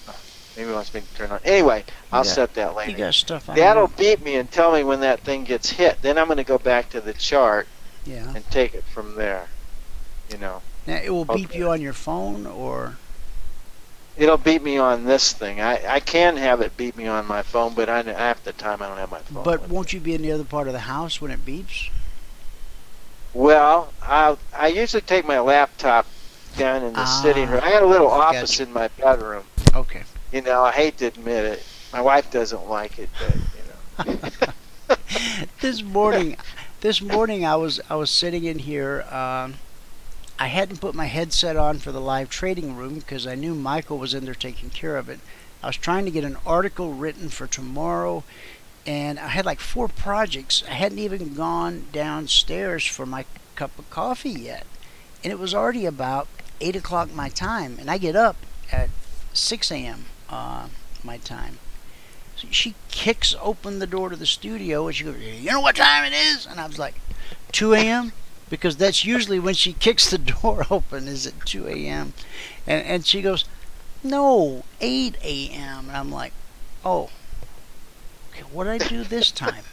Oh, maybe it wants me to turn on. Anyway, I'll set that later. You got stuff on That'll beep me and tell me when that thing gets hit. Then I'm going to go back to the chart and take it from there. Now it will beep you on your phone, or? It'll beat me on this thing. I can have it beat me on my phone, but half the time I don't have my phone. But won't you be in the other part of the house when it beeps? Well, I usually take my laptop down in the sitting room. I got a little office in my bedroom. Okay. I hate to admit it. My wife doesn't like it, but This morning I was sitting in here. I hadn't put my headset on for the live trading room because I knew Michael was in there taking care of it. I was trying to get an article written for tomorrow, and I had like 4 projects. I hadn't even gone downstairs for my cup of coffee yet, and it was already about 8 o'clock my time, and I get up at 6 a.m. My time. So she kicks open the door to the studio, and she goes, "You know what time it is?" And I was like, 2 a.m.? Because that's usually when she kicks the door open, is at 2 a.m. And she goes, "No, 8 a.m. And I'm like, "Oh, okay, what did I do this time?"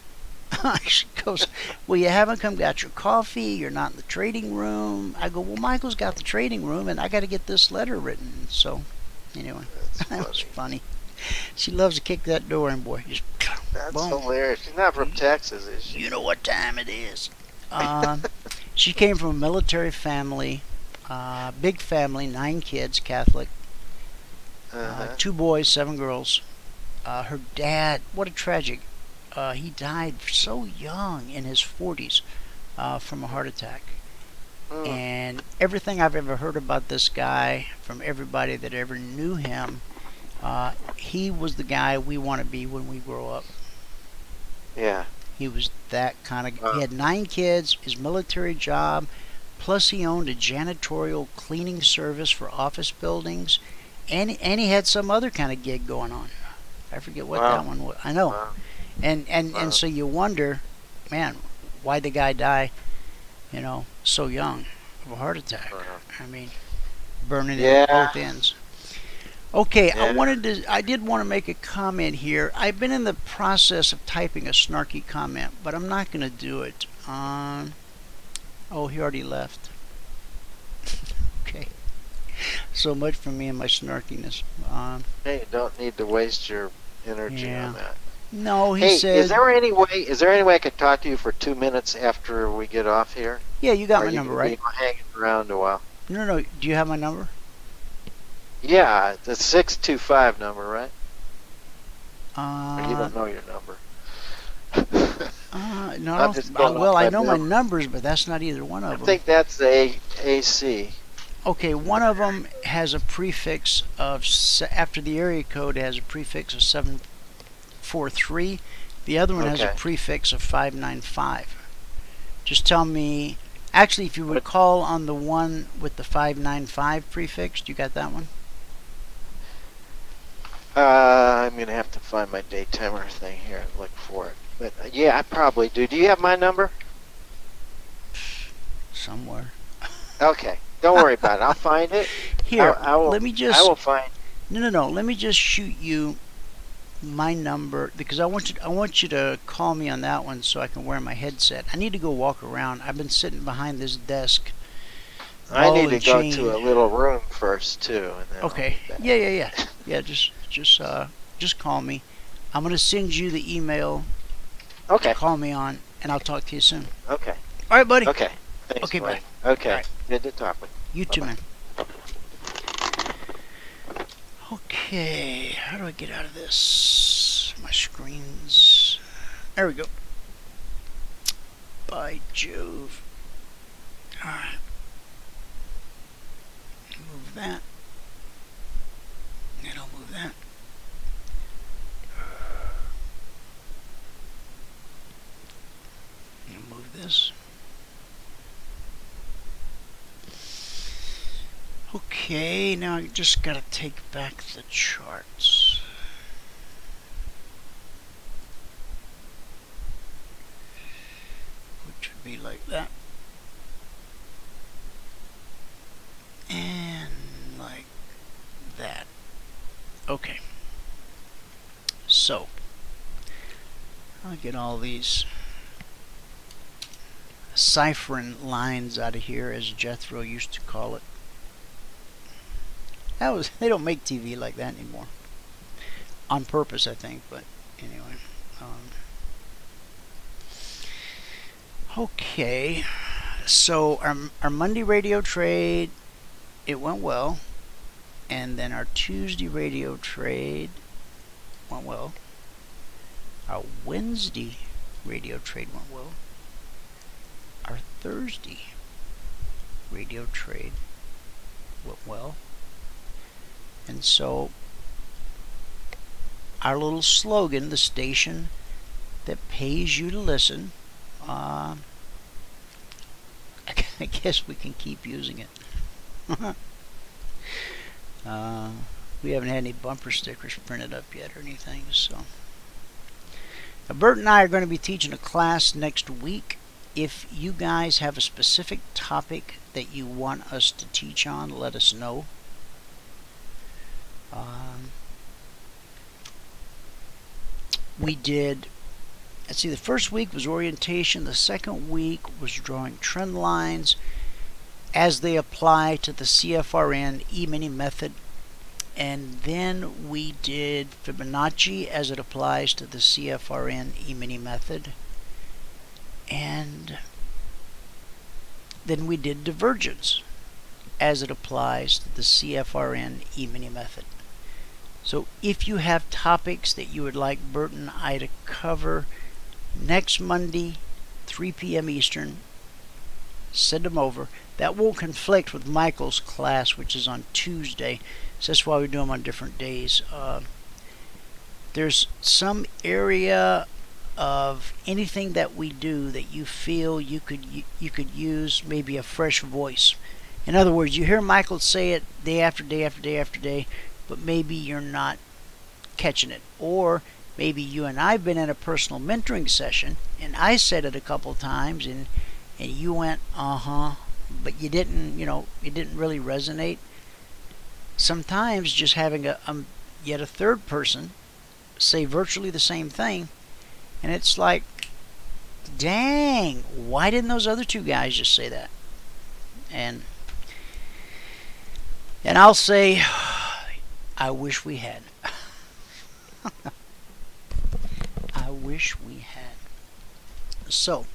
She goes, well, you haven't come got your coffee. You're not in the trading room. I go, well, Michael's got the trading room, and I got to get this letter written. So, anyway, that was funny. She loves to kick that door in, boy. Just, That's boom. hilarious. She's not from Texas, is she? You know what time it is. She came from a military family, big family, 9 kids, Catholic, 2 boys, 7 girls. Her dad, what a tragic. He died so young, in his 40s, from a heart attack. And everything I've ever heard about this guy, from everybody that ever knew him, he was the guy we want to be when we grow up. Yeah. He was that kind of. He had 9 kids, his military job, plus he owned a janitorial cleaning service for office buildings, and he had some other kind of gig going on. I forget what that one was. I know. Wow. And so you wonder, man, why the guy die, so young of a heart attack? I mean, burning it at both ends. Okay, I did want to make a comment here. I've been in the process of typing a snarky comment, but I'm not going to do it. Oh, he already left. Okay. So much for me and my snarkiness. Hey, you don't need to waste your energy on that. No, he said. Is there any way I could talk to you for 2 minutes after we get off here? Yeah, you got my number, right? Hanging around a while. No. Do you have my number? Yeah, the 625 number, right? Or you don't know your number. No. Well, I know my numbers, but that's not either one of them. I think that's the AC. Okay, one of them has a prefix of, after the area code, has a prefix of 743. The other one has a prefix of 595. Just tell me. Actually, if you would call on the one with the 595 prefix, do you got that one? I'm going to have to find my daytimer thing here and look for it. But yeah, I probably do. Do you have my number? Somewhere. Okay. Don't worry about it. I'll find it. Here, I will find. No. Let me just shoot you my number, because I want you to call me on that one so I can wear my headset. I need to go walk around. I've been sitting behind this desk. I need to go to a little room first too. And then okay. Yeah. Yeah. Just call me. I'm gonna send you the email. Okay. To call me on, and I'll talk to you soon. Okay. All right, buddy. Okay. Thanks, okay, buddy. bye. Okay. Right. Good to talk with you. You too, man. Okay, how do I get out of this? My screens. There we go. By Jove. Alright. Move that. And I'll move that. And move this. Okay, now I just gotta take back the charts. Which would be like that. And like that. Okay. So, I'll get all these CFRN lines out of here, as Jethro used to call it. They don't make TV like that anymore. On purpose, I think, but anyway. Okay, so our Monday radio trade, it went well. And then our Tuesday radio trade went well. Our Wednesday radio trade went well. Our Thursday radio trade went well. And so, our little slogan, the station that pays you to listen, I guess we can keep using it. We haven't had any bumper stickers printed up yet or anything, so. Now, Bert and I are going to be teaching a class next week. If you guys have a specific topic that you want us to teach on, let us know. We did let's see, the first week was orientation. The second week was drawing trend lines as they apply to the CFRN Emini method. And then we did Fibonacci as it applies to the CFRN Emini method. And then we did divergence as it applies to the CFRN Emini method. So if you have topics that you would like Bert and I to cover next Monday, 3 p.m. Eastern, send them over. That won't conflict with Michael's class, which is on Tuesday. So that's why we do them on different days. There's some area of anything that we do that you feel you could use maybe a fresh voice. In other words, you hear Michael say it day after day after day after day, but maybe you're not catching it. Or maybe you and I have been in a personal mentoring session, and I said it a couple times, and you went, but you didn't, it didn't really resonate. Sometimes just having yet a third person say virtually the same thing, and it's like, dang, why didn't those other two guys just say that? And I'll say, I wish we had. I wish we had. So,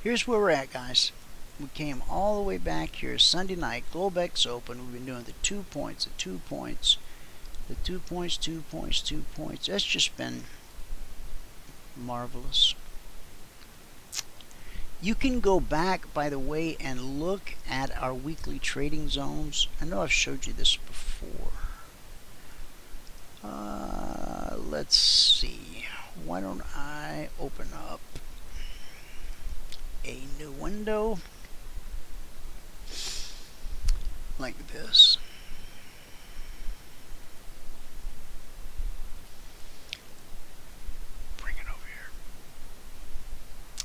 here's where we're at, guys. We came all the way back here Sunday night, Globex Open. We've been doing the 2 points, the 2 points, the 2 points, 2 points, 2 points. That's just been marvelous. You can go back, by the way, and look at our weekly trading zones. I know I've showed you this before. Let's see. Why don't I open up a new window like this. Bring it over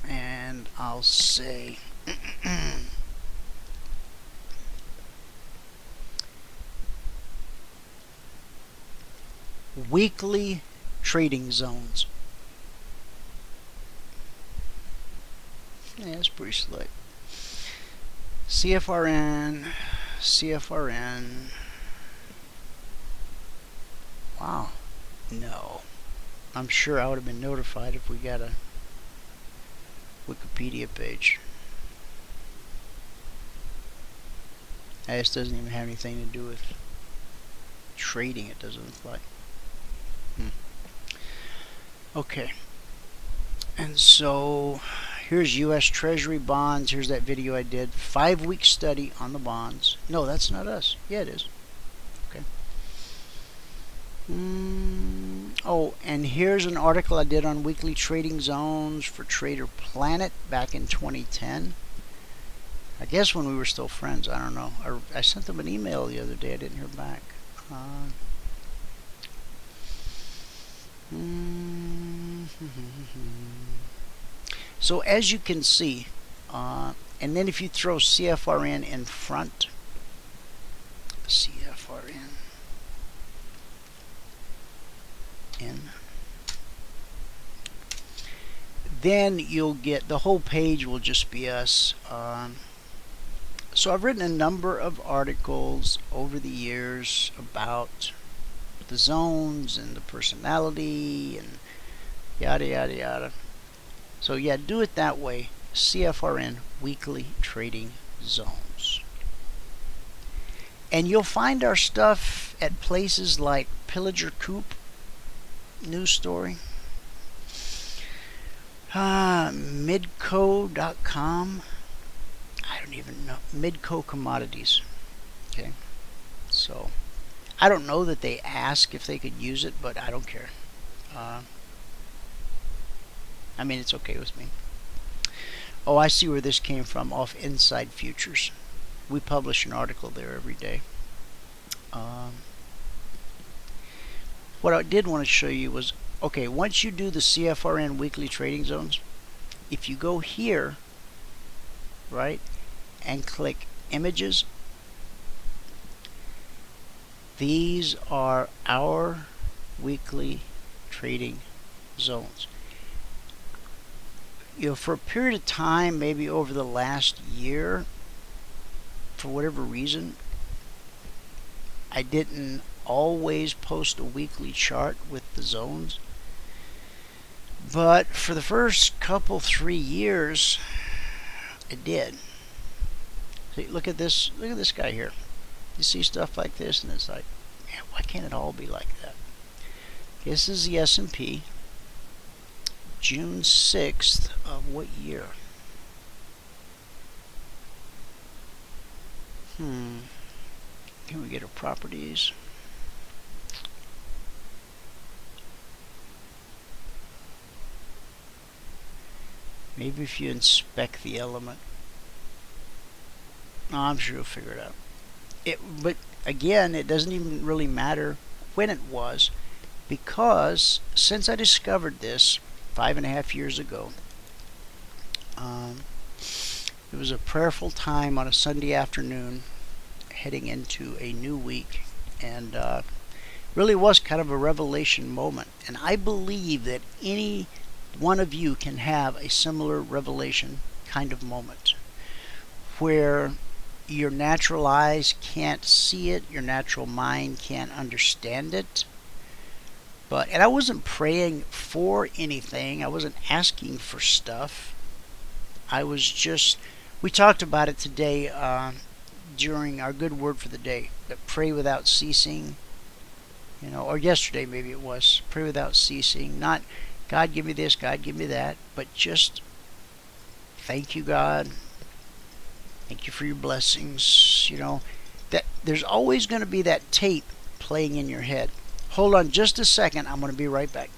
here. And I'll say weekly trading zones. Yeah, that's pretty slick. CFRN. Wow. No. I'm sure I would have been notified if we got a Wikipedia page. This doesn't even have anything to do with trading, it doesn't look like. Okay. And so here's U.S. Treasury bonds. Here's that video I did. 5-week study on the bonds. No, that's not us. Yeah, it is. Okay. Oh, and here's an article I did on weekly trading zones for Trader Planet back in 2010. I guess when we were still friends. I don't know. I sent them an email the other day. I didn't hear back. So as you can see, and then if you throw CFRN in front, CFRN in, then you'll get, the whole page will just be us. So I've written a number of articles over the years about the zones and the personality and yada yada yada. So yeah, do it that way. CFRN weekly trading zones. And you'll find our stuff at places like Pillager Coop news story, midco.com. I don't even know. Midco Commodities. Okay. So I don't know that they ask if they could use it, but I don't care. I mean, it's okay with me. Oh, I see where this came from, off Inside Futures. We publish an article there every day. What I did want to show you was, okay, once you do the CFRN weekly trading zones, if you go here, right, and click images, these are our weekly trading zones. for a period of time, maybe over the last year, for whatever reason, I didn't always post a weekly chart with the zones. But for the first couple, 3 years, I did. See, look at this guy here. You see stuff like this, and it's like, man, why can't it all be like that? This is the S&P, June 6th of what year? Can we get our properties? Maybe if you inspect the element. No, I'm sure you'll figure it out. But again, it doesn't even really matter when it was, because since I discovered this 5.5 years ago, it was a prayerful time on a Sunday afternoon heading into a new week, and really was kind of a revelation moment. And I believe that any one of you can have a similar revelation kind of moment where your natural eyes can't see it, your natural mind can't understand it. And I wasn't praying for anything, I wasn't asking for stuff. I was just, we talked about it today during our good word for the day, that pray without ceasing, or yesterday maybe it was, pray without ceasing, not God give me this, God give me that, but just thank you, God. Thank you for your blessings. That there's always going to be that tape playing in your head. Hold on just a second. I'm going to be right back.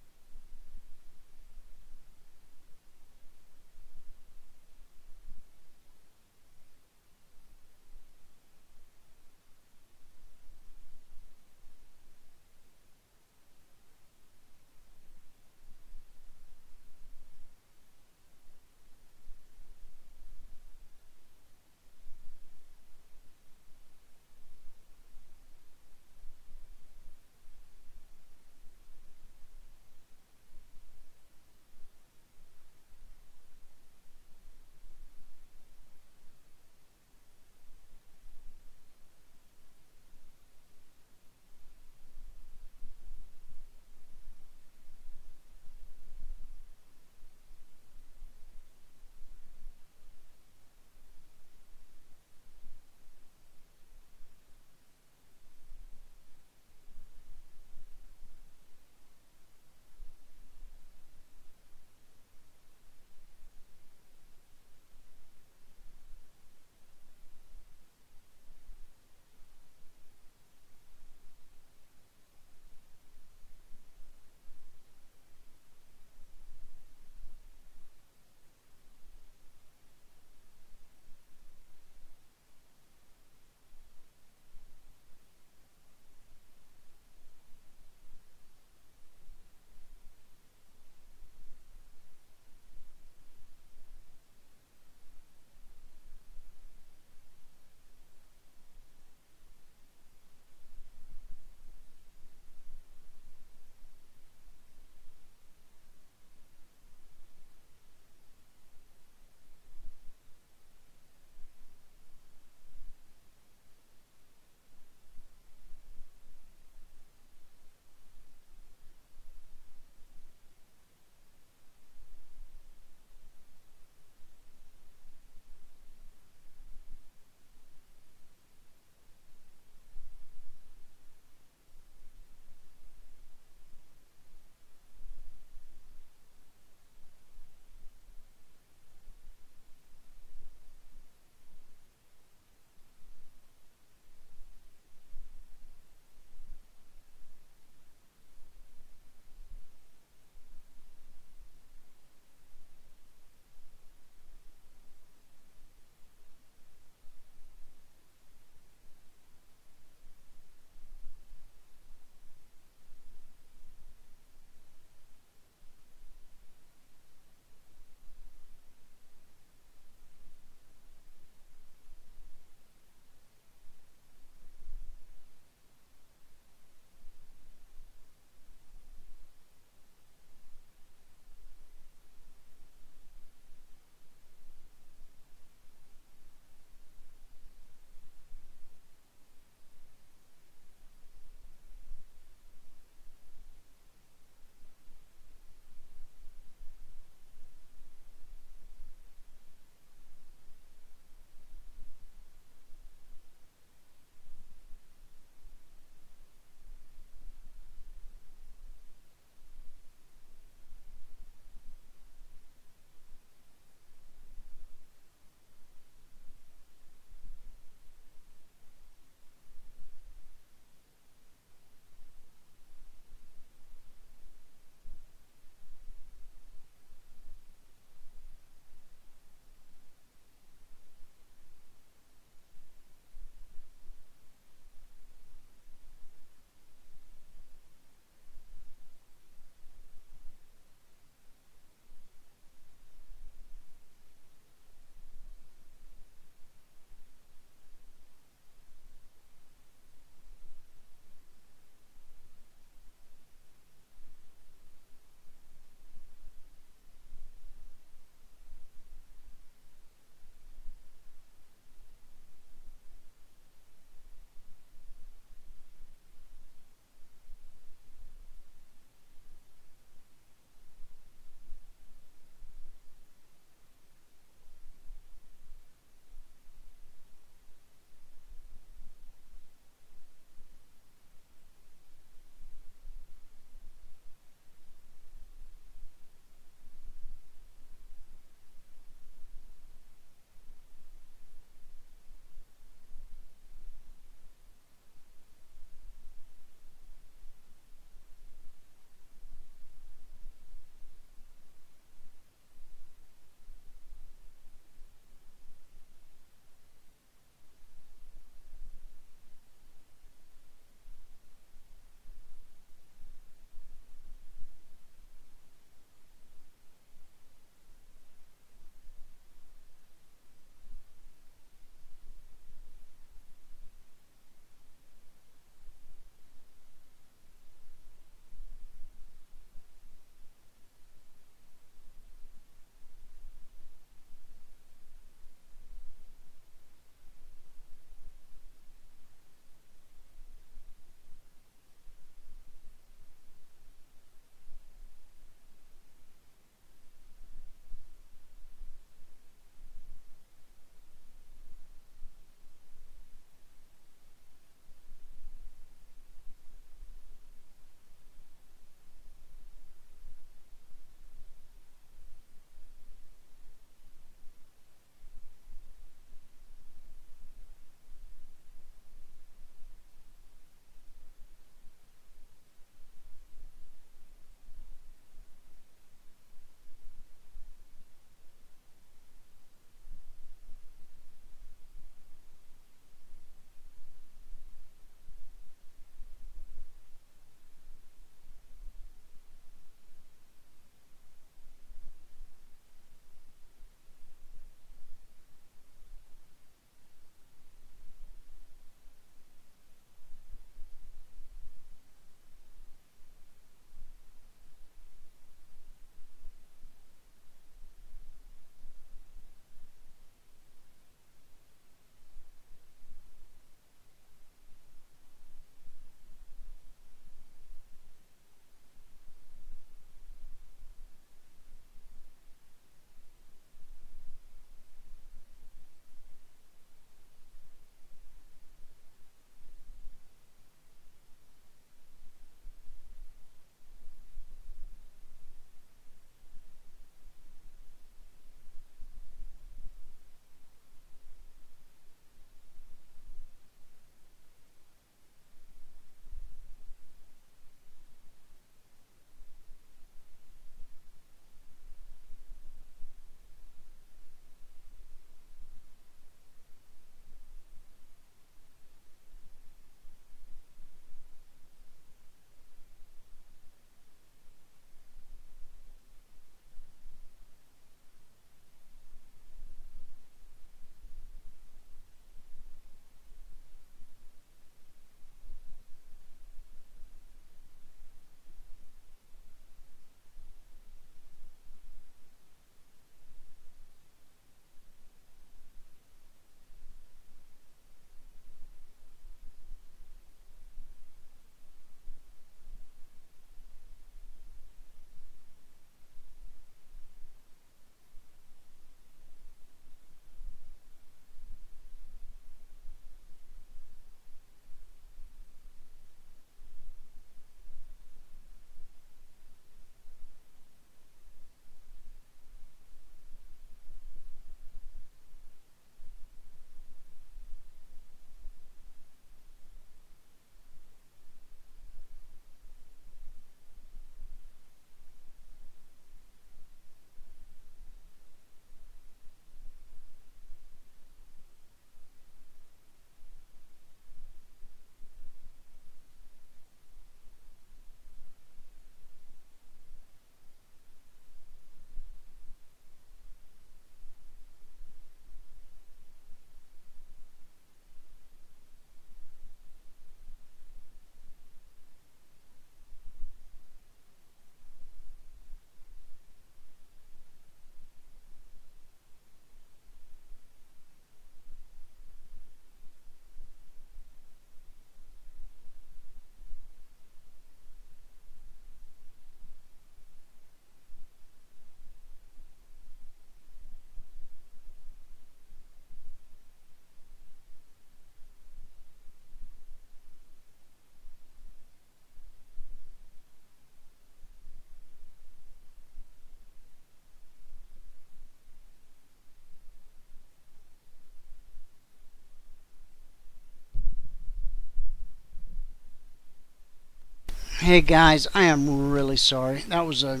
Hey guys, I am really sorry. That was a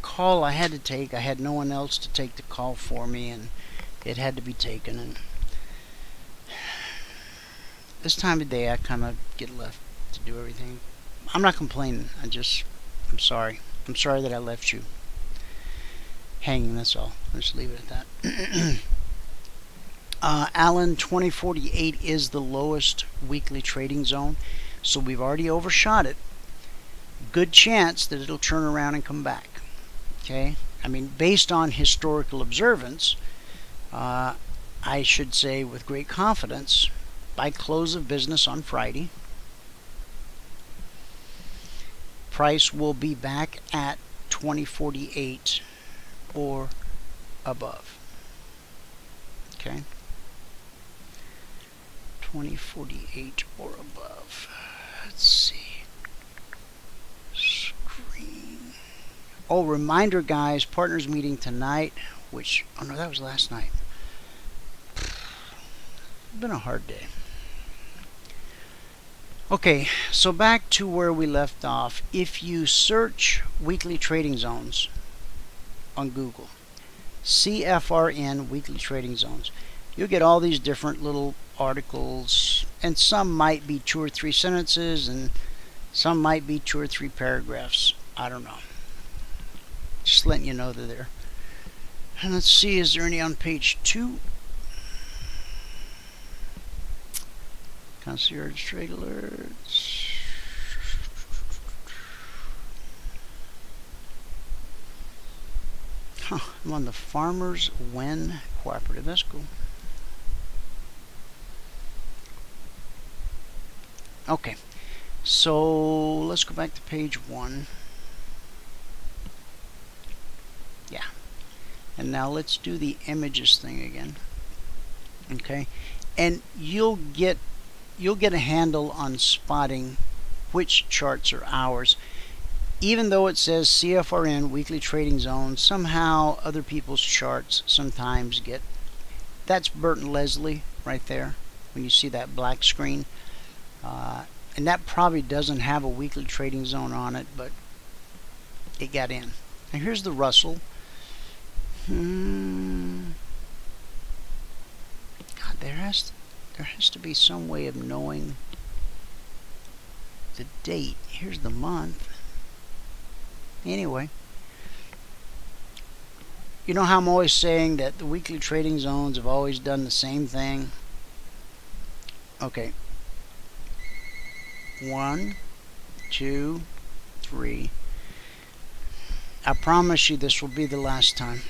call I had to take. I had no one else to take the call for me, and it had to be taken. And this time of day, I kind of get left to do everything. I'm not complaining. I'm sorry. I'm sorry that I left you hanging. That's all. Let's leave it at that. Allen 2048 is the lowest weekly trading zone, so we've already overshot it. Good chance that it'll turn around and come back. Okay, I mean, based on historical observance, I should say with great confidence, by close of business on Friday, price will be back at 2048 or above. Okay, 2048 or above. Let's see. Screen. Oh, reminder, guys, partners meeting tonight, which, oh no, that was last night. It's been a hard day. Okay, so back to where we left off. If you search weekly trading zones on Google, CFRN weekly trading zones, you'll get all these different little articles, and some might be 2 or 3 sentences, and some might be 2 or 3 paragraphs. I don't know. Just letting you know they're there. And let's see, is there any on page 2? Concierge Trade Alerts. Huh, I'm on the Farmers Wen Cooperative. That's cool. Okay, so let's go back to page 1. Yeah. And now let's do the images thing again. Okay, and you'll get a handle on spotting which charts are ours. Even though it says CFRN weekly trading zone, somehow other people's charts sometimes get. That's Burton Leslie right there when you see that black screen. And that probably doesn't have a weekly trading zone on it, but it got in. And here's the Russell. God, there has to be some way of knowing the date. Here's the month. Anyway, you know how I'm always saying that the weekly trading zones have always done the same thing? Okay. 1, 2, 3. I promise you this will be the last time.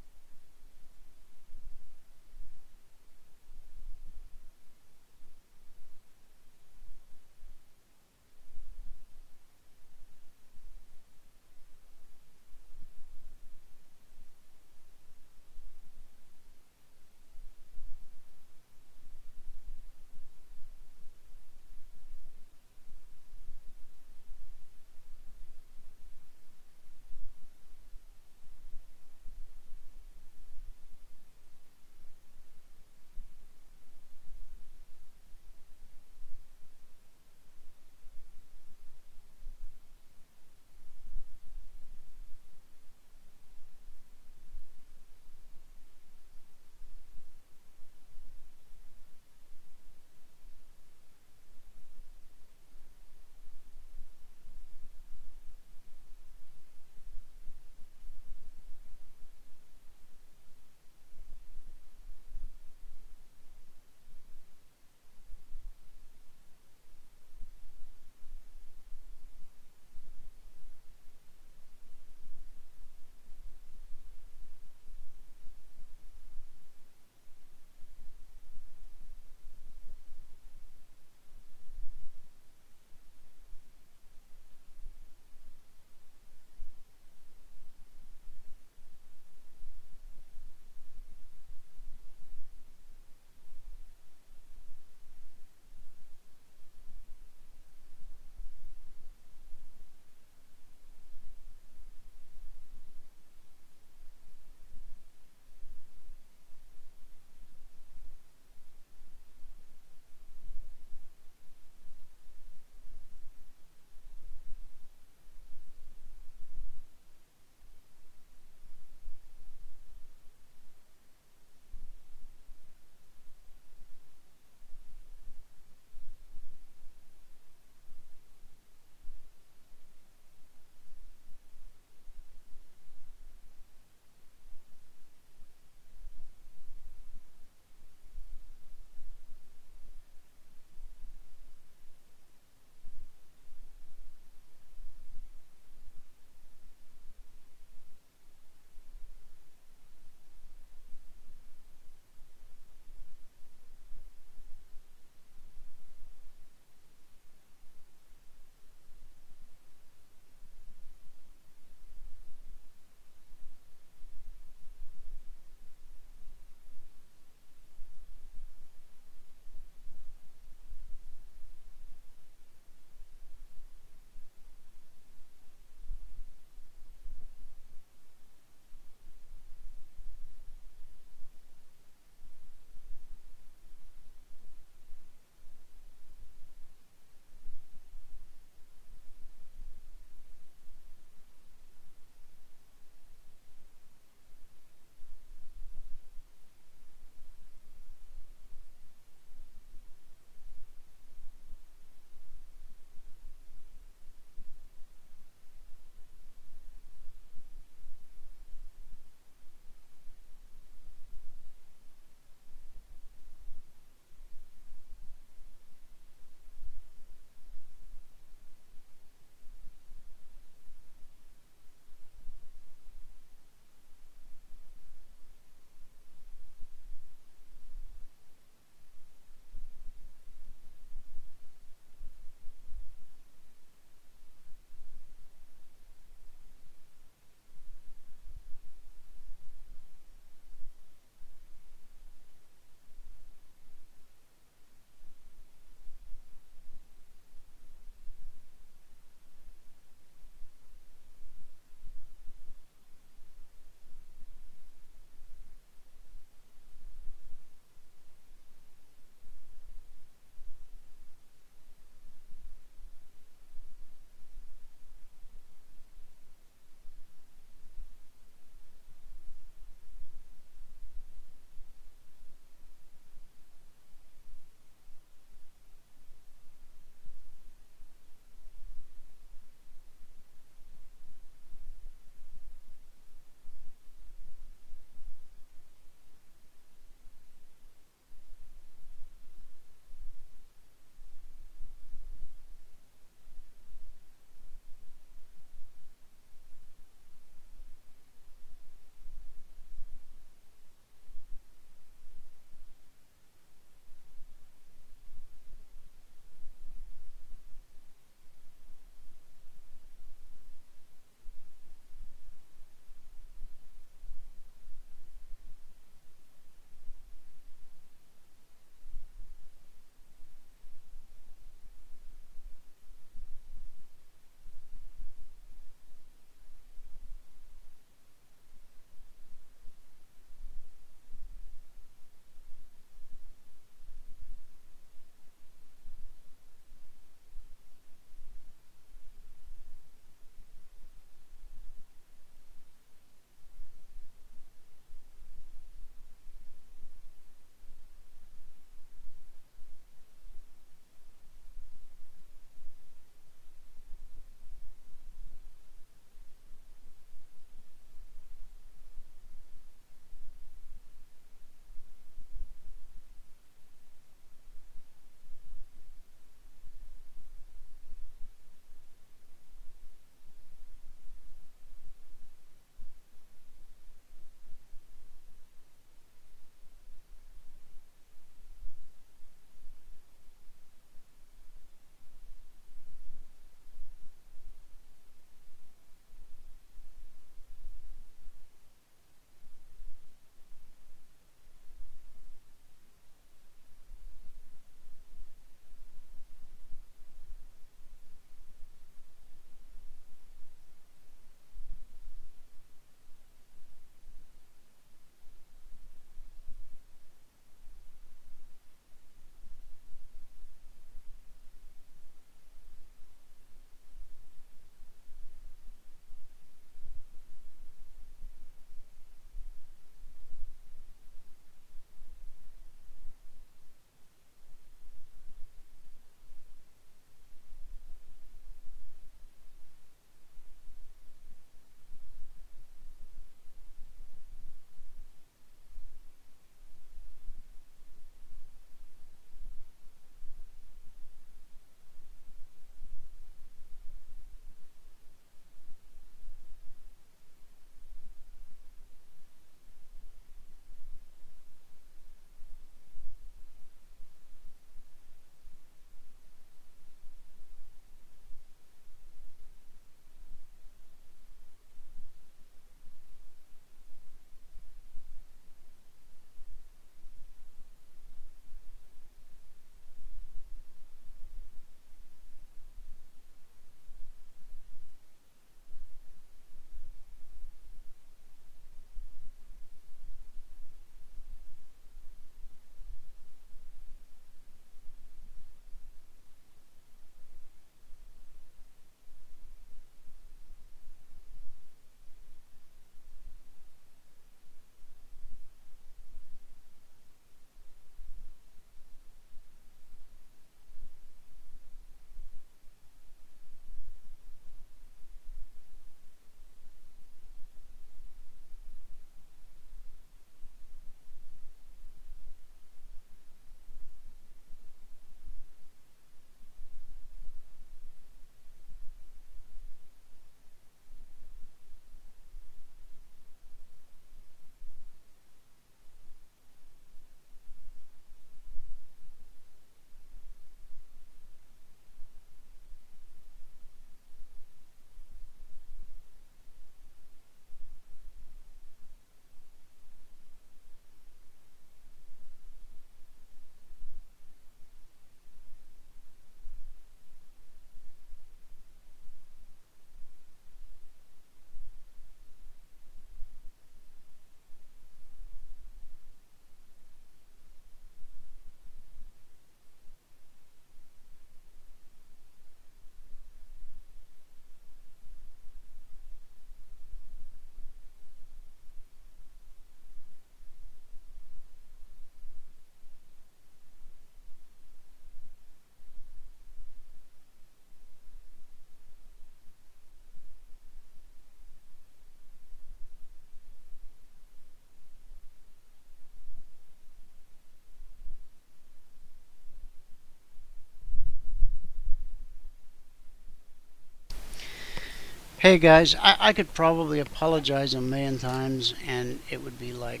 Hey guys, I could probably apologize a million times and it would be like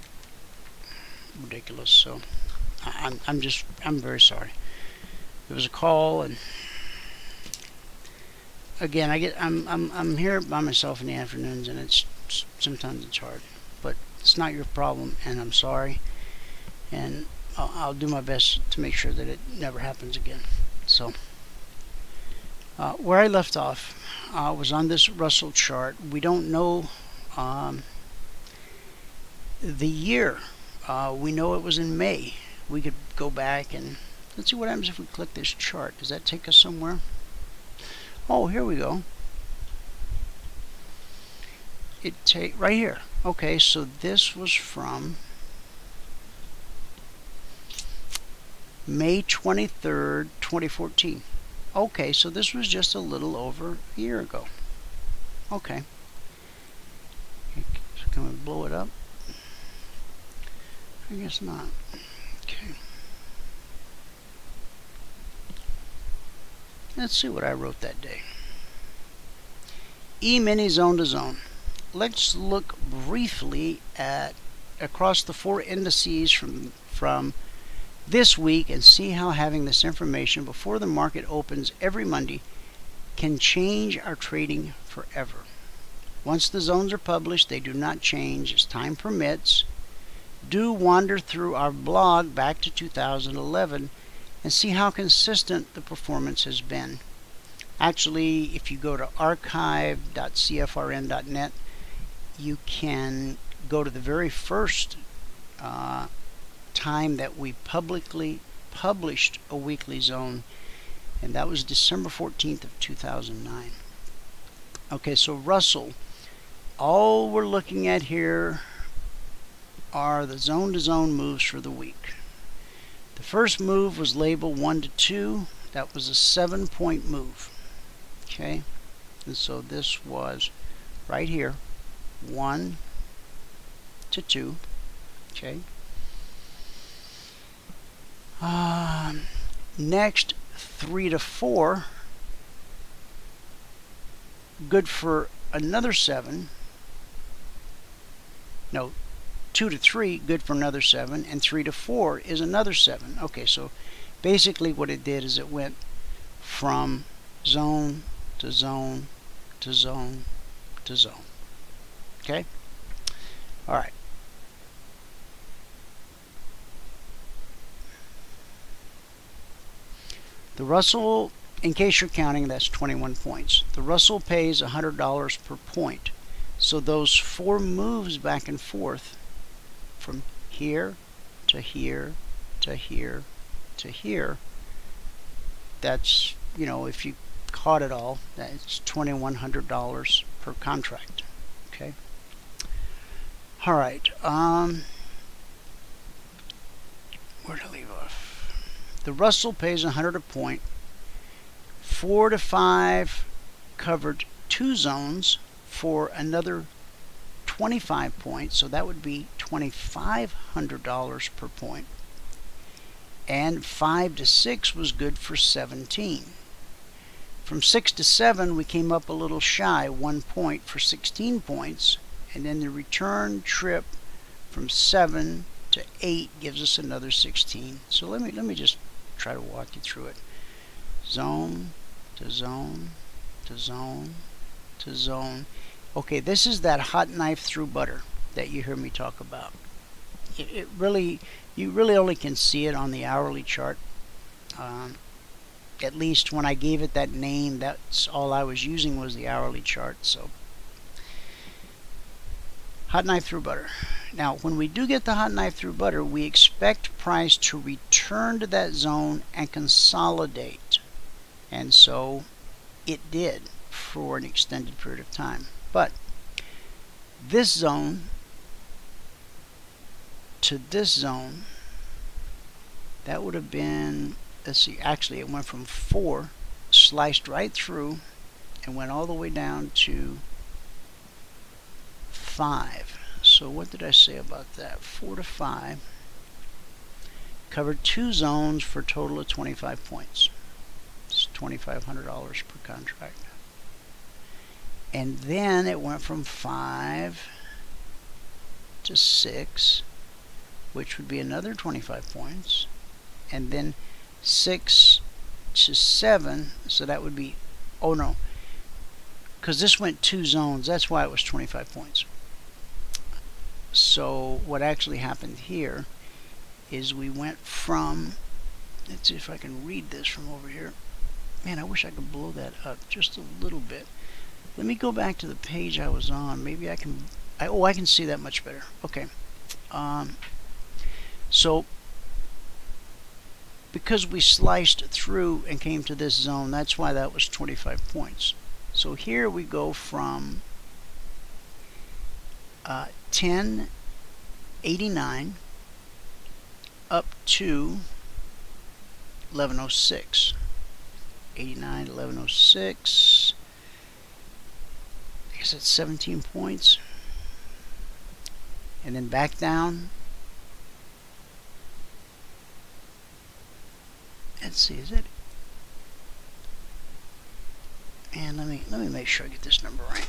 ridiculous. So I'm very sorry. It was a call, and again, I'm here by myself in the afternoons, and sometimes it's hard, but it's not your problem, and I'm sorry, and I'll do my best to make sure that it never happens again. So where I left off was on this Russell chart. We don't know the year. We know it was in May. We could go back and let's see what happens if we click this chart. Does that take us somewhere? Oh, here we go. Right here. Okay, so this was from May 23rd, 2014. Okay, so this was just a little over a year ago. Okay. So can we blow it up? I guess not. Okay. Let's see what I wrote that day. E-mini zone to zone. Let's look briefly at across the 4 indices from this week and see how having this information before the market opens every Monday can change our trading forever. Once the zones are published, they do not change as time permits. Do wander through our blog back to 2011 and see how consistent the performance has been. Actually, if you go to archive.cfrn.net, you can go to the very first time that we publicly published a weekly zone, and that was December 14th of 2009. Okay, so Russell, all we're looking at here are the zone-to-zone moves for the week. The first move was labeled 1 to 2. That was a 7-point move. Okay, and so this was right here, 1 to 2. Okay. Next, 3 to 4, good for another 7. No, 2 to 3, good for another 7, and 3 to 4 is another 7. Okay, so basically what it did is it went from zone to zone to zone to zone. Okay? All right. The Russell, in case you're counting, that's 21 points. The Russell pays $100 per point. So those 4 moves back and forth from here to here to here to here, that's, you know, if you caught it all, that's $2,100 per contract. Okay. All right. Where to leave off? The Russell pays 100 a point. 4 to 5 covered 2 zones for another 25 points, so that would be $2,500 per point. And 5 to 6 was good for 17. From 6 to 7 we came up a little shy, 1 point for 16 points, and then the return trip from 7 to 8 gives us another 16. So let me just try to walk you through it. Zone to zone to zone to zone. Okay, this is that hot knife through butter that you hear me talk about. You really only can see it on the hourly chart. At least when I gave it that name, that's all I was using was the hourly chart. So hot knife through butter. Now, when we do get the hot knife through butter, we expect price to return to that zone and consolidate. And so it did for an extended period of time. But this zone to this zone, that would have been, let's see, actually it went from 4, sliced right through, and went all the way down to 5. So what did I say about that? 4 to 5 covered 2 zones for a total of 25 points. It's $2,500 per contract. And then it went from 5 to 6, which would be another 25 points. And then 6 to 7, so that would be, oh no, because this went 2 zones, that's why it was 25 points. So what actually happened here is we went from, let's see if I can read this from over here. Man, I wish I could blow that up just a little bit. Let me go back to the page I was on. Maybe I can, I can see that much better. Okay. So because we sliced through and came to this zone, that's why that was 25 points. So here we go from 1089 up to 1106. 89 to 1106. I guess that's 17 points. And then back down. Let's see, is it? And let me make sure I get this number right.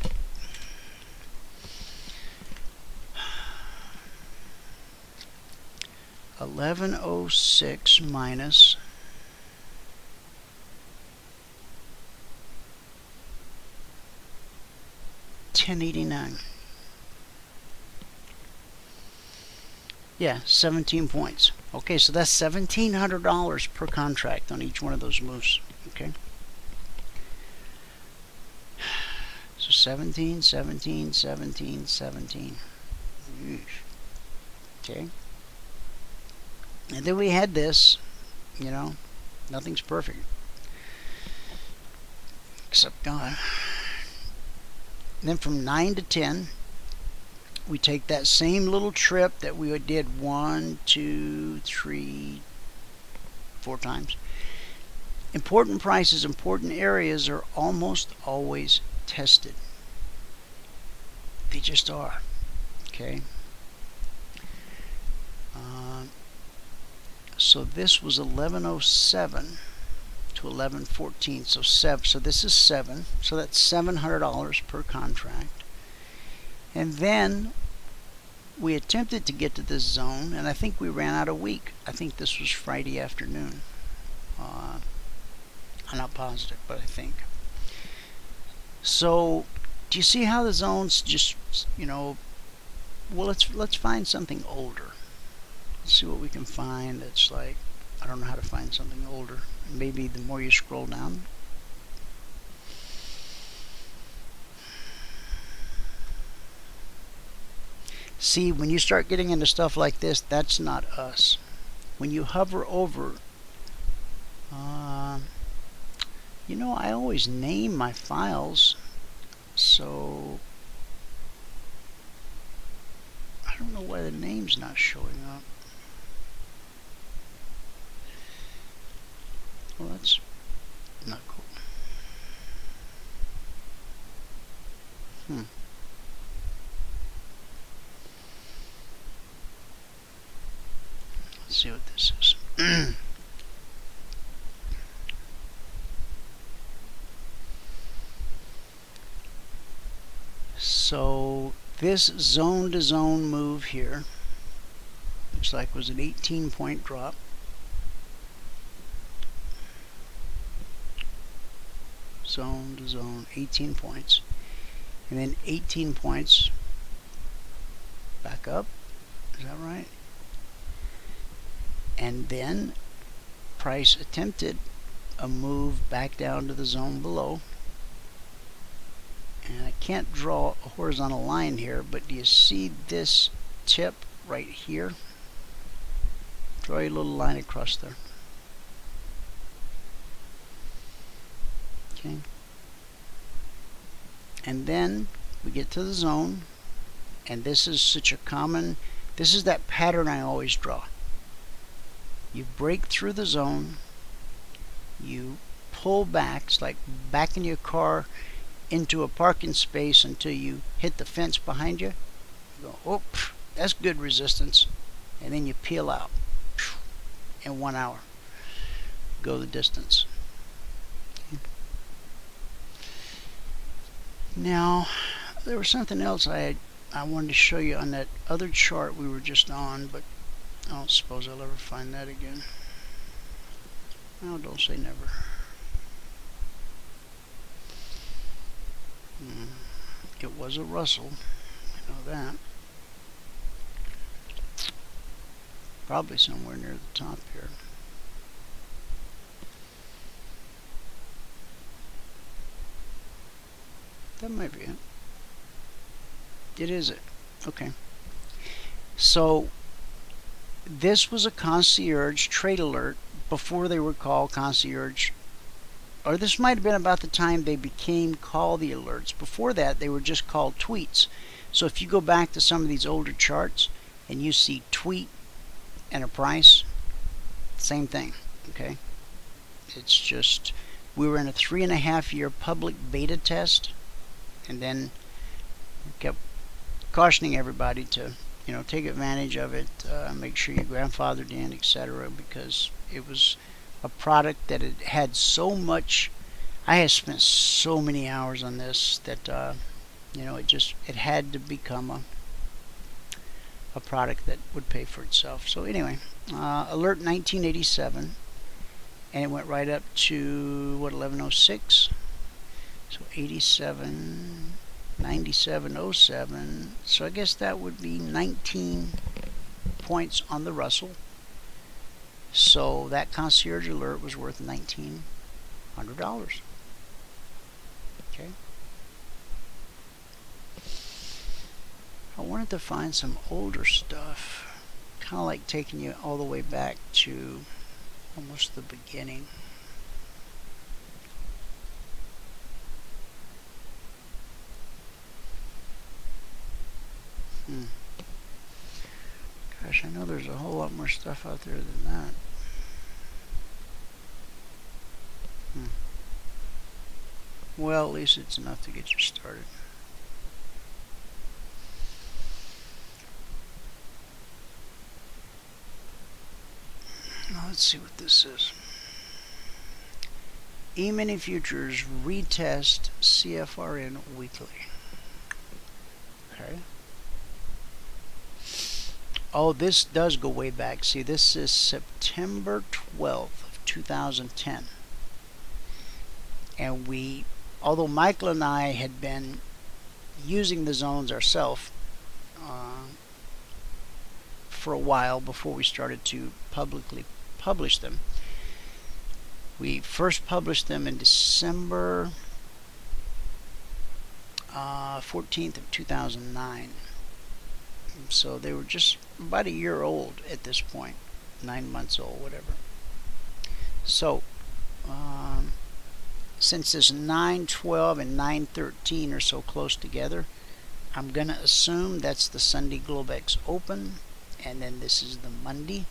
$11.06 minus $10.89. Yeah, 17 points. Okay, so that's $1,700 per contract on each one of those moves. Okay. So 17, 17, 17, 17. Okay. And then we had this, you know, nothing's perfect. Except God. And then from 9 to 10, we take that same little trip that we did 1, 2, 3, 4 times. Important prices, important areas are almost always tested. They just are. Okay. So this was 1107 to 1114. So 7. So this is 7. So that's $700 per contract. And then we attempted to get to this zone, and I think we ran out of week. I think this was Friday afternoon. I'm not positive, but I think. So, do you see how the zones just, you know, well, let's find something older. Let's see what we can find that's like, I don't know how to find something older. Maybe the more you scroll down. See, when you start getting into stuff like this, that's not us. When you hover over, you know, I always name my files, so I don't know why the name's not showing up. Well, that's not cool. Let's see what this is. So this zone to zone move here looks like was an 18-point drop. Zone to zone, 18 points. And then 18 points back up. Is that right? And then price attempted a move back down to the zone below. And I can't draw a horizontal line here, but do you see this tip right here? Draw a little line across there. Okay. And then we get to the zone, and this is such a common, this is that pattern I always draw. You break through the zone, you pull back, it's like backing your car into a parking space until you hit the fence behind you. You go, oh, that's good resistance. And then you peel out. In 1 hour. Go the distance. Now, there was something else I wanted to show you on that other chart we were just on, but I don't suppose I'll ever find that again. Oh, don't say never. It was a Russell, I know that. Probably somewhere near the top here. That might be it. It is it. Okay. So this was a Concierge Trade Alert before they were called Concierge, or this might have been about the time they became called the alerts. Before that, they were just called tweets. So if you go back to some of these older charts and you see tweet and a price, same thing. Okay. It's just, we were in a 3.5-year public beta test, and then kept cautioning everybody to, take advantage of it, make sure you're grandfathered in, etc., because it was a product that it had so much. I have spent so many hours on this that it had to become a product that would pay for itself. So anyway, alert 1987, and it went right up to 1106. So 87, 97.07. So I guess that would be 19 points on the Russell. So that Concierge Alert was worth $1,900. Okay. I wanted to find some older stuff, kind of like taking you all the way back to almost the beginning. Gosh, I know there's a whole lot more stuff out there than that. Well, at least it's enough to get you started. Now let's see what this is. Emini Futures retest CFRN weekly. Okay. Oh, this does go way back. See, this is September 12th of 2010. And although Michael and I had been using the zones ourselves for a while before we started to publicly publish them, we first published them in December 14th of 2009. So they were just about a year old at this point, 9 months old, whatever. So since this 9/12 and 9/13 are so close together, I'm going to assume that's the Sunday Globex Open, and then this is the Monday.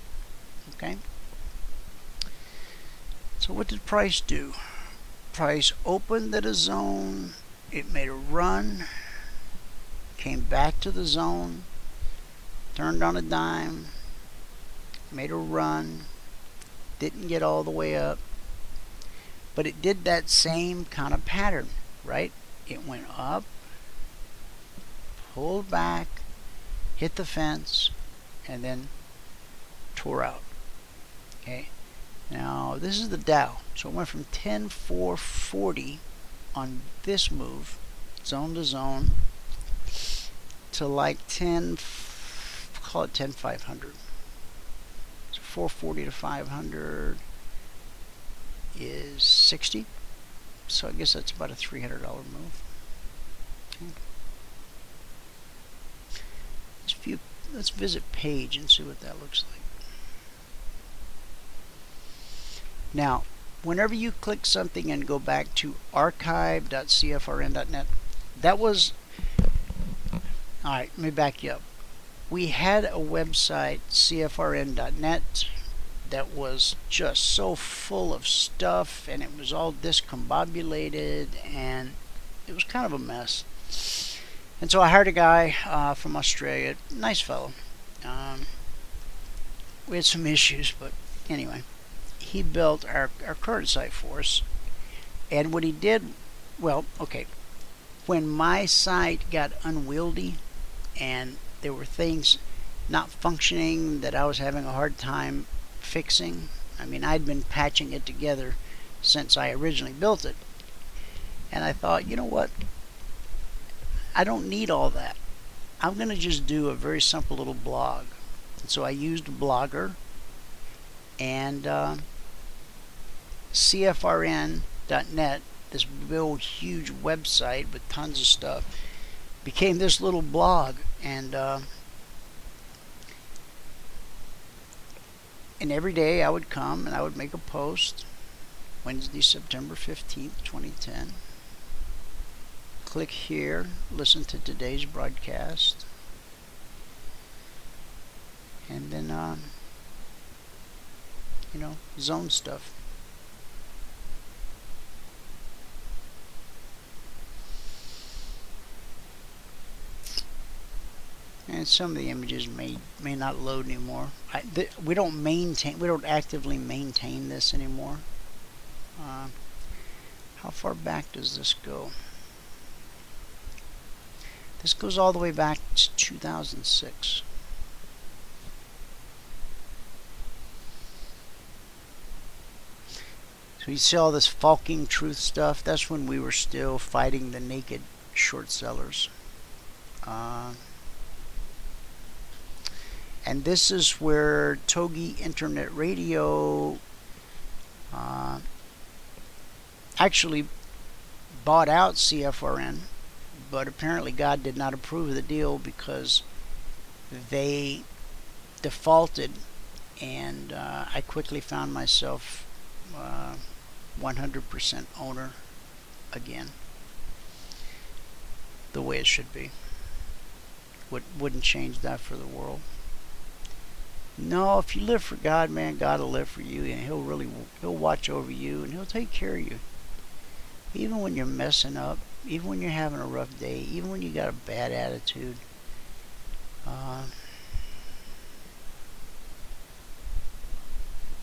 Okay. So what did price do? Price opened at a zone, it made a run, came back to the zone, turned on a dime, made a run, didn't get all the way up, but it did that same kind of pattern, right? It went up, pulled back, hit the fence, and then tore out. Okay. Now this is the Dow. So it went from 10,440 on this move, zone to zone, to like 10, call it 10,500. So 440 to 500 is 60. So I guess that's about a $300 move. Okay. Let's visit page and see what that looks like. Now, whenever you click something and go back to archive.cfrn.net, that was, alright, let me back you up. We had a website, CFRN.net, that was just so full of stuff, and it was all discombobulated, and it was kind of a mess. And so I hired a guy from Australia, nice fellow. We had some issues, but anyway, he built our current site for us. And what he did, well, okay, when my site got unwieldy and there were things not functioning that I was having a hard time fixing, I mean, I'd been patching it together since I originally built it. And I thought, you know what? I don't need all that. I'm going to just do a very simple little blog. And so I used Blogger, and CFRN.net, this real huge website with tons of stuff, became this little blog. And every day I would come and I would make a post. Wednesday, September 15th, 2010. Click here, listen to today's broadcast, and then zone stuff. And some of the images may not load anymore. We don't actively maintain this anymore. How far back does this go? This goes all the way back to 2006. So you see all this Falking Truth stuff? That's when we were still fighting the naked short sellers. And this is where Togi Internet Radio actually bought out CFRN, but apparently God did not approve of the deal because they defaulted, and I quickly found myself 100% owner again, the way it should be. Wouldn't change that for the world. No, if you live for God, man, God will live for you, and He'll watch over you, and He'll take care of you. Even when you're messing up, even when you're having a rough day, even when you got a bad attitude,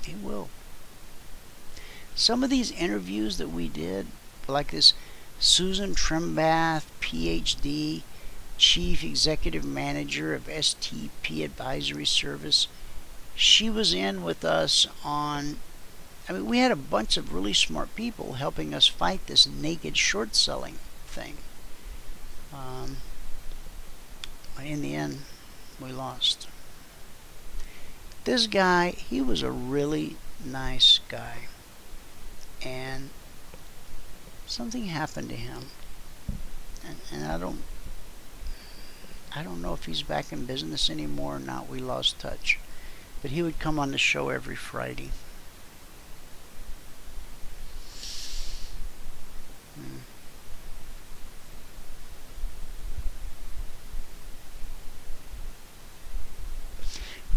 He will. Some of these interviews that we did, like this Susan Trimbath, PhD, Chief Executive Manager of STP Advisory Service, she was in with us on, I mean, we had a bunch of really smart people helping us fight this naked short selling thing. In the end, we lost. This guy, he was a really nice guy, and something happened to him, and I don't know if he's back in business anymore or not. We lost touch, but he would come on the show every Friday.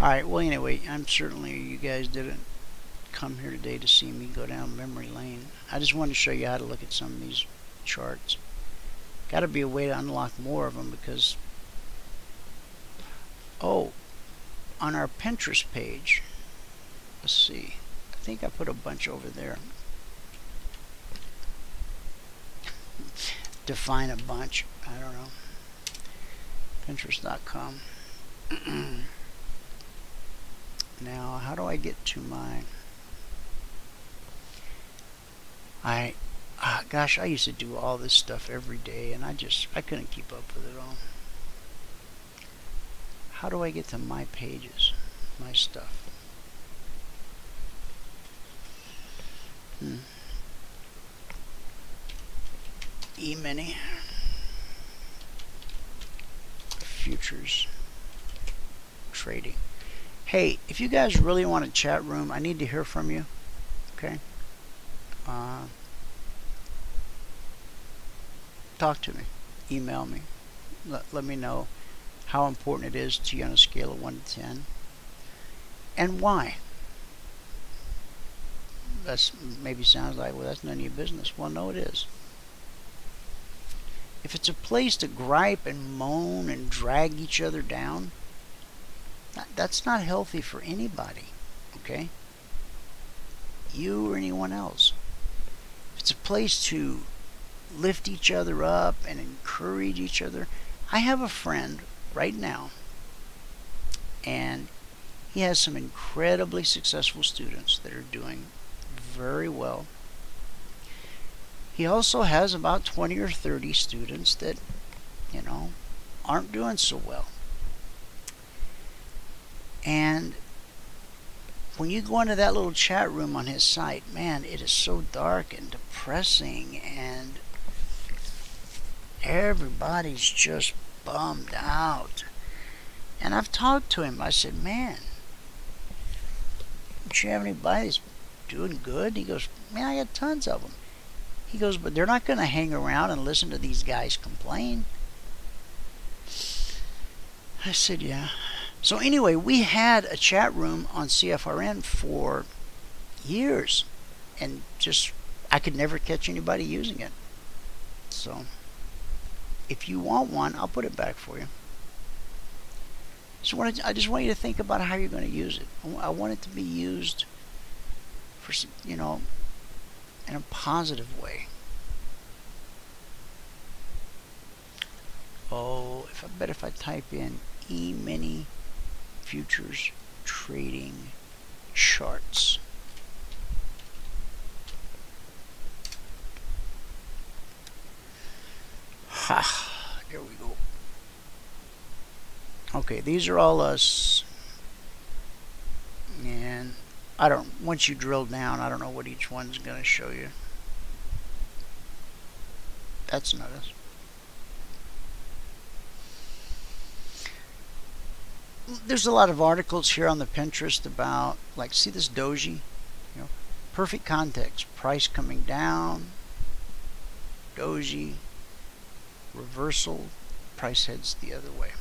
Alright, well, anyway, I'm certainly, you guys didn't come here today to see me go down memory lane. I just wanted to show you how to look at some of these charts. Got to be a way to unlock more of them, because on our Pinterest page, let's see, I think I put a bunch over there. Define a bunch, I don't know. Pinterest.com. Now, how do I get to my... gosh, I used to do all this stuff every day, and I couldn't keep up with it all. How do I get to my pages, my stuff? Emini Futures Trading. Hey, if you guys really want a chat room, I need to hear from you. Okay? Talk to me. Email me. Let me know how important it is to you on a scale of 1 to 10. And why. That maybe sounds like, well, that's none of your business. Well, no, it is. If it's a place to gripe and moan and drag each other down, that's not healthy for anybody, okay? You or anyone else. If it's a place to lift each other up and encourage each other. I have a friend right now, and he has some incredibly successful students that are doing very well. He also has about 20 or 30 students that, aren't doing so well. And when you go into that little chat room on his site, man, it is so dark and depressing, and everybody's just bummed out. And I've talked to him. I said, man, don't you have anybody that's doing good? He goes, man, I got tons of them. He goes, but they're not going to hang around and listen to these guys complain. I said, yeah. So anyway, we had a chat room on CFRN for years, and just I could never catch anybody using it. So if you want one, I'll put it back for you. So I just want you to think about how you're going to use it. I want it to be used for, in a positive way. Oh, if I type in Emini futures trading charts. Ha! There we go. Okay, these are all us. And once you drill down, I don't know what each one's going to show you. That's not us. There's a lot of articles here on the Pinterest about, like, see this doji? Perfect context. Price coming down. Doji. Reversal. Price heads the other way.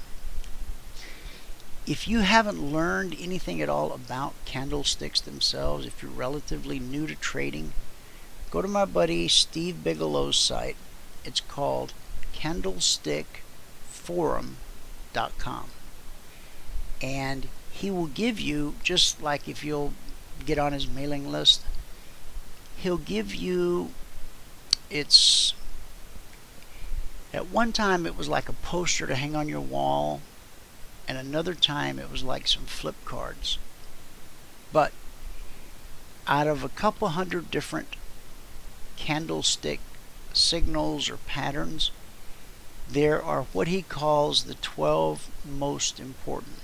If you haven't learned anything at all about candlesticks themselves, if you're relatively new to trading, go to my buddy Steve Bigelow's site. It's called candlestickforum.com. And he will give you, just like if you'll get on his mailing list, he'll give you, at one time it was like a poster to hang on your wall, and another time it was like some flip cards. But out of a couple hundred different candlestick signals or patterns, there are what he calls the 12 most important.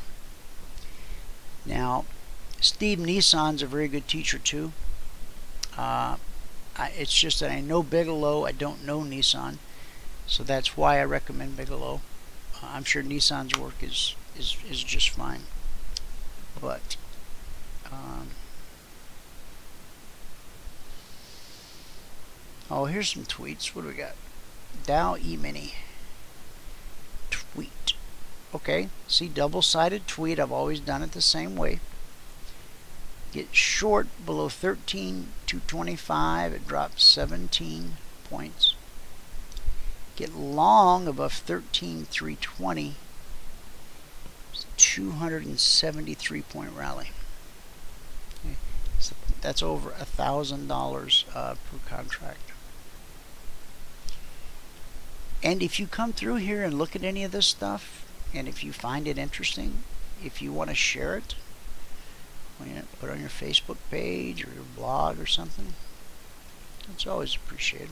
Now, Steve Nissan's a very good teacher too. It's just that I know Bigelow, I don't know Nissan, so that's why I recommend Bigelow. I'm sure Nissan's work is just fine. But here's some tweets. What do we got? Dow Emini tweet. Okay, see, double-sided tweet. I've always done it the same way. Get short below 13,225. It drops 17 points. Get long above 13,320. 273 point rally. Okay. So that's over $1,000 per contract. And if you come through here and look at any of this stuff, and if you find it interesting, if you want to share it, put it on your Facebook page or your blog or something, it's always appreciated.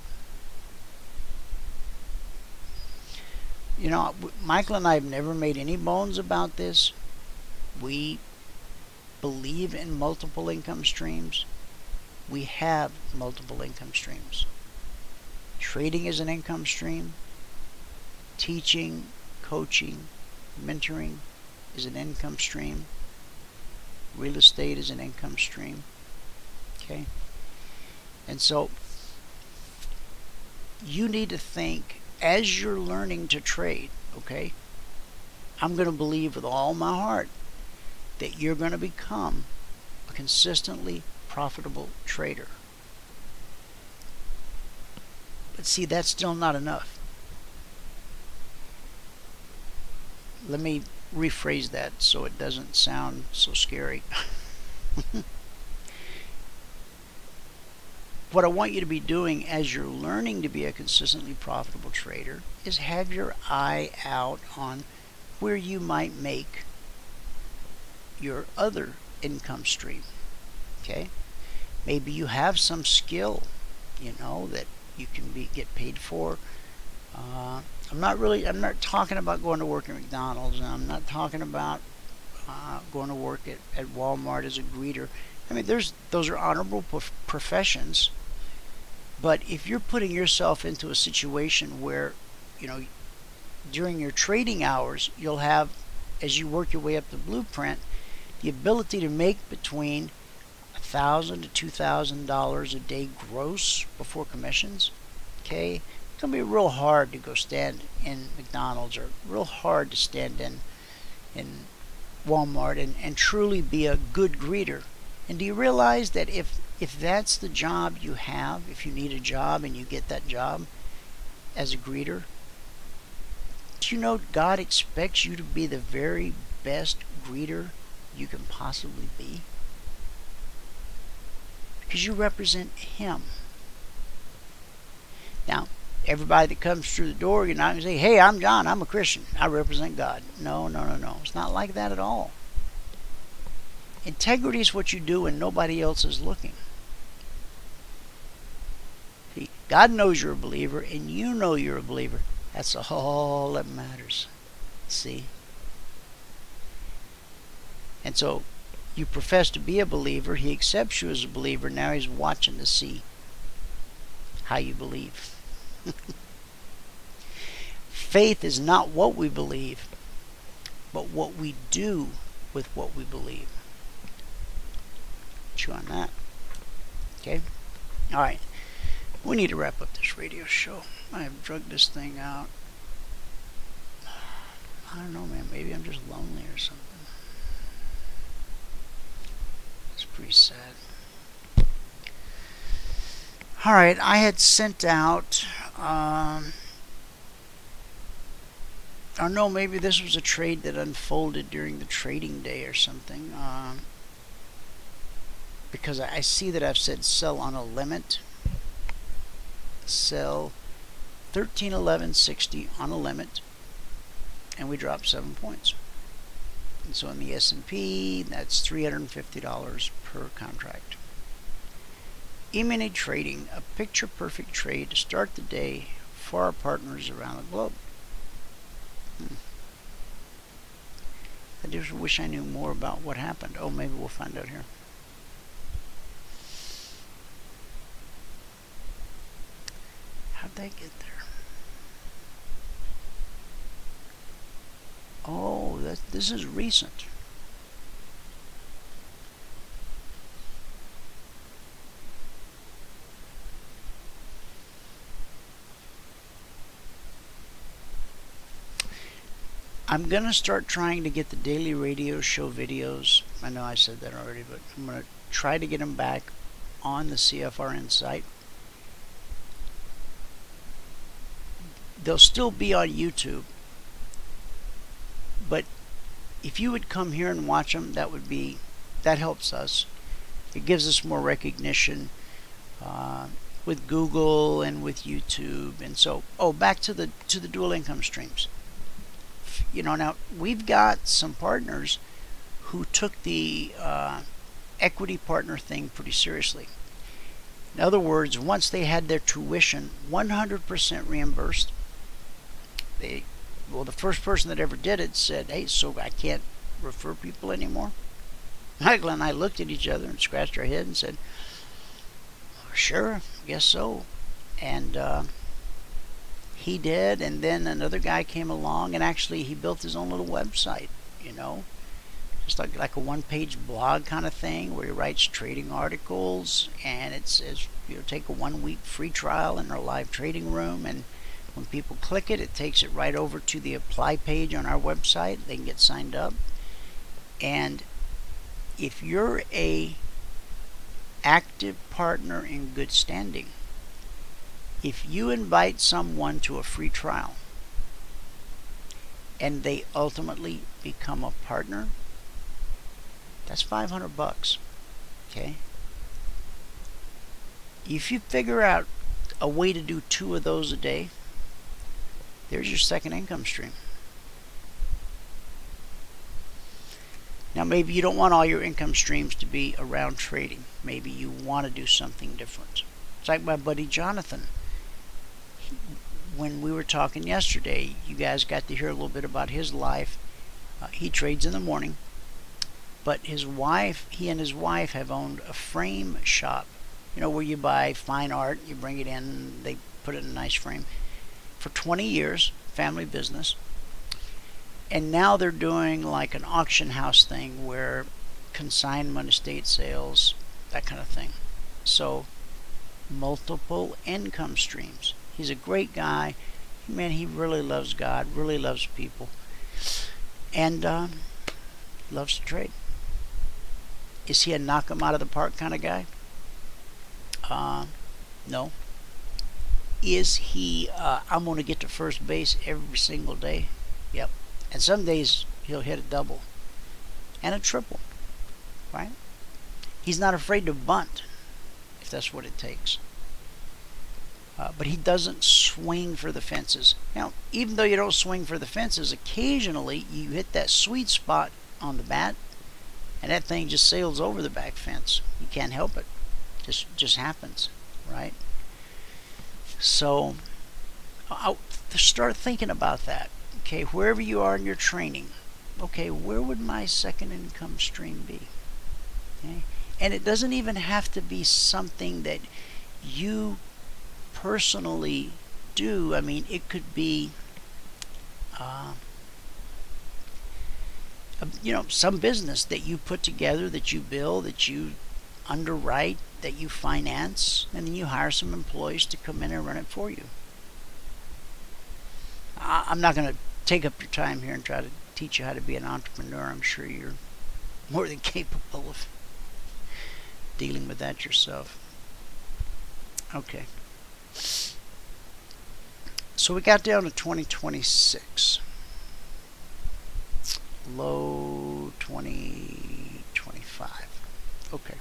Michael and I have never made any bones about this. We believe in multiple income streams. We have multiple income streams. Trading is an income stream. Teaching, coaching, mentoring is an income stream. Real estate is an income stream. Okay? And so you need to think, as you're learning to trade, okay, I'm going to believe with all my heart that you're going to become a consistently profitable trader. But see, that's still not enough. Let me rephrase that so it doesn't sound so scary. what I want you to be doing as you're learning to be a consistently profitable trader is have your eye out on where you might make your other income stream. Okay? Maybe you have some skill, that you can get paid for. I'm not talking about going to work at McDonald's, and I'm not talking about going to work at Walmart as a greeter. I mean, those are honorable professions, but if you're putting yourself into a situation where, during your trading hours, you'll have, as you work your way up the blueprint, the ability to make between $1,000 to $2,000 a day gross before commissions. Okay, it's gonna be real hard to go stand in McDonald's, or real hard to stand in Walmart and truly be a good greeter. And do you realize that if that's the job you have, if you need a job and you get that job as a greeter, do you know God expects you to be the very best greeter you can possibly be? Because you represent Him. Now, everybody that comes through the door, you're not going to say, hey, I'm John, I'm a Christian, I represent God. No. It's not like that at all. Integrity is what you do when nobody else is looking. See, God knows you're a believer, and you know you're a believer. That's all that matters. See? And so, you profess to be a believer, He accepts you as a believer, now He's watching to see how you believe. Faith is not what we believe, but what we do with what we believe. Chew on that. Okay? Alright. We need to wrap up this radio show. I have drugged this thing out. I don't know, man. Maybe I'm just lonely or something. It's pretty sad. Alright, I had sent out... or no, maybe this was a trade that unfolded during the trading day or something. Because I see that I've said sell on a limit. Sell 1311.60 on a limit. And we dropped 7 points. And so in the S&P, that's $350 per contract. Emini Trading, a picture-perfect trade to start the day for our partners around the globe. I just wish I knew more about what happened. Oh, maybe we'll find out here. How'd they get there? Oh, this is recent. I'm going to start trying to get the daily radio show videos. I know I said that already, but I'm going to try to get them back on the CFRN site. They'll still be on YouTube. But if you would come here and watch them, that helps us. It gives us more recognition with Google and with YouTube. And so, back to the dual income streams. Now we've got some partners who took the equity partner thing pretty seriously. In other words, once they had their tuition 100% reimbursed, the first person that ever did it said, hey, so I can't refer people anymore? Michael and I looked at each other and scratched our head and said, sure, I guess so. And he did, and then another guy came along, and actually he built his own little website, just like a one-page blog kind of thing where he writes trading articles, and it says, take a 1-week free trial in our live trading room, and when people click it, it takes it right over to the apply page on our website. They can get signed up. And if you're a active partner in good standing, if you invite someone to a free trial and they ultimately become a partner, that's $500. Okay? If you figure out a way to do 2 of those a day, there's your second income stream. Now, maybe you don't want all your income streams to be around trading. Maybe you want to do something different. It's like my buddy Jonathan. When we were talking yesterday, you guys got to hear a little bit about his life. He trades in the morning, but he and his wife have owned a frame shop. You know, where you buy fine art, you bring it in, they put it in a nice frame. For 20 years, family business. And now they're doing like an auction house thing where consignment, estate sales, that kind of thing. So, multiple income streams. He's a great guy. Man, he really loves God, really loves people, and loves to trade. Is he a knock him out of the park kind of guy? No. Is he, I'm going to get to first base every single day? Yep. And some days he'll hit a double and a triple, right? He's not afraid to bunt if that's what it takes. But he doesn't swing for the fences. Now, even though you don't swing for the fences, occasionally you hit that sweet spot on the bat and that thing just sails over the back fence. You can't help it. Just happens, right? So, I'll start thinking about that. Okay, wherever you are in your training, okay, where would my second income stream be? Okay? And it doesn't even have to be something that you personally do. I mean, it could be, some business that you put together, that you build, that you underwrite, that you finance, and then you hire some employees to come in and run it for you. I'm not going to take up your time here and try to teach you how to be an entrepreneur. I'm sure you're more than capable of dealing with that yourself. Okay. So we got down to 2026. Low 2025. Okay.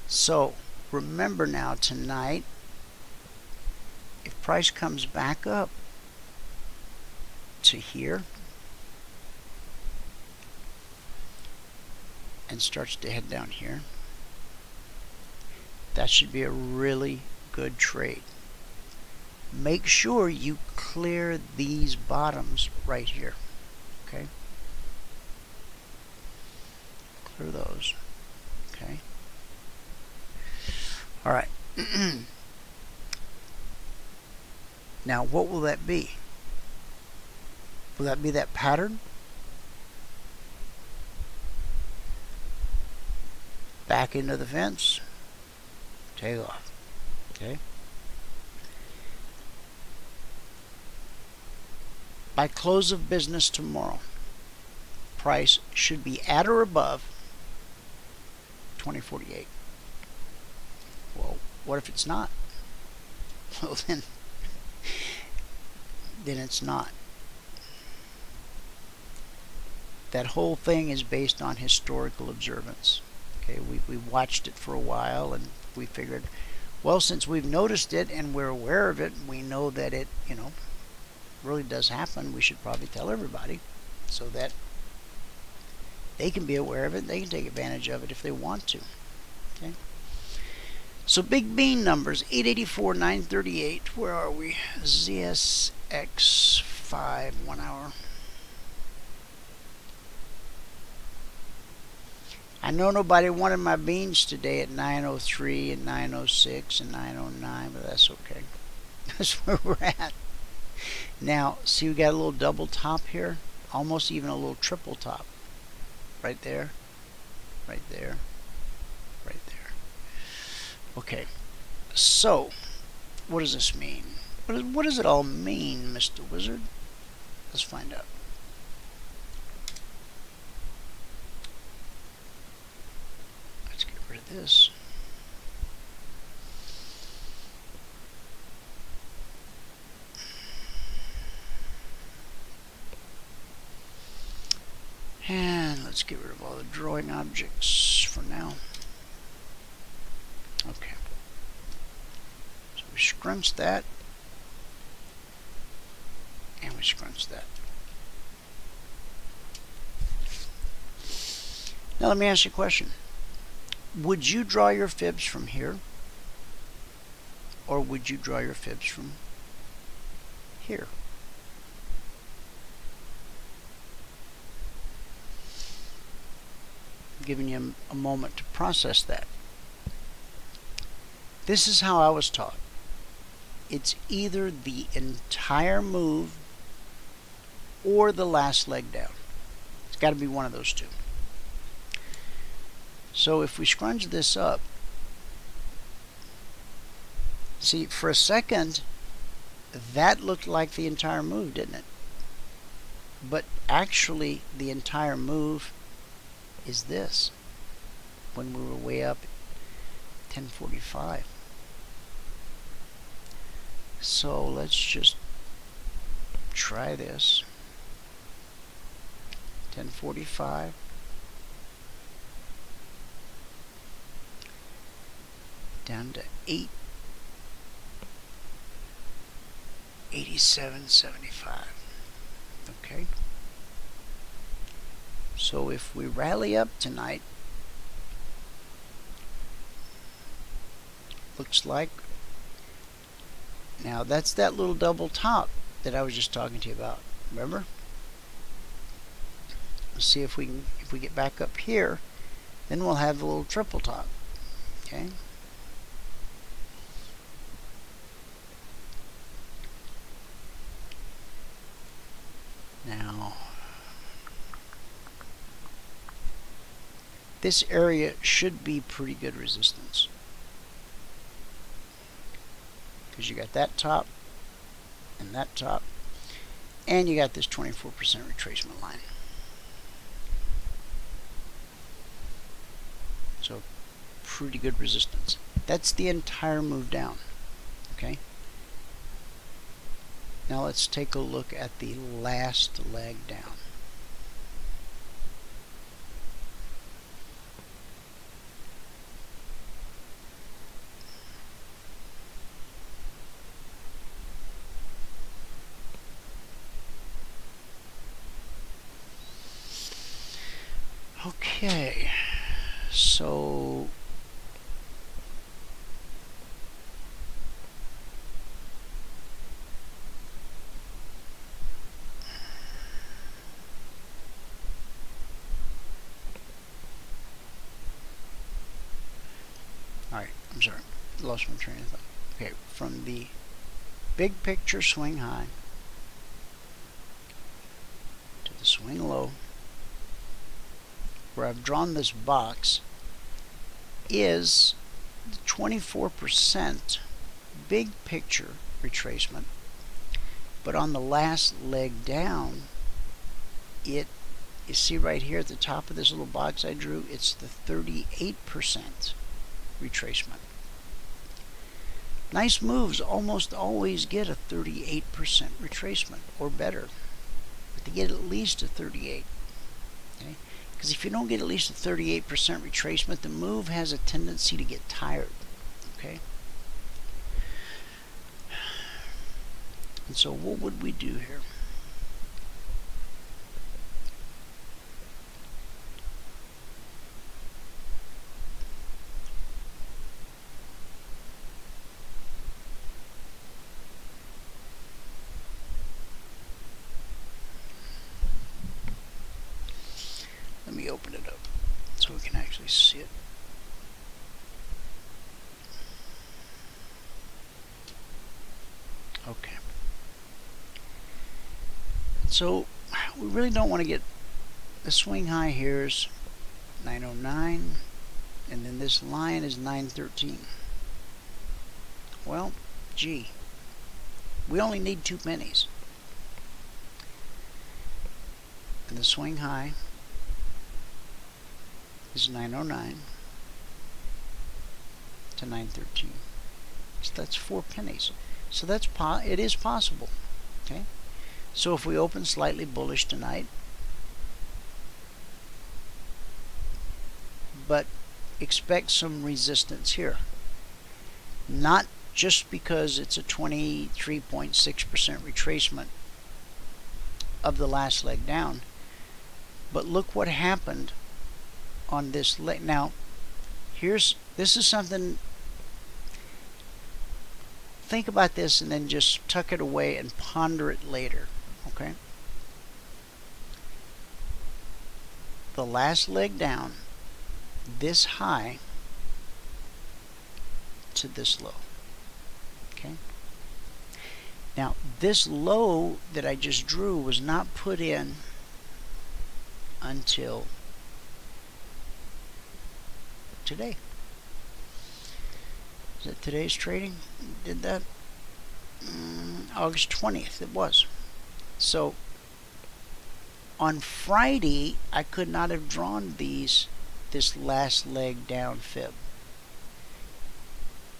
So remember now, tonight, if price comes back up to here and starts to head down here, that should be a really good trade. Make sure you clear these bottoms right here. Okay? Clear those. Okay? Alright. Now, what will that be? Will that be that pattern? Back into the fence. Take off. Okay? By close of business tomorrow, price should be at or above 2048. Well, what if it's not? Well, then it's not. That whole thing is based on historical observance. Okay, we watched it for a while and we figured, well, since we've noticed it and we're aware of it, we know that it, really does happen, we should probably tell everybody so that they can be aware of it, they can take advantage of it if they want to. Okay. So big bean numbers, 884, 938, where are we? ZSX5, 1 hour. I know nobody wanted my beans today at 903 and 906 and 909, but that's okay. That's where we're at. Now, see, we got a little double top here, almost even a little triple top. Right there, right there, right there. Okay, so what does this mean? What does it all mean, Mr. Wizard? Let's find out. Let's get rid of this. And let's get rid of all the drawing objects for now. Okay. scrunch that, and we scrunch that. Now let me ask you a question. Would you draw your fibs from here, or would you draw your fibs from here? I'm giving you a moment to process that. This is how I was taught. It's either the entire move or the last leg down. It's got to be one of those two. So if we scrunch this up, see, for a second, that looked like the entire move, didn't it? But actually, the entire move is this, when we were way up at 1045. So let's just try this. 1045. Down to 887.75. Okay. So if we rally up tonight, looks like, now that's that little double top that I was just talking to you about. Remember? Let's see if we get back up here, then we'll have the little triple top. Okay. Now, this area should be pretty good resistance, because you got that top and that top, and you got this 24% retracement line. So pretty good resistance. That's the entire move down. Okay. Now let's take a look at the last leg down. Okay, so alright, I'm sorry, lost my train of thought. Okay, from the big picture swing high to the swing low, where I've drawn this box, is the 24% big picture retracement, but on the last leg down, you see right here at the top of this little box I drew, it's the 38% retracement. Nice moves almost always get a 38% retracement or better, but they get at least a 38. Okay? Because if you don't get at least a 38% retracement, the move has a tendency to get tired. Okay? And so what would we do here? Let me open it up so we can actually see it. Okay. So we really don't want to get the swing high here is 909, and then this line is 913. Well, gee, we only need 2 pennies. And the swing high is 909 to 913. So that's 4 pennies. So that's it is possible. Okay. So if we open slightly bullish tonight, but expect some resistance here. Not just because it's a 23.6% retracement of the last leg down. But look what happened on this leg. Now, this is something, think about this and then just tuck it away and ponder it later, okay? The last leg down, this high to this low, okay? Now, this low that I just drew was not put in until today. Is it today's trading? Did that? August 20th, it was. So, on Friday, I could not have drawn this last leg down fib.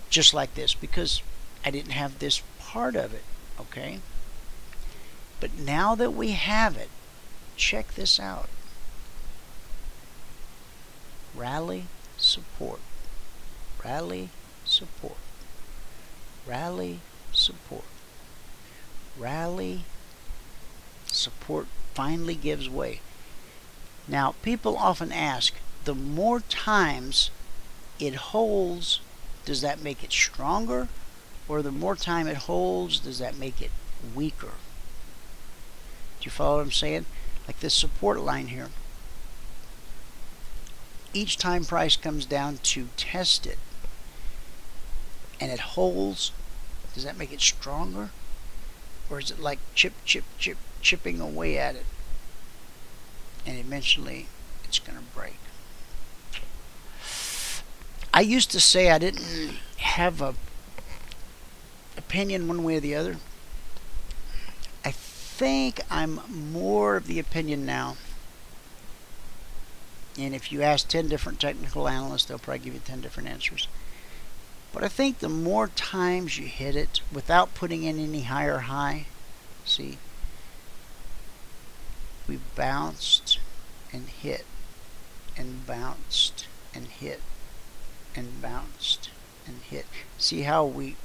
Just like this, because I didn't have this part of it, okay? But now that we have it, check this out. Rally, support, rally, support, rally, support, rally, support finally gives way. Now, people often ask, the more times it holds, does that make it stronger? Or the more time it holds, does that make it weaker? Do you follow what I'm saying? Like this support line here. Each time price comes down to test it and it holds, does that make it stronger? Or is it like chipping away at it and eventually it's going to break? I used to say I didn't have a opinion one way or the other. I think I'm more of the opinion now. And if you ask 10 different technical analysts, they'll probably give you 10 different answers. But I think the more times you hit it without putting in any higher high, see, we bounced and hit and bounced and hit and bounced and hit. See how we're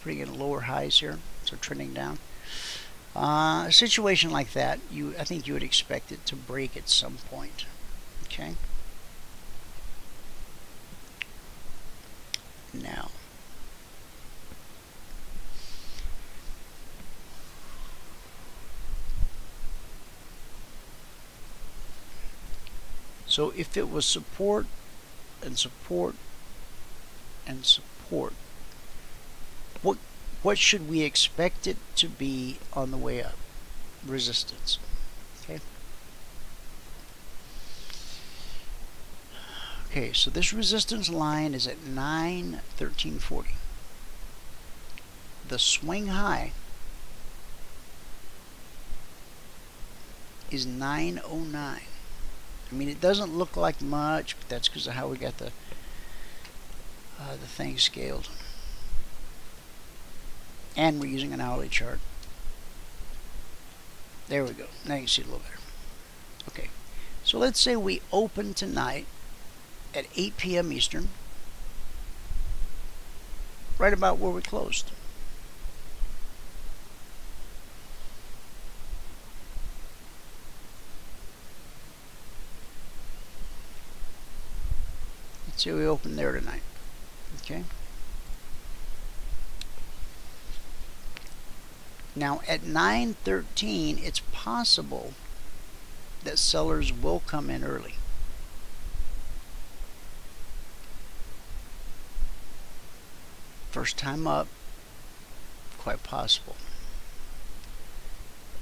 putting in lower highs here, so trending down. A situation like that, I think you would expect it to break at some point. Okay. Now, so if it was support and support and support, what should we expect it to be on the way up? Resistance. Okay. Okay, so this resistance line is at 913.40. The swing high is 909. I mean, it doesn't look like much, but that's because of how we got the thing scaled. And we're using an hourly chart. There we go. Now you can see it a little better. Okay, so let's say we open tonight at 8 p.m. Eastern, right about where we closed. Let's say we open there tonight. Okay. Now at 9:13, it's possible that sellers will come in early. First time up, quite possible.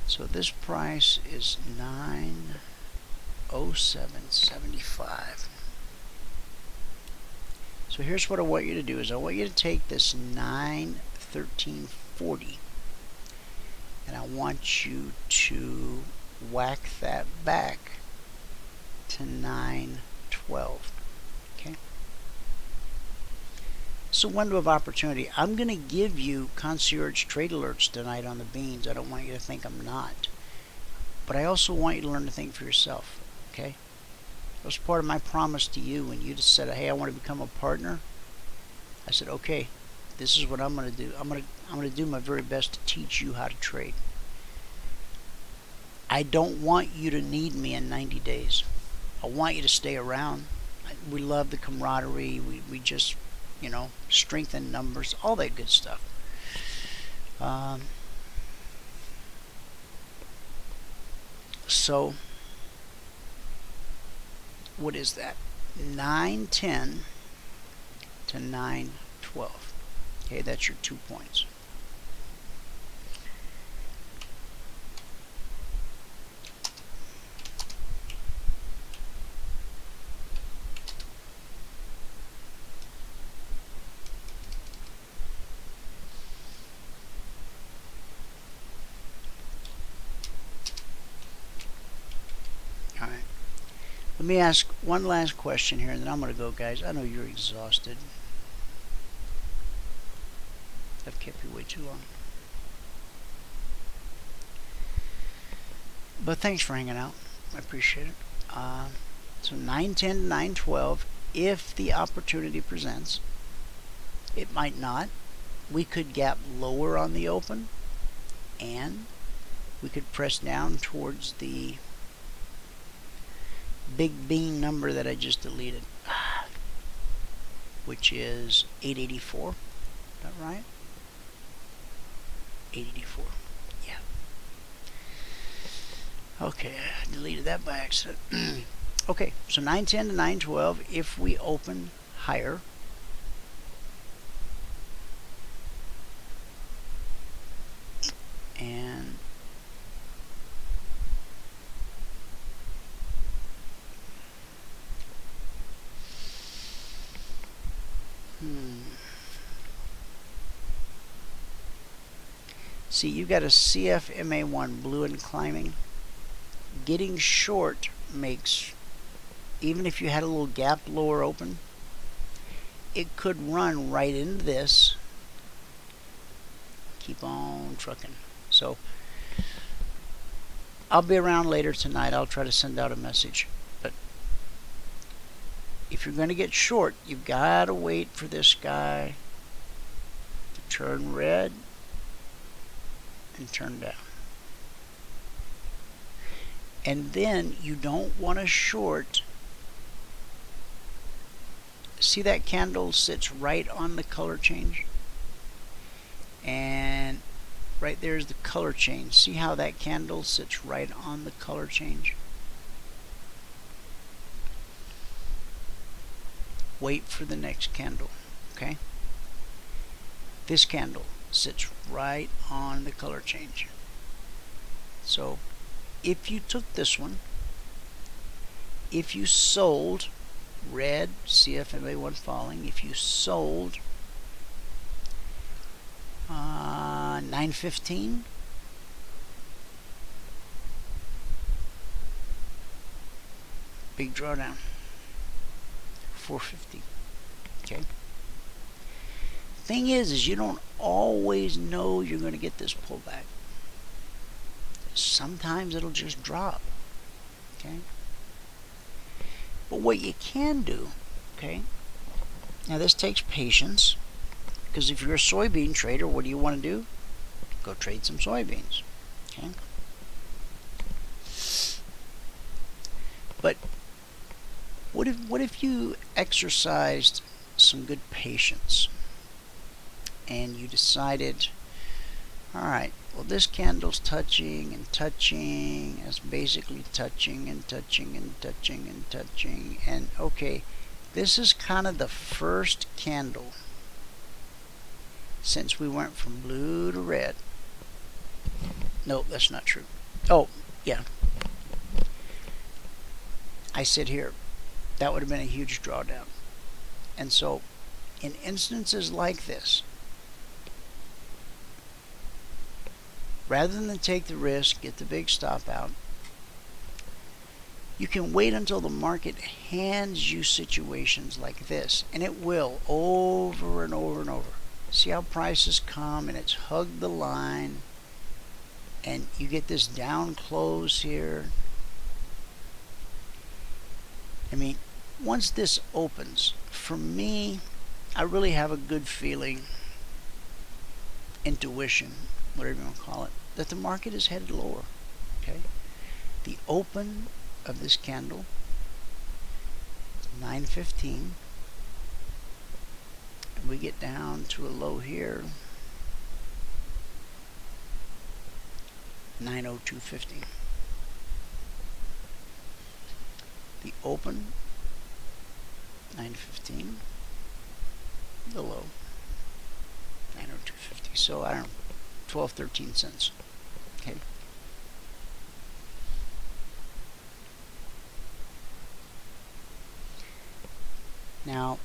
So this price is 907.75. So here's what I want you to do: is I want you to take this 913.40 and I want you to whack that back to 912. Okay. It's a window of opportunity. I'm going to give you Concierge Trade Alerts tonight on the beans. I don't want you to think I'm not. But I also want you to learn to think for yourself. Okay? That was part of my promise to you when you just said, hey, I want to become a partner. I said, okay, this is what I'm going to do. I'm going to do my very best to teach you how to trade. I don't want you to need me in 90 days. I want you to stay around. We love the camaraderie. We just, you know, strengthen numbers, all that good stuff. So, what is that? 9:10 to 9:12. Okay, that's your 2 points. All right. Let me ask one last question here, and then I'm going to go, guys. I know you're exhausted. I've kept you way too long. But thanks for hanging out. I appreciate it. So 9:10 to 9:12, if the opportunity presents. It might not. We could gap lower on the open, and we could press down towards the big bean number that I just deleted, which is 884. Is that right? 884. Yeah. Okay, I deleted that by accident. Okay, so 9:10 to 9:12. If we open higher, and see, you got a CFMA1 blue and climbing. Getting short makes, even if you had a little gap lower open, it could run right into this. Keep on trucking. So I'll be around later tonight. I'll try to send out a message. But if you're going to get short, you've got to wait for this guy to turn red and turn down. And then you don't want to short. See, that candle sits right on the color change? And right there is the color change. See how that candle sits right on the color change? Wait for the next candle, okay? This candle sits right on the color change. So if you took this one, if you sold red, CFMA1 falling, if you sold 915, big drawdown, 450. Okay. Thing is you don't always know you're going to get this pullback. Sometimes it'll just drop. Okay. But what you can do, okay, now this takes patience, because if you're a soybean trader, what do you want to do? Go trade some soybeans. Okay. But what if you exercised some good patience and you decided, all right, well, this candle's touching and touching. It's basically touching and touching and touching and touching. And okay, this is kind of the first candle since we went from blue to red. Nope, that's not true. Oh, yeah. I sit here. That would have been a huge drawdown. And so, in instances like this, rather than take the risk, get the big stop out, you can wait until the market hands you situations like this, and it will, over and over and over. See how prices come and it's hugged the line, and you get this down close here. I mean, once this opens, for me, I really have a good feeling intuition, whatever you want to call it, that the market is headed lower. Okay, the open of this candle, 9:15, and we get down to a low here, 9:02.50. The open, 9:15, the low, 9:02.50. So I don't know, 12-13 cents. Okay. Now,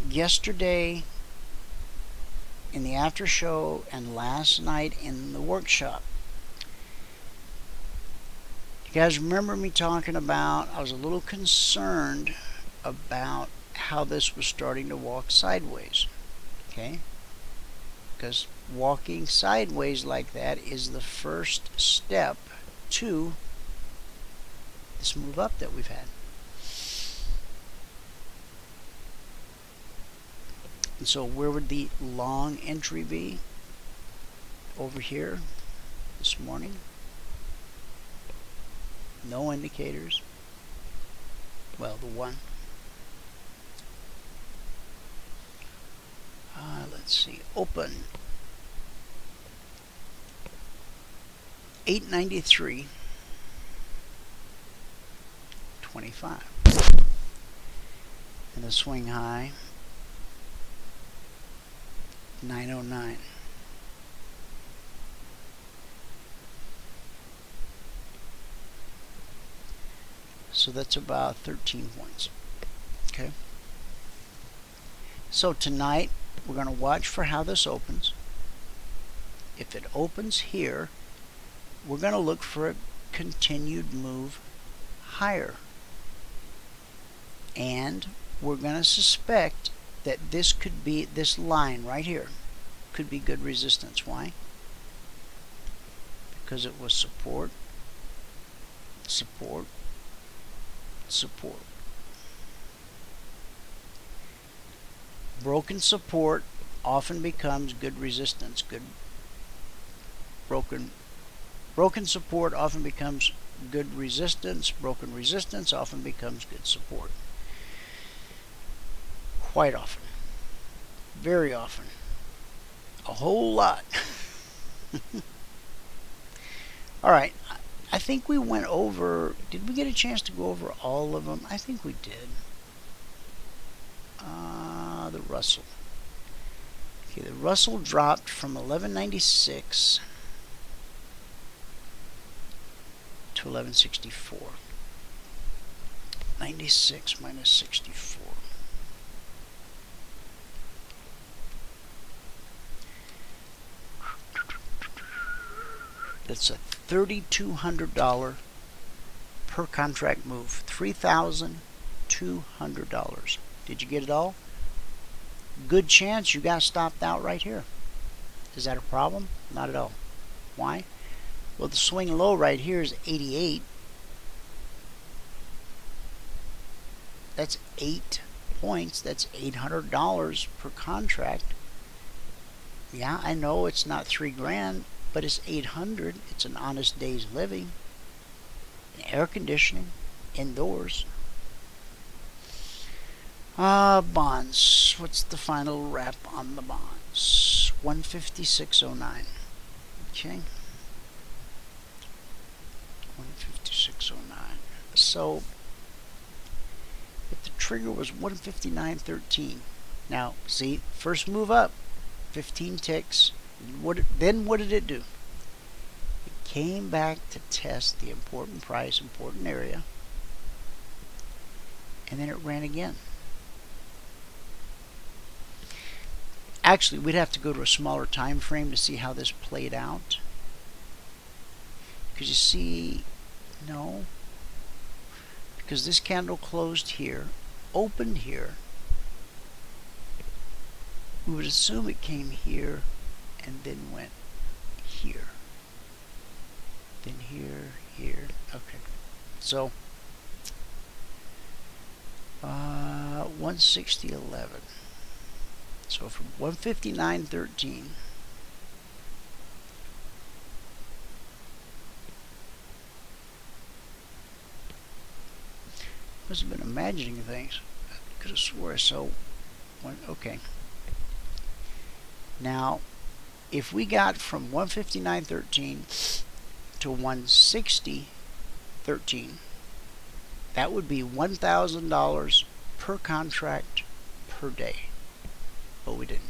yesterday in the after show and last night in the workshop, you guys remember me talking about, I was a little concerned about how this was starting to walk sideways. Okay? Because walking sideways like that is the first step to this move up that we've had. And so where would the long entry be? Over here this morning. No indicators. Well, the one. Let's see. Open. 893.25. And the swing high, 909. So that's about 13 points. Okay. So tonight we're going to watch for how this opens. If it opens here, we're going to look for a continued move higher. And we're going to suspect that this could be, this line right here could be good resistance. Why? Because it was support, support, support. Broken support often becomes good resistance. Broken support often becomes good resistance. Broken resistance often becomes good support. Quite often. Very often. A whole lot. Alright, I think we went over, did we get a chance to go over all of them? I think we did. The Russell. Okay, the Russell dropped from 1196 to 1164. 96 minus 64. That's a $3,200 per contract move. $3,200. Did you get it all? Good chance you got stopped out right here. Is that a problem? Not at all. Why? Well, the swing low right here is 88. That's 8 points. That's $800 per contract. Yeah, I know it's not $3,000, but it's 800. It's an honest day's living. Air conditioning, indoors. Bonds. What's the final wrap on the bonds? 156.09. Okay. 156.09. So if the trigger was 159.13. Now, see, first move up, 15 ticks. Then what did it do? It came back to test the important price, important area, and then it ran again. Actually, we'd have to go to a smaller time frame to see how this played out. Because you see, no, because this candle closed here, opened here. We would assume it came here and then went here. Then here, here. Okay. So, 160.11. So from 159.13 must have been imagining things. I could have swore I saw one. Okay. Now, if we got from 159.13 to 160.13, that would be $1,000 per contract per day. But we didn't.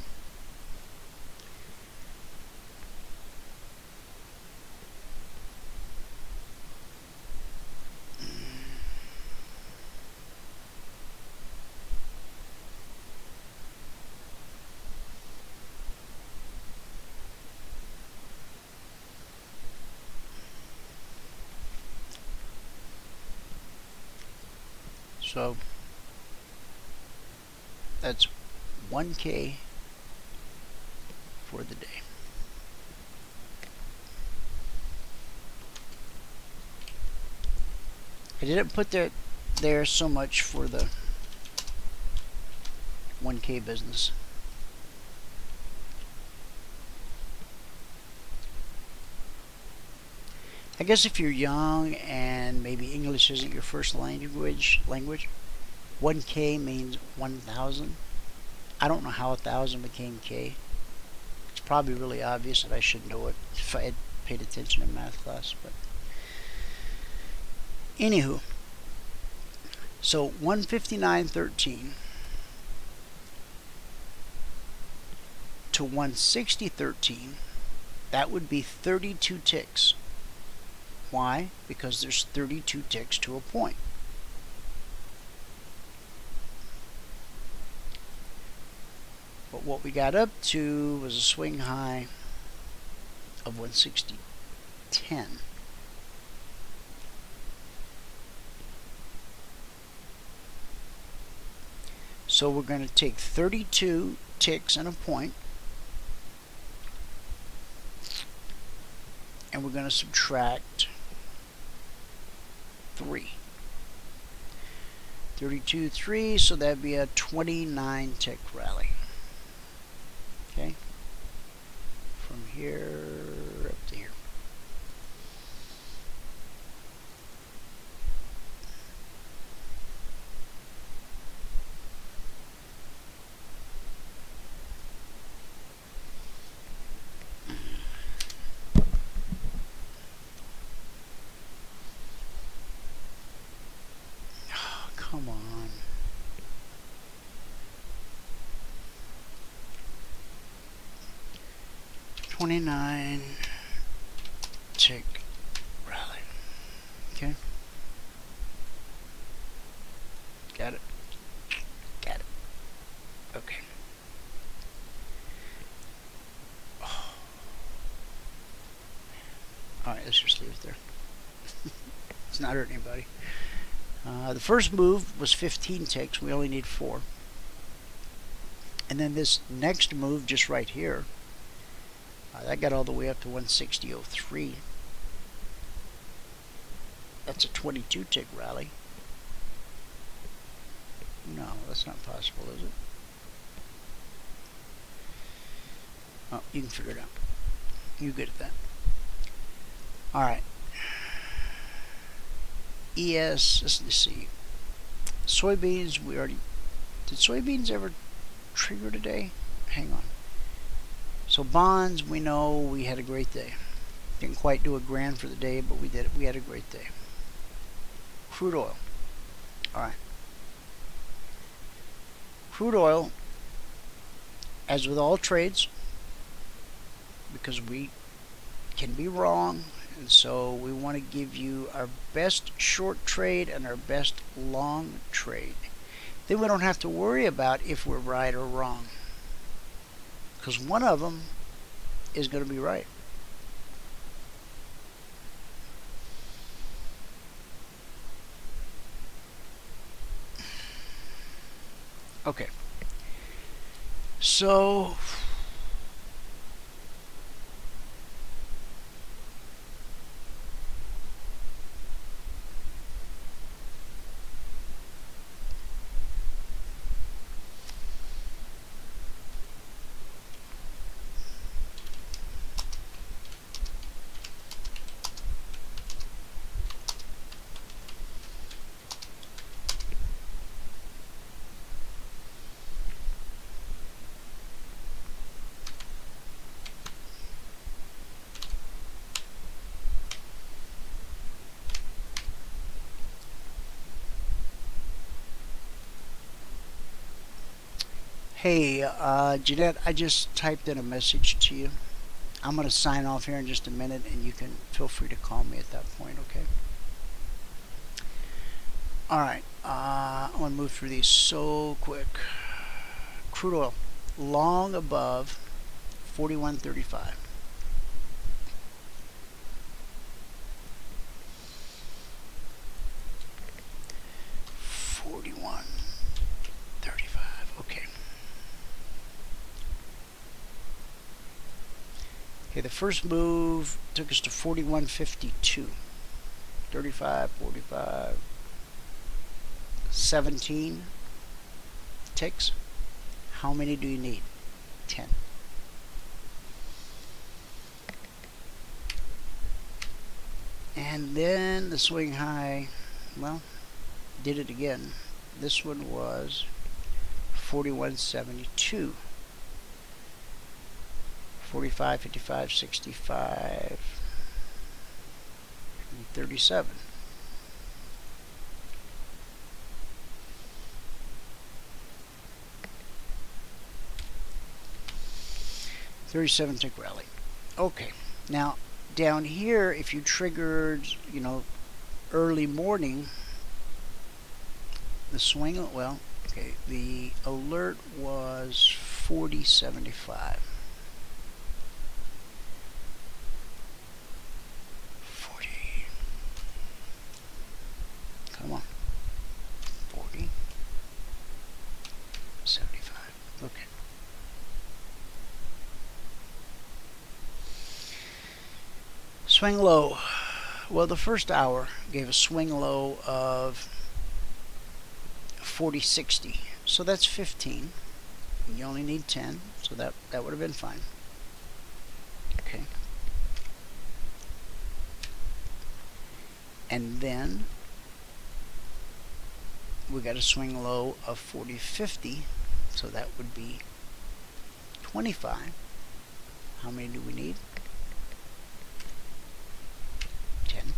So that's 1K for the day. I didn't put that there so much for the 1K business. I guess if you're young and maybe English isn't your first language, 1K means 1,000. I don't know how 1,000 became K. It's probably really obvious that I should know it if I had paid attention in math class. But anywho, so 159.13 to 160.13, that would be 32 ticks. Why? Because there's 32 ticks to a point. But what we got up to was a swing high of 160.10. So we're going to take 32 ticks and a point, and we're going to subtract 3. 32, 3, so that'd be a 29 tick rally. Okay, from here up to here. Oh, come on. $29 tick rally. Okay. Got it. Got it. Okay. Oh. Alright, let's just leave it there. It's not hurting anybody. The first move was 15 ticks. We only need 4. And then this next move just right here, that got all the way up to 160.03. That's a 22 tick rally. No, that's not possible, is it? Oh, you can figure it out. You're good at that. Alright. ES, let's see. Soybeans, we already... Did soybeans ever trigger today? Hang on. So bonds, we know we had a great day. Didn't quite do $1,000 for the day, but we did it. We had a great day. Crude oil. Alright. Crude oil, as with all trades, because we can be wrong, and so we want to give you our best short trade and our best long trade. Then we don't have to worry about if we're right or wrong, because one of them is going to be right. Okay. So Hey, Jeanette, I just typed in a message to you. I'm going to sign off here in just a minute, and you can feel free to call me at that point, okay? All right, I want to move through these so quick. Crude oil, long above 41.35. Okay, the first move took us to 41.52. 35, 45, 17 ticks. How many do you need? 10. And then the swing high, well, did it again. This one was 41.72. 45, 55, 65, and 37. $37 tick rally. Okay, now down here, if you triggered, early morning, the swing, well, okay, the alert was 40.75. 40. Come on. 40.75. Okay. Swing low. Well, the first hour gave a swing low of 40.60. So that's 15. You only need 10, so that would have been fine. Okay. And then we got a swing low of 40.50, so that would be 25. How many do we need? 10.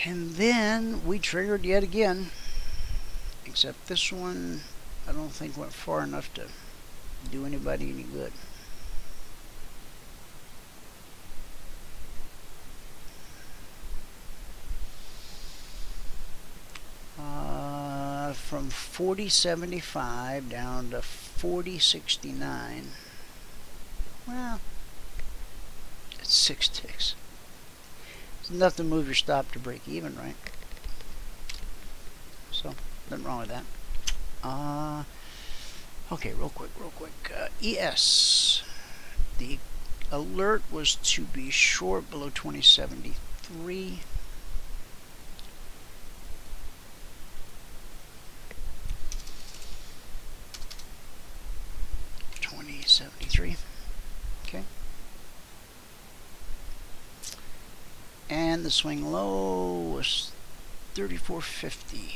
And then we triggered yet again, except this one I don't think went far enough to do anybody any good. From 40.75 down to 40.69. Well, it's 6 ticks. It's enough to move your stop to break even, right? So, nothing wrong with that. Okay, real quick. ES. The alert was to be short below 2073. Okay. And the swing low was 34.50.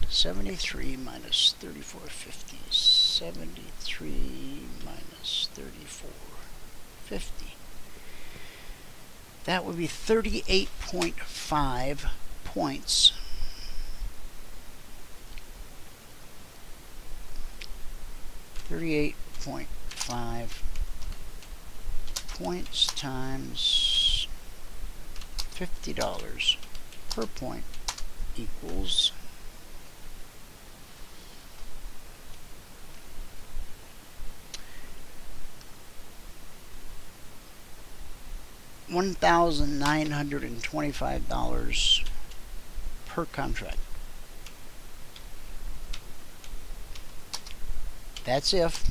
73 minus 34.50. 73 minus 34.50. That would be 38.5 points. $38.5 points times $50 per point equals $1,925 per contract. That's if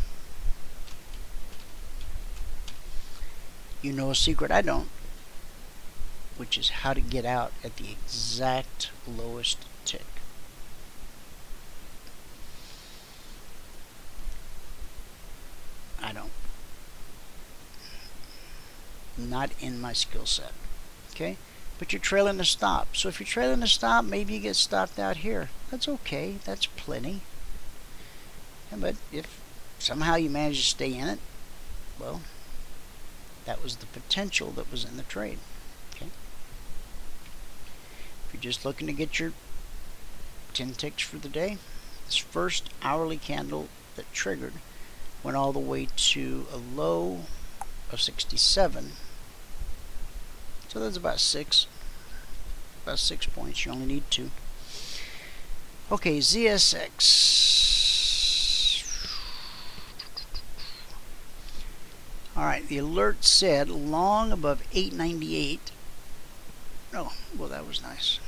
you know a secret I don't, which is how to get out at the exact lowest tick. I don't. Not in my skill set. Okay? But you're trailing the stop. So if you're trailing the stop, maybe you get stopped out here. That's okay. That's plenty. But if somehow you manage to stay in it, well, that was the potential that was in the trade. Okay. If you're just looking to get your 10 ticks for the day, its first hourly candle that triggered went all the way to a low of 67. So that's about 6 points. You only need 2. Okay, ZSX. Alright, the alert said long above 898. Oh, well, that was nice.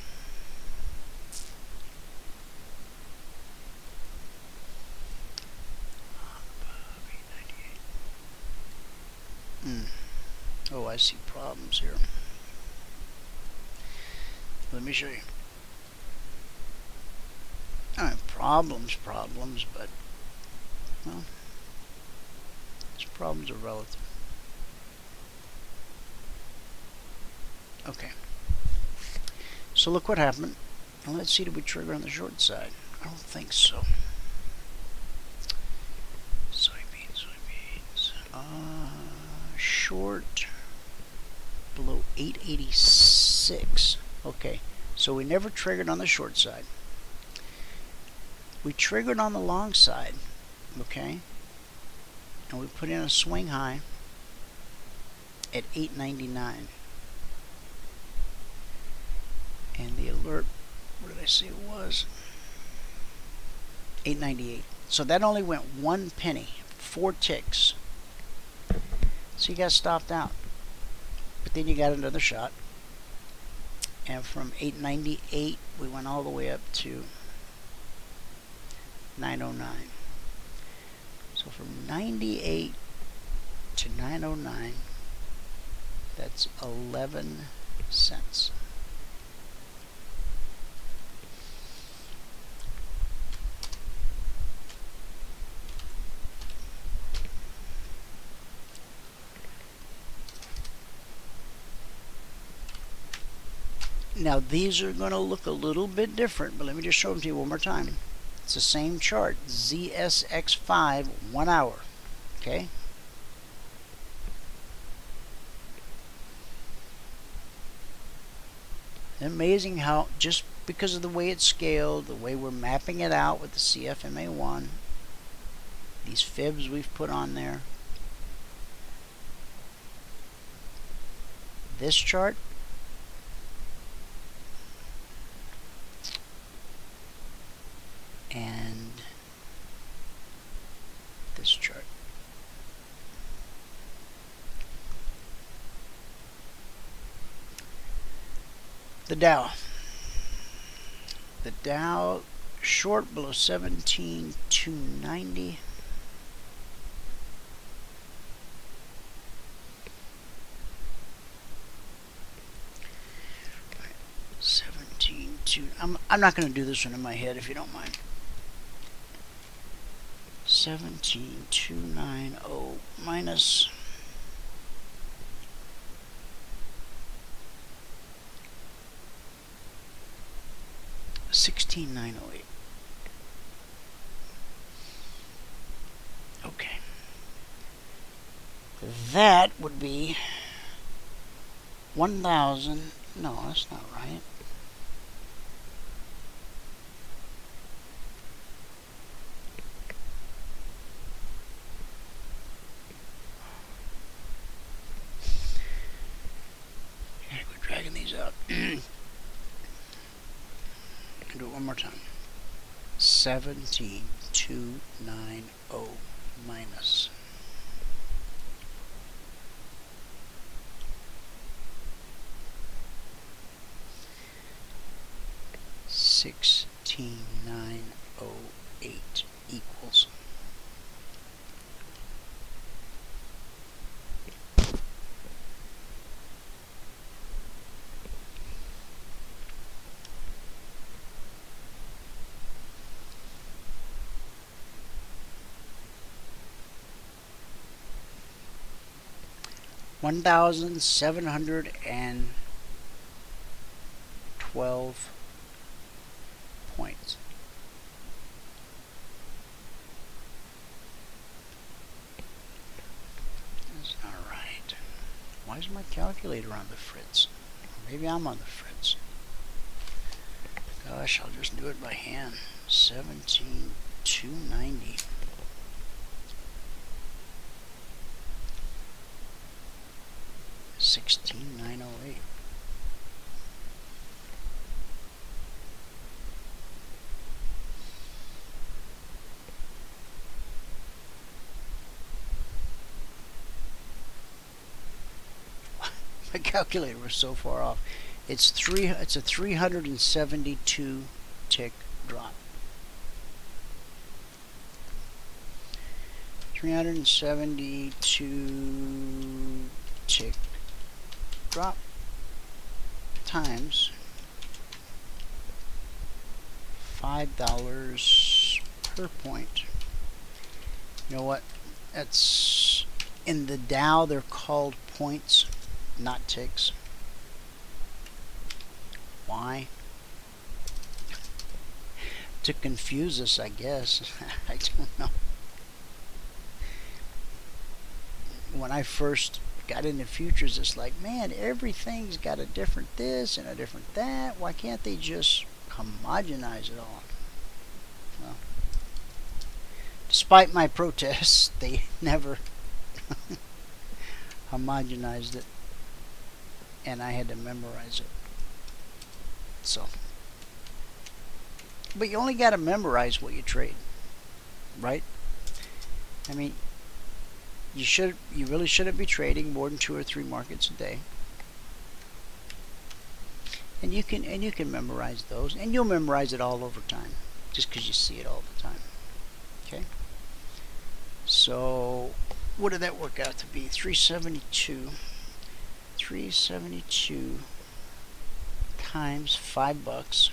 Oh, I see problems here. Let me show you. Problems, but, well, these problems are relative. Okay. So look what happened. And let's see, did we trigger on the short side? I don't think so. Soybeans. Short below 886. Okay, so we never triggered on the short side. We triggered on the long side, okay? And we put in a swing high at 899. And the alert, what did I say it was? 898. So that only went 1 penny, 4 ticks. So you got stopped out. But then you got another shot. And from 898, we went all the way up to 909. So from 98 to 909, that's 11 cents. Now these are going to look a little bit different, but let me just show them to you one more time. It's the same chart, ZSX5, 1 hour, okay? Amazing how, just because of the way it's scaled, the way we're mapping it out with the CFMA1, these fibs we've put on there, this chart, and this chart. The Dow. The Dow short below 17,290. I'm not going to do this one in my head if you don't mind. 17,290 minus 16,908. Okay. That would be 1,000. No, that's not right. I gotta quit dragging these out. Do it one more time. 17,290 minus 16,908 equals 1,712 points. That's not right. Why is my calculator on the fritz? Maybe I'm on the fritz. Gosh, I'll just do it by hand. 17,290. $16,908. My calculator was so far off. It's a 372 tick drop. 372 tick drop times $5 per point. You know what? That's in the Dow. They're called points, not ticks. Why? To confuse us, I guess. I don't know. When I first got into futures, it's like, man, everything's got a different this and a different that. Why can't they just homogenize it all? Well, despite my protests, they never homogenized it, and I had to memorize it. So, but you only got to memorize what you trade, right? I mean, you really shouldn't be trading more than 2 or 3 markets a day. And you can memorize those, and you'll memorize it all over time, just because you see it all the time. Okay. So, what did that work out to be? 372. 372 times $5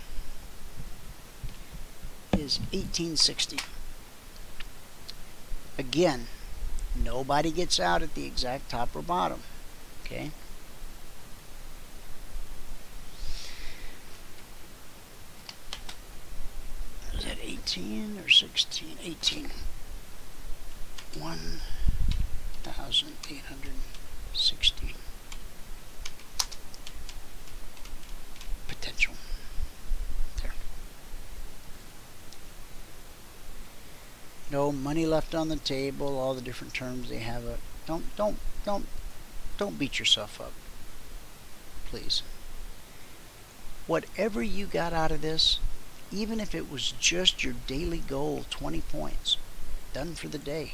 is $18.60. Again, nobody gets out at the exact top or bottom. Okay. Is that 18 or 16? 18. 1,860 potential. There. No money left on the table. All the different terms they have. Don't beat yourself up, please. Whatever you got out of this, even if it was just your daily goal, 20 points, done for the day,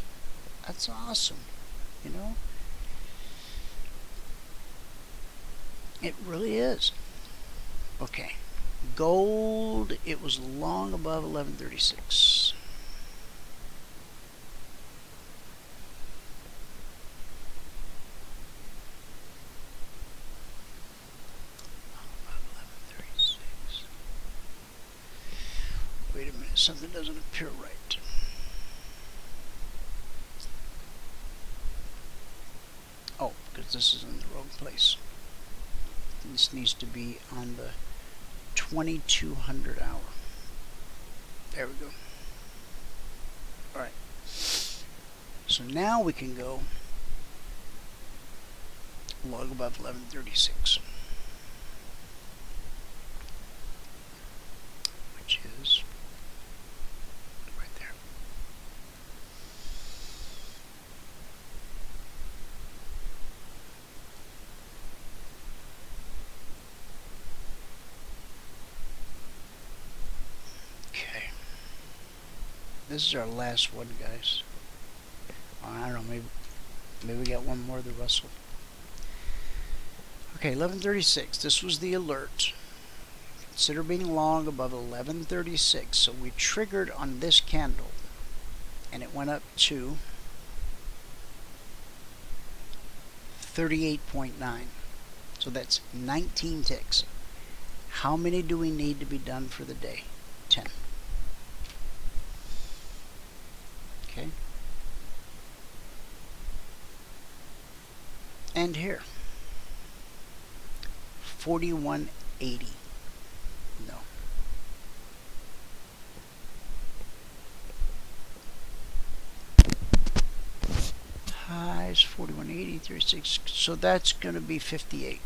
that's awesome, you know? It really is. Okay. Gold, it was long above 1136. Wait a minute, something doesn't appear right. Oh, because this is in the wrong place. This needs to be on the 2200 hour. There we go. Alright. So now we can go log above 1136. Which is right there. Okay. This is our last one, guys. I don't know, maybe we got one more, the Russell. Okay, 1136. This was the alert. Consider being long above 1136. So we triggered on this candle, and it went up to 38.9. So that's 19 ticks. How many do we need to be done for the day? 10. Okay. And here, 4180. No. Highs 4180, 36. So that's going to be 58.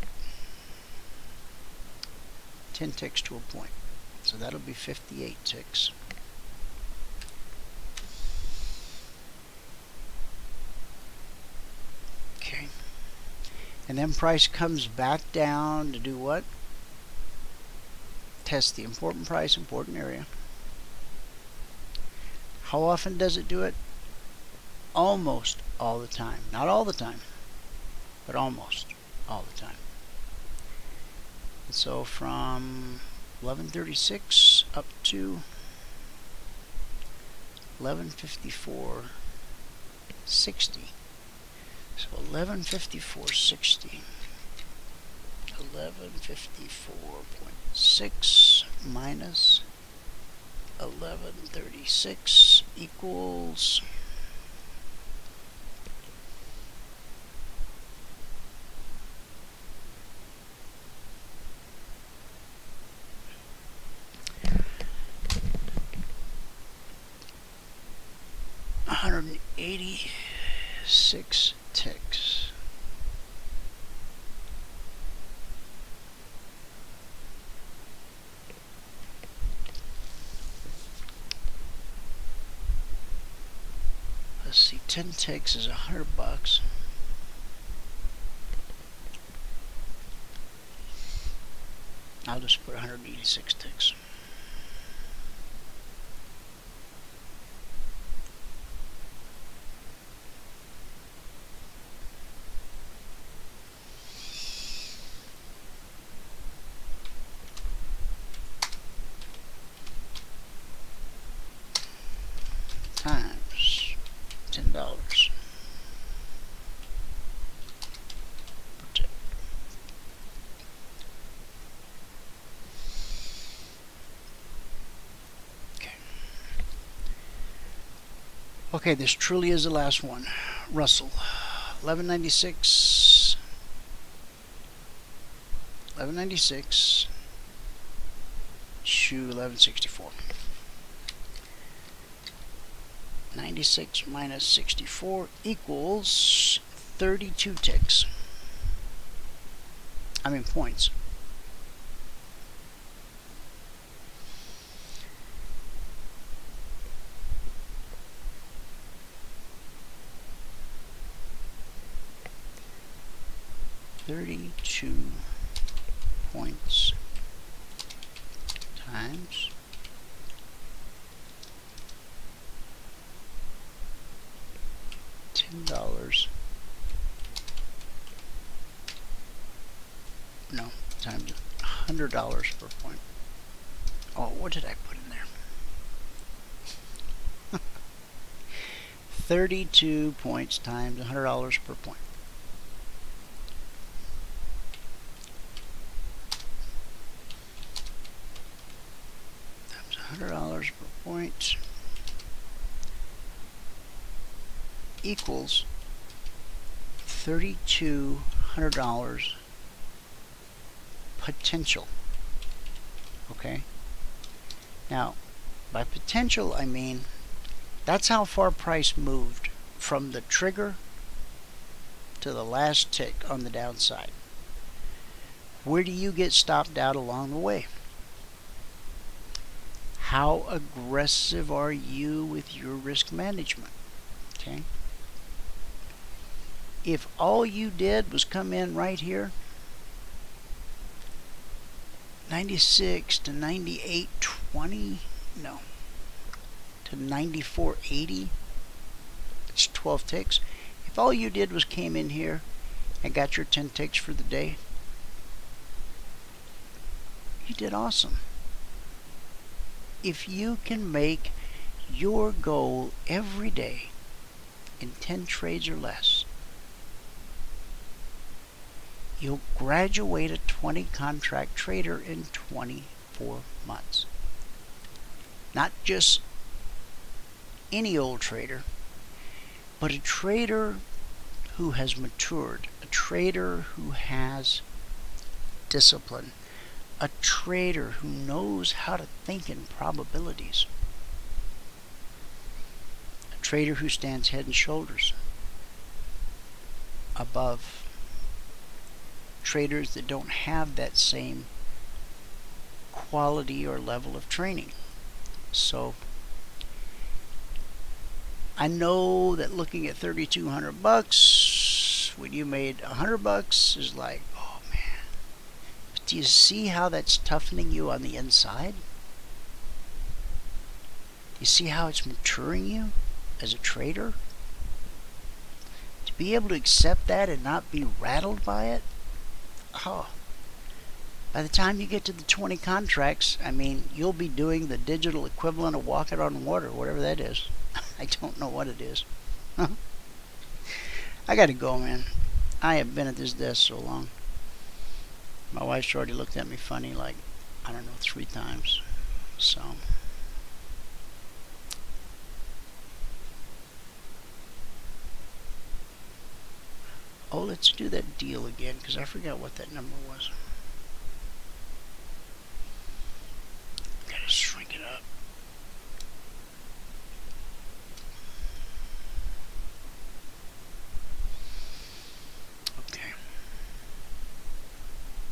10 ticks to a point. So that'll be 58 ticks. And then price comes back down to do what? Test the important price, important area. How often does it do it? Almost all the time. Not all the time, but almost all the time. And so from 1136 up to 1154.60. So 1154.60. 1154.6 minus 1136 equals $186 ticks. Let's see, 10 ticks is $100. I'll just put 186 ticks. Times $10 per tick. Okay, this truly is the last one. Russell, 1196, 1196 to 1164. 96 minus 64 equals 32 ticks. I mean points. $32 points times $10. No, times $100 per point. Oh, what did I put in there? 32 points times $100 per point. Times $100 per point equals $3,200 potential. Okay? Now, by potential, I mean that's how far price moved from the trigger to the last tick on the downside. Where do you get stopped out along the way? How aggressive are you with your risk management? Okay? If all you did was come in right here, 96 to 98.20, no, to 94.80, it's 12 ticks. If all you did was came in here and got your 10 ticks for the day, you did awesome. If you can make your goal every day in 10 trades or less, you'll graduate a 20 contract trader in 24 months. Not just any old trader, but a trader who has matured, a trader who has discipline, a trader who knows how to think in probabilities, a trader who stands head and shoulders above traders that don't have that same quality or level of training. So I know that looking at $3,200 when you made $100 is like, oh man. But do you see how that's toughening you on the inside? Do you see how it's maturing you as a trader? To be able to accept that and not be rattled by it? Oh. By the time you get to the 20 contracts, I mean, you'll be doing the digital equivalent of walking on water, whatever that is. I don't know what it is. I gotta go, man. I have been at this desk so long. My wife's already looked at me funny, like, I don't know, 3 times. So. Oh, let's do that deal again, because I forgot what that number was. Gotta shrink it up. Okay.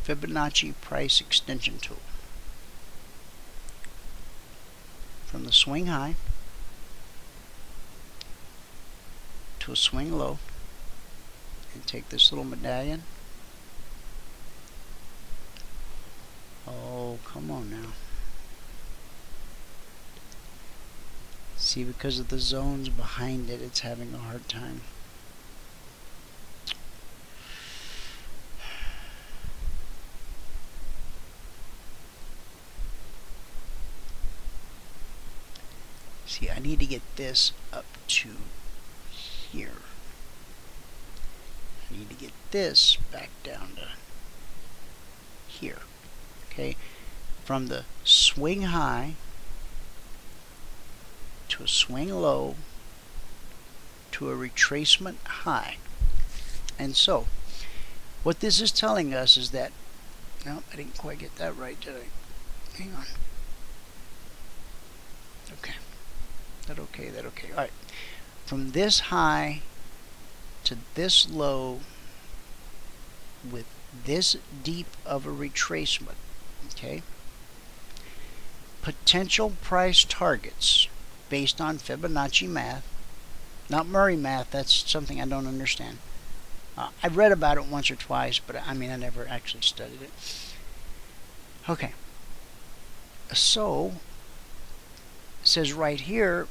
Fibonacci price extension tool. From the swing high to a swing low, and take this little medallion. Oh, come on now. See, because of the zones behind it, it's having a hard time. See, I need to get this up to here. I need to get this back down to here. Okay, from the swing high to a swing low to a retracement high. And so what this is telling us is that, no, I didn't quite get that right, did I? Hang on. Okay. That okay. All right. From this high to this low with this deep of a retracement, okay? Potential price targets based on Fibonacci math, not Murray math, that's something I don't understand. I've read about it once or twice, but I mean, I never actually studied it. Okay. So, it says right here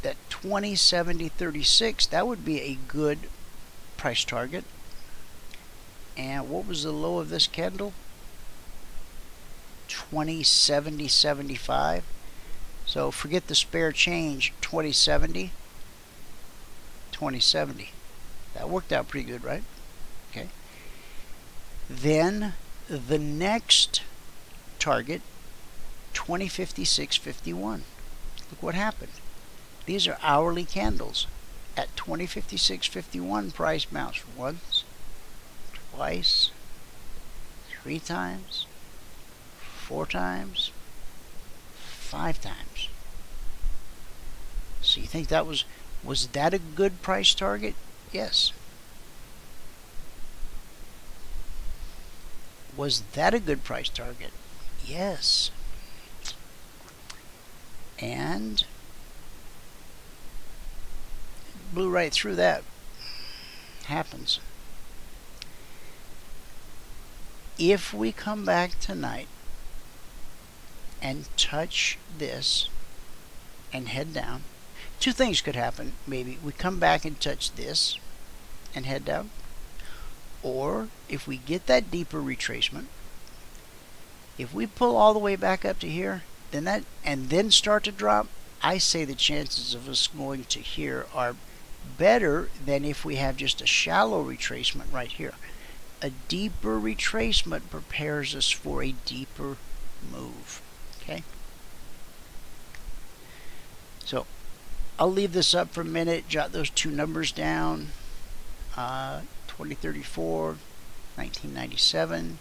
that 20, 70, 36, that would be a good price target. And what was the low of this candle? 20, 70, 75. So forget the spare change, 2070, 2070. That worked out pretty good, right? Okay. Then the next target, 2056.51. Look what happened. These are hourly candles. At 2056.51, price bounced once, twice, 3 times, 4 times, 5 times. So you think that was that a good price target? Yes. Was that a good price target? Yes. And blew right through that. Happens. If we come back tonight and touch this and head down, 2 things could happen. Maybe we come back and touch this and head down, or if we get that deeper retracement, if we pull all the way back up to here, then that and then start to drop, I say the chances of us going to here are better than if we have just a shallow retracement right here. A deeper retracement prepares us for a deeper move. Okay? So I'll leave this up for a minute, jot those 2 numbers down. 2034, 1997.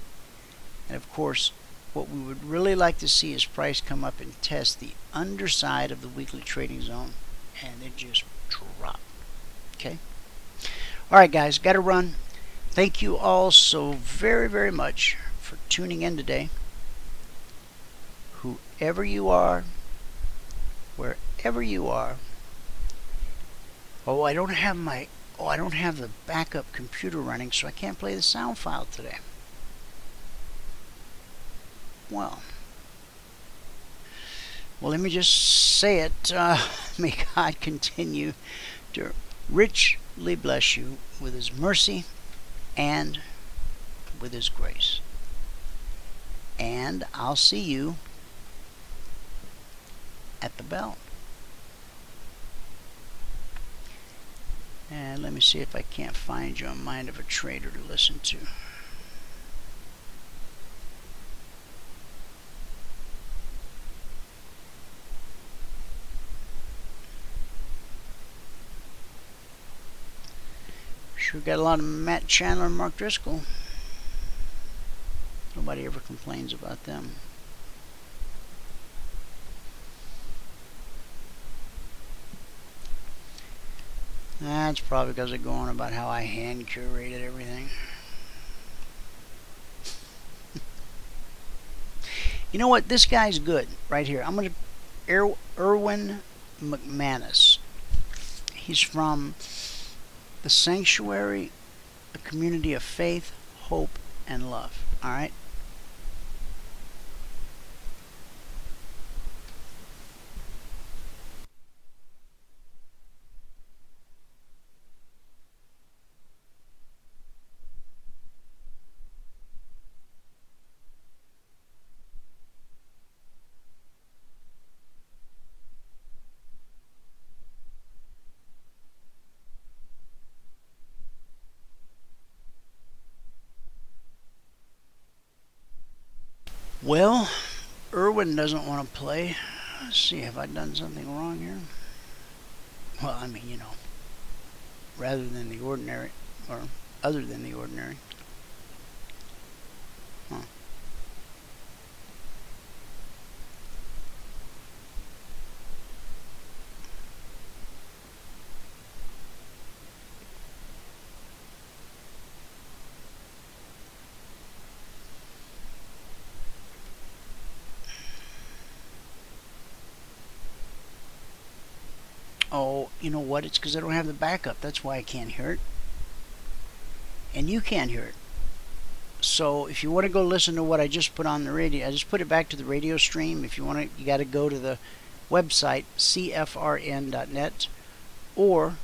And of course, what we would really like to see is price come up and test the underside of the weekly trading zone and then just drop. Okay? Alright guys, gotta run. Thank you all so very, very much for tuning in today. Whoever you are, wherever you are. Oh, I don't have my Oh, I don't have the backup computer running, so I can't play the sound file today. Well, let me just say it. May God continue to richly bless you with His mercy and with His grace. And I'll see you at the bell. And let me see if I can't find you on Mind of a Trader to listen to. Sure got a lot of Matt Chandler and Mark Driscoll. Nobody ever complains about them. That's probably because they're going about how I hand curated everything. You know what? This guy's good right here. I'm going to Erwin McManus. He's from the Sanctuary, a community of faith, hope, and love. All right? Well, Erwin doesn't want to play. Let's see, have I done something wrong here? Well, I mean, you know, rather than the ordinary, or other than the ordinary. Huh. Oh, you know what? It's because I don't have the backup. That's why I can't hear it. And you can't hear it. So if you want to go listen to what I just put on the radio, I just put it back to the radio stream. If you want to, you got to go to the website, CFRN.net. Or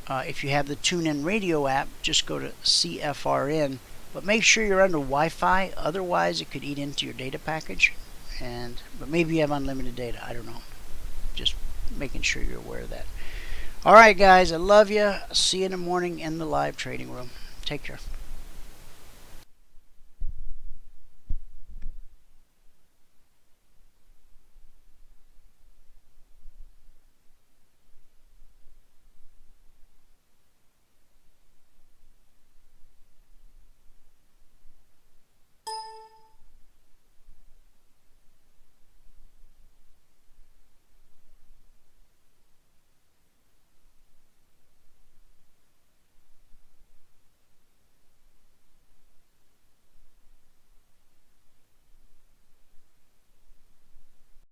if you have the TuneIn Radio app, just go to CFRN. But make sure you're under Wi-Fi. Otherwise, it could eat into your data package. But maybe you have unlimited data. I don't know. Just making sure you're aware of that. All right, guys, I love you. See you in the morning in the live trading room. Take care.